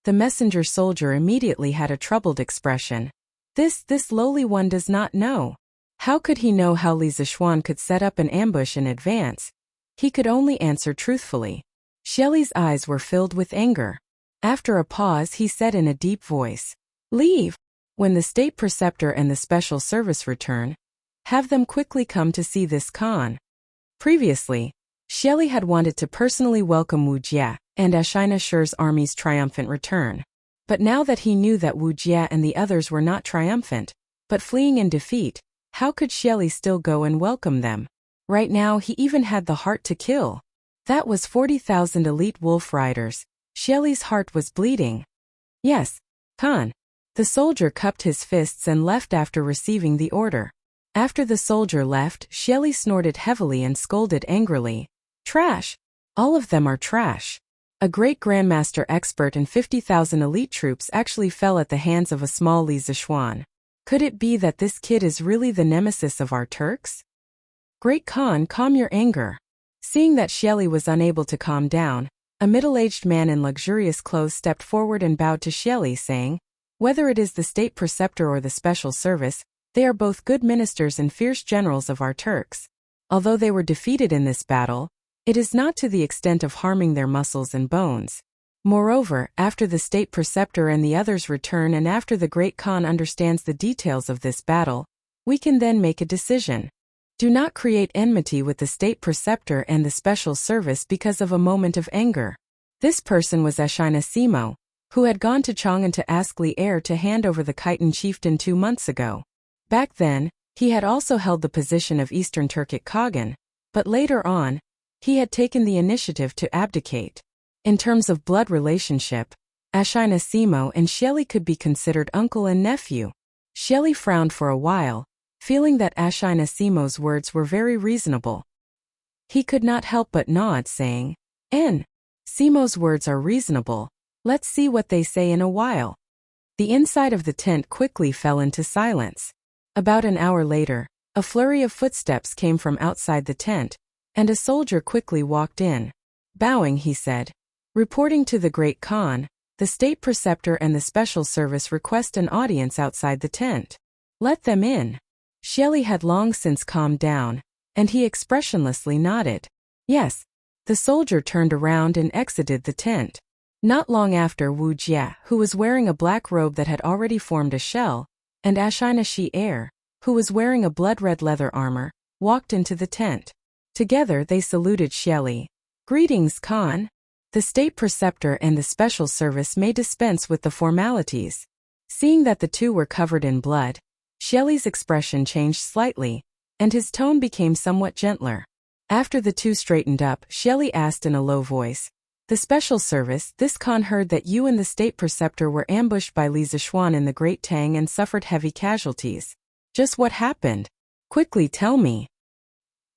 The messenger soldier immediately had a troubled expression. This lowly one does not know. How could he know how Li Zixuan could set up an ambush in advance? He could only answer truthfully. Shelley's eyes were filled with anger. After a pause, he said in a deep voice, "Leave. When the state preceptor and the special service return, have them quickly come to see this Khan." Previously, Xieli had wanted to personally welcome Wu Jie and Ashina Shi's army's triumphant return. But now that he knew that Wu Jie and the others were not triumphant, but fleeing in defeat, how could Xieli still go and welcome them? Right now he even had the heart to kill. That was 40,000 elite wolf riders. Xieli's heart was bleeding. "Yes, Khan." The soldier cupped his fists and left after receiving the order. After the soldier left, Xieli snorted heavily and scolded angrily. "Trash! All of them are trash." A great grandmaster expert and 50,000 elite troops actually fell at the hands of a small Li Zishuan. Could it be that this kid is really the nemesis of our Turks? "Great Khan, calm your anger." Seeing that Xieli was unable to calm down, a middle-aged man in luxurious clothes stepped forward and bowed to Xieli, saying, "Whether it is the state preceptor or the special service, they are both good ministers and fierce generals of our Turks. Although they were defeated in this battle, it is not to the extent of harming their muscles and bones. Moreover, after the state preceptor and the others return and after the great Khan understands the details of this battle, we can then make a decision. Do not create enmity with the state preceptor and the special service because of a moment of anger." This person was Ashina Simo, who had gone to Chang'an to ask Li Er to hand over the Khitan chieftain 2 months ago. Back then, he had also held the position of Eastern Turkic Khagan, but later on, he had taken the initiative to abdicate. In terms of blood relationship, Ashina Simo and Xieli could be considered uncle and nephew. Xieli frowned for a while, feeling that Ashina Simo's words were very reasonable. He could not help but nod, saying, Simo's words are reasonable. Let's see what they say in a while." The inside of the tent quickly fell into silence. About an hour later, a flurry of footsteps came from outside the tent, and a soldier quickly walked in. Bowing, he said, "Reporting to the Great Khan, the state preceptor and the special service request an audience outside the tent. Let them in." Xieli had long since calmed down, and he expressionlessly nodded. "Yes." The soldier turned around and exited the tent. Not long after, Wu Jie, who was wearing a black robe that had already formed a shell, and Ashina Shi Er, who was wearing a blood-red leather armor, walked into the tent. Together they saluted Xieli. "Greetings, Khan." The state preceptor and the special service may dispense with the formalities. Seeing that the two were covered in blood, Xieli's expression changed slightly, and his tone became somewhat gentler. After the two straightened up, Xieli asked in a low voice, "The special service, this Khan heard that you and the state preceptor were ambushed by Li Zishuan in the Great Tang and suffered heavy casualties. Just what happened? Quickly tell me."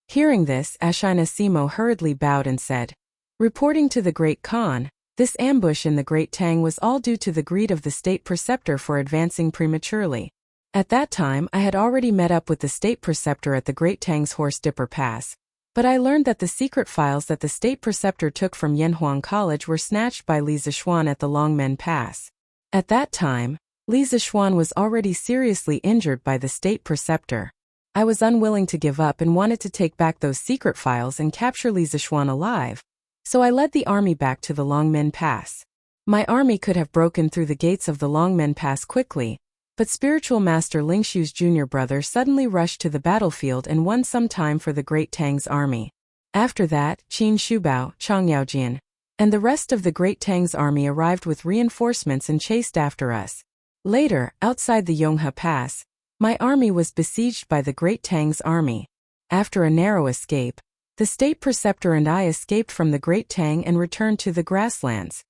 Hearing this, Ashina Simo hurriedly bowed and said, "Reporting to the Great Khan, this ambush in the Great Tang was all due to the greed of the state preceptor for advancing prematurely. At that time I had already met up with the state preceptor at the Great Tang's Horse Dipper Pass, but I learned that the secret files that the state preceptor took from Yanhuang College were snatched by Li Zishuan at the Longmen Pass. At that time, Li Zishuan was already seriously injured by the state preceptor. I was unwilling to give up and wanted to take back those secret files and capture Li Zishuan alive, so I led the army back to the Longmen Pass. My army could have broken through the gates of the Longmen Pass quickly, but spiritual master Lingshu's junior brother suddenly rushed to the battlefield and won some time for the Great Tang's army. After that, Qin Shubao, Chang Yaojian, and the rest of the Great Tang's army arrived with reinforcements and chased after us. Later, outside the Yonghe Pass, my army was besieged by the Great Tang's army. After a narrow escape, the state preceptor and I escaped from the Great Tang and returned to the grasslands.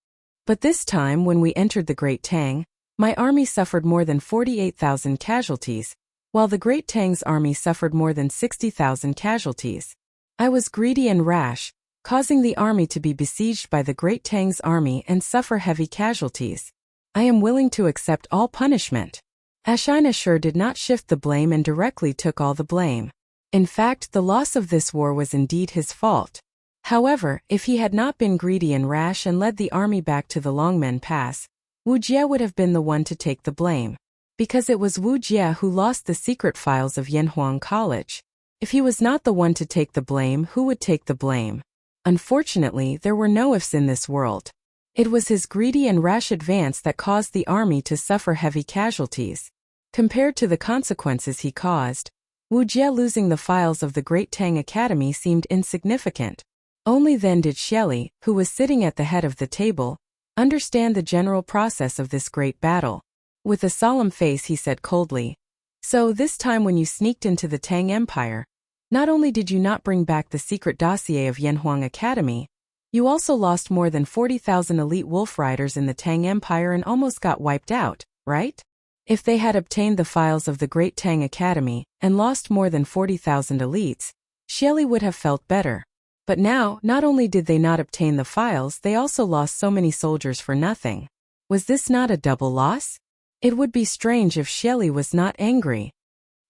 But this time when we entered the Great Tang, my army suffered more than 48,000 casualties, while the Great Tang's army suffered more than 60,000 casualties. I was greedy and rash, causing the army to be besieged by the Great Tang's army and suffer heavy casualties. I am willing to accept all punishment." Ashina Shi did not shift the blame and directly took all the blame. In fact, the loss of this war was indeed his fault. However, if he had not been greedy and rash and led the army back to the Longmen Pass, Wu Jie would have been the one to take the blame. Because it was Wu Jie who lost the secret files of Yanhuang College. If he was not the one to take the blame, who would take the blame? Unfortunately, there were no ifs in this world. It was his greedy and rash advance that caused the army to suffer heavy casualties. Compared to the consequences he caused, Wu Jie losing the files of the Great Tang Academy seemed insignificant. Only then did Shelley, who was sitting at the head of the table, understand the general process of this great battle. With a solemn face he said coldly, "So this time when you sneaked into the Tang Empire, not only did you not bring back the secret dossier of Yanhuang Academy, you also lost more than 40,000 elite wolf riders in the Tang Empire and almost got wiped out, right?" If they had obtained the files of the Great Tang Academy and lost more than 40,000 elites, Shelley would have felt better. But now, not only did they not obtain the files, they also lost so many soldiers for nothing. Was this not a double loss? It would be strange if Shelley was not angry.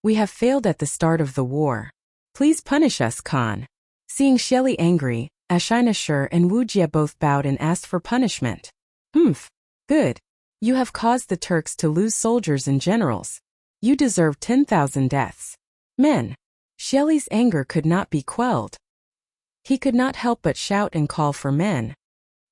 "We have failed at the start of the war. Please punish us, Khan." Seeing Shelley angry, Ashina Shur and Wu Jie both bowed and asked for punishment. Good. You have caused the Turks to lose soldiers and generals. You deserve 10,000 deaths. Men. Shelley's anger could not be quelled. He could not help but shout and call for men.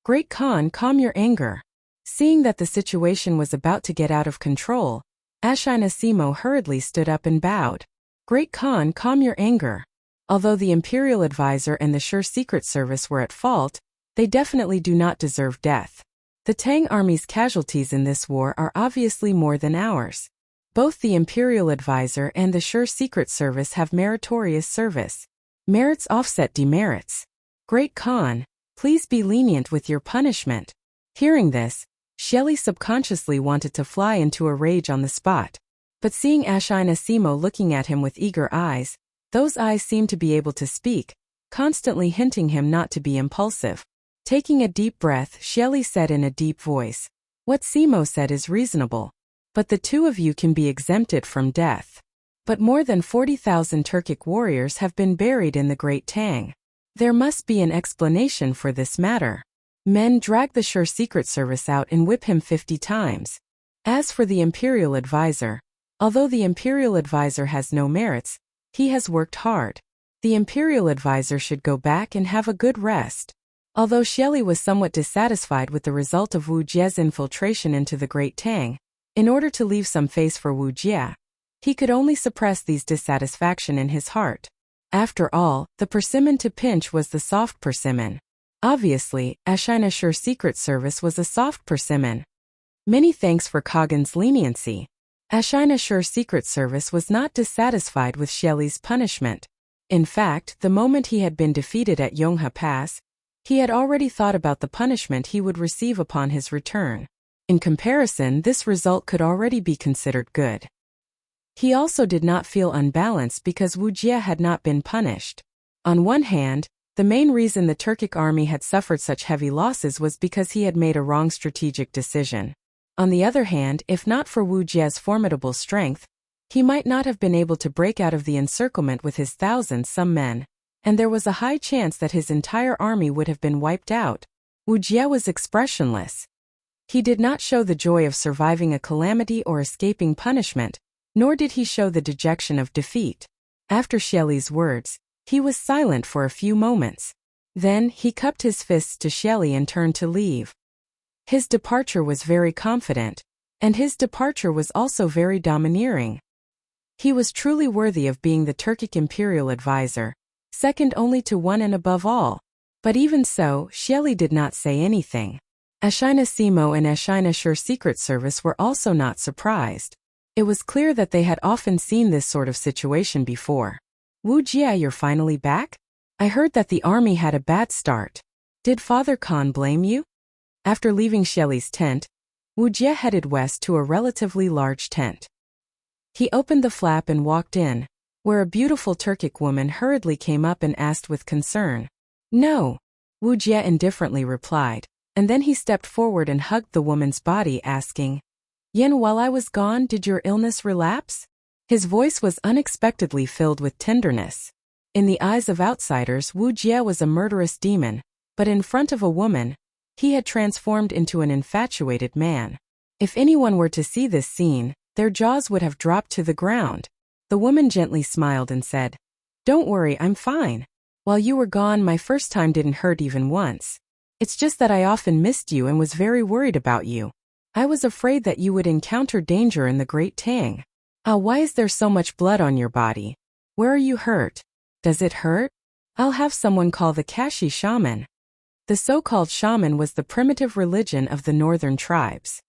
"Great Khan, calm your anger." Seeing that the situation was about to get out of control, Ashina Simo hurriedly stood up and bowed. "Great Khan, calm your anger. Although the Imperial Advisor and the Sure Secret Service were at fault, they definitely do not deserve death. The Tang Army's casualties in this war are obviously more than ours. Both the Imperial Advisor and the Sure Secret Service have meritorious service. Merits offset demerits. Great Khan, please be lenient with your punishment." Hearing this, Shelley subconsciously wanted to fly into a rage on the spot. But seeing Ashina Simo looking at him with eager eyes, those eyes seemed to be able to speak, constantly hinting him not to be impulsive. Taking a deep breath, Shelley said in a deep voice, "What Simo said is reasonable. But the two of you can be exempted from death. But more than 40,000 Turkic warriors have been buried in the Great Tang. There must be an explanation for this matter. Men, drag the Sure Secret Service out and whip him 50 times. As for the Imperial Advisor, although the Imperial Advisor has no merits, he has worked hard. The Imperial Advisor should go back and have a good rest." Although Shelley was somewhat dissatisfied with the result of Wu Jie's infiltration into the Great Tang, in order to leave some face for Wu Jie, he could only suppress these dissatisfaction in his heart. After all, the persimmon to pinch was the soft persimmon. Obviously, Ashina Sure Secret Service was a soft persimmon. Many thanks for Kagan's leniency. Ashina Sure Secret Service was not dissatisfied with Shelley's punishment. In fact, the moment he had been defeated at Yongha Pass, he had already thought about the punishment he would receive upon his return. In comparison, this result could already be considered good. He also did not feel unbalanced because Wu Jie had not been punished. On one hand, the main reason the Turkic army had suffered such heavy losses was because he had made a wrong strategic decision. On the other hand, if not for Wu Jie's formidable strength, he might not have been able to break out of the encirclement with his thousands-some men, and there was a high chance that his entire army would have been wiped out. Wu Jie was expressionless. He did not show the joy of surviving a calamity or escaping punishment, nor did he show the dejection of defeat. After Shelley's words, he was silent for a few moments. Then, he cupped his fists to Shelley and turned to leave. His departure was very confident, and his departure was also very domineering. He was truly worthy of being the Turkic Imperial Advisor, second only to one and above all. But even so, Shelley did not say anything. Ashina Simo and Ashina Sure Secret Service were also not surprised. It was clear that they had often seen this sort of situation before. "Wu Jie, you're finally back? I heard that the army had a bad start. Did Father Khan blame you?" After leaving Shelley's tent, Wu Jie headed west to a relatively large tent. He opened the flap and walked in, where a beautiful Turkic woman hurriedly came up and asked with concern. "No," Wu Jie indifferently replied, and then he stepped forward and hugged the woman's body, asking, "Yen, while I was gone, did your illness relapse?" His voice was unexpectedly filled with tenderness. In the eyes of outsiders, Wu Jie was a murderous demon, but in front of a woman, he had transformed into an infatuated man. If anyone were to see this scene, their jaws would have dropped to the ground. The woman gently smiled and said, "Don't worry, I'm fine. While you were gone, my first time didn't hurt even once. It's just that I often missed you and was very worried about you. I was afraid that you would encounter danger in the Great Tang. Ah, why is there so much blood on your body? Where are you hurt? Does it hurt? I'll have someone call the Kashi shaman. The so-called shaman was the primitive religion of the northern tribes.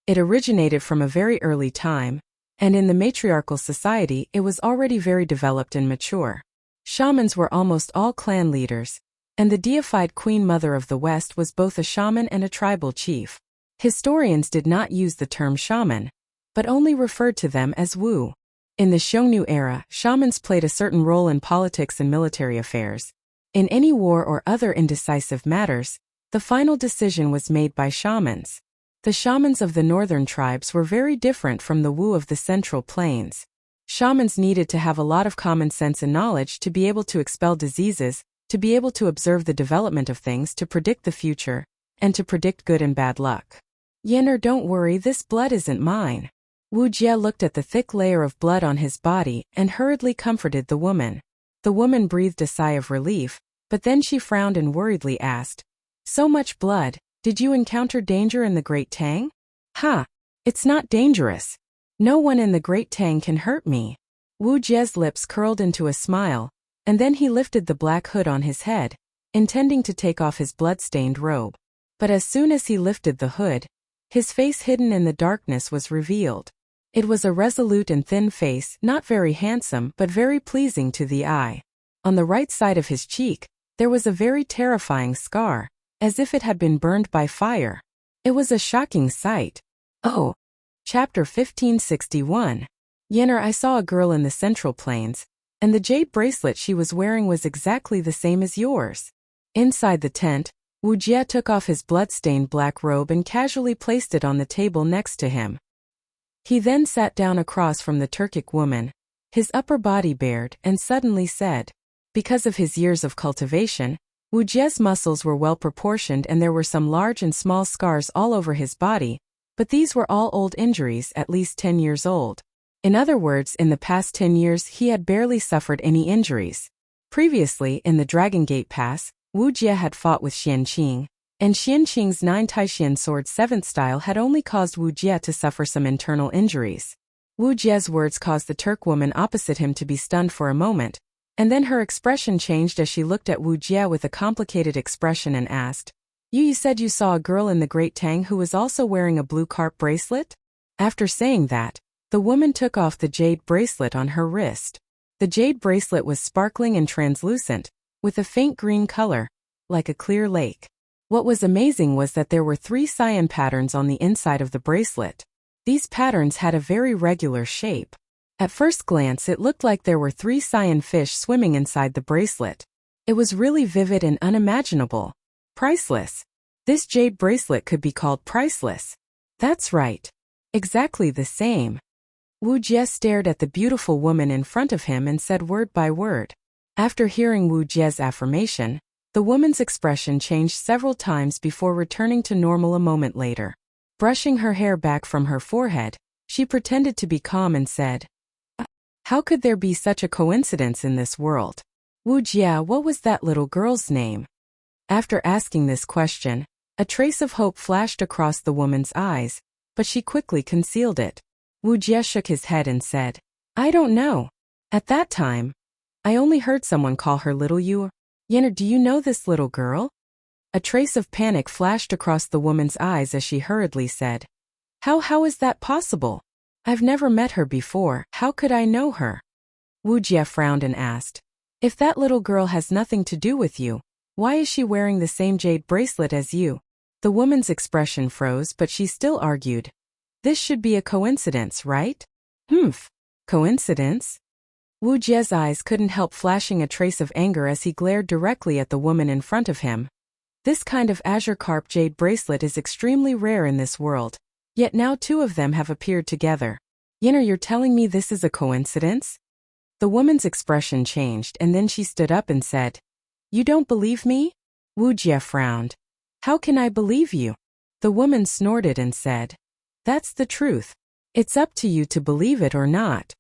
It originated from a very early time, and in the matriarchal society it was already very developed and mature. Shamans were almost all clan leaders, and the deified Queen Mother of the West was both a shaman and a tribal chief. Historians did not use the term shaman, but only referred to them as Wu. In the Xiongnu era, shamans played a certain role in politics and military affairs. In any war or other indecisive matters, the final decision was made by shamans. The shamans of the northern tribes were very different from the Wu of the Central Plains. Shamans needed to have a lot of common sense and knowledge to be able to expel diseases, to be able to observe the development of things, to predict the future, and to predict good and bad luck. Yener, don't worry, this blood isn't mine. Wu Jie looked at the thick layer of blood on his body and hurriedly comforted the woman. The woman breathed a sigh of relief, but then she frowned and worriedly asked, "So much blood, did you encounter danger in the Great Tang?" "Ha! It's not dangerous. No one in the Great Tang can hurt me." Wu Jie's lips curled into a smile, and then he lifted the black hood on his head, intending to take off his blood-stained robe. But as soon as he lifted the hood, his face hidden in the darkness was revealed. It was a resolute and thin face, not very handsome but very pleasing to the eye. On the right side of his cheek, there was a very terrifying scar, as if it had been burned by fire. It was a shocking sight. Oh! Chapter 1561. Yener, I saw a girl in the Central Plains, and the jade bracelet she was wearing was exactly the same as yours. Inside the tent, Wu Jie took off his blood-stained black robe and casually placed it on the table next to him. He then sat down across from the Turkic woman, his upper body bared, and suddenly said, because of his years of cultivation, Wu Jie's muscles were well proportioned and there were some large and small scars all over his body, but these were all old injuries, at least 10 years old. In other words, in the past 10 years he had barely suffered any injuries. Previously, in the Dragon Gate Pass, Wu Jie had fought with Xianqing, and Xianqing's 9 Taishan sword 7th style had only caused Wu Jie to suffer some internal injuries. Wu Jie's words caused the Turk woman opposite him to be stunned for a moment, and then her expression changed as she looked at Wu Jie with a complicated expression and asked, You said you saw a girl in the Great Tang who was also wearing a blue carp bracelet?" After saying that, the woman took off the jade bracelet on her wrist. The jade bracelet was sparkling and translucent, with a faint green color, like a clear lake. What was amazing was that there were 3 cyan patterns on the inside of the bracelet. These patterns had a very regular shape. At first glance it looked like there were 3 cyan fish swimming inside the bracelet. It was really vivid and unimaginable. Priceless. This jade bracelet could be called priceless. That's right. Exactly the same. Wu Jie stared at the beautiful woman in front of him and said word by word. After hearing Wu Jie's affirmation, the woman's expression changed several times before returning to normal a moment later. Brushing her hair back from her forehead, she pretended to be calm and said, "How could there be such a coincidence in this world? Wu Jie, what was that little girl's name?" After asking this question, a trace of hope flashed across the woman's eyes, but she quickly concealed it. Wu Jie shook his head and said, "I don't know. At that time, I only heard someone call her Little Yu. Yener, do you know this little girl?" A trace of panic flashed across the woman's eyes as she hurriedly said, How is that possible? I've never met her before, how could I know her?" Wu Jie frowned and asked, "If that little girl has nothing to do with you, why is she wearing the same jade bracelet as you?" The woman's expression froze, but she still argued, "This should be a coincidence, right?" Coincidence? Wu Jie's eyes couldn't help flashing a trace of anger as he glared directly at the woman in front of him. This kind of azure carp jade bracelet is extremely rare in this world, yet now 2 of them have appeared together. Yener, you're telling me this is a coincidence? The woman's expression changed and then she stood up and said, "You don't believe me?" Wu Jie frowned. "How can I believe you?" The woman snorted and said, "That's the truth. It's up to you to believe it or not."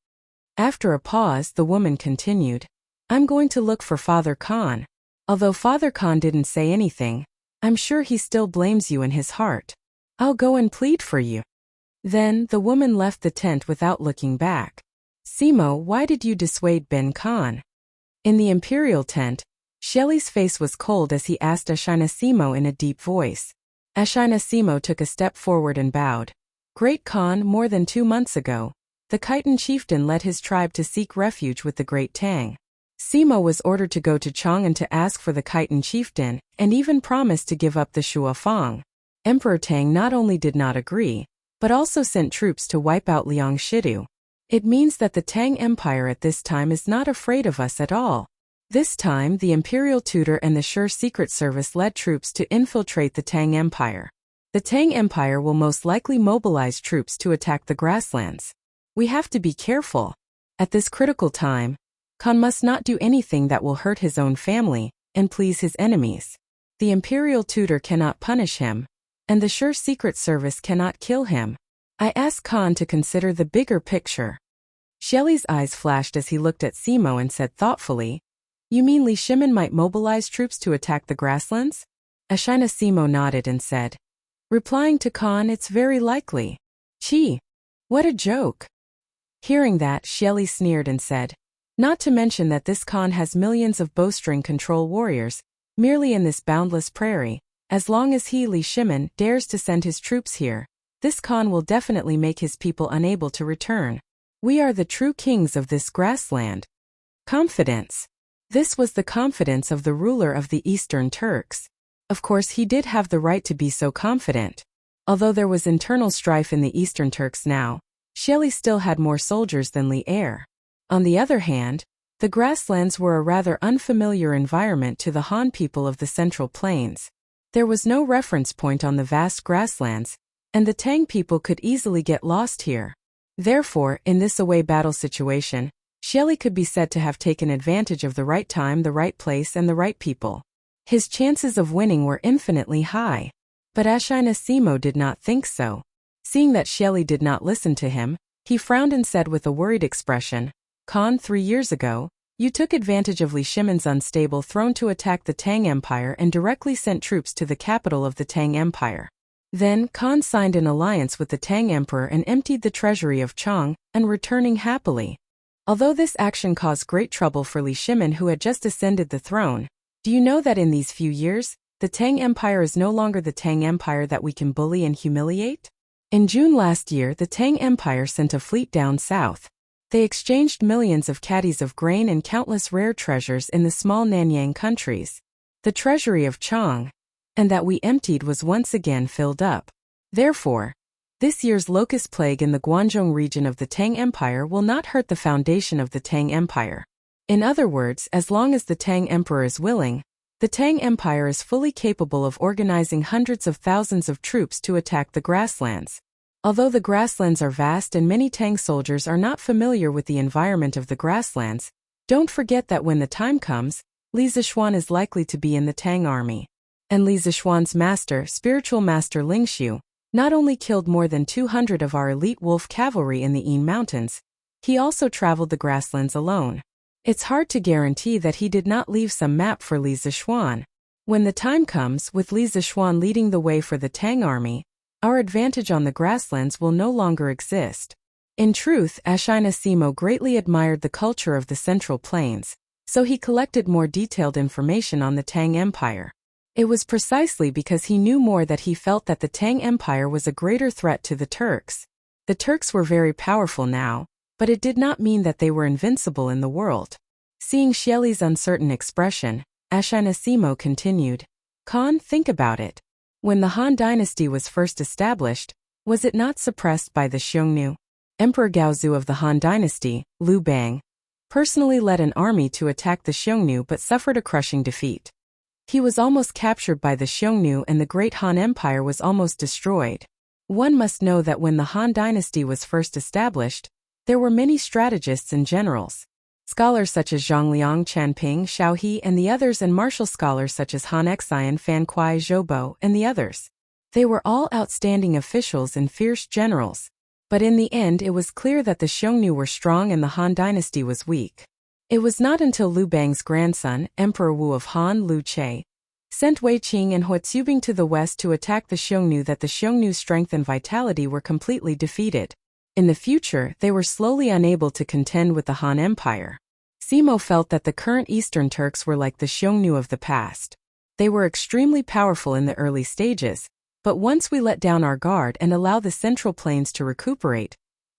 After a pause, the woman continued, "I'm going to look for Father Khan." Although Father Khan didn't say anything, I'm sure he still blames you in his heart. I'll go and plead for you." Then, the woman left the tent without looking back. "Simo, why did you dissuade Ben Khan?" In the imperial tent, Shelley's face was cold as he asked Ashina Simo in a deep voice. Ashina Simo took a step forward and bowed. "Great Khan, more than 2 months ago, the Khitan chieftain led his tribe to seek refuge with the Great Tang. Simo was ordered to go to Chang'an to ask for the Khitan chieftain, and even promised to give up the Shuafang. Emperor Tang not only did not agree, but also sent troops to wipe out Liang Shidu. It means that the Tang Empire at this time is not afraid of us at all. This time, the Imperial Tutor and the Sure Secret Service led troops to infiltrate the Tang Empire. The Tang Empire will most likely mobilize troops to attack the grasslands. We have to be careful. At this critical time, Khan must not do anything that will hurt his own family and please his enemies. The Imperial Tutor cannot punish him, and the Sure Secret Service cannot kill him. I asked Khan to consider the bigger picture." Shelley's eyes flashed as he looked at Simo and said thoughtfully, "You mean Li Shimin might mobilize troops to attack the grasslands?" Ashina Simo nodded and said, replying to Khan, "It's very likely." "Gee, what a joke." Hearing that, Shelley sneered and said, "Not to mention that this Khan has millions of bowstring control warriors, merely in this boundless prairie. As long as he, Li Shimin, dares to send his troops here, this Khan will definitely make his people unable to return. We are the true kings of this grassland." Confidence. This was the confidence of the ruler of the Eastern Turks. Of course, he did have the right to be so confident. Although there was internal strife in the Eastern Turks now, Shelley still had more soldiers than Li Heir. On the other hand, the grasslands were a rather unfamiliar environment to the Han people of the Central Plains. There was no reference point on the vast grasslands, and the Tang people could easily get lost here. Therefore, in this away battle situation, Shelley could be said to have taken advantage of the right time, the right place, and the right people. His chances of winning were infinitely high. But Ashina Simo did not think so. Seeing that Shelley did not listen to him, he frowned and said with a worried expression, "Khan, 3 years ago, you took advantage of Li Shimin's unstable throne to attack the Tang Empire and directly sent troops to the capital of the Tang Empire. Then, Khan signed an alliance with the Tang Emperor and emptied the treasury of Chang, and returning happily. Although this action caused great trouble for Li Shimin, who had just ascended the throne, do you know that in these few years, the Tang Empire is no longer the Tang Empire that we can bully and humiliate? In June last year, the Tang Empire sent a fleet down south. They exchanged millions of caddies of grain and countless rare treasures in the small Nanyang countries. The treasury of Chang, and that we emptied, was once again filled up. Therefore, this year's locust plague in the Guangzhou region of the Tang Empire will not hurt the foundation of the Tang Empire. In other words, as long as the Tang Emperor is willing, the Tang Empire is fully capable of organizing hundreds of thousands of troops to attack the grasslands. Although the grasslands are vast and many Tang soldiers are not familiar with the environment of the grasslands, don't forget that when the time comes, Li Zishuan is likely to be in the Tang army. And Li Zishuan's master, spiritual master Lingshu, not only killed more than 200 of our elite wolf cavalry in the Yin Mountains, he also traveled the grasslands alone. It's hard to guarantee that he did not leave some map for Li Zishuan. When the time comes, with Li Zishuan leading the way for the Tang army, our advantage on the grasslands will no longer exist. In truth, Ashina Simo greatly admired the culture of the Central Plains, so he collected more detailed information on the Tang Empire. It was precisely because he knew more that he felt that the Tang Empire was a greater threat to the Turks. The Turks were very powerful now, but it did not mean that they were invincible in the world. Seeing Shelley's uncertain expression, Ashina Simo continued, "Khan, think about it. When the Han dynasty was first established, was it not suppressed by the Xiongnu? Emperor Gaozu of the Han dynasty, Liu Bang, personally led an army to attack the Xiongnu but suffered a crushing defeat. He was almost captured by the Xiongnu and the great Han Empire was almost destroyed. One must know that when the Han dynasty was first established, there were many strategists and generals. Scholars such as Zhang Liang, Chanping, Xiao He and the others, and martial scholars such as Han Xian, Fan Kuai, Zhou Bo and the others. They were all outstanding officials and fierce generals. But in the end it was clear that the Xiongnu were strong and the Han dynasty was weak. It was not until Liu Bang's grandson, Emperor Wu of Han, Liu Che, sent Wei Qing and Huatsubing to the west to attack the Xiongnu. That the Xiongnu's strength and vitality were completely defeated. In the future, they were slowly unable to contend with the Han Empire. Simo felt that the current Eastern Turks were like the Xiongnu of the past. They were extremely powerful in the early stages, but once we let down our guard and allow the Central Plains to recuperate,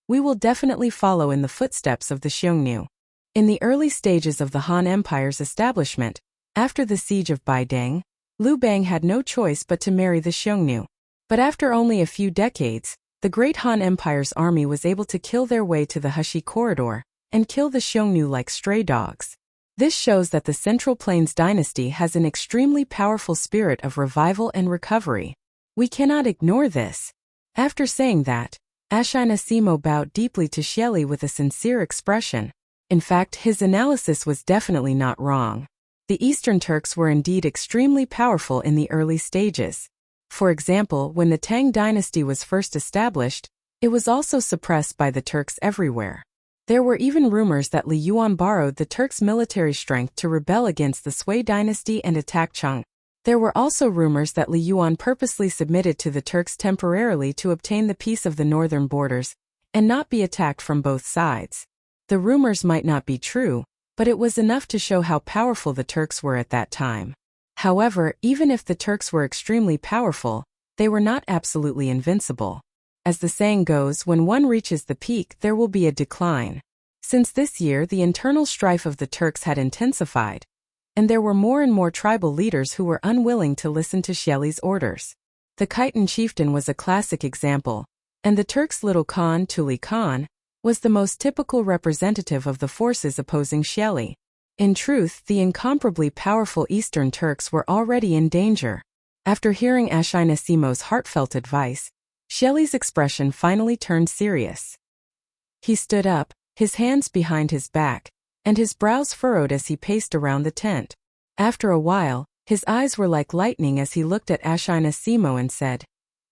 we will definitely follow in the footsteps of the Xiongnu. In the early stages of the Han Empire's establishment, after the siege of Baidang, Liu Bang had no choice but to marry the Xiongnu. But after only a few decades, the great Han Empire's army was able to kill their way to the Heshi corridor and kill the Xiongnu like stray dogs. This shows that the Central Plains dynasty has an extremely powerful spirit of revival and recovery. We cannot ignore this. After saying that, Ashina Simo bowed deeply to Xieli with a sincere expression. In fact, his analysis was definitely not wrong. The Eastern Turks were indeed extremely powerful in the early stages. For example, when the Tang dynasty was first established, it was also suppressed by the Turks everywhere. There were even rumors that Li Yuan borrowed the Turks' military strength to rebel against the Sui dynasty and attack Cheng. There were also rumors that Li Yuan purposely submitted to the Turks temporarily to obtain the peace of the northern borders and not be attacked from both sides. The rumors might not be true, but it was enough to show how powerful the Turks were at that time. However, even if the Turks were extremely powerful, they were not absolutely invincible. As the saying goes, when one reaches the peak, there will be a decline. Since this year, the internal strife of the Turks had intensified, and there were more and more tribal leaders who were unwilling to listen to Xieli's orders. The Khitan chieftain was a classic example, and the Turks' little Khan, Tuli Khan, was the most typical representative of the forces opposing Xieli. In truth, the incomparably powerful Eastern Turks were already in danger. After hearing Ashina Simo's heartfelt advice, Xieli's expression finally turned serious. He stood up, his hands behind his back, and his brows furrowed as he paced around the tent. After a while, his eyes were like lightning as he looked at Ashina Simo and said,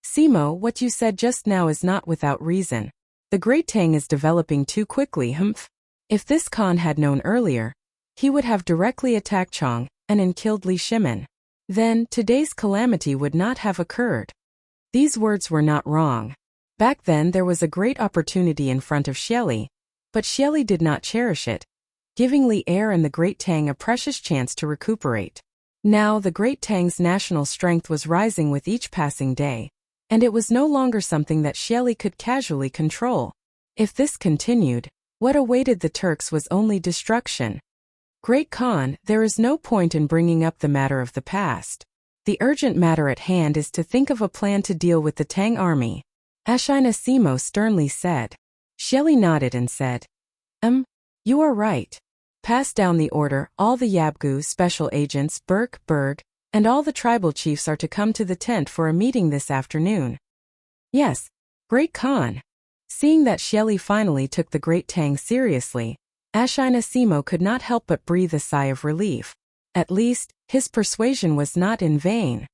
"Simo, what you said just now is not without reason. The Great Tang is developing too quickly, humph. If this Khan had known earlier, he would have directly attacked Chang and killed Li Shimin. Then, today's calamity would not have occurred." These words were not wrong. Back then there was a great opportunity in front of Xieli, but Xieli did not cherish it, giving Li Er and the Great Tang a precious chance to recuperate. Now the Great Tang's national strength was rising with each passing day, and it was no longer something that Xieli could casually control. If this continued, what awaited the Turks was only destruction. Great Khan, there is no point in bringing up the matter of the past. The urgent matter at hand is to think of a plan to deal with the Tang army, Ashina Simo sternly said. Xieli nodded and said, You are right. Pass down the order, all the Yabgu special agents, Berg, and all the tribal chiefs are to come to the tent for a meeting this afternoon. Yes, Great Khan. Seeing that Xieli finally took the Great Tang seriously, Ashina Simo could not help but breathe a sigh of relief. At least, his persuasion was not in vain.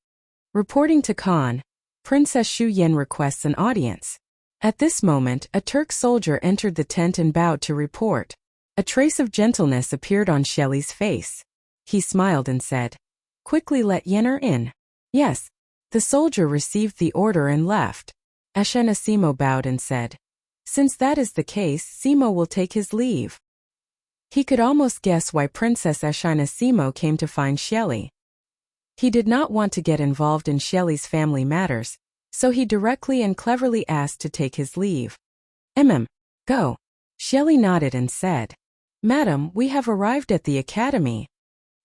Reporting to Khan, Princess Shu Yan requests an audience. At this moment, a Turk soldier entered the tent and bowed to report. A trace of gentleness appeared on Xieli's face. He smiled and said, Quickly let Yener in. Yes. The soldier received the order and left. Ashina Simo bowed and said, Since that is the case, Simo will take his leave. He could almost guess why Princess Ashina Simo came to find Xieli. He did not want to get involved in Xieli's family matters, so he directly and cleverly asked to take his leave. Go. Xieli nodded and said, Madam, we have arrived at the academy.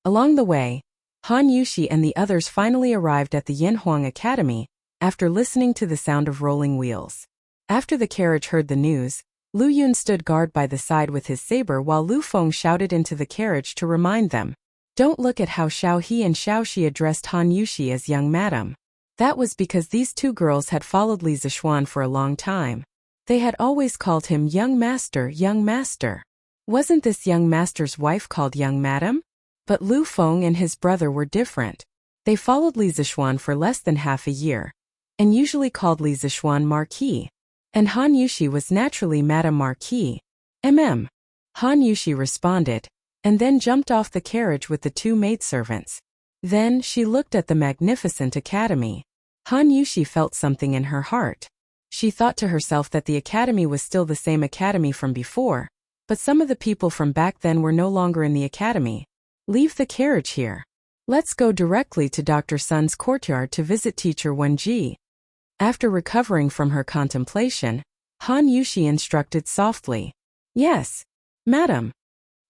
Along the way, Han Yushi and the others finally arrived at the Yanhuang Academy, after listening to the sound of rolling wheels. After the carriage heard the news, Lu Yun stood guard by the side with his saber while Lu Feng shouted into the carriage to remind them, Don't look at how Xiao He and Xiao Shi addressed Han Yushi as young madam. That was because these two girls had followed Li Zixuan for a long time. They had always called him young master, young master. Wasn't this young master's wife called young madam? But Lu Feng and his brother were different. They followed Li Zixuan for less than half a year, and usually called Li Zixuan Marquis. And Han Yushi was naturally Madame Marquis. Han Yushi responded, and then jumped off the carriage with the two maidservants. Then she looked at the magnificent academy. Han Yushi felt something in her heart. She thought to herself that the academy was still the same academy from before, but some of the people from back then were no longer in the academy. Leave the carriage here. Let's go directly to Dr. Sun's courtyard to visit teacher Wenji. After recovering from her contemplation, Han Yushi instructed softly. Yes, madam.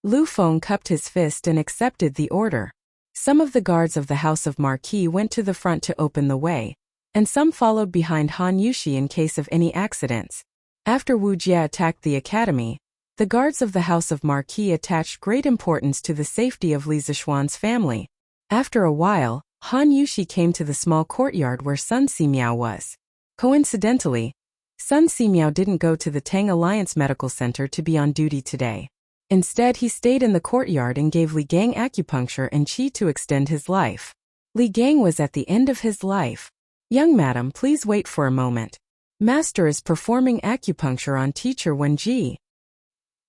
Lu Feng cupped his fist and accepted the order. Some of the guards of the House of Marquis went to the front to open the way, and some followed behind Han Yushi in case of any accidents. After Wu Jie attacked the academy, the guards of the House of Marquis attached great importance to the safety of Li Zishuan's family. After a while, Han Yushi came to the small courtyard where Sun Simiao was. Coincidentally, Sun Simiao didn't go to the Tang Alliance Medical Center to be on duty today. Instead, he stayed in the courtyard and gave Li Gang acupuncture and qi to extend his life. Li Gang was at the end of his life. Young madam, please wait for a moment. Master is performing acupuncture on teacher Wenji.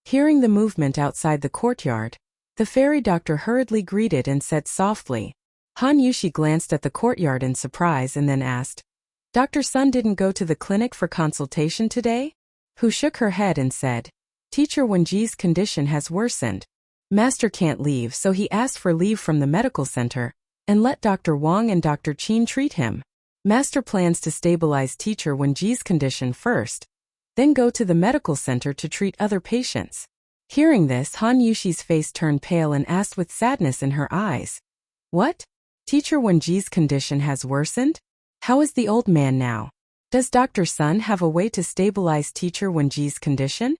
Hearing the movement outside the courtyard, the fairy doctor hurriedly greeted and said softly. Han Yushi glanced at the courtyard in surprise and then asked, Dr. Sun didn't go to the clinic for consultation today? Who shook her head and said, Teacher Wenji's condition has worsened. Master can't leave, so he asked for leave from the medical center and let Dr. Wang and Dr. Qin treat him. Master plans to stabilize teacher Wenji's condition first, then go to the medical center to treat other patients. Hearing this, Han Yushi's face turned pale and asked with sadness in her eyes. What? Teacher Wenji's condition has worsened? How is the old man now? Does Dr. Sun have a way to stabilize teacher Wenji's condition?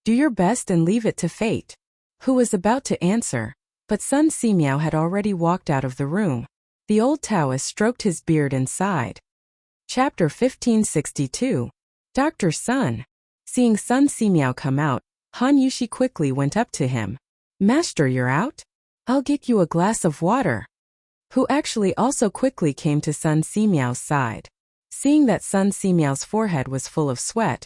Do your best and leave it to fate. Who was about to answer, but Sun Simiao had already walked out of the room. The old Taoist stroked his beard and sighed. Chapter 1562. Dr. Sun. Seeing Sun Simiao come out, Han Yushi quickly went up to him. Master, you're out? I'll get you a glass of water. Who actually also quickly came to Sun Simiao's side. Seeing that Sun Simiao's forehead was full of sweat,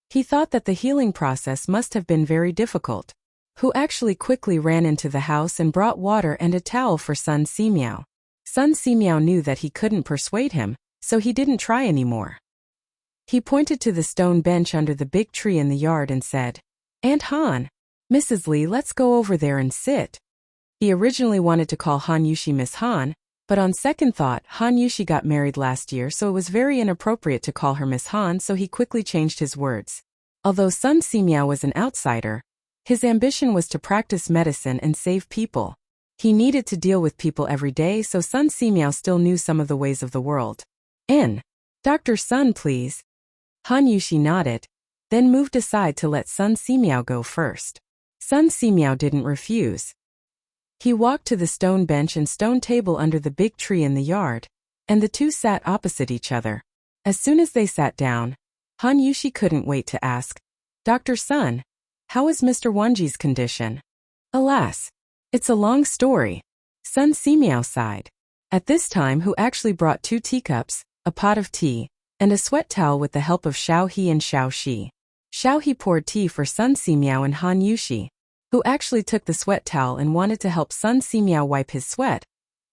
he thought that the healing process must have been very difficult. Who actually quickly ran into the house and brought water and a towel for Sun Simiao. Sun Simiao knew that he couldn't persuade him, so he didn't try anymore. He pointed to the stone bench under the big tree in the yard and said, Aunt Han, Mrs. Li, let's go over there and sit. He originally wanted to call Han Yushi Miss Han, but on second thought, Han Yushi got married last year, so it was very inappropriate to call her Miss Han, so he quickly changed his words. Although Sun Simiao was an outsider, his ambition was to practice medicine and save people. He needed to deal with people every day, so Sun Simiao still knew some of the ways of the world. Dr. Sun, please. Han Yushi nodded, then moved aside to let Sun Simiao go first. Sun Simiao didn't refuse. He walked to the stone bench and stone table under the big tree in the yard, and the two sat opposite each other. As soon as they sat down, Han Yushi couldn't wait to ask, Dr. Sun, how is Mr. Wenji's condition? Alas, it's a long story. Sun Simiao sighed. At this time, Hu actually brought 2 teacups, a pot of tea, and a sweat towel with the help of Xiao He and Xiao Shi. Xiao He poured tea for Sun Simiao and Han Yushi, who actually took the sweat towel and wanted to help Sun Simiao wipe his sweat,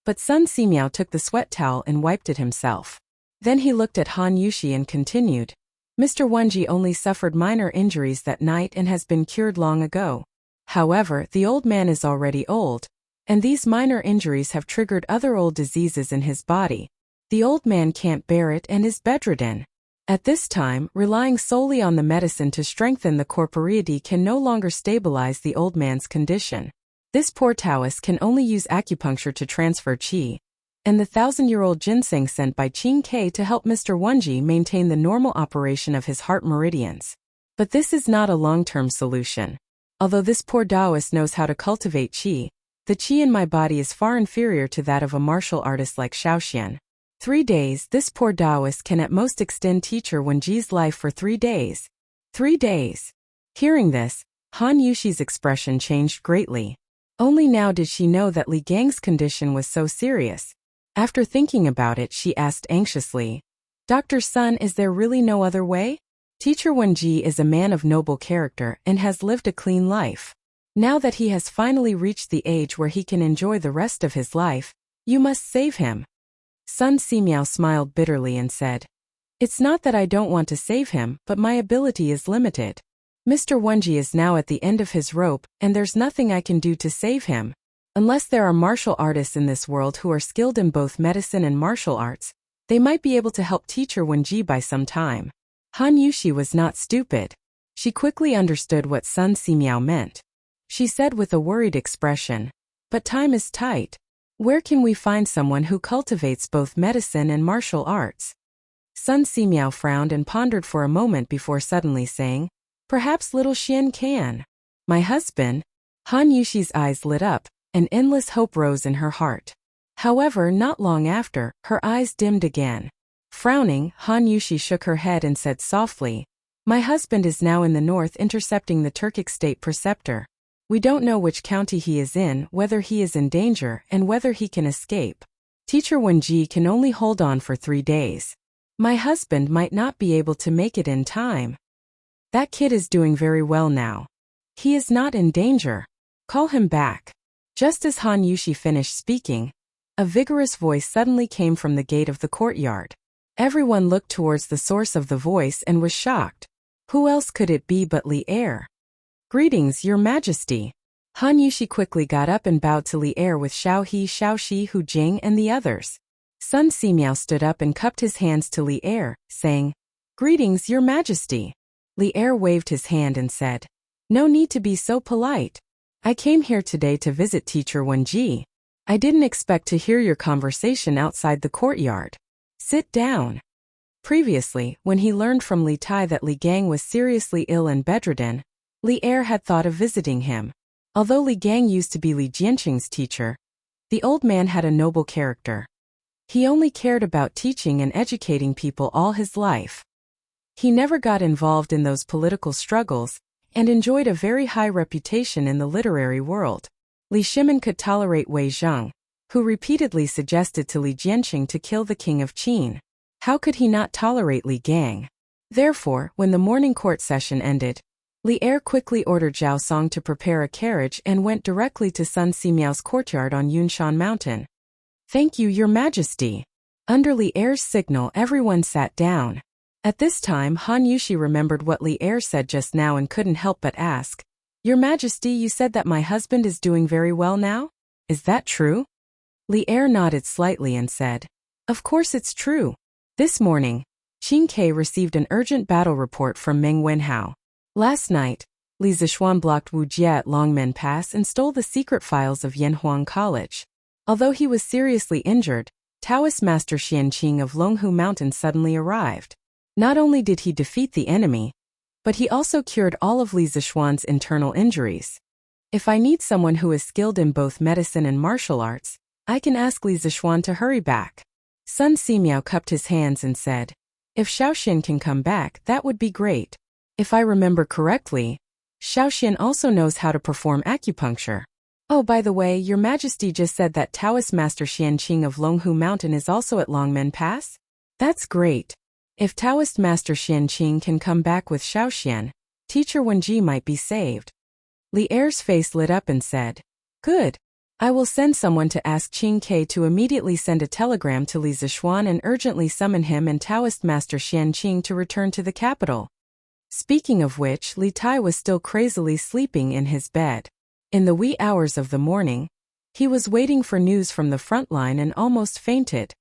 but Sun Simiao took the sweat towel and wiped it himself. Then he looked at Han Yushi and continued, Mr. Wenji only suffered minor injuries that night and has been cured long ago. However, the old man is already old, and these minor injuries have triggered other old diseases in his body. The old man can't bear it and is bedridden. At this time, relying solely on the medicine to strengthen the corporeity can no longer stabilize the old man's condition. This poor Taoist can only use acupuncture to transfer qi, and the 1,000-year-old ginseng sent by Qin Ke to help Mr. Wenji maintain the normal operation of his heart meridians. But this is not a long-term solution. Although this poor Taoist knows how to cultivate qi, the qi in my body is far inferior to that of a martial artist like Shaoxian. 3 days, this poor Taoist can at most extend teacher Wenji's life for 3 days. 3 days. Hearing this, Han Yushi's expression changed greatly. Only now did she know that Li Gang's condition was so serious. After thinking about it, she asked anxiously, Dr. Sun, is there really no other way? Teacher Wenji is a man of noble character and has lived a clean life. Now that he has finally reached the age where he can enjoy the rest of his life, You must save him. Sun Simiao smiled bitterly and said, It's not that I don't want to save him, but my ability is limited. Mr. Wenji is now at the end of his rope, and there's nothing I can do to save him. Unless there are martial artists in this world who are skilled in both medicine and martial arts, they might be able to help Teacher Wenji by some time. Han Yushi was not stupid. She quickly understood what Sun Simiao meant. She said with a worried expression, But time is tight. Where can we find someone who cultivates both medicine and martial arts? Sun Simiao frowned and pondered for a moment before suddenly saying, Perhaps little Xian can. My husband? Han Yushi's eyes lit up, and endless hope rose in her heart. However, not long after, her eyes dimmed again. Frowning, Han Yushi shook her head and said softly, My husband is now in the north intercepting the Turkic state preceptor. We don't know which county he is in, whether he is in danger, and whether he can escape. Teacher Wenji can only hold on for 3 days. My husband might not be able to make it in time. That kid is doing very well now. He is not in danger. Call him back. Just as Han Yushi finished speaking, a vigorous voice suddenly came from the gate of the courtyard. Everyone looked towards the source of the voice and was shocked. Who else could it be but Li Er? Greetings, Your Majesty. Han Yushi quickly got up and bowed to Li Er with Xiao He, Xiao Shi, Hu Jing, and the others. Sun Simiao stood up and cupped his hands to Li Er, saying, Greetings, Your Majesty. Li Er waved his hand and said, No need to be so polite. I came here today to visit Teacher Wenji. I didn't expect to hear your conversation outside the courtyard. Sit down. Previously, when he learned from Li Tai that Li Gang was seriously ill and bedridden, Li Er had thought of visiting him. Although Li Gang used to be Li Jianqing's teacher, the old man had a noble character. He only cared about teaching and educating people all his life. He never got involved in those political struggles, and enjoyed a very high reputation in the literary world. Li Shimin could tolerate Wei Zheng, who repeatedly suggested to Li Jianqing to kill the king of Qin. How could he not tolerate Li Gang? Therefore, when the morning court session ended, Li Er quickly ordered Zhao Song to prepare a carriage and went directly to Sun Simiao's courtyard on Yunshan Mountain. Thank you, Your Majesty. Under Li Er's signal, everyone sat down. At this time, Han Yushi remembered what Li Er said just now and couldn't help but ask, Your Majesty, you said that my husband is doing very well now? Is that true? Li Er nodded slightly and said, Of course it's true. This morning, Qin Ke received an urgent battle report from Meng Wenhao. Last night, Li Zishuan blocked Wu Jie at Longmen Pass and stole the secret files of Yanhuang College. Although he was seriously injured, Taoist Master Xianqing of Longhu Mountain suddenly arrived. Not only did he defeat the enemy, but he also cured all of Li Zishuan's internal injuries. If I need someone who is skilled in both medicine and martial arts, I can ask Li Zishuan to hurry back. Sun Simiao cupped his hands and said, If Xiaoxian can come back, that would be great. If I remember correctly, Xiaoxian also knows how to perform acupuncture. Oh, by the way, Your Majesty just said that Taoist Master Xianqing of Longhu Mountain is also at Longmen Pass? That's great. If Taoist Master Xianqing can come back with Xiaoxian, Teacher Wenji might be saved. Li Er's face lit up and said, Good. I will send someone to ask Qin Ke to immediately send a telegram to Li Zishuan and urgently summon him and Taoist Master Xianqing to return to the capital. Speaking of which, Li Tai was still crazily sleeping in his bed. In the wee hours of the morning, he was waiting for news from the front line and almost fainted.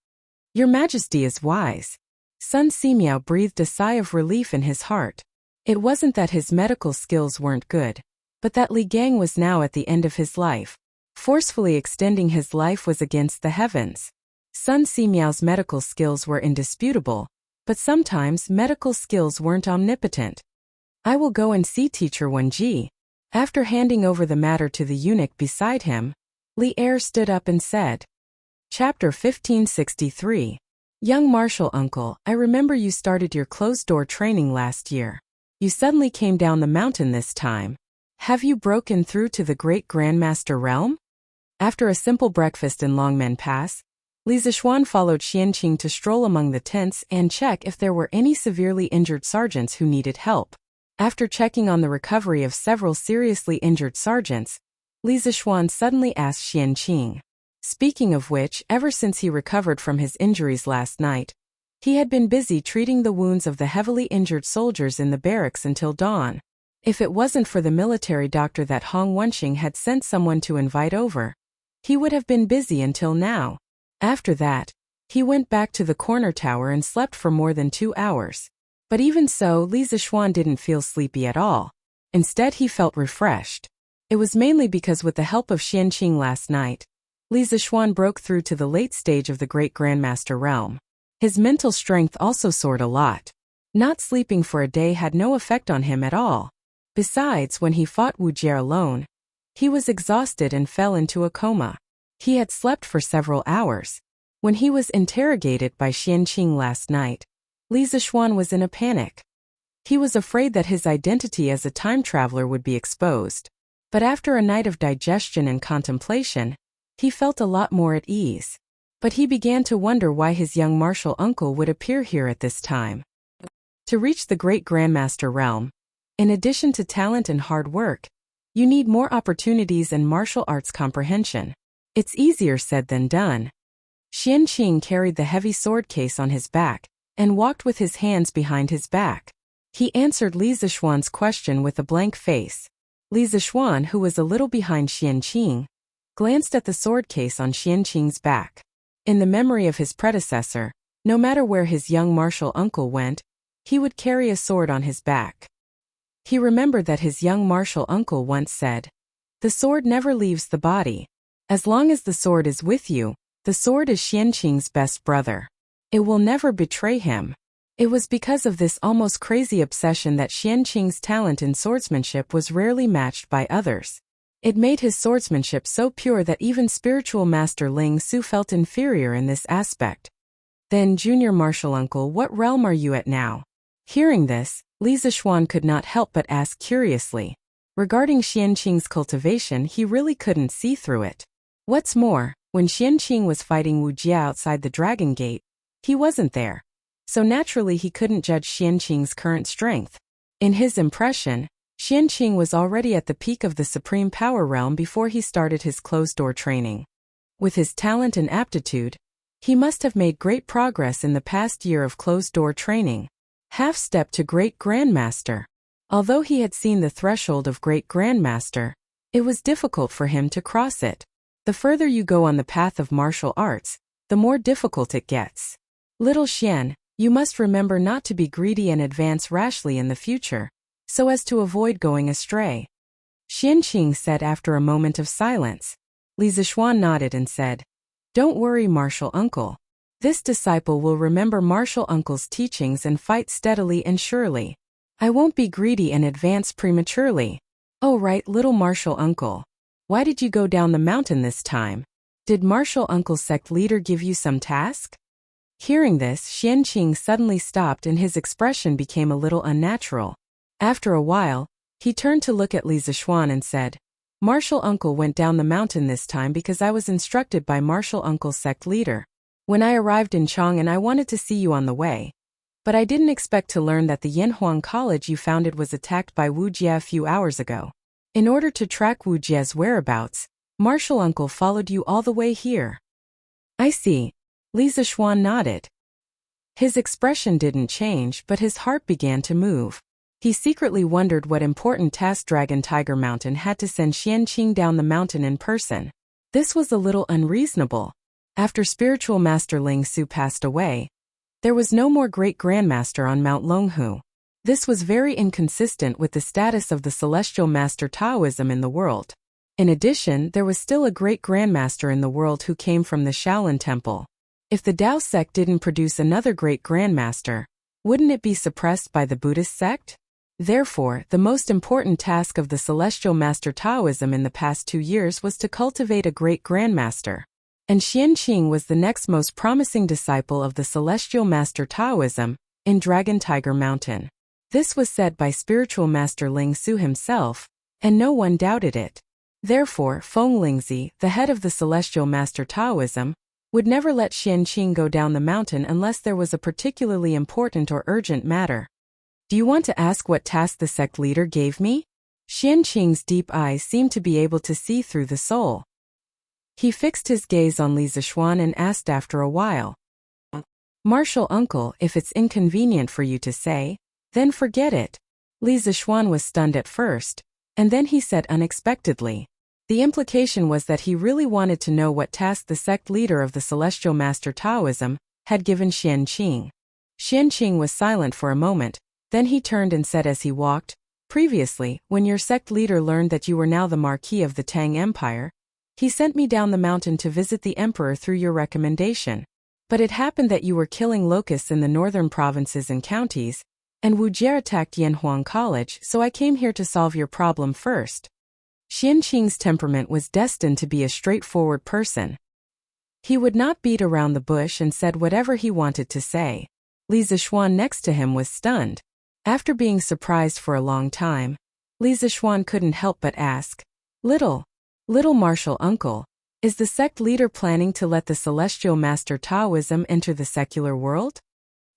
Your Majesty is wise. Sun Simiao breathed a sigh of relief in his heart. It wasn't that his medical skills weren't good, but that Li Gang was now at the end of his life. Forcefully extending his life was against the heavens. Sun Simiao's medical skills were indisputable, but sometimes medical skills weren't omnipotent. I will go and see Teacher Wenji. After handing over the matter to the eunuch beside him, Li Er stood up and said, Chapter 1563. Young martial uncle, I remember you started your closed-door training last year. You suddenly came down the mountain this time. Have you broken through to the great Grandmaster realm? After a simple breakfast in Longmen Pass, Li Zishuan followed Xianqing to stroll among the tents and check if there were any severely injured sergeants who needed help. After checking on the recovery of several seriously injured sergeants, Li Zishuan suddenly asked Xianqing, Speaking of which, ever since he recovered from his injuries last night, he had been busy treating the wounds of the heavily injured soldiers in the barracks until dawn. If it wasn't for the military doctor that Hong Wenxing had sent someone to invite over, he would have been busy until now. After that, he went back to the corner tower and slept for more than 2 hours. But even so, Li Zixuan didn't feel sleepy at all. Instead, he felt refreshed. It was mainly because with the help of Xianqing last night, Li Zixuan broke through to the late stage of the Great Grandmaster realm. His mental strength also soared a lot. Not sleeping for a day had no effect on him at all. Besides, when he fought Wu Jie alone, he was exhausted and fell into a coma. He had slept for several hours. When he was interrogated by Xianqing last night, Li Zixuan was in a panic. He was afraid that his identity as a time traveler would be exposed. But after a night of digestion and contemplation, he felt a lot more at ease. But he began to wonder why his young martial uncle would appear here at this time. To reach the Great Grandmaster realm, in addition to talent and hard work, you need more opportunities and martial arts comprehension. It's easier said than done. Xianqing carried the heavy sword case on his back and walked with his hands behind his back. He answered Li Zixuan's question with a blank face. Li Zixuan, who was a little behind Xianqing, glanced at the sword case on Xianqing's back. In the memory of his predecessor, no matter where his young martial uncle went, he would carry a sword on his back. He remembered that his young martial uncle once said, "The sword never leaves the body. As long as the sword is with you, the sword is Xianqing's best brother. It will never betray him." It was because of this almost crazy obsession that Xianqing's talent in swordsmanship was rarely matched by others. It made his swordsmanship so pure that even spiritual master Ling Su felt inferior in this aspect. "Then, junior martial uncle, what realm are you at now?" Hearing this, Li Zixuan could not help but ask curiously. Regarding Xianqing's cultivation, he really couldn't see through it. What's more, when Xianqing was fighting Wu Jie outside the Dragon Gate, he wasn't there. So naturally he couldn't judge Xianqing's current strength. In his impression, Xianqing was already at the peak of the supreme power realm before he started his closed-door training. With his talent and aptitude, he must have made great progress in the past year of closed-door training. Half-step to Great Grandmaster. Although he had seen the threshold of Great Grandmaster, it was difficult for him to cross it. The further you go on the path of martial arts, the more difficult it gets. Little Xian, you must remember not to be greedy and advance rashly in the future, so as to avoid going astray. Xianqing said after a moment of silence. Li Zixuan nodded and said, "Don't worry, martial uncle. This disciple will remember martial uncle's teachings and fight steadily and surely. I won't be greedy and advance prematurely." "Oh right, little martial uncle. Why did you go down the mountain this time? Did martial uncle's sect leader give you some task?" Hearing this, Xianqing suddenly stopped and his expression became a little unnatural. After a while, he turned to look at Li Zixuan and said, "Martial uncle went down the mountain this time because I was instructed by martial uncle's sect leader. When I arrived in Chang'an, I wanted to see you on the way. But I didn't expect to learn that the Yanhuang College you founded was attacked by Wu Jie a few hours ago. In order to track Wu Jie's whereabouts, martial uncle followed you all the way here." "I see." Li Zixuan nodded. His expression didn't change, but his heart began to move. He secretly wondered what important task Dragon Tiger Mountain had to send Xianqing down the mountain in person. This was a little unreasonable. After spiritual master Ling Su passed away, there was no more great grandmaster on Mount Longhu. This was very inconsistent with the status of the celestial master Taoism in the world. In addition, there was still a great grandmaster in the world who came from the Shaolin Temple. If the Tao sect didn't produce another great grandmaster, wouldn't it be suppressed by the Buddhist sect? Therefore, the most important task of the celestial master Taoism in the past 2 years was to cultivate a great grandmaster. And Xianqing was the next most promising disciple of the celestial master Taoism in Dragon Tiger Mountain. This was said by spiritual master Ling Su himself, and no one doubted it. Therefore, Feng Lingzi, the head of the celestial master Taoism, would never let Xianqing go down the mountain unless there was a particularly important or urgent matter. "Do you want to ask what task the sect leader gave me?" Xianqing's deep eyes seemed to be able to see through the soul. He fixed his gaze on Li Zishuan and asked after a while. Martial uncle, if it's inconvenient for you to say, then forget it. Li Zishuan was stunned at first, and then he said unexpectedly. The implication was that he really wanted to know what task the sect leader of the Celestial Master Taoism had given Xianqing. Xianqing was silent for a moment, then he turned and said as he walked, "Previously, when your sect leader learned that you were now the Marquis of the Tang Empire, he sent me down the mountain to visit the emperor through your recommendation. But it happened that you were killing locusts in the northern provinces and counties, and Wu Jie attacked Yanhuang College, so I came here to solve your problem first." Xianqing's temperament was destined to be a straightforward person. He would not beat around the bush and said whatever he wanted to say. Li Zishuan next to him was stunned. After being surprised for a long time, Li Zishuan couldn't help but ask, Little martial uncle, is the sect leader planning to let the Celestial Master Taoism enter the secular world?"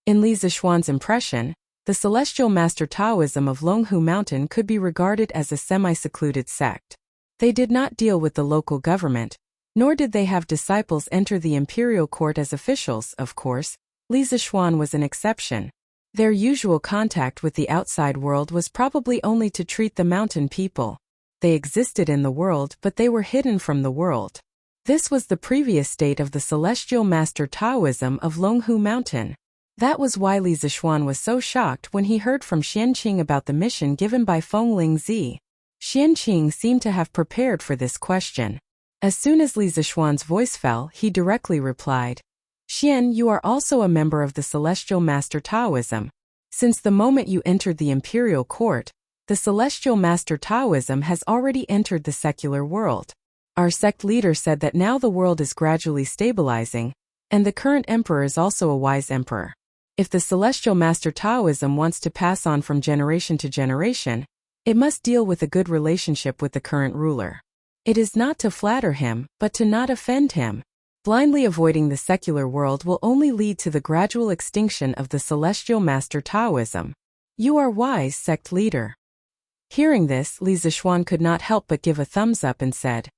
In Li Zishuan's impression, the Celestial Master Taoism of Longhu Mountain could be regarded as a semi-secluded sect. They did not deal with the local government, nor did they have disciples enter the imperial court as officials. Of course, Li Zishuan was an exception. Their usual contact with the outside world was probably only to treat the mountain people. They existed in the world, but they were hidden from the world. This was the previous state of the Celestial Master Taoism of Longhu Mountain. That was why Li Zishuan was so shocked when he heard from Xianqing about the mission given by Fengling Zi. Xianqing seemed to have prepared for this question. As soon as Li Zishuan's voice fell, he directly replied, "Xian, you are also a member of the Celestial Master Taoism. Since the moment you entered the imperial court, the Celestial Master Taoism has already entered the secular world. Our sect leader said that now the world is gradually stabilizing, and the current emperor is also a wise emperor. If the Celestial Master Taoism wants to pass on from generation to generation, it must deal with a good relationship with the current ruler. It is not to flatter him, but to not offend him. Blindly avoiding the secular world will only lead to the gradual extinction of the Celestial Master Taoism. You are wise, sect leader." Hearing this, Li Zishuan could not help but give a thumbs up and said,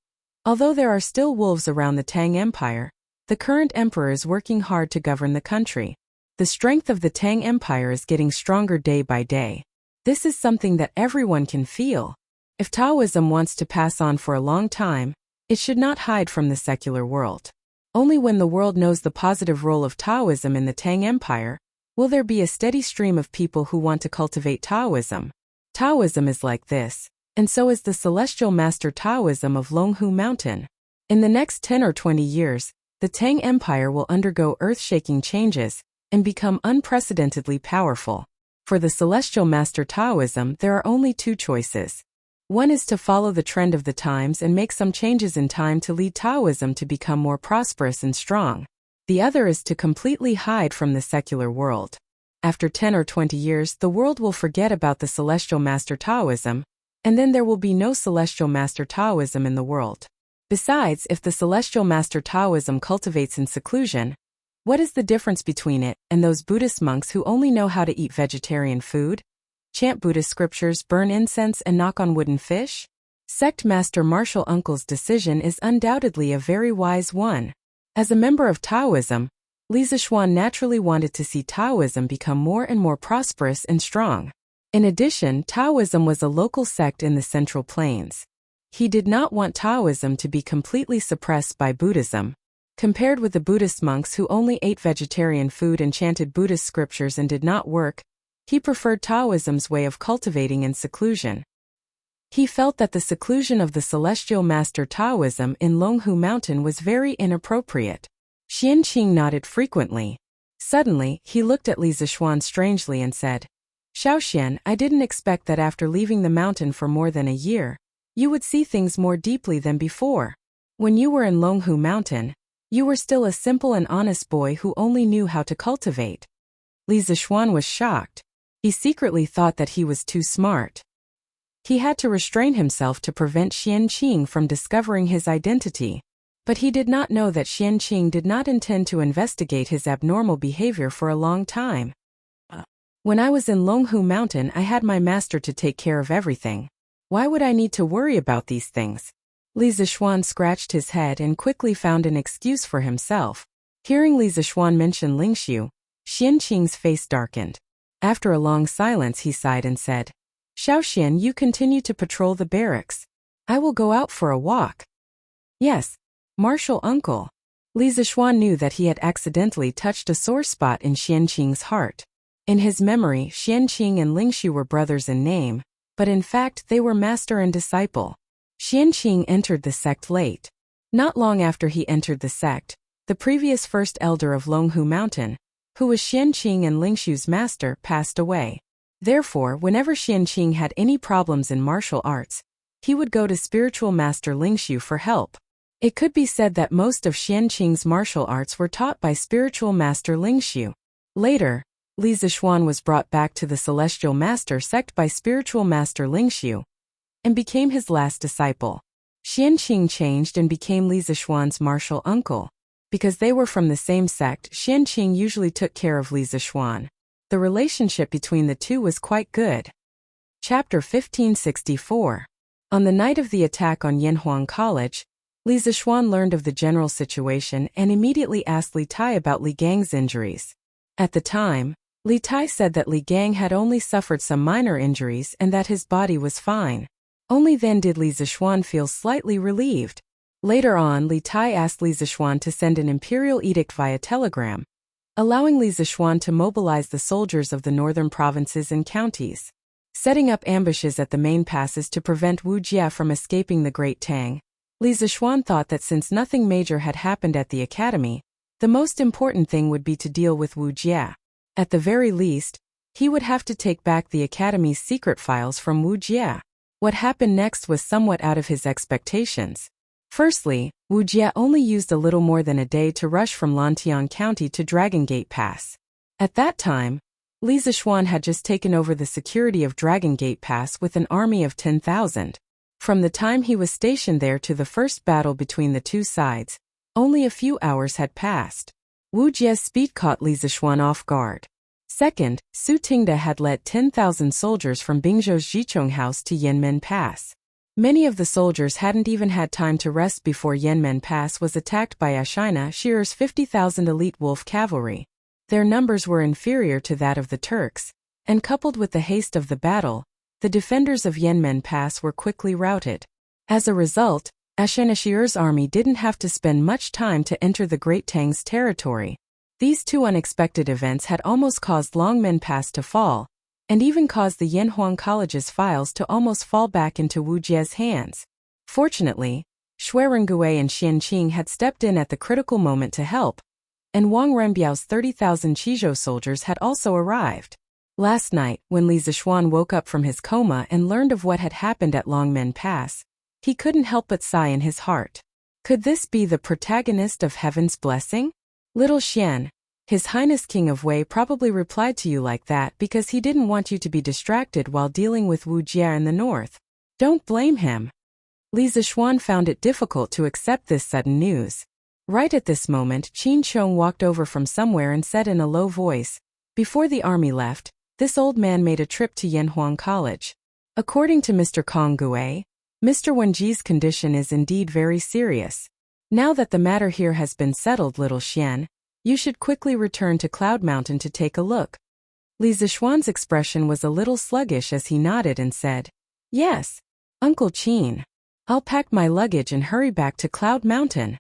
"Although there are still wolves around the Tang Empire, the current emperor is working hard to govern the country. The strength of the Tang Empire is getting stronger day by day. This is something that everyone can feel. If Taoism wants to pass on for a long time, it should not hide from the secular world. Only when the world knows the positive role of Taoism in the Tang Empire will there be a steady stream of people who want to cultivate Taoism. Taoism is like this, and so is the Celestial Master Taoism of Longhu Mountain. In the next 10 or 20 years, the Tang Empire will undergo earth-shaking changes and become unprecedentedly powerful. For the Celestial Master Taoism, there are only two choices. One is to follow the trend of the times and make some changes in time to lead Taoism to become more prosperous and strong. The other is to completely hide from the secular world. After 10 or 20 years, the world will forget about the Celestial Master Taoism, and then there will be no Celestial Master Taoism in the world. Besides, if the Celestial Master Taoism cultivates in seclusion, what is the difference between it and those Buddhist monks who only know how to eat vegetarian food, chant Buddhist scriptures, burn incense, and knock on wooden fish? Sect Master Martial Uncle's decision is undoubtedly a very wise one. As a member of Taoism, Li Zishuan naturally wanted to see Taoism become more and more prosperous and strong. In addition, Taoism was a local sect in the Central Plains. He did not want Taoism to be completely suppressed by Buddhism. Compared with the Buddhist monks who only ate vegetarian food and chanted Buddhist scriptures and did not work, he preferred Taoism's way of cultivating in seclusion. He felt that the seclusion of the Celestial Master Taoism in Longhu Mountain was very inappropriate. Xianqing nodded frequently. Suddenly, he looked at Li Zishuan strangely and said, "Xiaoxian, I didn't expect that after leaving the mountain for more than a year, you would see things more deeply than before. When you were in Longhu Mountain, you were still a simple and honest boy who only knew how to cultivate." Li Zishuan was shocked. He secretly thought that he was too smart. He had to restrain himself to prevent Xianqing from discovering his identity. But he did not know that Xianqing did not intend to investigate his abnormal behavior for a long time. "When I was in Longhu Mountain, I had my master to take care of everything. Why would I need to worry about these things?" Li Zixuan scratched his head and quickly found an excuse for himself. Hearing Li Zixuan mention Lingxiu, Xianqing's face darkened. After a long silence he sighed and said, "Xiaoxian, you continue to patrol the barracks. I will go out for a walk." "Yes, Martial Uncle." Li Zixuan knew that he had accidentally touched a sore spot in Xianqing's heart. In his memory, Xianqing and Lingxiu were brothers in name, but in fact they were master and disciple. Xianqing entered the sect late. Not long after he entered the sect, the previous first elder of Longhu Mountain, who was Xianqing and Lingxiu's master, passed away. Therefore, whenever Xianqing had any problems in martial arts, he would go to spiritual master Lingxiu for help. It could be said that most of Xianqing's martial arts were taught by spiritual master Lingxiu. Later, Li Zixuan was brought back to the celestial master sect by spiritual master Lingxiu and became his last disciple. Xianqing changed and became Li Zixuan's martial uncle. Because they were from the same sect, Xianqing usually took care of Li Zixuan. The relationship between the two was quite good. Chapter 1564. On the night of the attack on Yanhuang College, Li Zixuan learned of the general situation and immediately asked Li Tai about Li Gang's injuries. At the time, Li Tai said that Li Gang had only suffered some minor injuries and that his body was fine. Only then did Li Zixuan feel slightly relieved. Later on, Li Tai asked Li Zixuan to send an imperial edict via telegram, allowing Li Zixuan to mobilize the soldiers of the northern provinces and counties, setting up ambushes at the main passes to prevent Wu Jie from escaping the Great Tang. Li Zixuan thought that since nothing major had happened at the academy, the most important thing would be to deal with Wu Jie. At the very least, he would have to take back the academy's secret files from Wu Jie. What happened next was somewhat out of his expectations. Firstly, Wu Jie only used a little more than a day to rush from Lantian County to Dragon Gate Pass. At that time, Li Zixuan had just taken over the security of Dragon Gate Pass with an army of 10,000. From the time he was stationed there to the first battle between the two sides, only a few hours had passed. Wu Jie's speed caught Li Zixuan off guard. Second, Su Tingde had led 10,000 soldiers from Bingzhou's Jichong House to Yanmen Pass. Many of the soldiers hadn't even had time to rest before Yanmen Pass was attacked by Ashina Shirer's 50,000 elite wolf cavalry. Their numbers were inferior to that of the Turks, and coupled with the haste of the battle, the defenders of Yanmen Pass were quickly routed. As a result, Ashina Shirer's army didn't have to spend much time to enter the Great Tang's territory. These two unexpected events had almost caused Longmen Pass to fall, and even caused the Yanhuang College's files to almost fall back into Wu Jie's hands. Fortunately, Shui Rengue and Xianqing had stepped in at the critical moment to help, and Wang Renbiao's 30,000 Qizhou soldiers had also arrived. Last night, when Li Zixuan woke up from his coma and learned of what had happened at Longmen Pass, he couldn't help but sigh in his heart. Could this be the protagonist of Heaven's Blessing? Little Xian, His Highness King of Wei probably replied to you like that because he didn't want you to be distracted while dealing with Wu Jie in the north. Don't blame him. Li Zixuan found it difficult to accept this sudden news. Right at this moment, Qin Chong walked over from somewhere and said in a low voice, "Before the army left, this old man made a trip to Yanhuang College. According to Mr. Kong Gue, Mr. Wenji's condition is indeed very serious. Now that the matter here has been settled, little Xian, you should quickly return to Cloud Mountain to take a look." Li Zixuan's expression was a little sluggish as he nodded and said, "Yes, Uncle Qin. I'll pack my luggage and hurry back to Cloud Mountain."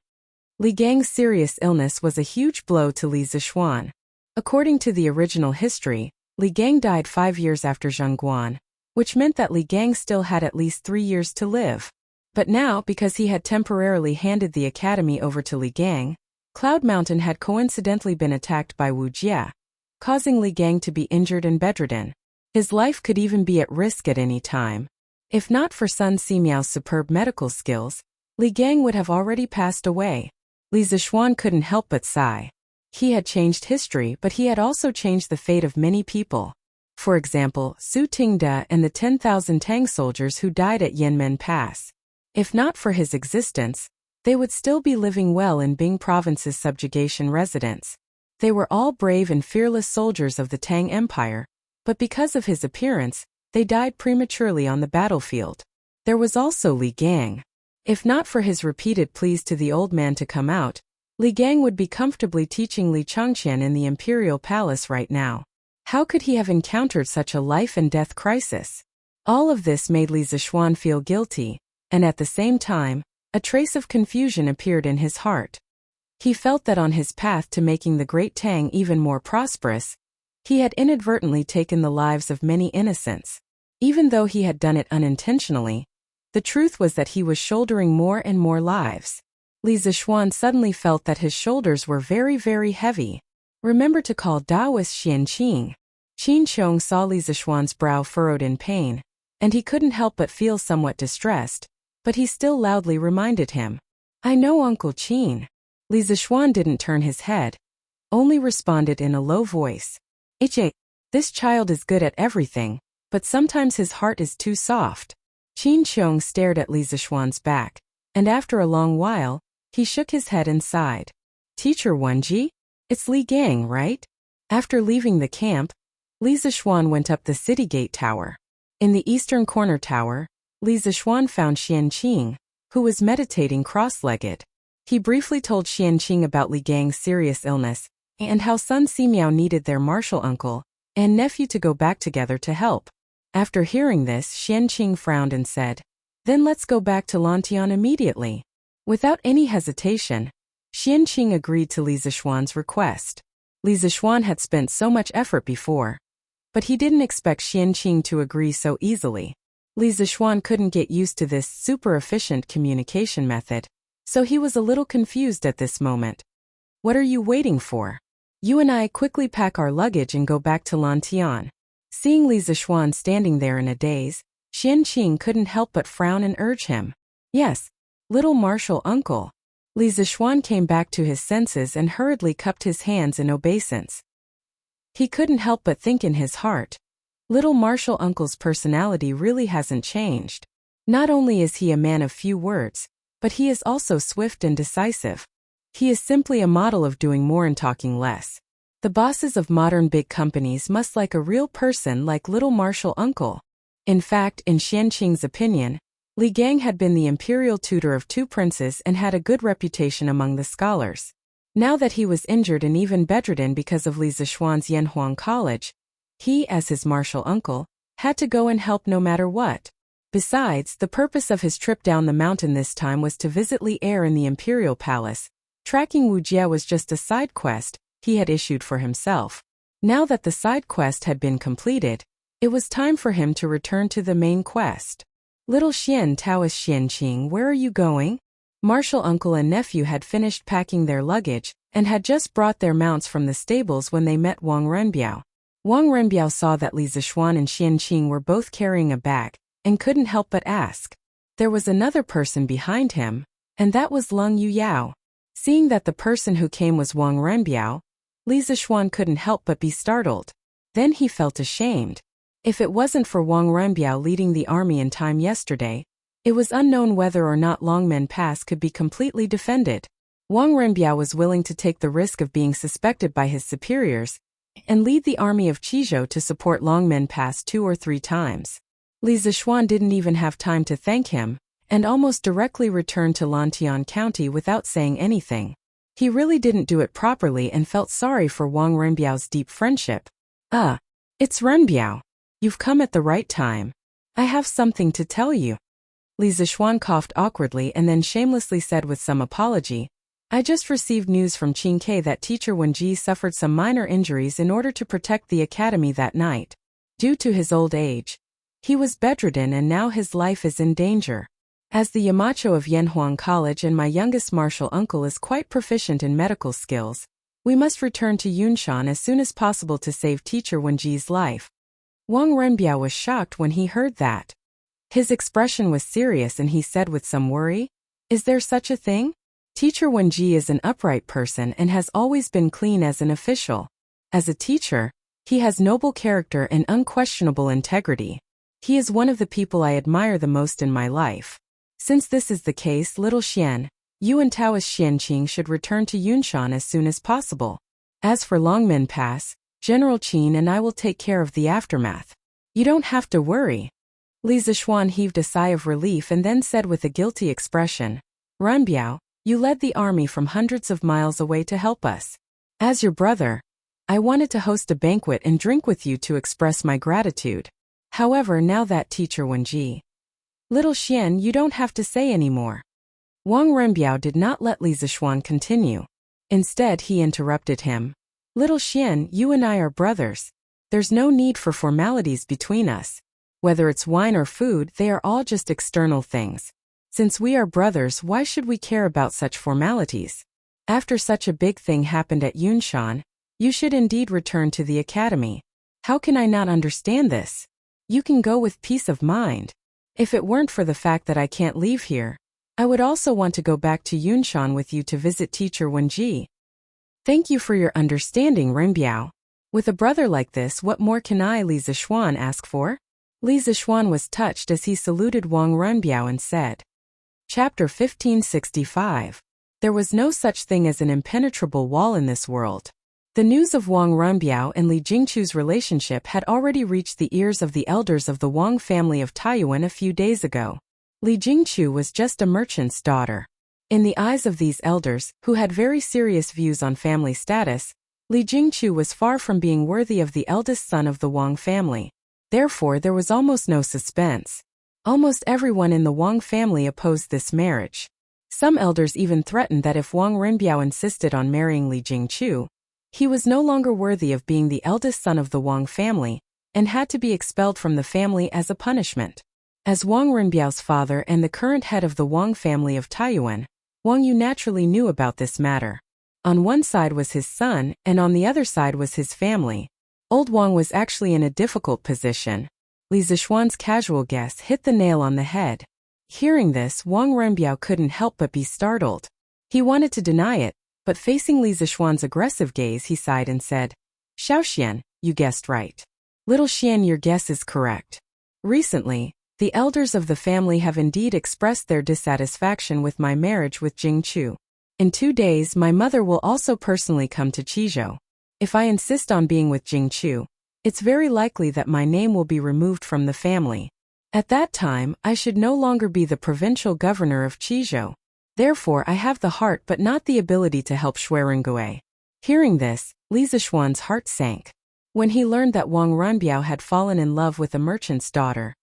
Li Gang's serious illness was a huge blow to Li Zixuan. According to the original history, Li Gang died 5 years after Zhengguan, which meant that Li Gang still had at least 3 years to live. But now, because he had temporarily handed the academy over to Li Gang, Cloud Mountain had coincidentally been attacked by Wu Jie, causing Li Gang to be injured and bedridden. His life could even be at risk at any time. If not for Sun Simiao's superb medical skills, Li Gang would have already passed away. Li Zixuan couldn't help but sigh. He had changed history, but he had also changed the fate of many people. For example, Su Tingde and the 10,000 Tang soldiers who died at Yanmen Pass. If not for his existence, they would still be living well in Bing Province's subjugation residence. They were all brave and fearless soldiers of the Tang Empire, but because of his appearance, they died prematurely on the battlefield. There was also Li Gang. If not for his repeated pleas to the old man to come out, Li Gang would be comfortably teaching Li Changqian in the imperial palace right now. How could he have encountered such a life-and-death crisis? All of this made Li Zishuan feel guilty, and at the same time, a trace of confusion appeared in his heart. He felt that on his path to making the Great Tang even more prosperous, he had inadvertently taken the lives of many innocents. Even though he had done it unintentionally, the truth was that he was shouldering more and more lives. Li Zishuan suddenly felt that his shoulders were very, very heavy. Remember to call Daoist Xianqing. Qin Qiong saw Li Zishuan's brow furrowed in pain, and he couldn't help but feel somewhat distressed, but he still loudly reminded him. I know, Uncle Qin. Li Zishuan didn't turn his head, only responded in a low voice. This child is good at everything, but sometimes his heart is too soft. Qin Qiong stared at Li Zishuan's back, and after a long while, he shook his head and sighed. Teacher Wenji? It's Li Gang, right? After leaving the camp, Li Zishuan went up the city gate tower. In the eastern corner tower, Li Zishuan found Xianqing, who was meditating cross-legged. He briefly told Xianqing about Li Gang's serious illness, and how Sun Simiao needed their martial uncle and nephew to go back together to help. After hearing this, Xianqing frowned and said, Then let's go back to Lantian immediately. Without any hesitation, Xianqing agreed to Li Zishuan's request. Li Zishuan had spent so much effort before, but he didn't expect Xianqing to agree so easily. Li Zishuan couldn't get used to this super-efficient communication method, so he was a little confused at this moment. What are you waiting for? You and I quickly pack our luggage and go back to Lantian. Seeing Li Zishuan standing there in a daze, Xianqing couldn't help but frown and urge him. Yes, little martial uncle. Li Zishuan came back to his senses and hurriedly cupped his hands in obeisance. He couldn't help but think in his heart, little martial uncle's personality really hasn't changed. Not only is he a man of few words, but he is also swift and decisive. He is simply a model of doing more and talking less. The bosses of modern big companies must like a real person like little martial uncle. In fact, in Xianqing's opinion, Li Gang had been the imperial tutor of 2 princes and had a good reputation among the scholars. Now that he was injured and even bedridden because of Li Zishuan's Yanhuang College, he, as his martial uncle, had to go and help no matter what. Besides, the purpose of his trip down the mountain this time was to visit Li Heir in the imperial palace. Tracking Wu Jie was just a side quest he had issued for himself. Now that the side quest had been completed, it was time for him to return to the main quest. Little Xian Taoist Xianqing, where are you going? Martial uncle and nephew had finished packing their luggage and had just brought their mounts from the stables when they met Wang Renbiao. Wang Renbiao saw that Li Zishuan and Xianqing were both carrying a bag and couldn't help but ask. There was another person behind him, and that was Leng Yuyao. Seeing that the person who came was Wang Renbiao, Li Zishuan couldn't help but be startled. Then he felt ashamed. If it wasn't for Wang Renbiao leading the army in time yesterday, it was unknown whether or not Longmen Pass could be completely defended. Wang Renbiao was willing to take the risk of being suspected by his superiors and lead the army of Qizhou to support Longmen Pass 2 or 3 times. Li Zishuan didn't even have time to thank him, and almost directly returned to Lantian County without saying anything. He really didn't do it properly and felt sorry for Wang Renbiao's deep friendship. It's Renbiao. You've come at the right time. I have something to tell you. Li Zishuan coughed awkwardly and then shamelessly said with some apology, I just received news from Qingke that teacher Wenji suffered some minor injuries in order to protect the academy that night. Due to his old age, he was bedridden and now his life is in danger. As the Yamacho of Yanhuang College and my youngest martial uncle is quite proficient in medical skills, we must return to Yunshan as soon as possible to save teacher Wenji's life. Wang Renbiao was shocked when he heard that. His expression was serious and he said with some worry, Is there such a thing? Teacher Wenji is an upright person and has always been clean as an official. As a teacher, he has noble character and unquestionable integrity. He is one of the people I admire the most in my life. Since this is the case, little Xian, you and Taoist Xianqing should return to Yunshan as soon as possible. As for Longmen Pass, General Qin and I will take care of the aftermath. You don't have to worry. Li Zixuan heaved a sigh of relief and then said with a guilty expression, Runbiao, you led the army from hundreds of miles away to help us. As your brother, I wanted to host a banquet and drink with you to express my gratitude. However, now that teacher Wenji. Little Xian, you don't have to say anymore. Wang Renbiao did not let Li Zixuan continue. Instead, he interrupted him. Little Xian, you and I are brothers. There's no need for formalities between us. Whether it's wine or food, they are all just external things. Since we are brothers, why should we care about such formalities? After such a big thing happened at Yunshan, you should indeed return to the academy. How can I not understand this? You can go with peace of mind. If it weren't for the fact that I can't leave here, I would also want to go back to Yunshan with you to visit teacher Wenji. Thank you for your understanding, Renbiao. With a brother like this, what more can I, Li Zixuan, ask for? Li Zixuan was touched as he saluted Wang Renbiao and said. Chapter 1565. There was no such thing as an impenetrable wall in this world. The news of Wang Renbiao and Li Jingchu's relationship had already reached the ears of the elders of the Wang family of Taiyuan a few days ago. Li Jingchu was just a merchant's daughter. In the eyes of these elders, who had very serious views on family status, Li Jingchu was far from being worthy of the eldest son of the Wang family. Therefore, there was almost no suspense. Almost everyone in the Wang family opposed this marriage. Some elders even threatened that if Wang Renbiao insisted on marrying Li Jingchu, he was no longer worthy of being the eldest son of the Wang family, and had to be expelled from the family as a punishment. As Wang Renbiao's father and the current head of the Wang family of Taiyuan, Wang Yu naturally knew about this matter. On one side was his son, and on the other side was his family. Old Wang was actually in a difficult position. Li Zixuan's casual guess hit the nail on the head. Hearing this, Wang Renbiao couldn't help but be startled. He wanted to deny it, but facing Li Zixuan's aggressive gaze, he sighed and said, Xiaoxian, you guessed right. Little Xian, your guess is correct. Recently, the elders of the family have indeed expressed their dissatisfaction with my marriage with Jingchu. In 2 days, my mother will also personally come to Qizhou. If I insist on being with Jingchu, it's very likely that my name will be removed from the family. At that time, I should no longer be the provincial governor of Qizhou. Therefore, I have the heart but not the ability to help Shuirengui. Hearing this, Li Zixuan's heart sank. When he learned that Wang Renbiao had fallen in love with a merchant's daughter,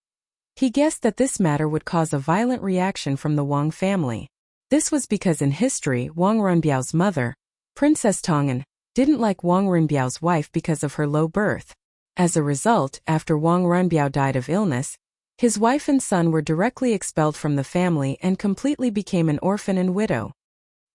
he guessed that this matter would cause a violent reaction from the Wang family. This was because in history, Wang Renbiao's mother, Princess Tong'an, didn't like Wang Renbiao's wife because of her low birth. As a result, after Wang Renbiao died of illness, his wife and son were directly expelled from the family and completely became an orphan and widow.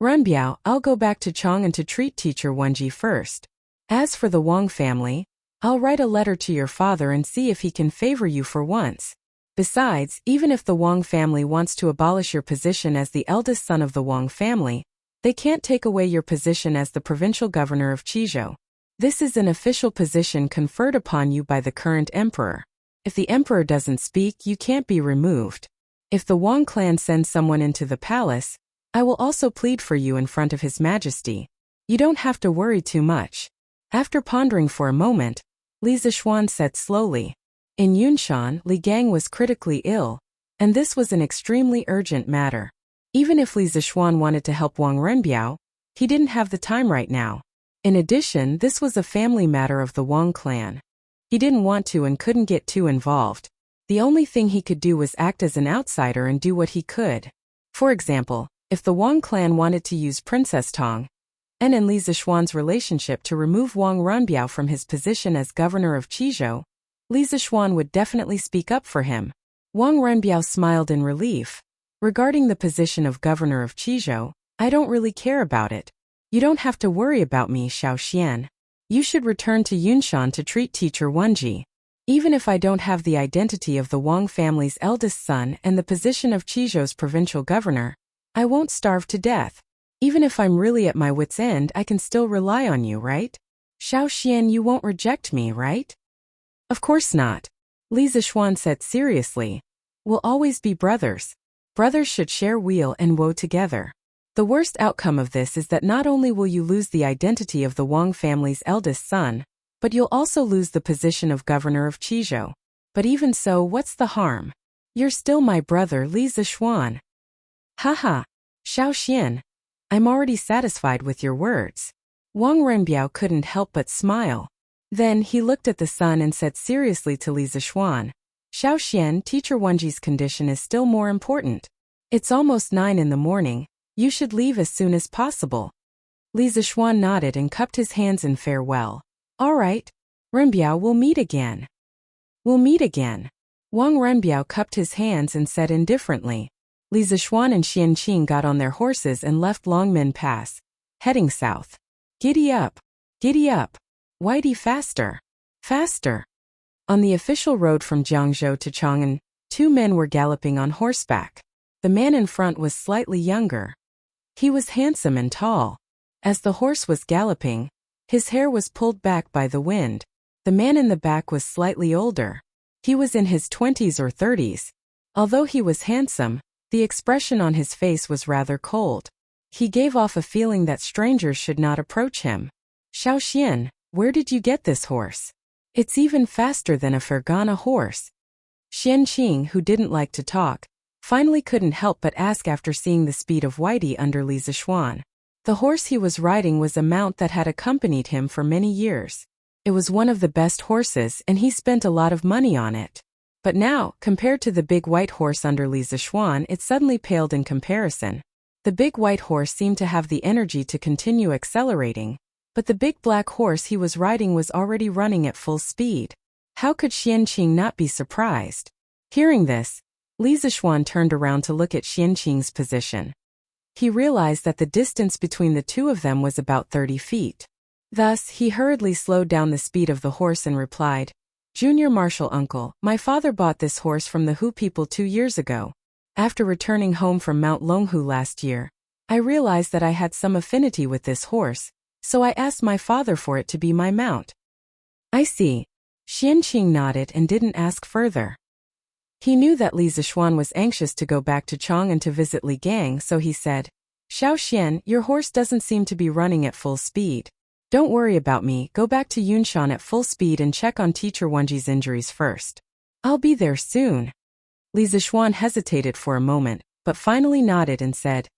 Renbiao, I'll go back to Chang'an to treat teacher Wenji first. As for the Wang family, I'll write a letter to your father and see if he can favor you for once. Besides, even if the Wang family wants to abolish your position as the eldest son of the Wang family, they can't take away your position as the provincial governor of Qizhou. This is an official position conferred upon you by the current emperor. If the emperor doesn't speak, you can't be removed. If the Wang clan sends someone into the palace, I will also plead for you in front of His Majesty. You don't have to worry too much. After pondering for a moment, Li Zixuan said slowly, in Yunshan, Li Gang was critically ill, and this was an extremely urgent matter. Even if Li Zixuan wanted to help Wang Renbiao, he didn't have the time right now. In addition, this was a family matter of the Wang clan. He didn't want to and couldn't get too involved. The only thing he could do was act as an outsider and do what he could. For example, if the Wang clan wanted to use Princess Tong and Li Zixuan's relationship to remove Wang Renbiao from his position as governor of Qizhou, Li Zixuan would definitely speak up for him. Wang Renbiao smiled in relief. Regarding the position of governor of Qizhou, I don't really care about it. You don't have to worry about me, Xiaoxian. You should return to Yunshan to treat teacher Wenji. Even if I don't have the identity of the Wang family's eldest son and the position of Qizhou's provincial governor, I won't starve to death. Even if I'm really at my wit's end, I can still rely on you, right? Xiaoxian, you won't reject me, right? Of course not. Li Zixuan said seriously. We'll always be brothers. Brothers should share weal and woe together. The worst outcome of this is that not only will you lose the identity of the Wang family's eldest son, but you'll also lose the position of governor of Qizhou. But even so, what's the harm? You're still my brother Li Zishuan. Haha, Xiao Xian. I'm already satisfied with your words. Wang Renbiao couldn't help but smile. Then he looked at the sun and said seriously to Li Zishuan, Xiao Xian, Teacher Wenji's condition is still more important. It's almost 9 in the morning. You should leave as soon as possible. Li Zishuan nodded and cupped his hands in farewell. All right. Renbiao, we'll meet again. We'll meet again. Wang Renbiao cupped his hands and said indifferently. Li Zishuan and Xianqing got on their horses and left Longmen Pass, heading south. Giddy up! Giddy up! Whitey, faster! Faster! On the official road from Jiangzhou to Chang'an, 2 men were galloping on horseback. The man in front was slightly younger. He was handsome and tall. As the horse was galloping, his hair was pulled back by the wind. The man in the back was slightly older. He was in his 20s or 30s. Although he was handsome, the expression on his face was rather cold. He gave off a feeling that strangers should not approach him. Xiao Xian, where did you get this horse? It's even faster than a Fergana horse. Xianqing, who didn't like to talk, finally couldn't help but ask after seeing the speed of Whitey under Li Zishuan. The horse he was riding was a mount that had accompanied him for many years. It was one of the best horses and he spent a lot of money on it. But now, compared to the big white horse under Li Zishuan, it suddenly paled in comparison. The big white horse seemed to have the energy to continue accelerating, but the big black horse he was riding was already running at full speed. How could Xianqing not be surprised? Hearing this, Li Zishuan turned around to look at Xianqing's position. He realized that the distance between the two of them was about 30 feet. Thus, he hurriedly slowed down the speed of the horse and replied, Junior Marshal Uncle, my father bought this horse from the Hu people 2 years ago. After returning home from Mount Longhu last year, I realized that I had some affinity with this horse, so I asked my father for it to be my mount. I see. Xianqing nodded and didn't ask further. He knew that Li Zishuan was anxious to go back to Chang'an to visit Li Gang, so he said, Xiao Xian, your horse doesn't seem to be running at full speed. Don't worry about me, go back to Yunshan at full speed and check on Teacher Wenji's injuries first. I'll be there soon. Li Zishuan hesitated for a moment, but finally nodded and said,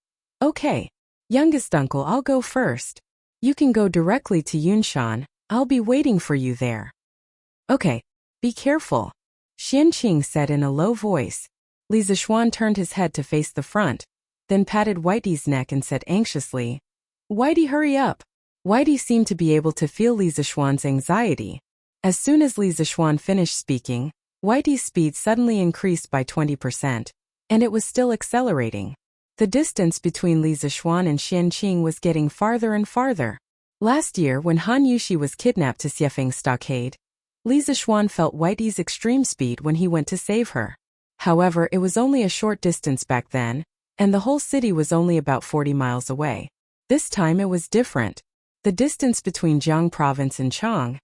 Okay. Youngest uncle, I'll go first. You can go directly to Yunshan, I'll be waiting for you there. Okay. Be careful. Xianqing said in a low voice. Li Zishuan turned his head to face the front, then patted Whitey's neck and said anxiously, Whitey, hurry up. Whitey seemed to be able to feel Li Zishuan's anxiety. As soon as Li Zishuan finished speaking, Whitey's speed suddenly increased by 20%, and it was still accelerating. The distance between Li Zishuan and Xianqing was getting farther and farther. Last year, when Han Yuxi was kidnapped to Xiefeng Stockade, Li Zishuan felt Whitey's extreme speed when he went to save her. However, it was only a short distance back then, and the whole city was only about 40 miles away. This time it was different. The distance between Jiang Province and Chang'an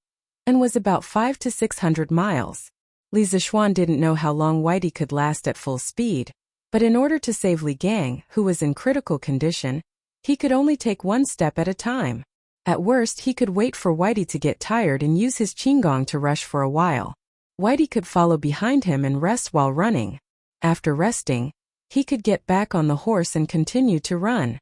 was about 500 to 600 miles. Li Zishuan didn't know how long Whitey could last at full speed, but in order to save Li Gang, who was in critical condition, he could only take one step at a time. At worst, he could wait for Whitey to get tired and use his qinggong to rush for a while. Whitey could follow behind him and rest while running. After resting, he could get back on the horse and continue to run.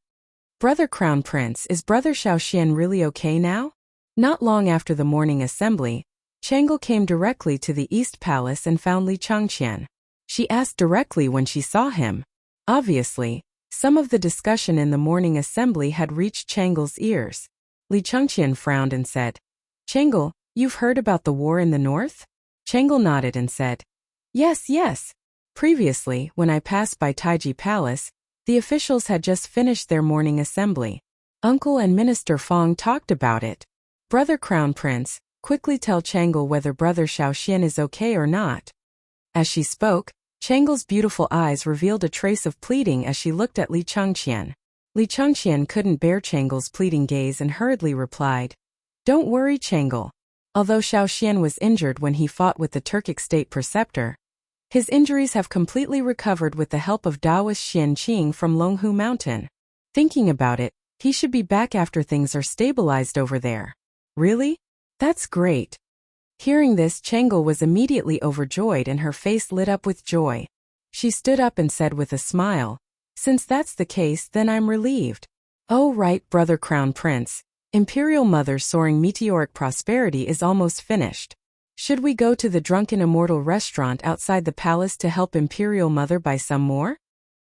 Brother Crown Prince, is Brother Xiao Xian really okay now? Not long after the morning assembly, Chang'e came directly to the East Palace and found Li Changqian. She asked directly when she saw him. Obviously, some of the discussion in the morning assembly had reached Chang'e's ears. Li Changqian frowned and said, Chang'e, you've heard about the war in the north? Chang'e nodded and said, Yes. Previously, when I passed by Taiji Palace, the officials had just finished their morning assembly. Uncle and Minister Fong talked about it. Brother Crown Prince, quickly tell Chang'e whether Brother Xiao Xian is okay or not. As she spoke, Chang'e's beautiful eyes revealed a trace of pleading as she looked at Li Changqian. Li Changqian couldn't bear Chang'e's pleading gaze and hurriedly replied, Don't worry, Chang'e. Although Xiao Xian was injured when he fought with the Turkic state preceptor, his injuries have completely recovered with the help of Taoist Xianqing from Longhu Mountain. Thinking about it, he should be back after things are stabilized over there. Really? That's great. Hearing this, Changel was immediately overjoyed and her face lit up with joy. She stood up and said with a smile, "Since that's the case, then I'm relieved." "Oh right, brother Crown Prince. Imperial Mother's soaring meteoric prosperity is almost finished. Should we go to the Drunken Immortal restaurant outside the palace to help Imperial Mother buy some more?"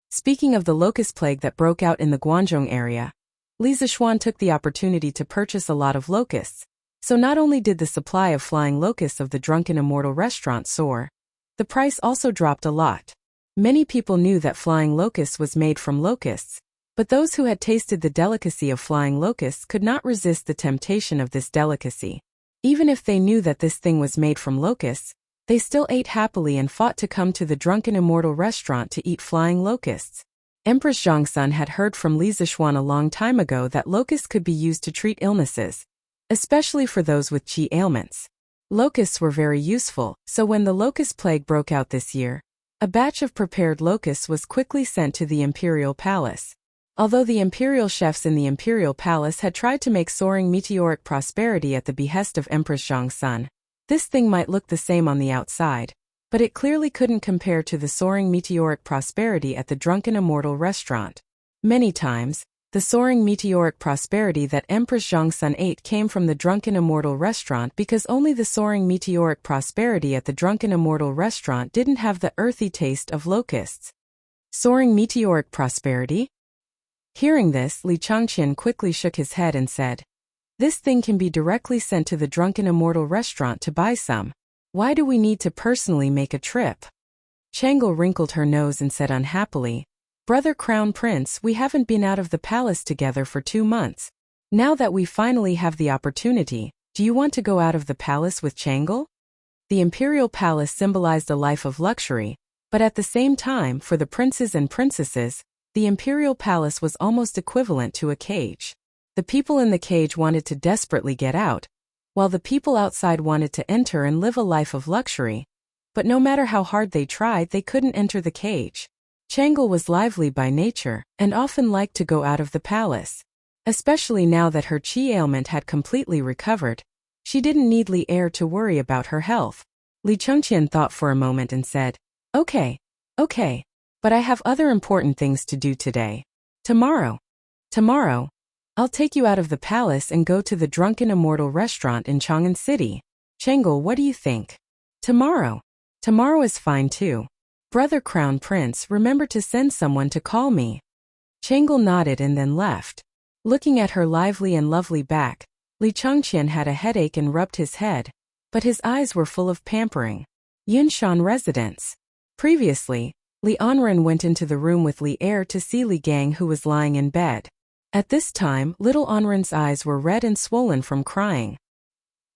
Speaking of the locust plague that broke out in the Guangzhong area, Li Zixuan took the opportunity to purchase a lot of locusts. So not only did the supply of flying locusts of the Drunken Immortal restaurant soar, the price also dropped a lot. Many people knew that flying locusts was made from locusts, but those who had tasted the delicacy of flying locusts could not resist the temptation of this delicacy. Even if they knew that this thing was made from locusts, they still ate happily and fought to come to the Drunken Immortal restaurant to eat flying locusts. Empress Zhongsun had heard from Li Zixuan a long time ago that locusts could be used to treat illnesses, especially for those with qi ailments. Locusts were very useful, so when the locust plague broke out this year, a batch of prepared locusts was quickly sent to the imperial palace. Although the imperial chefs in the imperial palace had tried to make soaring meteoric prosperity at the behest of Empress Zhongsun, this thing might look the same on the outside, but it clearly couldn't compare to the soaring meteoric prosperity at the Drunken Immortal restaurant. Many times, the soaring meteoric prosperity that Empress Zhongsun ate came from the Drunken Immortal restaurant because only the soaring meteoric prosperity at the Drunken Immortal restaurant didn't have the earthy taste of locusts. Soaring meteoric prosperity? Hearing this, Li Changqian quickly shook his head and said, "This thing can be directly sent to the Drunken Immortal restaurant to buy some. Why do we need to personally make a trip?" Changel wrinkled her nose and said unhappily, "Brother Crown Prince, we haven't been out of the palace together for 2 months. Now that we finally have the opportunity, do you want to go out of the palace with Changel?" The imperial palace symbolized a life of luxury, but at the same time, for the princes and princesses, the imperial palace was almost equivalent to a cage. The people in the cage wanted to desperately get out, while the people outside wanted to enter and live a life of luxury. But no matter how hard they tried, they couldn't enter the cage. Changel was lively by nature and often liked to go out of the palace. Especially now that her qi ailment had completely recovered, she didn't need Li Er to worry about her health. Li Changqian thought for a moment and said, Okay, but I have other important things to do today. Tomorrow, I'll take you out of the palace and go to the Drunken Immortal restaurant in Chang'an City. Changel, what do you think?" Tomorrow is fine too. Brother Crown Prince, remember to send someone to call me." Changel nodded and then left. Looking at her lively and lovely back, Li Changqian had a headache and rubbed his head, but his eyes were full of pampering. Yunshan residence. Previously, Li Anren went into the room with Li Er to see Li Gang, who was lying in bed. At this time, little Anren's eyes were red and swollen from crying.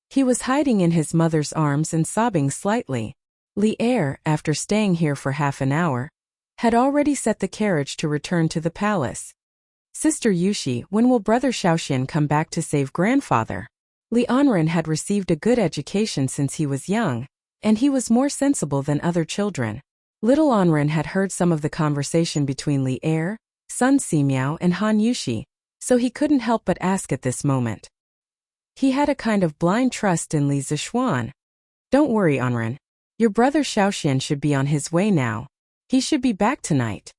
He was hiding in his mother's arms and sobbing slightly. Li Er, after staying here for half an hour, had already set the carriage to return to the palace. "Sister Yushi, when will Brother Xiaoxian come back to save grandfather?" Li Anren had received a good education since he was young, and he was more sensible than other children. Little Anren had heard some of the conversation between Li Er, Sun Simiao and Han Yushi, so he couldn't help but ask at this moment. He had a kind of blind trust in Li Zixuan. "Don't worry, Anren. Your brother Xiaoxian should be on his way now. He should be back tonight."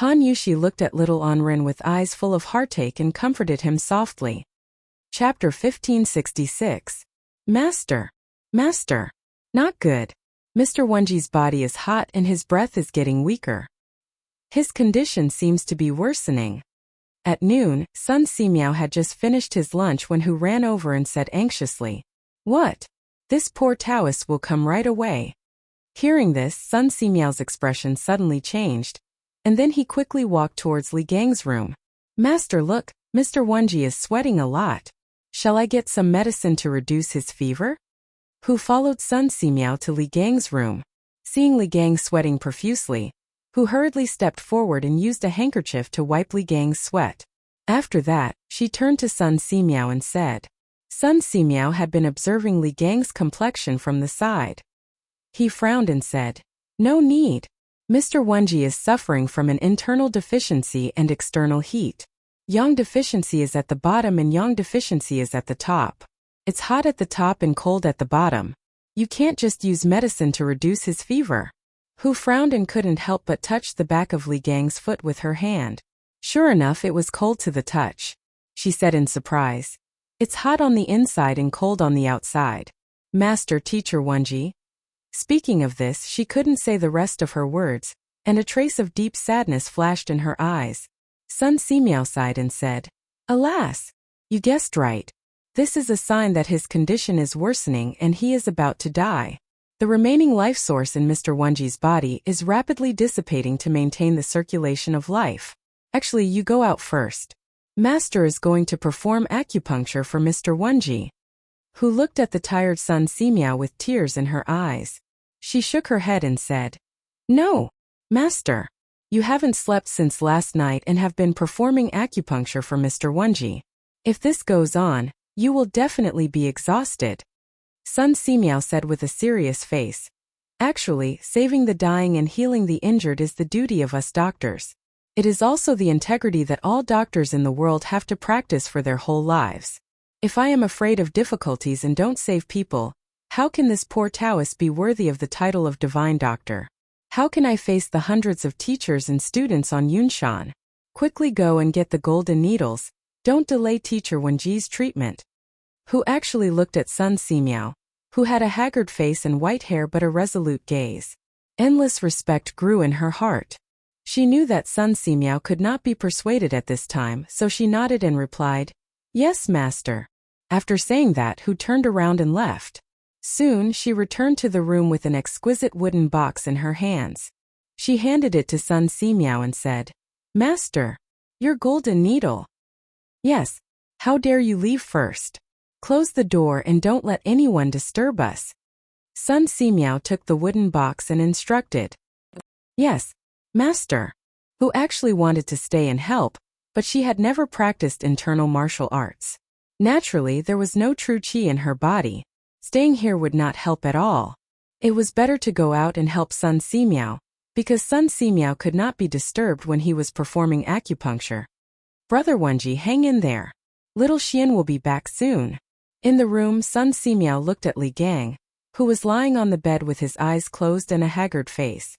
Han Yushi looked at little Anren with eyes full of heartache and comforted him softly. Chapter 1566. Master. Not good. Mr. Wenji's body is hot and his breath is getting weaker. His condition seems to be worsening. At noon, Sun Simiao had just finished his lunch when Hu ran over and said anxiously, "What? This poor Taoist will come right away." Hearing this, Sun Simiao's expression suddenly changed, and then he quickly walked towards Li Gang's room. "Master, look, Mr. Wenji is sweating a lot. Shall I get some medicine to reduce his fever?" Hu followed Sun Simiao to Li Gang's room. Seeing Li Gang sweating profusely, Hu hurriedly stepped forward and used a handkerchief to wipe Li Gang's sweat. After that, she turned to Sun Simiao and said. Sun Simiao had been observing Li Gang's complexion from the side. He frowned and said, "No need. Mr. Wenji is suffering from an internal deficiency and external heat. Yang deficiency is at the bottom and Yang deficiency is at the top. It's hot at the top and cold at the bottom. You can't just use medicine to reduce his fever. Hu frowned and couldn't help but touch the back of Li Gang's foot with her hand. Sure enough, it was cold to the touch. She said in surprise. It's hot on the inside and cold on the outside. Master Teacher Wenji. Speaking of this, she couldn't say the rest of her words, and a trace of deep sadness flashed in her eyes. Sun Simiao sighed and said, Alas! You guessed right. This is a sign that his condition is worsening and he is about to die. The remaining life source in Mr. Wenji's body is rapidly dissipating to maintain the circulation of life. Actually, you go out first. Master is going to perform acupuncture for Mr. Wenji. Who looked at the tired Sun Simiao with tears in her eyes. She shook her head and said, No, Master. You haven't slept since last night and have been performing acupuncture for Mr. Wenji. If this goes on, you will definitely be exhausted. Sun Simiao said with a serious face. Actually, saving the dying and healing the injured is the duty of us doctors. It is also the integrity that all doctors in the world have to practice for their whole lives. If I am afraid of difficulties and don't save people, how can this poor Taoist be worthy of the title of divine doctor? How can I face the hundreds of teachers and students on Yunshan? Quickly go and get the golden needles. Don't delay Teacher Wenji's treatment. Who actually looked at Sun Simiao, who had a haggard face and white hair but a resolute gaze. Endless respect grew in her heart. She knew that Sun Simiao could not be persuaded at this time, so she nodded and replied, Yes, Master. After saying that, Hu turned around and left. Soon she returned to the room with an exquisite wooden box in her hands. She handed it to Sun Simiao and said, Master, your golden needle. Yes, how dare you leave first? Close the door and don't let anyone disturb us. Sun Simiao took the wooden box and instructed. Yes, Master. Who actually wanted to stay and help, but she had never practiced internal martial arts. Naturally, there was no true qi in her body. Staying here would not help at all. It was better to go out and help Sun Simiao, because Sun Simiao could not be disturbed when he was performing acupuncture. Brother Wenji, hang in there. Little Xian will be back soon. In the room, Sun Simiao looked at Li Gang, who was lying on the bed with his eyes closed and a haggard face.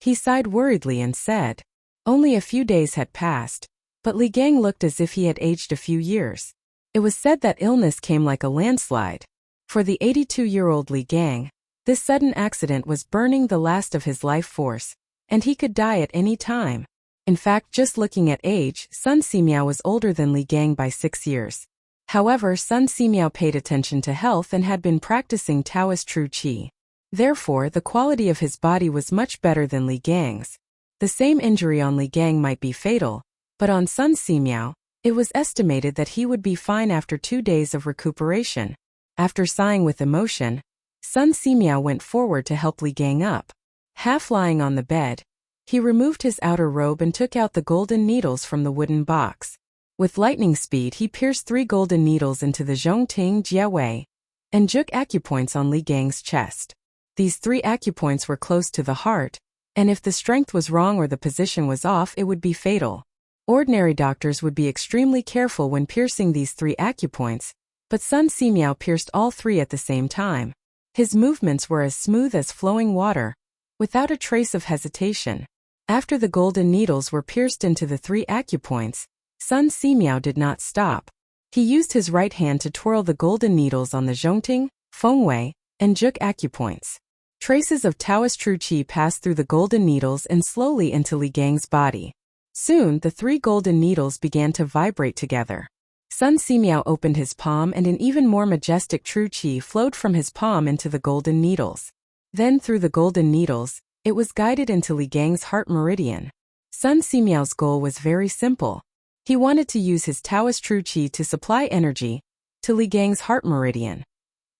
He sighed worriedly and said, Only a few days had passed, but Li Gang looked as if he had aged a few years. It was said that illness came like a landslide. For the 82-year-old Li Gang, this sudden accident was burning the last of his life force, and he could die at any time. In fact, just looking at age, Sun Simiao was older than Li Gang by 6 years. However, Sun Simiao paid attention to health and had been practicing Taoist true qi. Therefore, the quality of his body was much better than Li Gang's. The same injury on Li Gang might be fatal, but on Sun Simiao, it was estimated that he would be fine after 2 days of recuperation. After sighing with emotion, Sun Simiao went forward to help Li Gang up. Half lying on the bed, he removed his outer robe and took out the golden needles from the wooden box. With lightning speed, he pierced 3 golden needles into the Zhongting Jiawei and Juk acupoints on Li Gang's chest. These 3 acupoints were close to the heart, and if the strength was wrong or the position was off, it would be fatal. Ordinary doctors would be extremely careful when piercing these 3 acupoints, but Sun Simiao pierced all 3 at the same time. His movements were as smooth as flowing water, without a trace of hesitation. After the golden needles were pierced into the 3 acupoints, Sun Simiao did not stop. He used his right hand to twirl the golden needles on the Zhongting, Fengwei, and Juk acupoints. Traces of Taoist true qi passed through the golden needles and slowly into Li Gang's body. Soon, the 3 golden needles began to vibrate together. Sun Simiao opened his palm and an even more majestic true qi flowed from his palm into the golden needles. Then through the golden needles, it was guided into Li Gang's heart meridian. Sun Simiao's goal was very simple. He wanted to use his Taoist true qi to supply energy to Li Gang's heart meridian,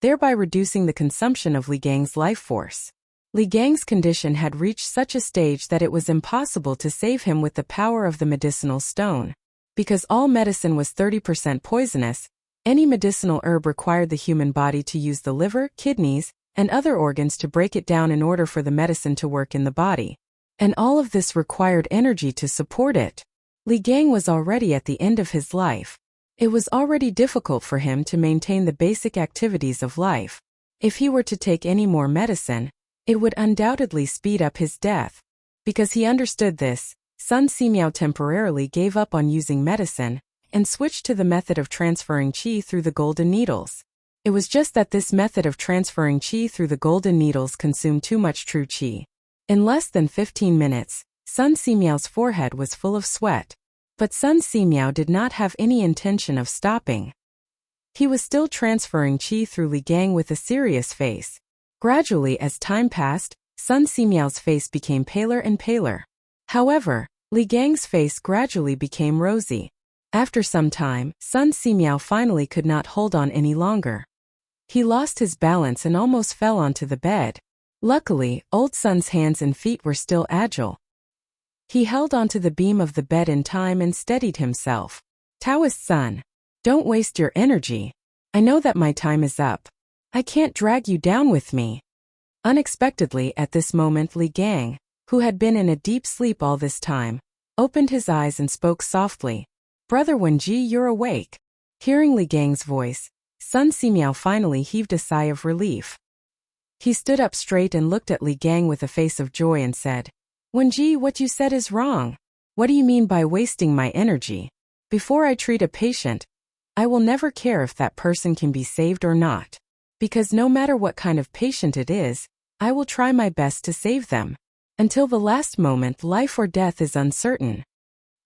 thereby reducing the consumption of Li Gang's life force. Li Gang's condition had reached such a stage that it was impossible to save him with the power of the medicinal stone. Because all medicine was 30% poisonous, any medicinal herb required the human body to use the liver, kidneys, and other organs to break it down in order for the medicine to work in the body. And all of this required energy to support it. Li Gang was already at the end of his life. It was already difficult for him to maintain the basic activities of life. If he were to take any more medicine, it would undoubtedly speed up his death. Because he understood this, Sun Simiao temporarily gave up on using medicine and switched to the method of transferring qi through the golden needles. It was just that this method of transferring qi through the golden needles consumed too much true qi. In less than 15 minutes, Sun Simiao's forehead was full of sweat. But Sun Simiao did not have any intention of stopping. He was still transferring qi through Li Gang with a serious face. Gradually, as time passed, Sun Simiao's face became paler and paler. However, Li Gang's face gradually became rosy. After some time, Sun Simiao finally could not hold on any longer. He lost his balance and almost fell onto the bed. Luckily, Old Sun's hands and feet were still agile. He held onto the beam of the bed in time and steadied himself. Taoist Sun, don't waste your energy. I know that my time is up. I can't drag you down with me. Unexpectedly at this moment, Li Gang, who had been in a deep sleep all this time, opened his eyes and spoke softly. Brother Wenji, you're awake. Hearing Li Gang's voice, Sun Simiao finally heaved a sigh of relief. He stood up straight and looked at Li Gang with a face of joy and said, Wenji, what you said is wrong. What do you mean by wasting my energy? Before I treat a patient, I will never care if that person can be saved or not. Because no matter what kind of patient it is, I will try my best to save them. Until the last moment, life or death is uncertain.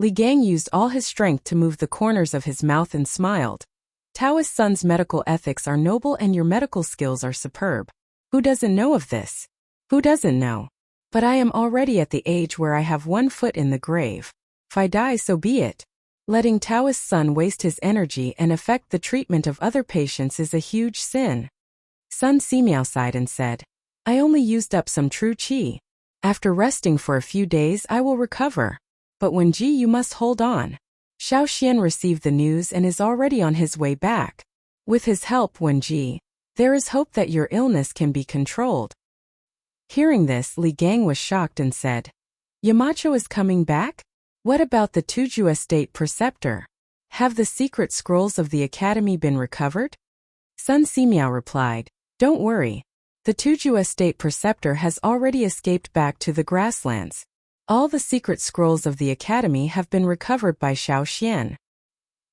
Li Gang used all his strength to move the corners of his mouth and smiled. Taoist Sun's medical ethics are noble and your medical skills are superb. Who doesn't know of this? Who doesn't know? But I am already at the age where I have one foot in the grave. If I die, so be it. Letting Taoist Sun waste his energy and affect the treatment of other patients is a huge sin. Sun Simiao sighed and said, I only used up some true qi. After resting for a few days, I will recover. But Wenji, you must hold on. Xiao Xian received the news and is already on his way back. With his help, Wenji, there is hope that your illness can be controlled. Hearing this, Li Gang was shocked and said, Yamacho is coming back? What about the Tuju Estate Preceptor? Have the secret scrolls of the Academy been recovered? Sun Simiao replied, Don't worry. The Tuju Estate Preceptor has already escaped back to the grasslands. All the secret scrolls of the Academy have been recovered by Xiao Xian.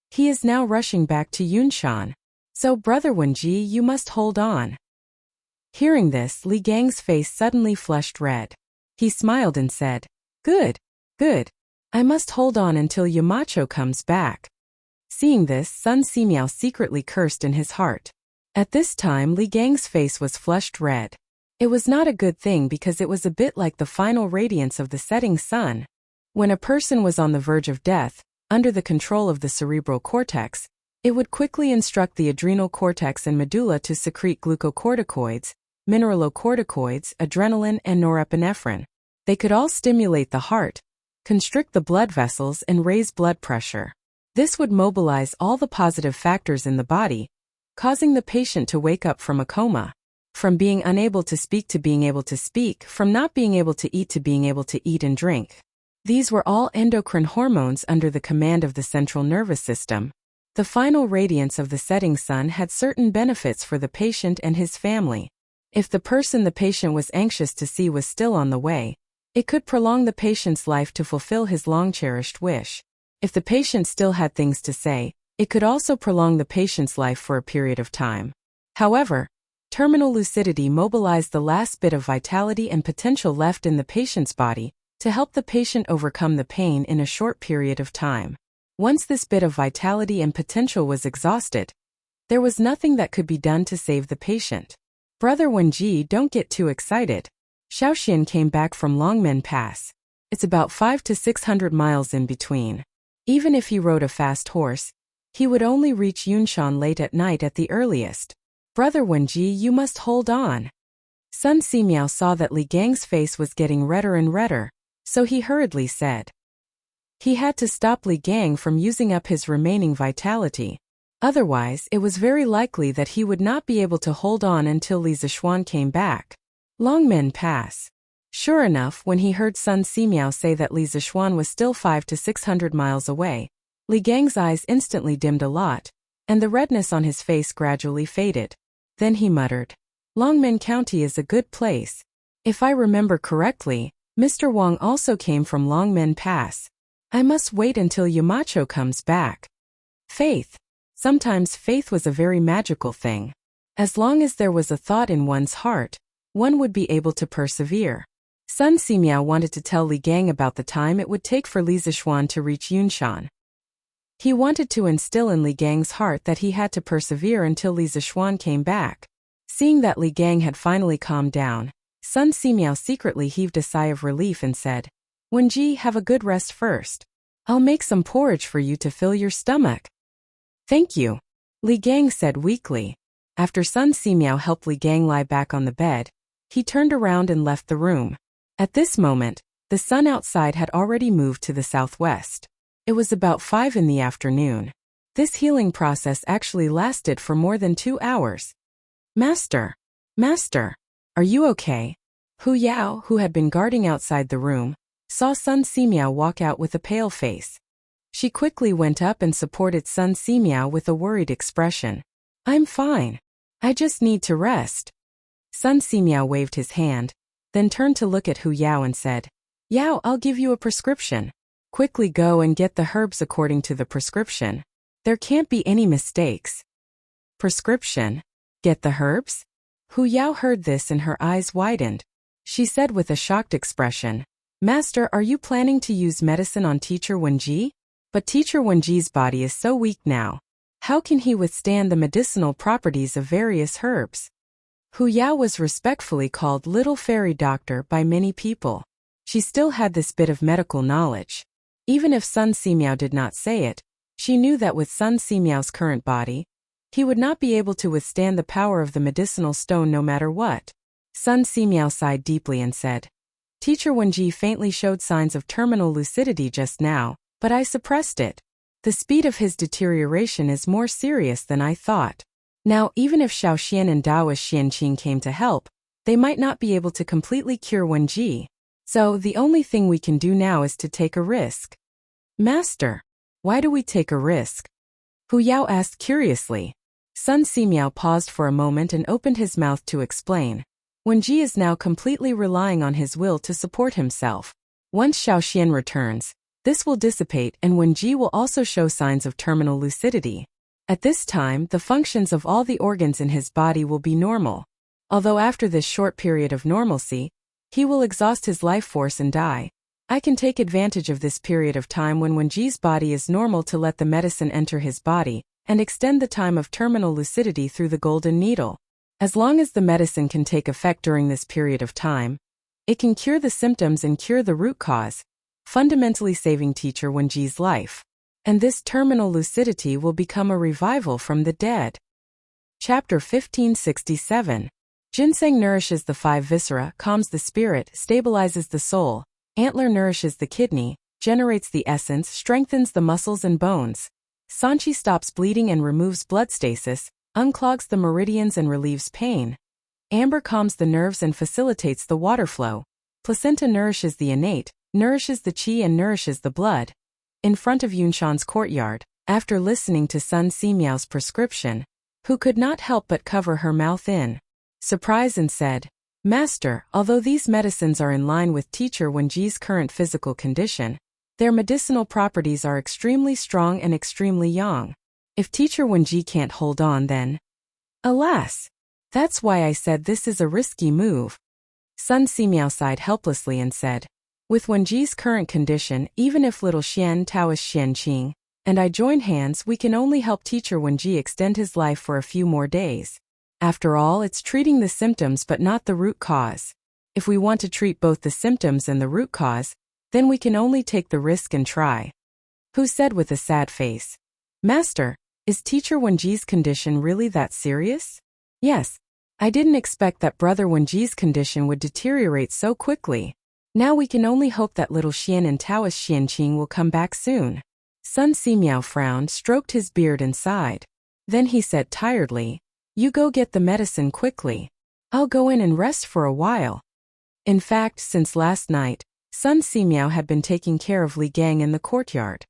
He is now rushing back to Yunshan. So Brother Wenji, you must hold on. Hearing this, Li Gang's face suddenly flushed red. He smiled and said, Good, good. I must hold on until Yamacho comes back. Seeing this, Sun Simiao secretly cursed in his heart. At this time, Li Gang's face was flushed red. It was not a good thing because it was a bit like the final radiance of the setting sun. When a person was on the verge of death, under the control of the cerebral cortex, it would quickly instruct the adrenal cortex and medulla to secrete glucocorticoids, mineralocorticoids, adrenaline, and norepinephrine. They could all stimulate the heart, constrict the blood vessels, and raise blood pressure. This would mobilize all the positive factors in the body, causing the patient to wake up from a coma. From being unable to speak to being able to speak, from not being able to eat to being able to eat and drink. These were all endocrine hormones under the command of the central nervous system. The final radiance of the setting sun had certain benefits for the patient and his family. If the person the patient was anxious to see was still on the way, it could prolong the patient's life to fulfill his long-cherished wish. If the patient still had things to say, it could also prolong the patient's life for a period of time. However, terminal lucidity mobilized the last bit of vitality and potential left in the patient's body to help the patient overcome the pain in a short period of time. Once this bit of vitality and potential was exhausted, there was nothing that could be done to save the patient. Brother Wenji, don't get too excited. Xiaoxian came back from Longmen Pass. It's about 500 to 600 miles in between. Even if he rode a fast horse, he would only reach Yunshan late at night at the earliest. Brother Wenji, you must hold on. Sun Simiao saw that Li Gang's face was getting redder and redder, so he hurriedly said. He had to stop Li Gang from using up his remaining vitality. Otherwise, it was very likely that he would not be able to hold on until Li Zishuan came back. Longmen Pass. Sure enough, when he heard Sun Simiao say that Li Zishuan was still 500 to 600 miles away, Li Gang's eyes instantly dimmed a lot, and the redness on his face gradually faded. Then he muttered, Longmen County is a good place. If I remember correctly, Mr. Wang also came from Longmen Pass. I must wait until Yamacho comes back. Faith. Sometimes faith was a very magical thing. As long as there was a thought in one's heart, one would be able to persevere. Sun Simiao wanted to tell Li Gang about the time it would take for Li Zishuan to reach Yunshan. He wanted to instill in Li Gang's heart that he had to persevere until Li Zishuan came back. Seeing that Li Gang had finally calmed down, Sun Simiao secretly heaved a sigh of relief and said, "Wenji, have a good rest first. I'll make some porridge for you to fill your stomach." "Thank you," Li Gang said weakly. After Sun Simiao helped Li Gang lie back on the bed, he turned around and left the room. At this moment, the sun outside had already moved to the southwest. It was about 5 in the afternoon. This healing process actually lasted for more than 2 hours. Master, are you okay?" Hu Yao, who had been guarding outside the room, saw Sun Simiao walk out with a pale face. She quickly went up and supported Sun Simiao with a worried expression. "I'm fine. I just need to rest." Sun Simiao waved his hand, then turned to look at Hu Yao and said, "Yao, I'll give you a prescription. Quickly go and get the herbs according to the prescription. There can't be any mistakes." "Prescription? Get the herbs?" Hu Yao heard this and her eyes widened. She said with a shocked expression, "Master, are you planning to use medicine on Teacher Wenji? But Teacher Wenji's body is so weak now. How can he withstand the medicinal properties of various herbs?" Hu Yao was respectfully called Little Fairy Doctor by many people. She still had this bit of medical knowledge. Even if Sun Simiao did not say it, she knew that with Sun Simiao's current body, he would not be able to withstand the power of the medicinal stone no matter what. Sun Simiao sighed deeply and said, "Teacher Wenji faintly showed signs of terminal lucidity just now, but I suppressed it. The speed of his deterioration is more serious than I thought. Now, even if Shaoxian and Daoist Xianqing came to help, they might not be able to completely cure Wenji. So the only thing we can do now is to take a risk." "Master, why do we take a risk?" Hu Yao asked curiously. Sun Simiao paused for a moment and opened his mouth to explain. Wenji is now completely relying on his will to support himself. Once Shaoxian returns, this will dissipate and Wenji will also show signs of terminal lucidity. At this time, the functions of all the organs in his body will be normal. Although after this short period of normalcy, he will exhaust his life force and die. I can take advantage of this period of time when Wenji's body is normal to let the medicine enter his body and extend the time of terminal lucidity through the golden needle. As long as the medicine can take effect during this period of time, it can cure the symptoms and cure the root cause, fundamentally saving Teacher Wenji's life. And this terminal lucidity will become a revival from the dead. Chapter 1567. Ginseng nourishes the 5 viscera, calms the spirit, stabilizes the soul. Antler nourishes the kidney, generates the essence, strengthens the muscles and bones. Sanchi stops bleeding and removes blood stasis, unclogs the meridians and relieves pain. Amber calms the nerves and facilitates the water flow. Placenta nourishes the innate, nourishes the qi and nourishes the blood. In front of Yunshan's courtyard, after listening to Sun Simiao's prescription, Hu could not help but cover her mouth in surprise and said, "Master, although these medicines are in line with Teacher Wenji's current physical condition, their medicinal properties are extremely strong and extremely young. If Teacher Wenji can't hold on then..." "Alas! That's why I said this is a risky move." Sun Simiao sighed helplessly and said, "With Wenji's current condition, even if little Xian Taoist Xianqing and I join hands, we can only help Teacher Wenji extend his life for a few more days. After all, it's treating the symptoms but not the root cause. If we want to treat both the symptoms and the root cause, then we can only take the risk and try." Hu said with a sad face, "Master, is Teacher Wenji's condition really that serious?" "Yes. I didn't expect that Brother Wenji's condition would deteriorate so quickly. Now we can only hope that little Xian and Taoist Xianqing will come back soon." Sun Simiao frowned, stroked his beard and sighed. Then he said tiredly, "You go get the medicine quickly. I'll go in and rest for a while." In fact, since last night, Sun Simiao had been taking care of Li Gang in the courtyard.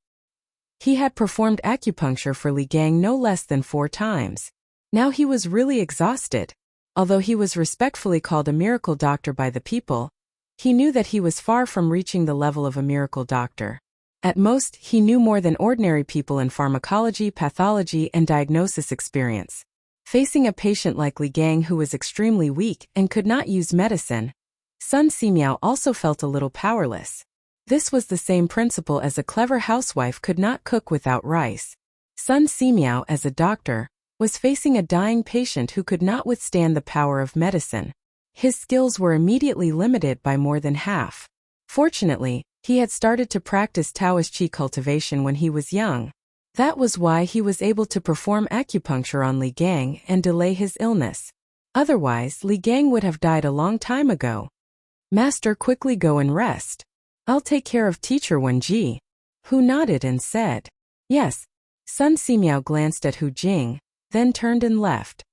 He had performed acupuncture for Li Gang no less than 4 times. Now he was really exhausted. Although he was respectfully called a miracle doctor by the people, he knew that he was far from reaching the level of a miracle doctor. At most, he knew more than ordinary people in pharmacology, pathology, and diagnosis experience. Facing a patient like Li Gang who was extremely weak and could not use medicine, Sun Simiao also felt a little powerless. This was the same principle as a clever housewife could not cook without rice. Sun Simiao, as a doctor, was facing a dying patient who could not withstand the power of medicine. His skills were immediately limited by more than half. Fortunately, he had started to practice Taoist Qi cultivation when he was young. That was why he was able to perform acupuncture on Li Gang and delay his illness. Otherwise, Li Gang would have died a long time ago. Master, quickly go and rest. I'll take care of teacher Wenji. Hu nodded and said, yes. Sun Simiao glanced at Hu Jing, then turned and left.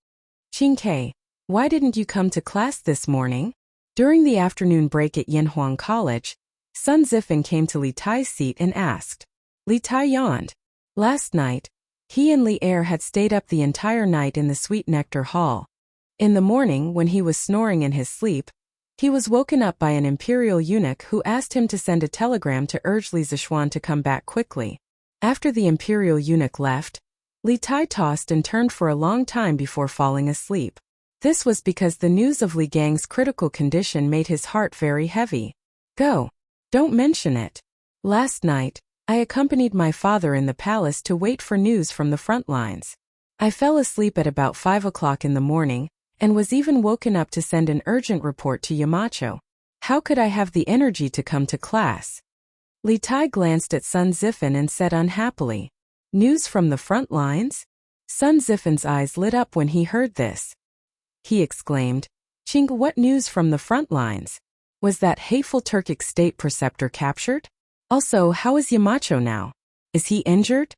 Qingke, why didn't you come to class this morning? During the afternoon break at Yanhuang College, Sun Zifan came to Li Tai's seat and asked. Li Tai yawned. Last night, he and Li Er had stayed up the entire night in the Sweet Nectar Hall. In the morning, when he was snoring in his sleep, he was woken up by an imperial eunuch who asked him to send a telegram to urge Li Zishuan to come back quickly. After the imperial eunuch left, Li Tai tossed and turned for a long time before falling asleep. This was because the news of Li Gang's critical condition made his heart very heavy. Go. Don't mention it. Last night, I accompanied my father in the palace to wait for news from the front lines. I fell asleep at about 5 o'clock in the morning, and was even woken up to send an urgent report to Yamacho. How could I have the energy to come to class? Li Tai glanced at Sun Zifan and said unhappily, news from the front lines? Sun Zifan's eyes lit up when he heard this. He exclaimed, Ching, what news from the front lines? Was that hateful Turkic state preceptor captured? Also, how is Yamacho now? Is he injured?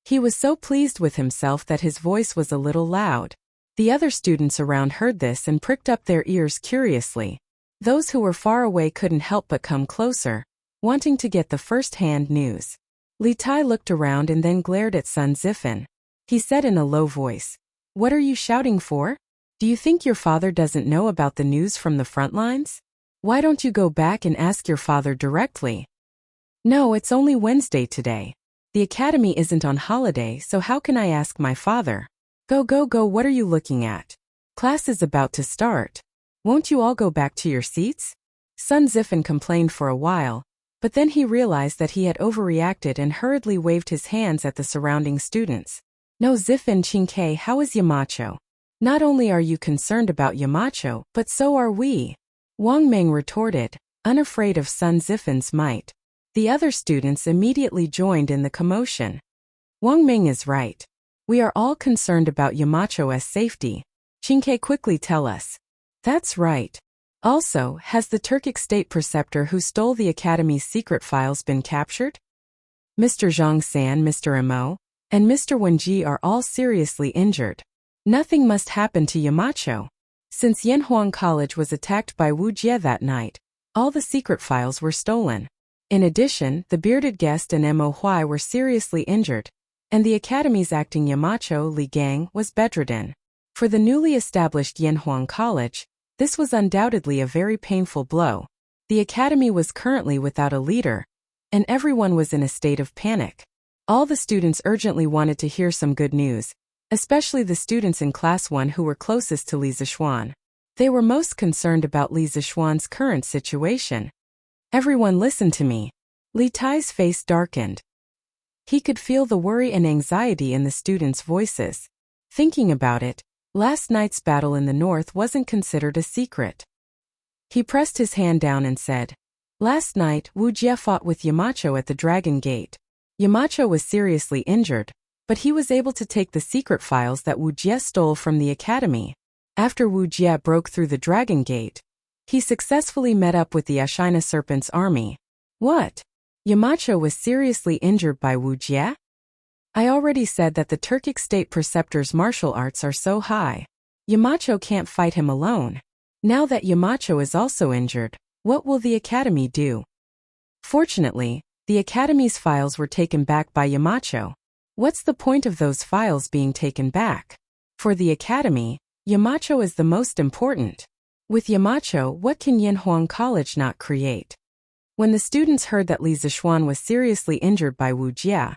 He was so pleased with himself that his voice was a little loud. The other students around heard this and pricked up their ears curiously. Those who were far away couldn't help but come closer, wanting to get the first-hand news. Li Tai looked around and then glared at Sun Zifan. He said in a low voice, what are you shouting for? Do you think your father doesn't know about the news from the front lines? Why don't you go back and ask your father directly? No, it's only Wednesday today. The academy isn't on holiday, so how can I ask my father? Go, what are you looking at? Class is about to start. Won't you all go back to your seats? Sun Zifan complained for a while, but then he realized that he had overreacted and hurriedly waved his hands at the surrounding students. No, Zifan Qingke, how is Yamacho? Not only are you concerned about Yamacho, but so are we. Wang Meng retorted, unafraid of Sun Zifan's might. The other students immediately joined in the commotion. Wang Meng is right. We are all concerned about Yamacho's safety. Qingke, quickly tell us. That's right. Also, has the Turkic state preceptor who stole the academy's secret files been captured? Mr. Zhang San, Mr. Imo, and Mr. Wenji are all seriously injured. Nothing must happen to Yamacho. Since Yanhuang College was attacked by Wu Jie that night, all the secret files were stolen. In addition, the bearded guest and Mo Huai were seriously injured, and the academy's acting Yamacho, Li Gang, was bedridden. For the newly established Yanhuang College, this was undoubtedly a very painful blow. The academy was currently without a leader, and everyone was in a state of panic. All the students urgently wanted to hear some good news, especially the students in Class 1 who were closest to Li Zishuan. They were most concerned about Li Zishuan's current situation. Everyone listen to me. Li Tai's face darkened. He could feel the worry and anxiety in the students' voices. Thinking about it, last night's battle in the north wasn't considered a secret. He pressed his hand down and said, last night Wu Jie fought with Yamacho at the Dragon Gate. Yamacho was seriously injured, but he was able to take the secret files that Wu Jie stole from the academy. After Wu Jie broke through the Dragon Gate, he successfully met up with the Ashina Serpent's army. What? Yamacho was seriously injured by Wu Jie? I already said that the Turkic state preceptor's martial arts are so high. Yamacho can't fight him alone. Now that Yamacho is also injured, what will the academy do? Fortunately, the academy's files were taken back by Yamacho. What's the point of those files being taken back? For the academy, Yamacho is the most important. With Yamacho, what can Yinhuang College not create? When the students heard that Li Zixuan was seriously injured by Wu Jia,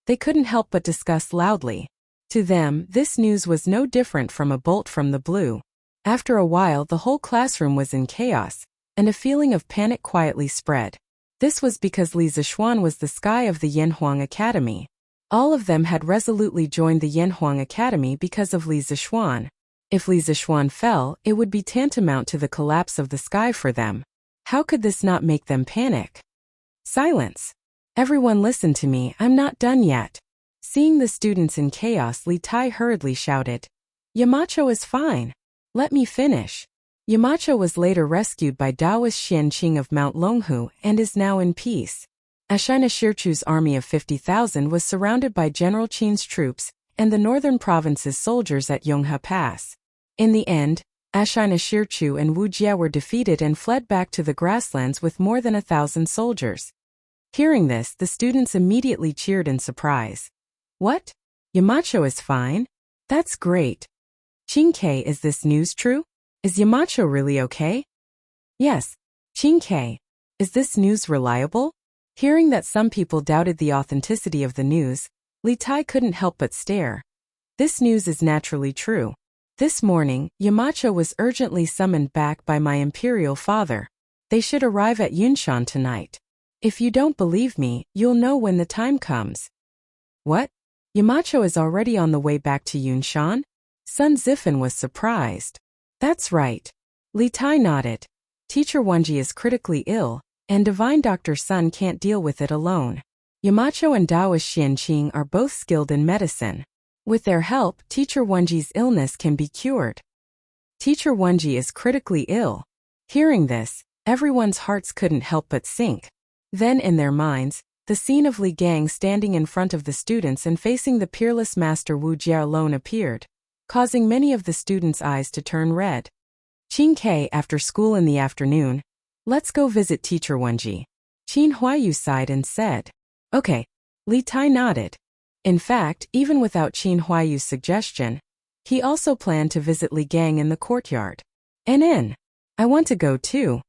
they couldn't help but discuss loudly. To them, this news was no different from a bolt from the blue. After a while, the whole classroom was in chaos, and a feeling of panic quietly spread. This was because Li Zixuan was the sky of the Yinhuang Academy. All of them had resolutely joined the Yinhuang Academy because of Li Zixuan. If Li Zixuan fell, it would be tantamount to the collapse of the sky for them. How could this not make them panic? Silence. Everyone listen to me, I'm not done yet. Seeing the students in chaos, Li Tai hurriedly shouted, Yamacho is fine. Let me finish. Yamacho was later rescued by Taoist Xianqing of Mount Longhu and is now in peace. Ashina Shirchu's army of 50,000 was surrounded by General Qin's troops and the northern province's soldiers at Yonghe Pass. In the end, Ashina Shirchu and Wu Jie were defeated and fled back to the grasslands with more than 1,000 soldiers. Hearing this, the students immediately cheered in surprise. What? Yamacho is fine? That's great. Qingke, is this news true? Is Yamacho really okay? Yes. Qingke, is this news reliable? Hearing that some people doubted the authenticity of the news, Li Tai couldn't help but stare. This news is naturally true. This morning, Yamacho was urgently summoned back by my imperial father. They should arrive at Yunshan tonight. If you don't believe me, you'll know when the time comes. What? Yamacho is already on the way back to Yunshan? Sun Zifan was surprised. That's right. Li Tai nodded. Teacher Wenji is critically ill, and Divine Dr. Sun can't deal with it alone. Yamacho and Taoist Xianqing are both skilled in medicine. With their help, Teacher Wenji's illness can be cured. Teacher Wenji is critically ill. Hearing this, everyone's hearts couldn't help but sink. Then in their minds, the scene of Li Gang standing in front of the students and facing the peerless master Wu Jia alone appeared, causing many of the students' eyes to turn red. Qingke, after school in the afternoon, let's go visit Teacher Wenji. Qin Huayu sighed and said, Okay. Li Tai nodded. In fact, even without Qin Huayu's suggestion, he also planned to visit Li Gang in the courtyard. I want to go too.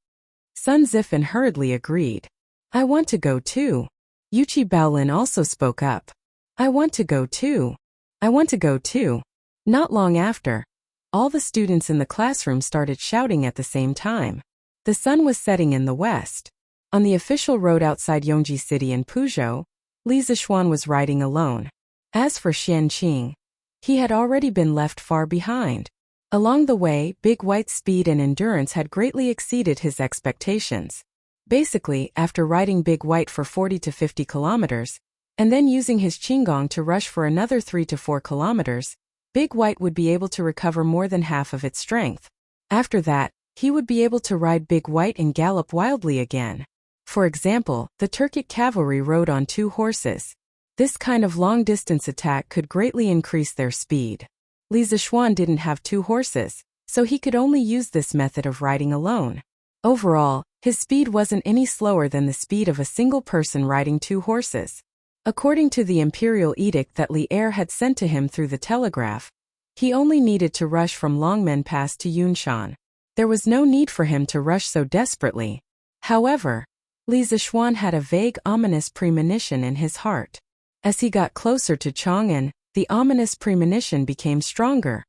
Sun Zifan hurriedly agreed. I want to go too. Yuchi Baolin also spoke up. I want to go too. I want to go too. Not long after, all the students in the classroom started shouting at the same time. The sun was setting in the west. On the official road outside Yongji City in Puzhou, Li Zixuan was riding alone. As for Xianqing, he had already been left far behind. Along the way, Big White's speed and endurance had greatly exceeded his expectations. Basically, after riding Big White for 40 to 50 kilometers, and then using his Qinggong to rush for another 3 to 4 kilometers, Big White would be able to recover more than half of its strength. After that, he would be able to ride Big White and gallop wildly again. For example, the Turkic cavalry rode on 2 horses. This kind of long-distance attack could greatly increase their speed. Li Zixuan didn't have 2 horses, so he could only use this method of riding alone. Overall, his speed wasn't any slower than the speed of a single person riding 2 horses. According to the imperial edict that Li Er had sent to him through the telegraph, he only needed to rush from Longmen Pass to Yunshan. There was no need for him to rush so desperately. However, Li Zixuan had a vague, ominous premonition in his heart. As he got closer to Chang'an, the ominous premonition became stronger.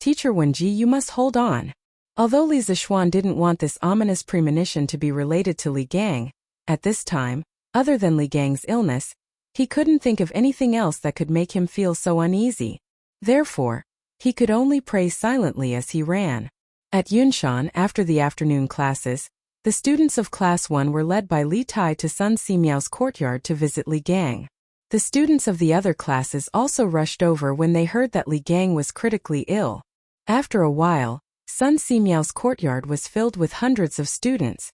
Teacher Wenji, you must hold on. Although Li Zixuan didn't want this ominous premonition to be related to Li Gang, at this time, other than Li Gang's illness, he couldn't think of anything else that could make him feel so uneasy. Therefore, he could only pray silently as he ran. At Yunshan, after the afternoon classes, the students of Class 1 were led by Li Tai to Sun Simiao's courtyard to visit Li Gang. The students of the other classes also rushed over when they heard that Li Gang was critically ill. After a while, Sun Simiao's courtyard was filled with hundreds of students.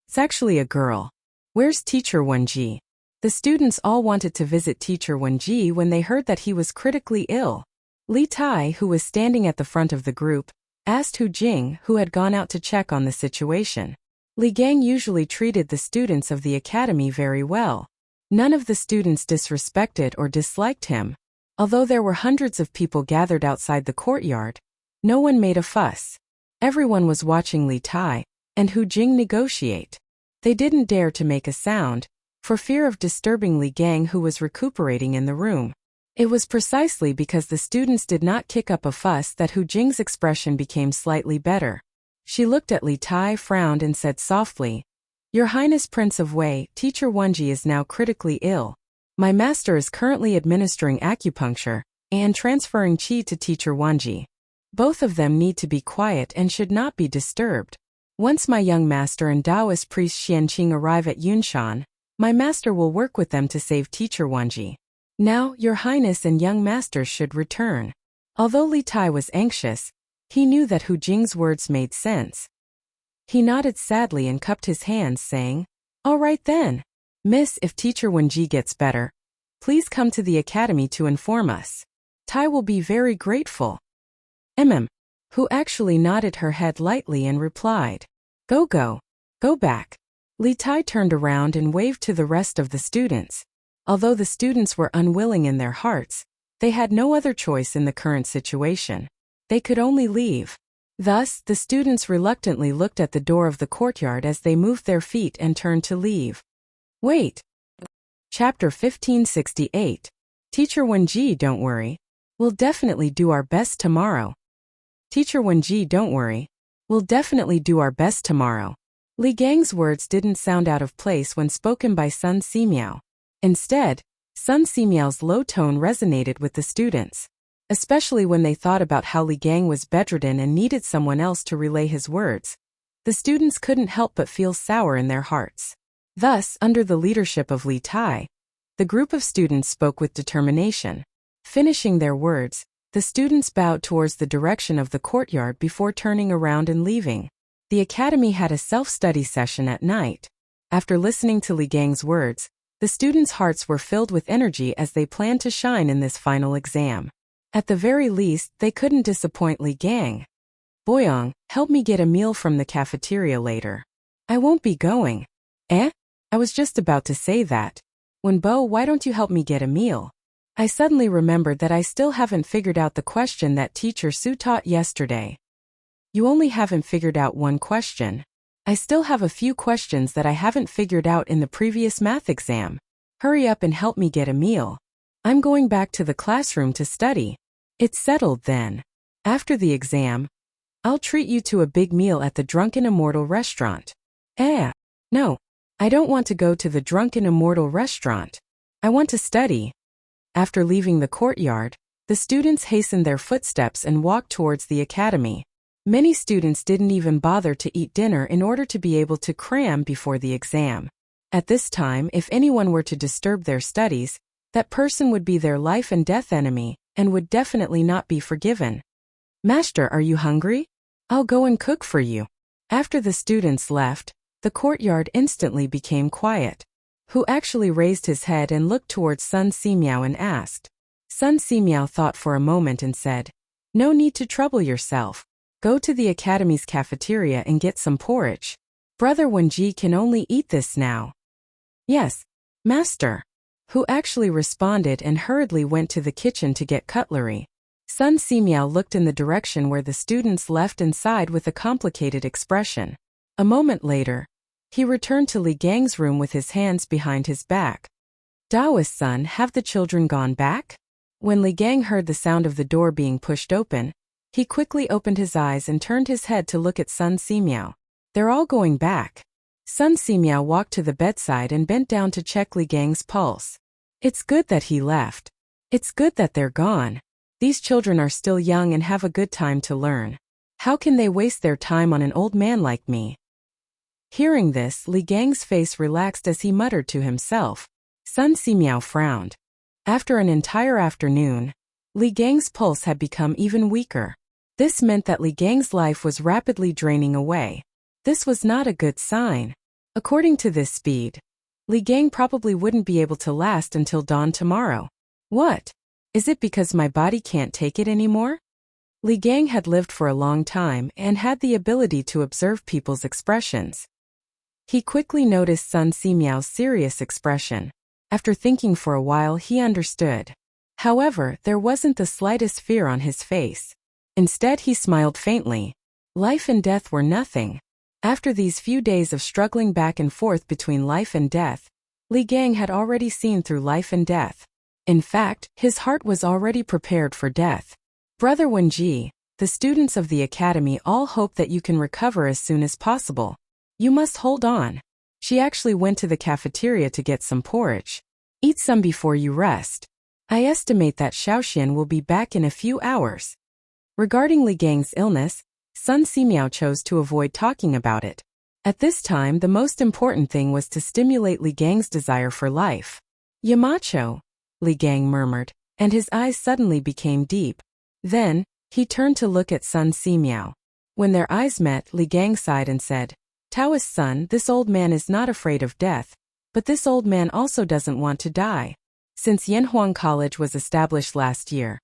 It's actually a girl. Where's Teacher Wenji? The students all wanted to visit Teacher Wenji when they heard that he was critically ill. Li Tai, who was standing at the front of the group, asked Hu Jing, who had gone out to check on the situation. Li Gang usually treated the students of the academy very well. None of the students disrespected or disliked him. Although there were hundreds of people gathered outside the courtyard, No one made a fuss. Everyone was watching Li Tai and Hu Jing negotiate. They didn't dare to make a sound, for fear of disturbing Li Gang, who was recuperating in the room. It was precisely because the students did not kick up a fuss that Hu Jing's expression became slightly better. She looked at Li Tai, frowned, and said softly, "Your Highness Prince of Wei, Teacher Wenji is now critically ill. My master is currently administering acupuncture and transferring qi to Teacher Wenji. Both of them need to be quiet and should not be disturbed. Once my young master and Taoist priest Xianqing arrive at Yunshan, my master will work with them to save Teacher Wenji. Now, Your Highness and young masters should return." Although Li Tai was anxious, he knew that Hu Jing's words made sense. He nodded sadly and cupped his hands, saying, "All right then. Miss, if Teacher Wenji gets better, please come to the academy to inform us. Tai will be very grateful." Who actually nodded her head lightly and replied, Go back." Li Tai turned around and waved to the rest of the students. Although the students were unwilling in their hearts, they had no other choice in the current situation. They could only leave. Thus, the students reluctantly looked at the door of the courtyard as they moved their feet and turned to leave. Wait. Chapter 1568. Teacher Wenji, don't worry. We'll definitely do our best tomorrow. Teacher Wenji, don't worry. We'll definitely do our best tomorrow. Li Gang's words didn't sound out of place when spoken by Sun Simiao. Instead, Sun Simiao's low tone resonated with the students, especially when they thought about how Li Gang was bedridden and needed someone else to relay his words. The students couldn't help but feel sour in their hearts. Thus, under the leadership of Li Tai, the group of students spoke with determination. Finishing their words, the students bowed towards the direction of the courtyard before turning around and leaving. The academy had a self-study session at night. After listening to Li Gang's words, the students' hearts were filled with energy as they planned to shine in this final exam. At the very least, they couldn't disappoint Li Gang. "Boyong, help me get a meal from the cafeteria later." "I won't be going." "Eh? I was just about to say that. Wenbo, why don't you help me get a meal? I suddenly remembered that I still haven't figured out the question that Teacher Su taught yesterday." "You only haven't figured out one question. I still have a few questions that I haven't figured out in the previous math exam. Hurry up and help me get a meal. I'm going back to the classroom to study." "It's settled then. After the exam, I'll treat you to a big meal at the Drunken Immortal restaurant." No, I don't want to go to the Drunken Immortal restaurant. I want to study." After leaving the courtyard, the students hastened their footsteps and walked towards the academy. Many students didn't even bother to eat dinner in order to be able to cram before the exam. At this time, if anyone were to disturb their studies, that person would be their life and death enemy, and would definitely not be forgiven. "Master, are you hungry? I'll go and cook for you." After the students left, the courtyard instantly became quiet. Hu actually raised his head and looked towards Sun Simiao and asked. Sun Simiao thought for a moment and said, "No need to trouble yourself. Go to the academy's cafeteria and get some porridge. Brother Wenji can only eat this now." "Yes, master." Hu actually responded and hurriedly went to the kitchen to get cutlery. Sun Simiao looked in the direction where the students left and sighed with a complicated expression. A moment later, he returned to Li Gang's room with his hands behind his back. "Taoist son, have the children gone back?" When Li Gang heard the sound of the door being pushed open, he quickly opened his eyes and turned his head to look at Sun Simiao. "They're all going back." Sun Simiao walked to the bedside and bent down to check Li Gang's pulse. "It's good that he left. It's good that they're gone. These children are still young and have a good time to learn. How can they waste their time on an old man like me?" Hearing this, Li Gang's face relaxed as he muttered to himself. Sun Simiao frowned. After an entire afternoon, Li Gang's pulse had become even weaker. This meant that Li Gang's life was rapidly draining away. This was not a good sign. According to this speed, Li Gang probably wouldn't be able to last until dawn tomorrow. What? Is it because my body can't take it anymore? Li Gang had lived for a long time and had the ability to observe people's expressions. He quickly noticed Sun Simiao's serious expression. After thinking for a while, he understood. However, there wasn't the slightest fear on his face. Instead, he smiled faintly. Life and death were nothing. After these few days of struggling back and forth between life and death, Li Gang had already seen through life and death. In fact, his heart was already prepared for death. Brother Wenji, the students of the academy all hope that you can recover as soon as possible. You must hold on. She actually went to the cafeteria to get some porridge. Eat some before you rest. I estimate that Xiaoxian will be back in a few hours. Regarding Li Gang's illness, Sun Simiao chose to avoid talking about it. At this time, the most important thing was to stimulate Li Gang's desire for life. Yamacho, Li Gang murmured, and his eyes suddenly became deep. Then, he turned to look at Sun Simiao. When their eyes met, Li Gang sighed and said, Taoist son, this old man is not afraid of death, but this old man also doesn't want to die. Since Yanhuang College was established last year,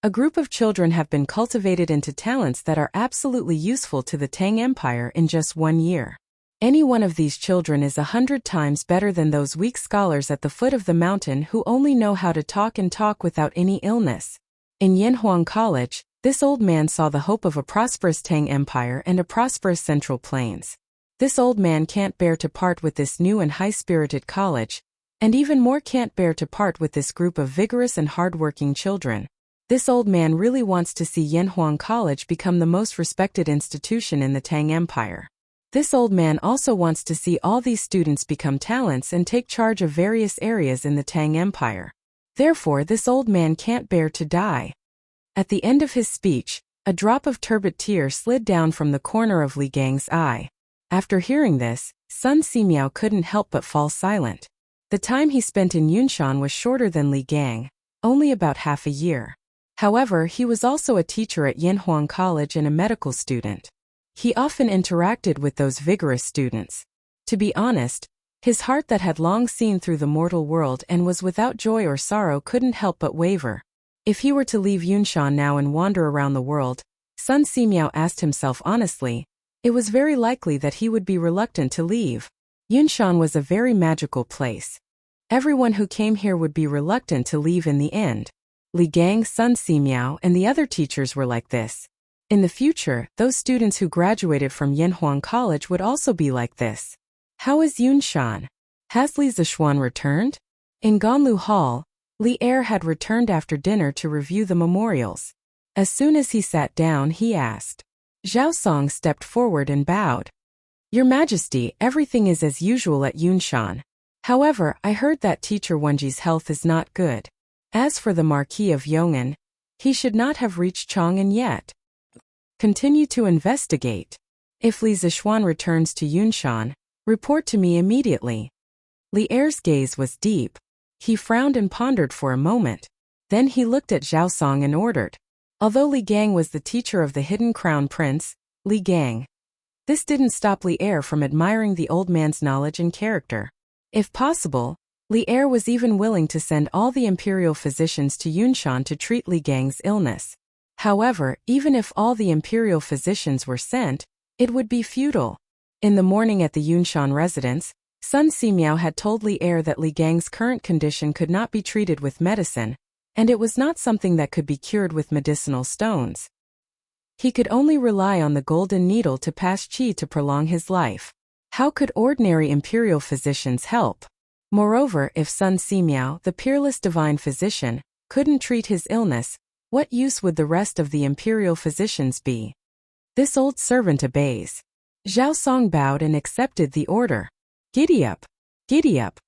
a group of children have been cultivated into talents that are absolutely useful to the Tang Empire in just 1 year. Any one of these children is 100 times better than those weak scholars at the foot of the mountain who only know how to talk and talk without any illness. In Yanhuang College, this old man saw the hope of a prosperous Tang Empire and a prosperous Central Plains. This old man can't bear to part with this new and high-spirited college, and even more can't bear to part with this group of vigorous and hard-working children. This old man really wants to see Yanhuang College become the most respected institution in the Tang Empire. This old man also wants to see all these students become talents and take charge of various areas in the Tang Empire. Therefore, this old man can't bear to die. At the end of his speech, a drop of turbid tear slid down from the corner of Li Gang's eye. After hearing this, Sun Simiao couldn't help but fall silent. The time he spent in Yunshan was shorter than Li Gang, only about half a year. However, he was also a teacher at Yanhuang College and a medical student. He often interacted with those vigorous students. To be honest, his heart that had long seen through the mortal world and was without joy or sorrow couldn't help but waver. If he were to leave Yunshan now and wander around the world, Sun Simiao asked himself honestly, it was very likely that he would be reluctant to leave. Yunshan was a very magical place. Everyone who came here would be reluctant to leave in the end. Li Gang, Sun Simiao, and the other teachers were like this. In the future, those students who graduated from Yanhuang College would also be like this. How is Yunshan? Has Li Zixuan returned? In Ganlu Hall, Li Er had returned after dinner to review the memorials. As soon as he sat down, he asked. Zhao Song stepped forward and bowed. Your Majesty, everything is as usual at Yunshan. However, I heard that teacher Wenji's health is not good. As for the Marquis of Yong'an, he should not have reached Chang'an yet. Continue to investigate. If Li Zixuan returns to Yunshan, report to me immediately. Li Er's gaze was deep. He frowned and pondered for a moment. Then he looked at Zhao Song and ordered. Although Li Gang was the teacher of the hidden crown prince, Li Gang, this didn't stop Li Er from admiring the old man's knowledge and character. If possible, Li Er was even willing to send all the imperial physicians to Yunshan to treat Li Gang's illness. However, even if all the imperial physicians were sent, it would be futile. In the morning at the Yunshan residence, Sun Simiao had told Li Er that Li Gang's current condition could not be treated with medicine, and it was not something that could be cured with medicinal stones. He could only rely on the golden needle to pass qi to prolong his life. How could ordinary imperial physicians help? Moreover, if Sun Simiao, the peerless divine physician, couldn't treat his illness, what use would the rest of the imperial physicians be? This old servant obeys. Zhao Song bowed and accepted the order. Giddy up! Giddy up!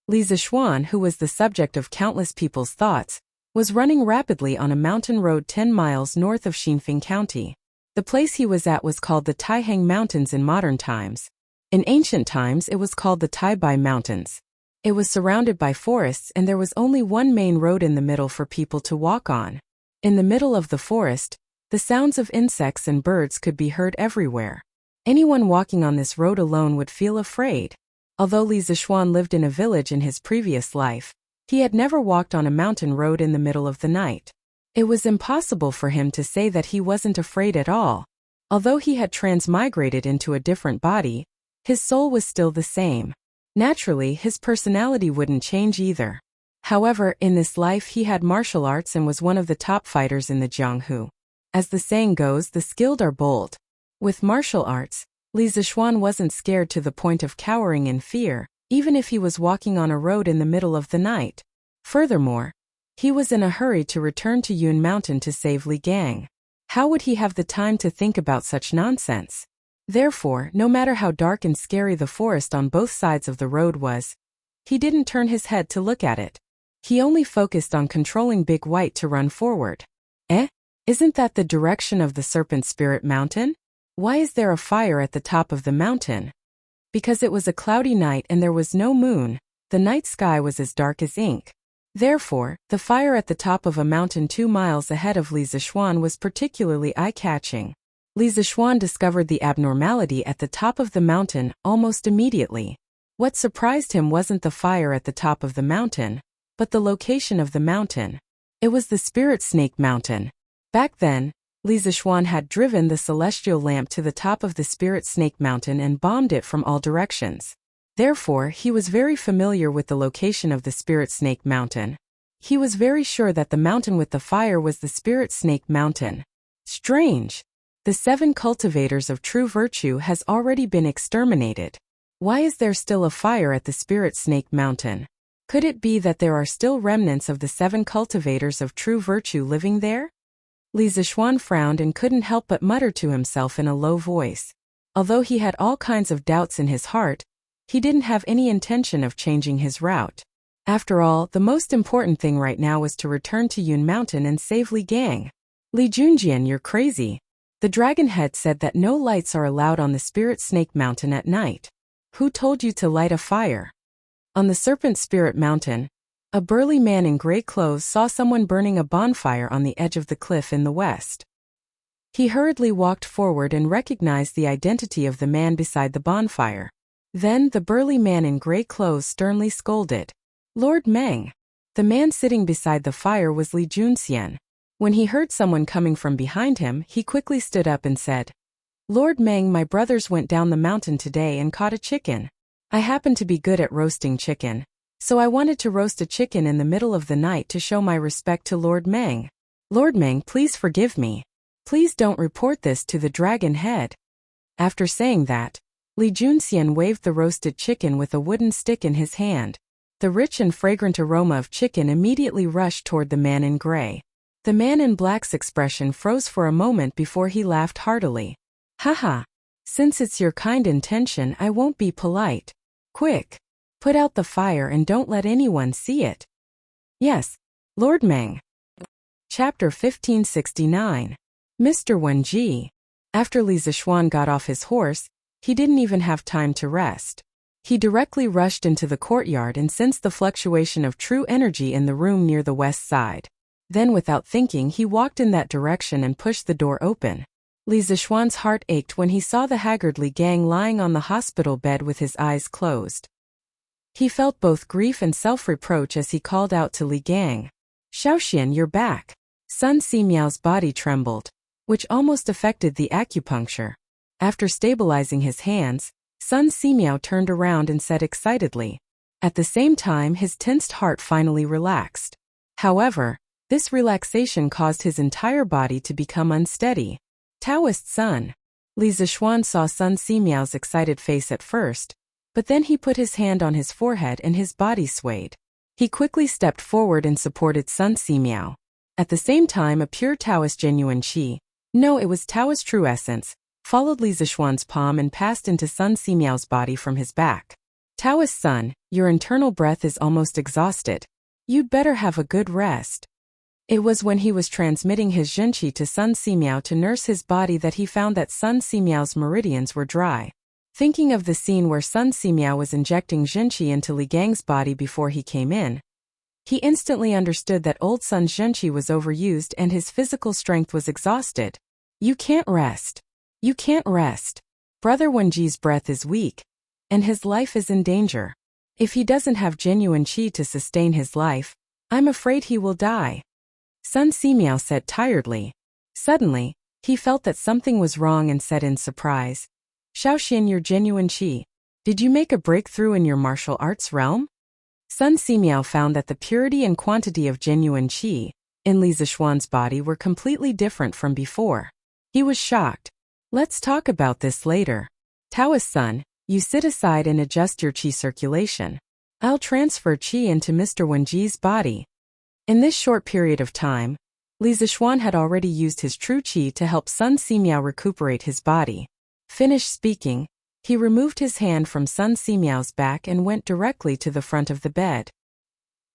Li Zixuan, who was the subject of countless people's thoughts, was running rapidly on a mountain road 10 miles north of Xinfeng County. The place he was at was called the Taihang Mountains in modern times. In ancient times, it was called the Taibai Mountains. It was surrounded by forests and there was only one main road in the middle for people to walk on. In the middle of the forest, the sounds of insects and birds could be heard everywhere. Anyone walking on this road alone would feel afraid. Although Li Zixuan lived in a village in his previous life, he had never walked on a mountain road in the middle of the night. It was impossible for him to say that he wasn't afraid at all. Although he had transmigrated into a different body, his soul was still the same. Naturally, his personality wouldn't change either. However, in this life he had martial arts and was one of the top fighters in the Jianghu. As the saying goes, the skilled are bold. With martial arts, Li Zishuan wasn't scared to the point of cowering in fear, even if he was walking on a road in the middle of the night. Furthermore, he was in a hurry to return to Yun Mountain to save Li Gang. How would he have the time to think about such nonsense? Therefore, no matter how dark and scary the forest on both sides of the road was, he didn't turn his head to look at it. He only focused on controlling Big White to run forward. Isn't that the direction of the Serpent Spirit Mountain? Why is there a fire at the top of the mountain? Because it was a cloudy night and there was no moon, the night sky was as dark as ink. Therefore, the fire at the top of a mountain 2 miles ahead of Li Zishuan was particularly eye-catching. Li Zishuan discovered the abnormality at the top of the mountain almost immediately. What surprised him wasn't the fire at the top of the mountain, but the location of the mountain. It was the Spirit Snake Mountain. Back then, Li Zishuan had driven the celestial lamp to the top of the Spirit Snake Mountain and bombed it from all directions. Therefore, he was very familiar with the location of the Spirit Snake Mountain. He was very sure that the mountain with the fire was the Spirit Snake Mountain. Strange! The 7 cultivators of true virtue has already been exterminated. Why is there still a fire at the Spirit Snake Mountain? Could it be that there are still remnants of the 7 cultivators of true virtue living there? Li Zishuan frowned and couldn't help but mutter to himself in a low voice. Although he had all kinds of doubts in his heart, he didn't have any intention of changing his route. After all, the most important thing right now was to return to Yun Mountain and save Li Gang. Li Junjian, you're crazy. The dragon head said that no lights are allowed on the Spirit Snake Mountain at night. Who told you to light a fire? On the Serpent Spirit Mountain, a burly man in gray clothes saw someone burning a bonfire on the edge of the cliff in the west. He hurriedly walked forward and recognized the identity of the man beside the bonfire. Then the burly man in gray clothes sternly scolded. Lord Meng. The man sitting beside the fire was Li Junxian. When he heard someone coming from behind him, he quickly stood up and said, Lord Meng, my brothers went down the mountain today and caught a chicken. I happen to be good at roasting chicken, so I wanted to roast a chicken in the middle of the night to show my respect to Lord Meng. Lord Meng, please forgive me. Please don't report this to the dragon head. After saying that, Li Junxian waved the roasted chicken with a wooden stick in his hand. The rich and fragrant aroma of chicken immediately rushed toward the man in gray. The man in black's expression froze for a moment before he laughed heartily. Haha. Since it's your kind intention, I won't be polite. Quick. Put out the fire and don't let anyone see it. Yes, Lord Meng. Chapter 1569. Mr. Wenji. After Li Zishuan got off his horse, he didn't even have time to rest. He directly rushed into the courtyard and sensed the fluctuation of true energy in the room near the west side. Then without thinking, he walked in that direction and pushed the door open. Li Zishuan's heart ached when he saw the haggard Li Gang lying on the hospital bed with his eyes closed. He felt both grief and self-reproach as he called out to Li Gang. Xiaoxian, you're back. Sun Simiao's body trembled, which almost affected the acupuncture. After stabilizing his hands, Sun Simiao turned around and said excitedly. At the same time, his tensed heart finally relaxed. However, this relaxation caused his entire body to become unsteady. Taoist Sun. Li Zishuan saw Sun Simiao's excited face at first, but then he put his hand on his forehead and his body swayed. He quickly stepped forward and supported Sun Simiao. At the same time, a pure Taoist genuine qi, no, it was Taoist true essence, followed Li Zishuan's palm and passed into Sun Simiao's body from his back. Taoist Sun, your internal breath is almost exhausted. You'd better have a good rest. It was when he was transmitting his zhenqi to Sun Simiao to nurse his body that he found that Sun Simiao's meridians were dry. Thinking of the scene where Sun Simiao was injecting zhenqi into Li Gang's body before he came in, he instantly understood that old Sun's zhenqi was overused and his physical strength was exhausted. You can't rest. You can't rest. Brother Wenji's breath is weak, and his life is in danger. If he doesn't have genuine qi to sustain his life, I'm afraid he will die. Sun Simiao said tiredly. Suddenly, he felt that something was wrong and said in surprise, Xiaoxian, your genuine qi. Did you make a breakthrough in your martial arts realm? Sun Simiao found that the purity and quantity of genuine qi, in Li Zixuan's body were completely different from before. He was shocked. Let's talk about this later. Taoist son, you sit aside and adjust your qi circulation. I'll transfer qi into Mr. Wenji's body. In this short period of time, Li Zixuan had already used his true qi to help Sun Simiao recuperate his body. Finished speaking, he removed his hand from Sun Simiao's back and went directly to the front of the bed.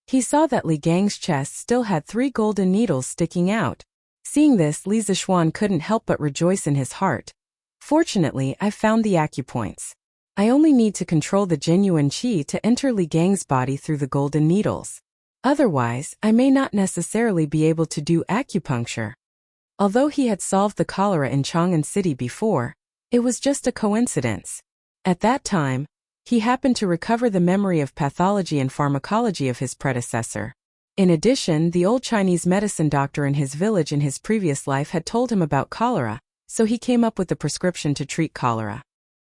He saw that Li Gang's chest still had 3 golden needles sticking out. Seeing this, Li Zixuan couldn't help but rejoice in his heart. Fortunately, I found the acupoints. I only need to control the genuine qi to enter Li Gang's body through the golden needles. Otherwise, I may not necessarily be able to do acupuncture. Although he had solved the cholera in Chang'an City before, it was just a coincidence. At that time, he happened to recover the memory of pathology and pharmacology of his predecessor. In addition, the old Chinese medicine doctor in his village in his previous life had told him about cholera, so he came up with the prescription to treat cholera.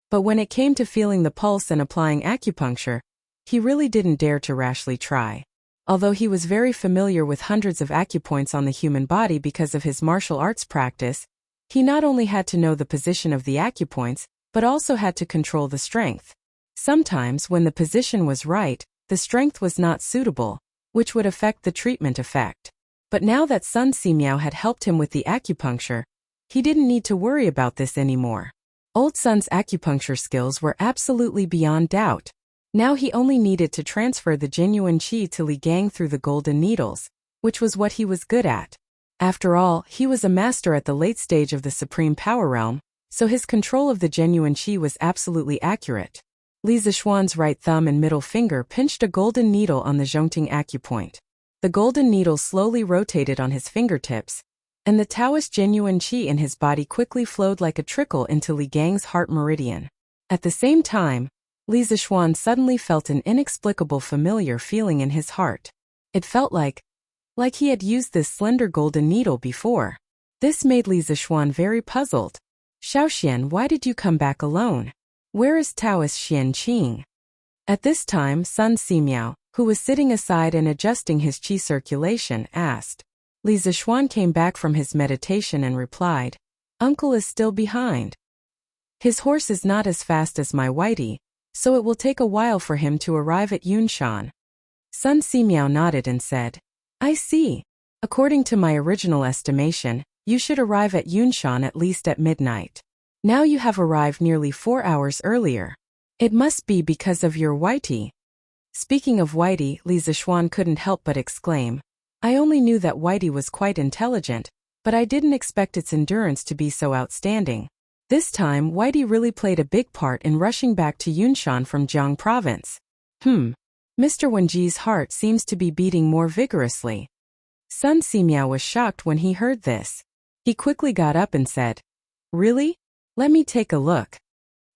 But when it came to feeling the pulse and applying acupuncture, he really didn't dare to rashly try. Although he was very familiar with hundreds of acupoints on the human body because of his martial arts practice, he not only had to know the position of the acupoints, but also had to control the strength. Sometimes when the position was right, the strength was not suitable, which would affect the treatment effect. But now that Sun Simiao had helped him with the acupuncture, he didn't need to worry about this anymore. Old Sun's acupuncture skills were absolutely beyond doubt. Now he only needed to transfer the genuine qi to Li Gang through the golden needles, which was what he was good at. After all, he was a master at the late stage of the Supreme Power Realm, so his control of the genuine qi was absolutely accurate. Li Zixuan's right thumb and middle finger pinched a golden needle on the Zhongting acupoint. The golden needle slowly rotated on his fingertips, and the Taoist genuine qi in his body quickly flowed like a trickle into Li Gang's heart meridian. At the same time, Li Zixuan suddenly felt an inexplicable familiar feeling in his heart. It felt like he had used this slender golden needle before. This made Li Zixuan very puzzled. Xiaoxian, why did you come back alone? Where is Taoist Xian Qing? At this time, Sun Simiao, who was sitting aside and adjusting his qi circulation, asked. Li Zixuan came back from his meditation and replied, Uncle is still behind. His horse is not as fast as my Whitey, so it will take a while for him to arrive at Yunshan. Sun Simiao nodded and said, I see. According to my original estimation, you should arrive at Yunshan at least at midnight. Now you have arrived nearly 4 hours earlier. It must be because of your Whitey. Speaking of Whitey, Li Zixuan couldn't help but exclaim, I only knew that Whitey was quite intelligent, but I didn't expect its endurance to be so outstanding. This time, Whitey really played a big part in rushing back to Yunshan from Jiang province. Mr. Wenji's heart seems to be beating more vigorously. Sun Simiao was shocked when he heard this. He quickly got up and said, Really? Let me take a look.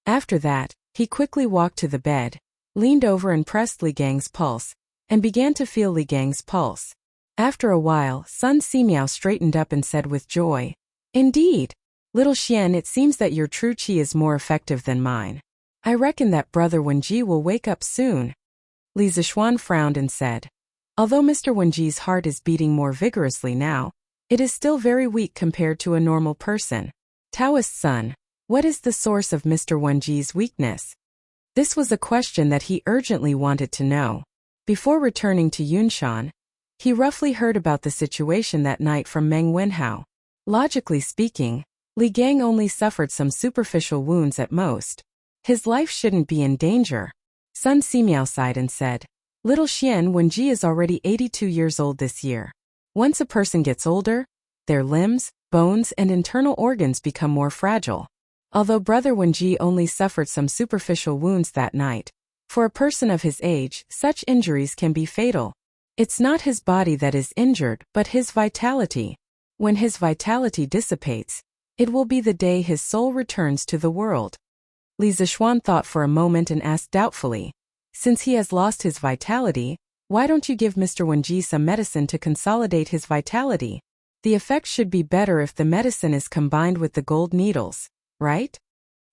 After that, he quickly walked to the bed, leaned over and pressed Li Gang's pulse, and began to feel Li Gang's pulse. After a while, Sun Simiao straightened up and said with joy, Indeed, little Xian, it seems that your true qi is more effective than mine. I reckon that Brother Wenji will wake up soon. Li Zixuan frowned and said, Although Mr. Wenji's heart is beating more vigorously now, it is still very weak compared to a normal person. Taoist son, what is the source of Mr. Wenji's weakness? This was a question that he urgently wanted to know. Before returning to Yunshan, he roughly heard about the situation that night from Meng Wenhao. Logically speaking, Li Gang only suffered some superficial wounds at most. His life shouldn't be in danger. Sun Simiao sighed and said, Little Xian Wenji is already 82 years old this year. Once a person gets older, their limbs, bones and internal organs become more fragile. Although Brother Wenji only suffered some superficial wounds that night, for a person of his age, such injuries can be fatal. It's not his body that is injured, but his vitality. When his vitality dissipates, it will be the day his soul returns to the world. Li Zixuan thought for a moment and asked doubtfully, Since he has lost his vitality, why don't you give Mr. Wenji some medicine to consolidate his vitality? The effect should be better if the medicine is combined with the gold needles, right?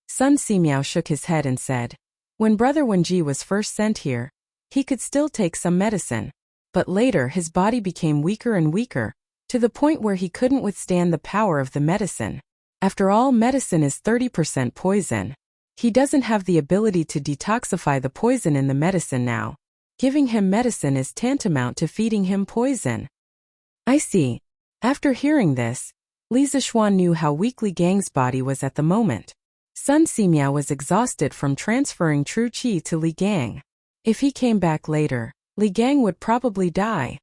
Sun Simiao shook his head and said, When Brother Wenji was first sent here, he could still take some medicine. But later his body became weaker and weaker, to the point where he couldn't withstand the power of the medicine. After all, medicine is 30% poison. He doesn't have the ability to detoxify the poison in the medicine now. Giving him medicine is tantamount to feeding him poison. I see. After hearing this, Li Zixuan knew how weak Li Gang's body was at the moment. Sun Simiao was exhausted from transferring true qi to Li Gang. If he came back later, Li Gang would probably die.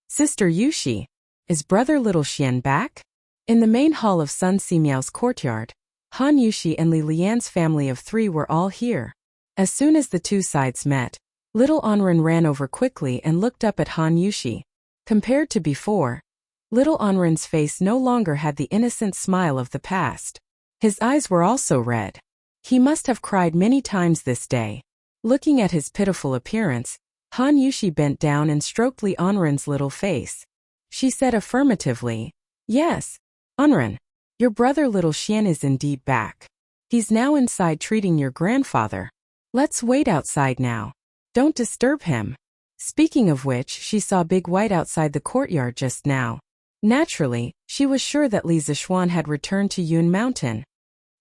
Sister Yushi, is brother Little Xian back? In the main hall of Sun Simiao's courtyard, Han Yushi and Li Lian's family of 3 were all here. As soon as the two sides met, little Anren ran over quickly and looked up at Han Yushi. Compared to before, little Anren's face no longer had the innocent smile of the past. His eyes were also red. He must have cried many times this day. Looking at his pitiful appearance, Han Yushi bent down and stroked Li Anren's little face. She said affirmatively, "Yes, Anren, your brother Little Xian is indeed back. He's now inside treating your grandfather. Let's wait outside now. Don't disturb him." Speaking of which, she saw Big White outside the courtyard just now. Naturally, she was sure that Li Zixuan had returned to Yun Mountain.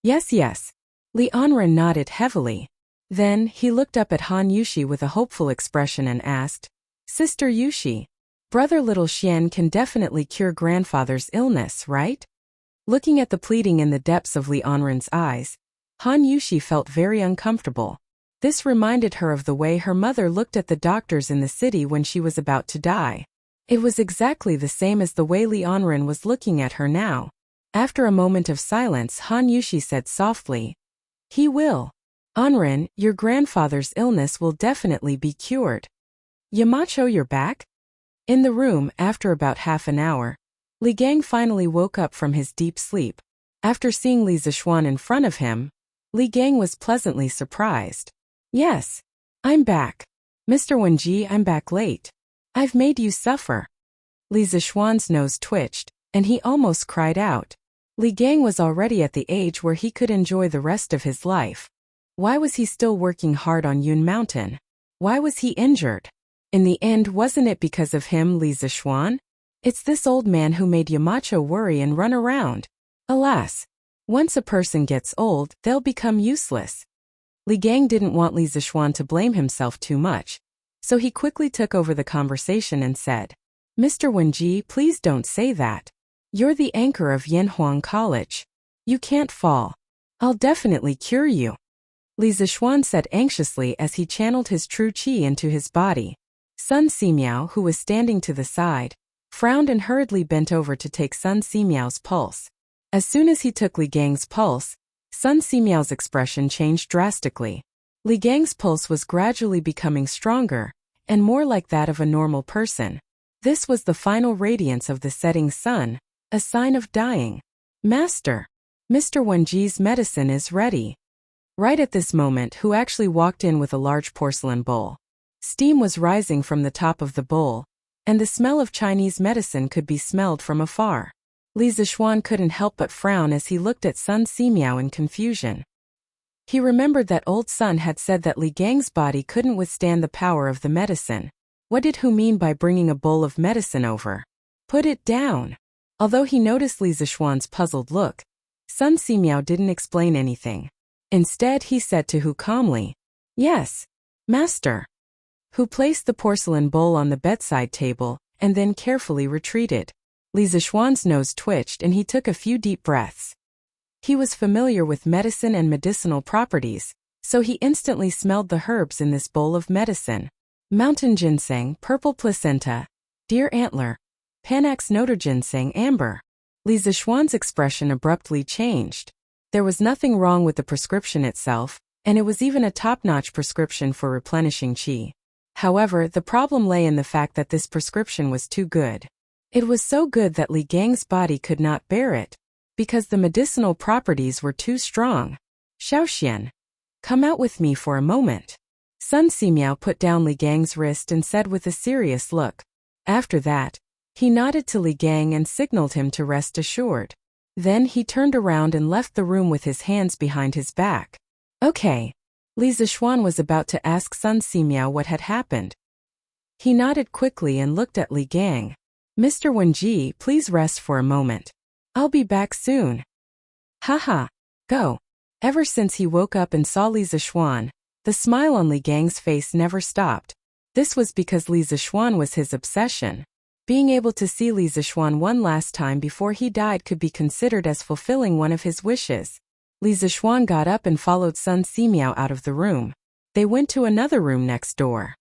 Yes. Li Anren nodded heavily. Then, he looked up at Han Yushi with a hopeful expression and asked, "Sister Yushi, brother Little Xian can definitely cure grandfather's illness, right?" Looking at the pleading in the depths of Li Anren's eyes, Han Yushi felt very uncomfortable. This reminded her of the way her mother looked at the doctors in the city when she was about to die. It was exactly the same as the way Li Anren was looking at her now. After a moment of silence, Han Yushi said softly, "He will. Anren, your grandfather's illness will definitely be cured. Yamacho, you're back?" In the room, after about half an hour, Li Gang finally woke up from his deep sleep. After seeing Li Zixuan in front of him, Li Gang was pleasantly surprised. "Yes, I'm back. Mr. Wenji, I'm back late. I've made you suffer." Li Zixuan's nose twitched, and he almost cried out. Li Gang was already at the age where he could enjoy the rest of his life. Why was he still working hard on Yun Mountain? Why was he injured? In the end, wasn't it because of him, Li Zixuan? It's this old man who made Yamacho worry and run around. Alas, once a person gets old, they'll become useless. Li Gang didn't want Li Zixuan to blame himself too much, so he quickly took over the conversation and said, "Mr. Wenji, please don't say that. You're the anchor of Yanhuang College. You can't fall. I'll definitely cure you," Li Zixuan said anxiously as he channeled his true qi into his body. Sun Simiao, who was standing to the side, frowned and hurriedly bent over to take Sun Simiao's pulse. As soon as he took Li Gang's pulse, Sun Simiao's expression changed drastically. Li Gang's pulse was gradually becoming stronger, and more like that of a normal person. This was the final radiance of the setting sun, a sign of dying. "Master, Mr. Wenji's medicine is ready." Right at this moment, who actually walked in with a large porcelain bowl. Steam was rising from the top of the bowl, and the smell of Chinese medicine could be smelled from afar. Li Zixuan couldn't help but frown as he looked at Sun Simiao in confusion. He remembered that old Sun had said that Li Gang's body couldn't withstand the power of the medicine. What did Hu mean by bringing a bowl of medicine over? "Put it down." Although he noticed Li Zixuan's puzzled look, Sun Simiao didn't explain anything. Instead, he said to Hu calmly, "Yes, master." Hu placed the porcelain bowl on the bedside table and then carefully retreated. Li Zixuan's nose twitched and he took a few deep breaths. He was familiar with medicine and medicinal properties, so he instantly smelled the herbs in this bowl of medicine. Mountain ginseng, purple placenta, deer antler, Panax notor ginseng amber. Li Zixuan's expression abruptly changed. There was nothing wrong with the prescription itself, and it was even a top-notch prescription for replenishing qi. However, the problem lay in the fact that this prescription was too good. It was so good that Li Gang's body could not bear it, because the medicinal properties were too strong. "Xiaoxian, come out with me for a moment." Sun Simiao put down Li Gang's wrist and said with a serious look. After that, he nodded to Li Gang and signaled him to rest assured. Then he turned around and left the room with his hands behind his back. "Okay." Li Zixuan was about to ask Sun Simiao what had happened. He nodded quickly and looked at Li Gang. Mr. Wenji, please rest for a moment. I'll be back soon. Haha. Go. Ever since he woke up and saw Li Zixuan, the smile on Li Gang's face never stopped. This was because Li Zixuan was his obsession. Being able to see Li Zixuan one last time before he died could be considered as fulfilling one of his wishes. Li Zixuan got up and followed Sun Simiao out of the room. They went to another room next door.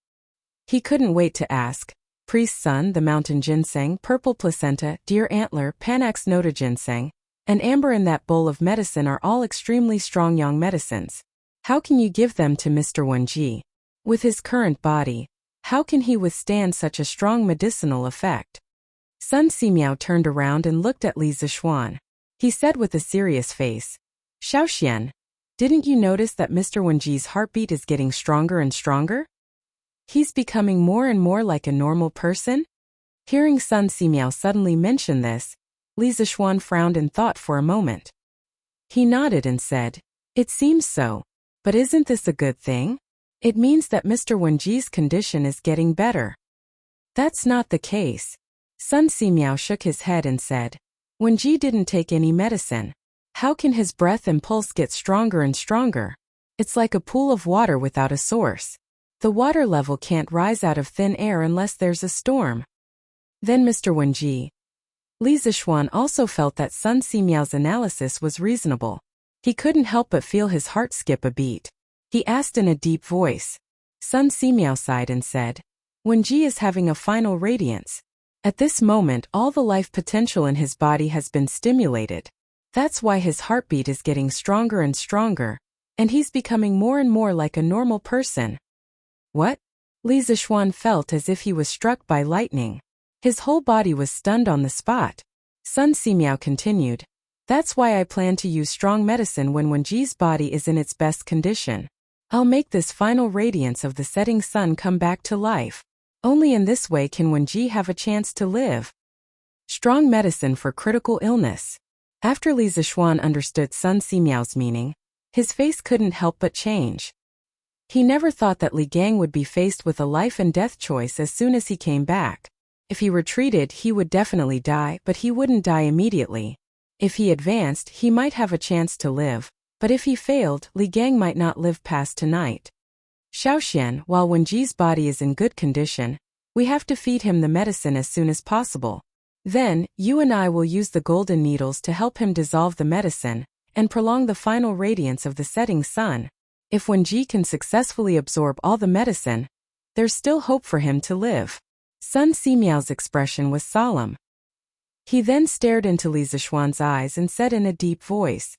He couldn't wait to ask, Priest Sun, the mountain ginseng, purple placenta, deer antler, Panax nota ginseng, and amber in that bowl of medicine are all extremely strong yang medicines. How can you give them to Mr. Wenji? With his current body, how can he withstand such a strong medicinal effect? Sun Simiao turned around and looked at Li Zixuan. He said with a serious face, Xiaoxian, didn't you notice that Mr. Wenji's heartbeat is getting stronger and stronger? He's becoming more and more like a normal person? Hearing Sun Simiao suddenly mention this, Li Zixuan frowned in thought for a moment. He nodded and said, It seems so, but isn't this a good thing? It means that Mr. Wenji's condition is getting better. That's not the case. Sun Simiao shook his head and said, Wenji didn't take any medicine. How can his breath and pulse get stronger and stronger? It's like a pool of water without a source. The water level can't rise out of thin air unless there's a storm. Then Mr. Wenji. Li Zixuan also felt that Sun Simiao's analysis was reasonable. He couldn't help but feel his heart skip a beat. He asked in a deep voice. Sun Simiao sighed and said, Wenji is having a final radiance. At this moment all the life potential in his body has been stimulated. That's why his heartbeat is getting stronger and stronger, and he's becoming more and more like a normal person. What? Li Zixuan felt as if he was struck by lightning. His whole body was stunned on the spot. Sun Simiao continued, That's why I plan to use strong medicine when Wenji's body is in its best condition. I'll make this final radiance of the setting sun come back to life. Only in this way can Wenji have a chance to live. Strong medicine for critical illness. After Li Zixuan understood Sun Simiao's meaning, his face couldn't help but change. He never thought that Li Gang would be faced with a life and death choice as soon as he came back. If he retreated, he would definitely die, but he wouldn't die immediately. If he advanced, he might have a chance to live, but if he failed, Li Gang might not live past tonight. Xiaoxian, while Wenji's body is in good condition, we have to feed him the medicine as soon as possible. Then, you and I will use the golden needles to help him dissolve the medicine and prolong the final radiance of the setting sun. If Wenji can successfully absorb all the medicine, there's still hope for him to live. Sun Simiao's expression was solemn. He then stared into Li Zixuan's eyes and said in a deep voice,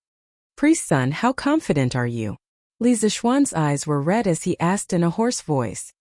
Priest Sun, how confident are you? Li Zixuan's eyes were red as he asked in a hoarse voice,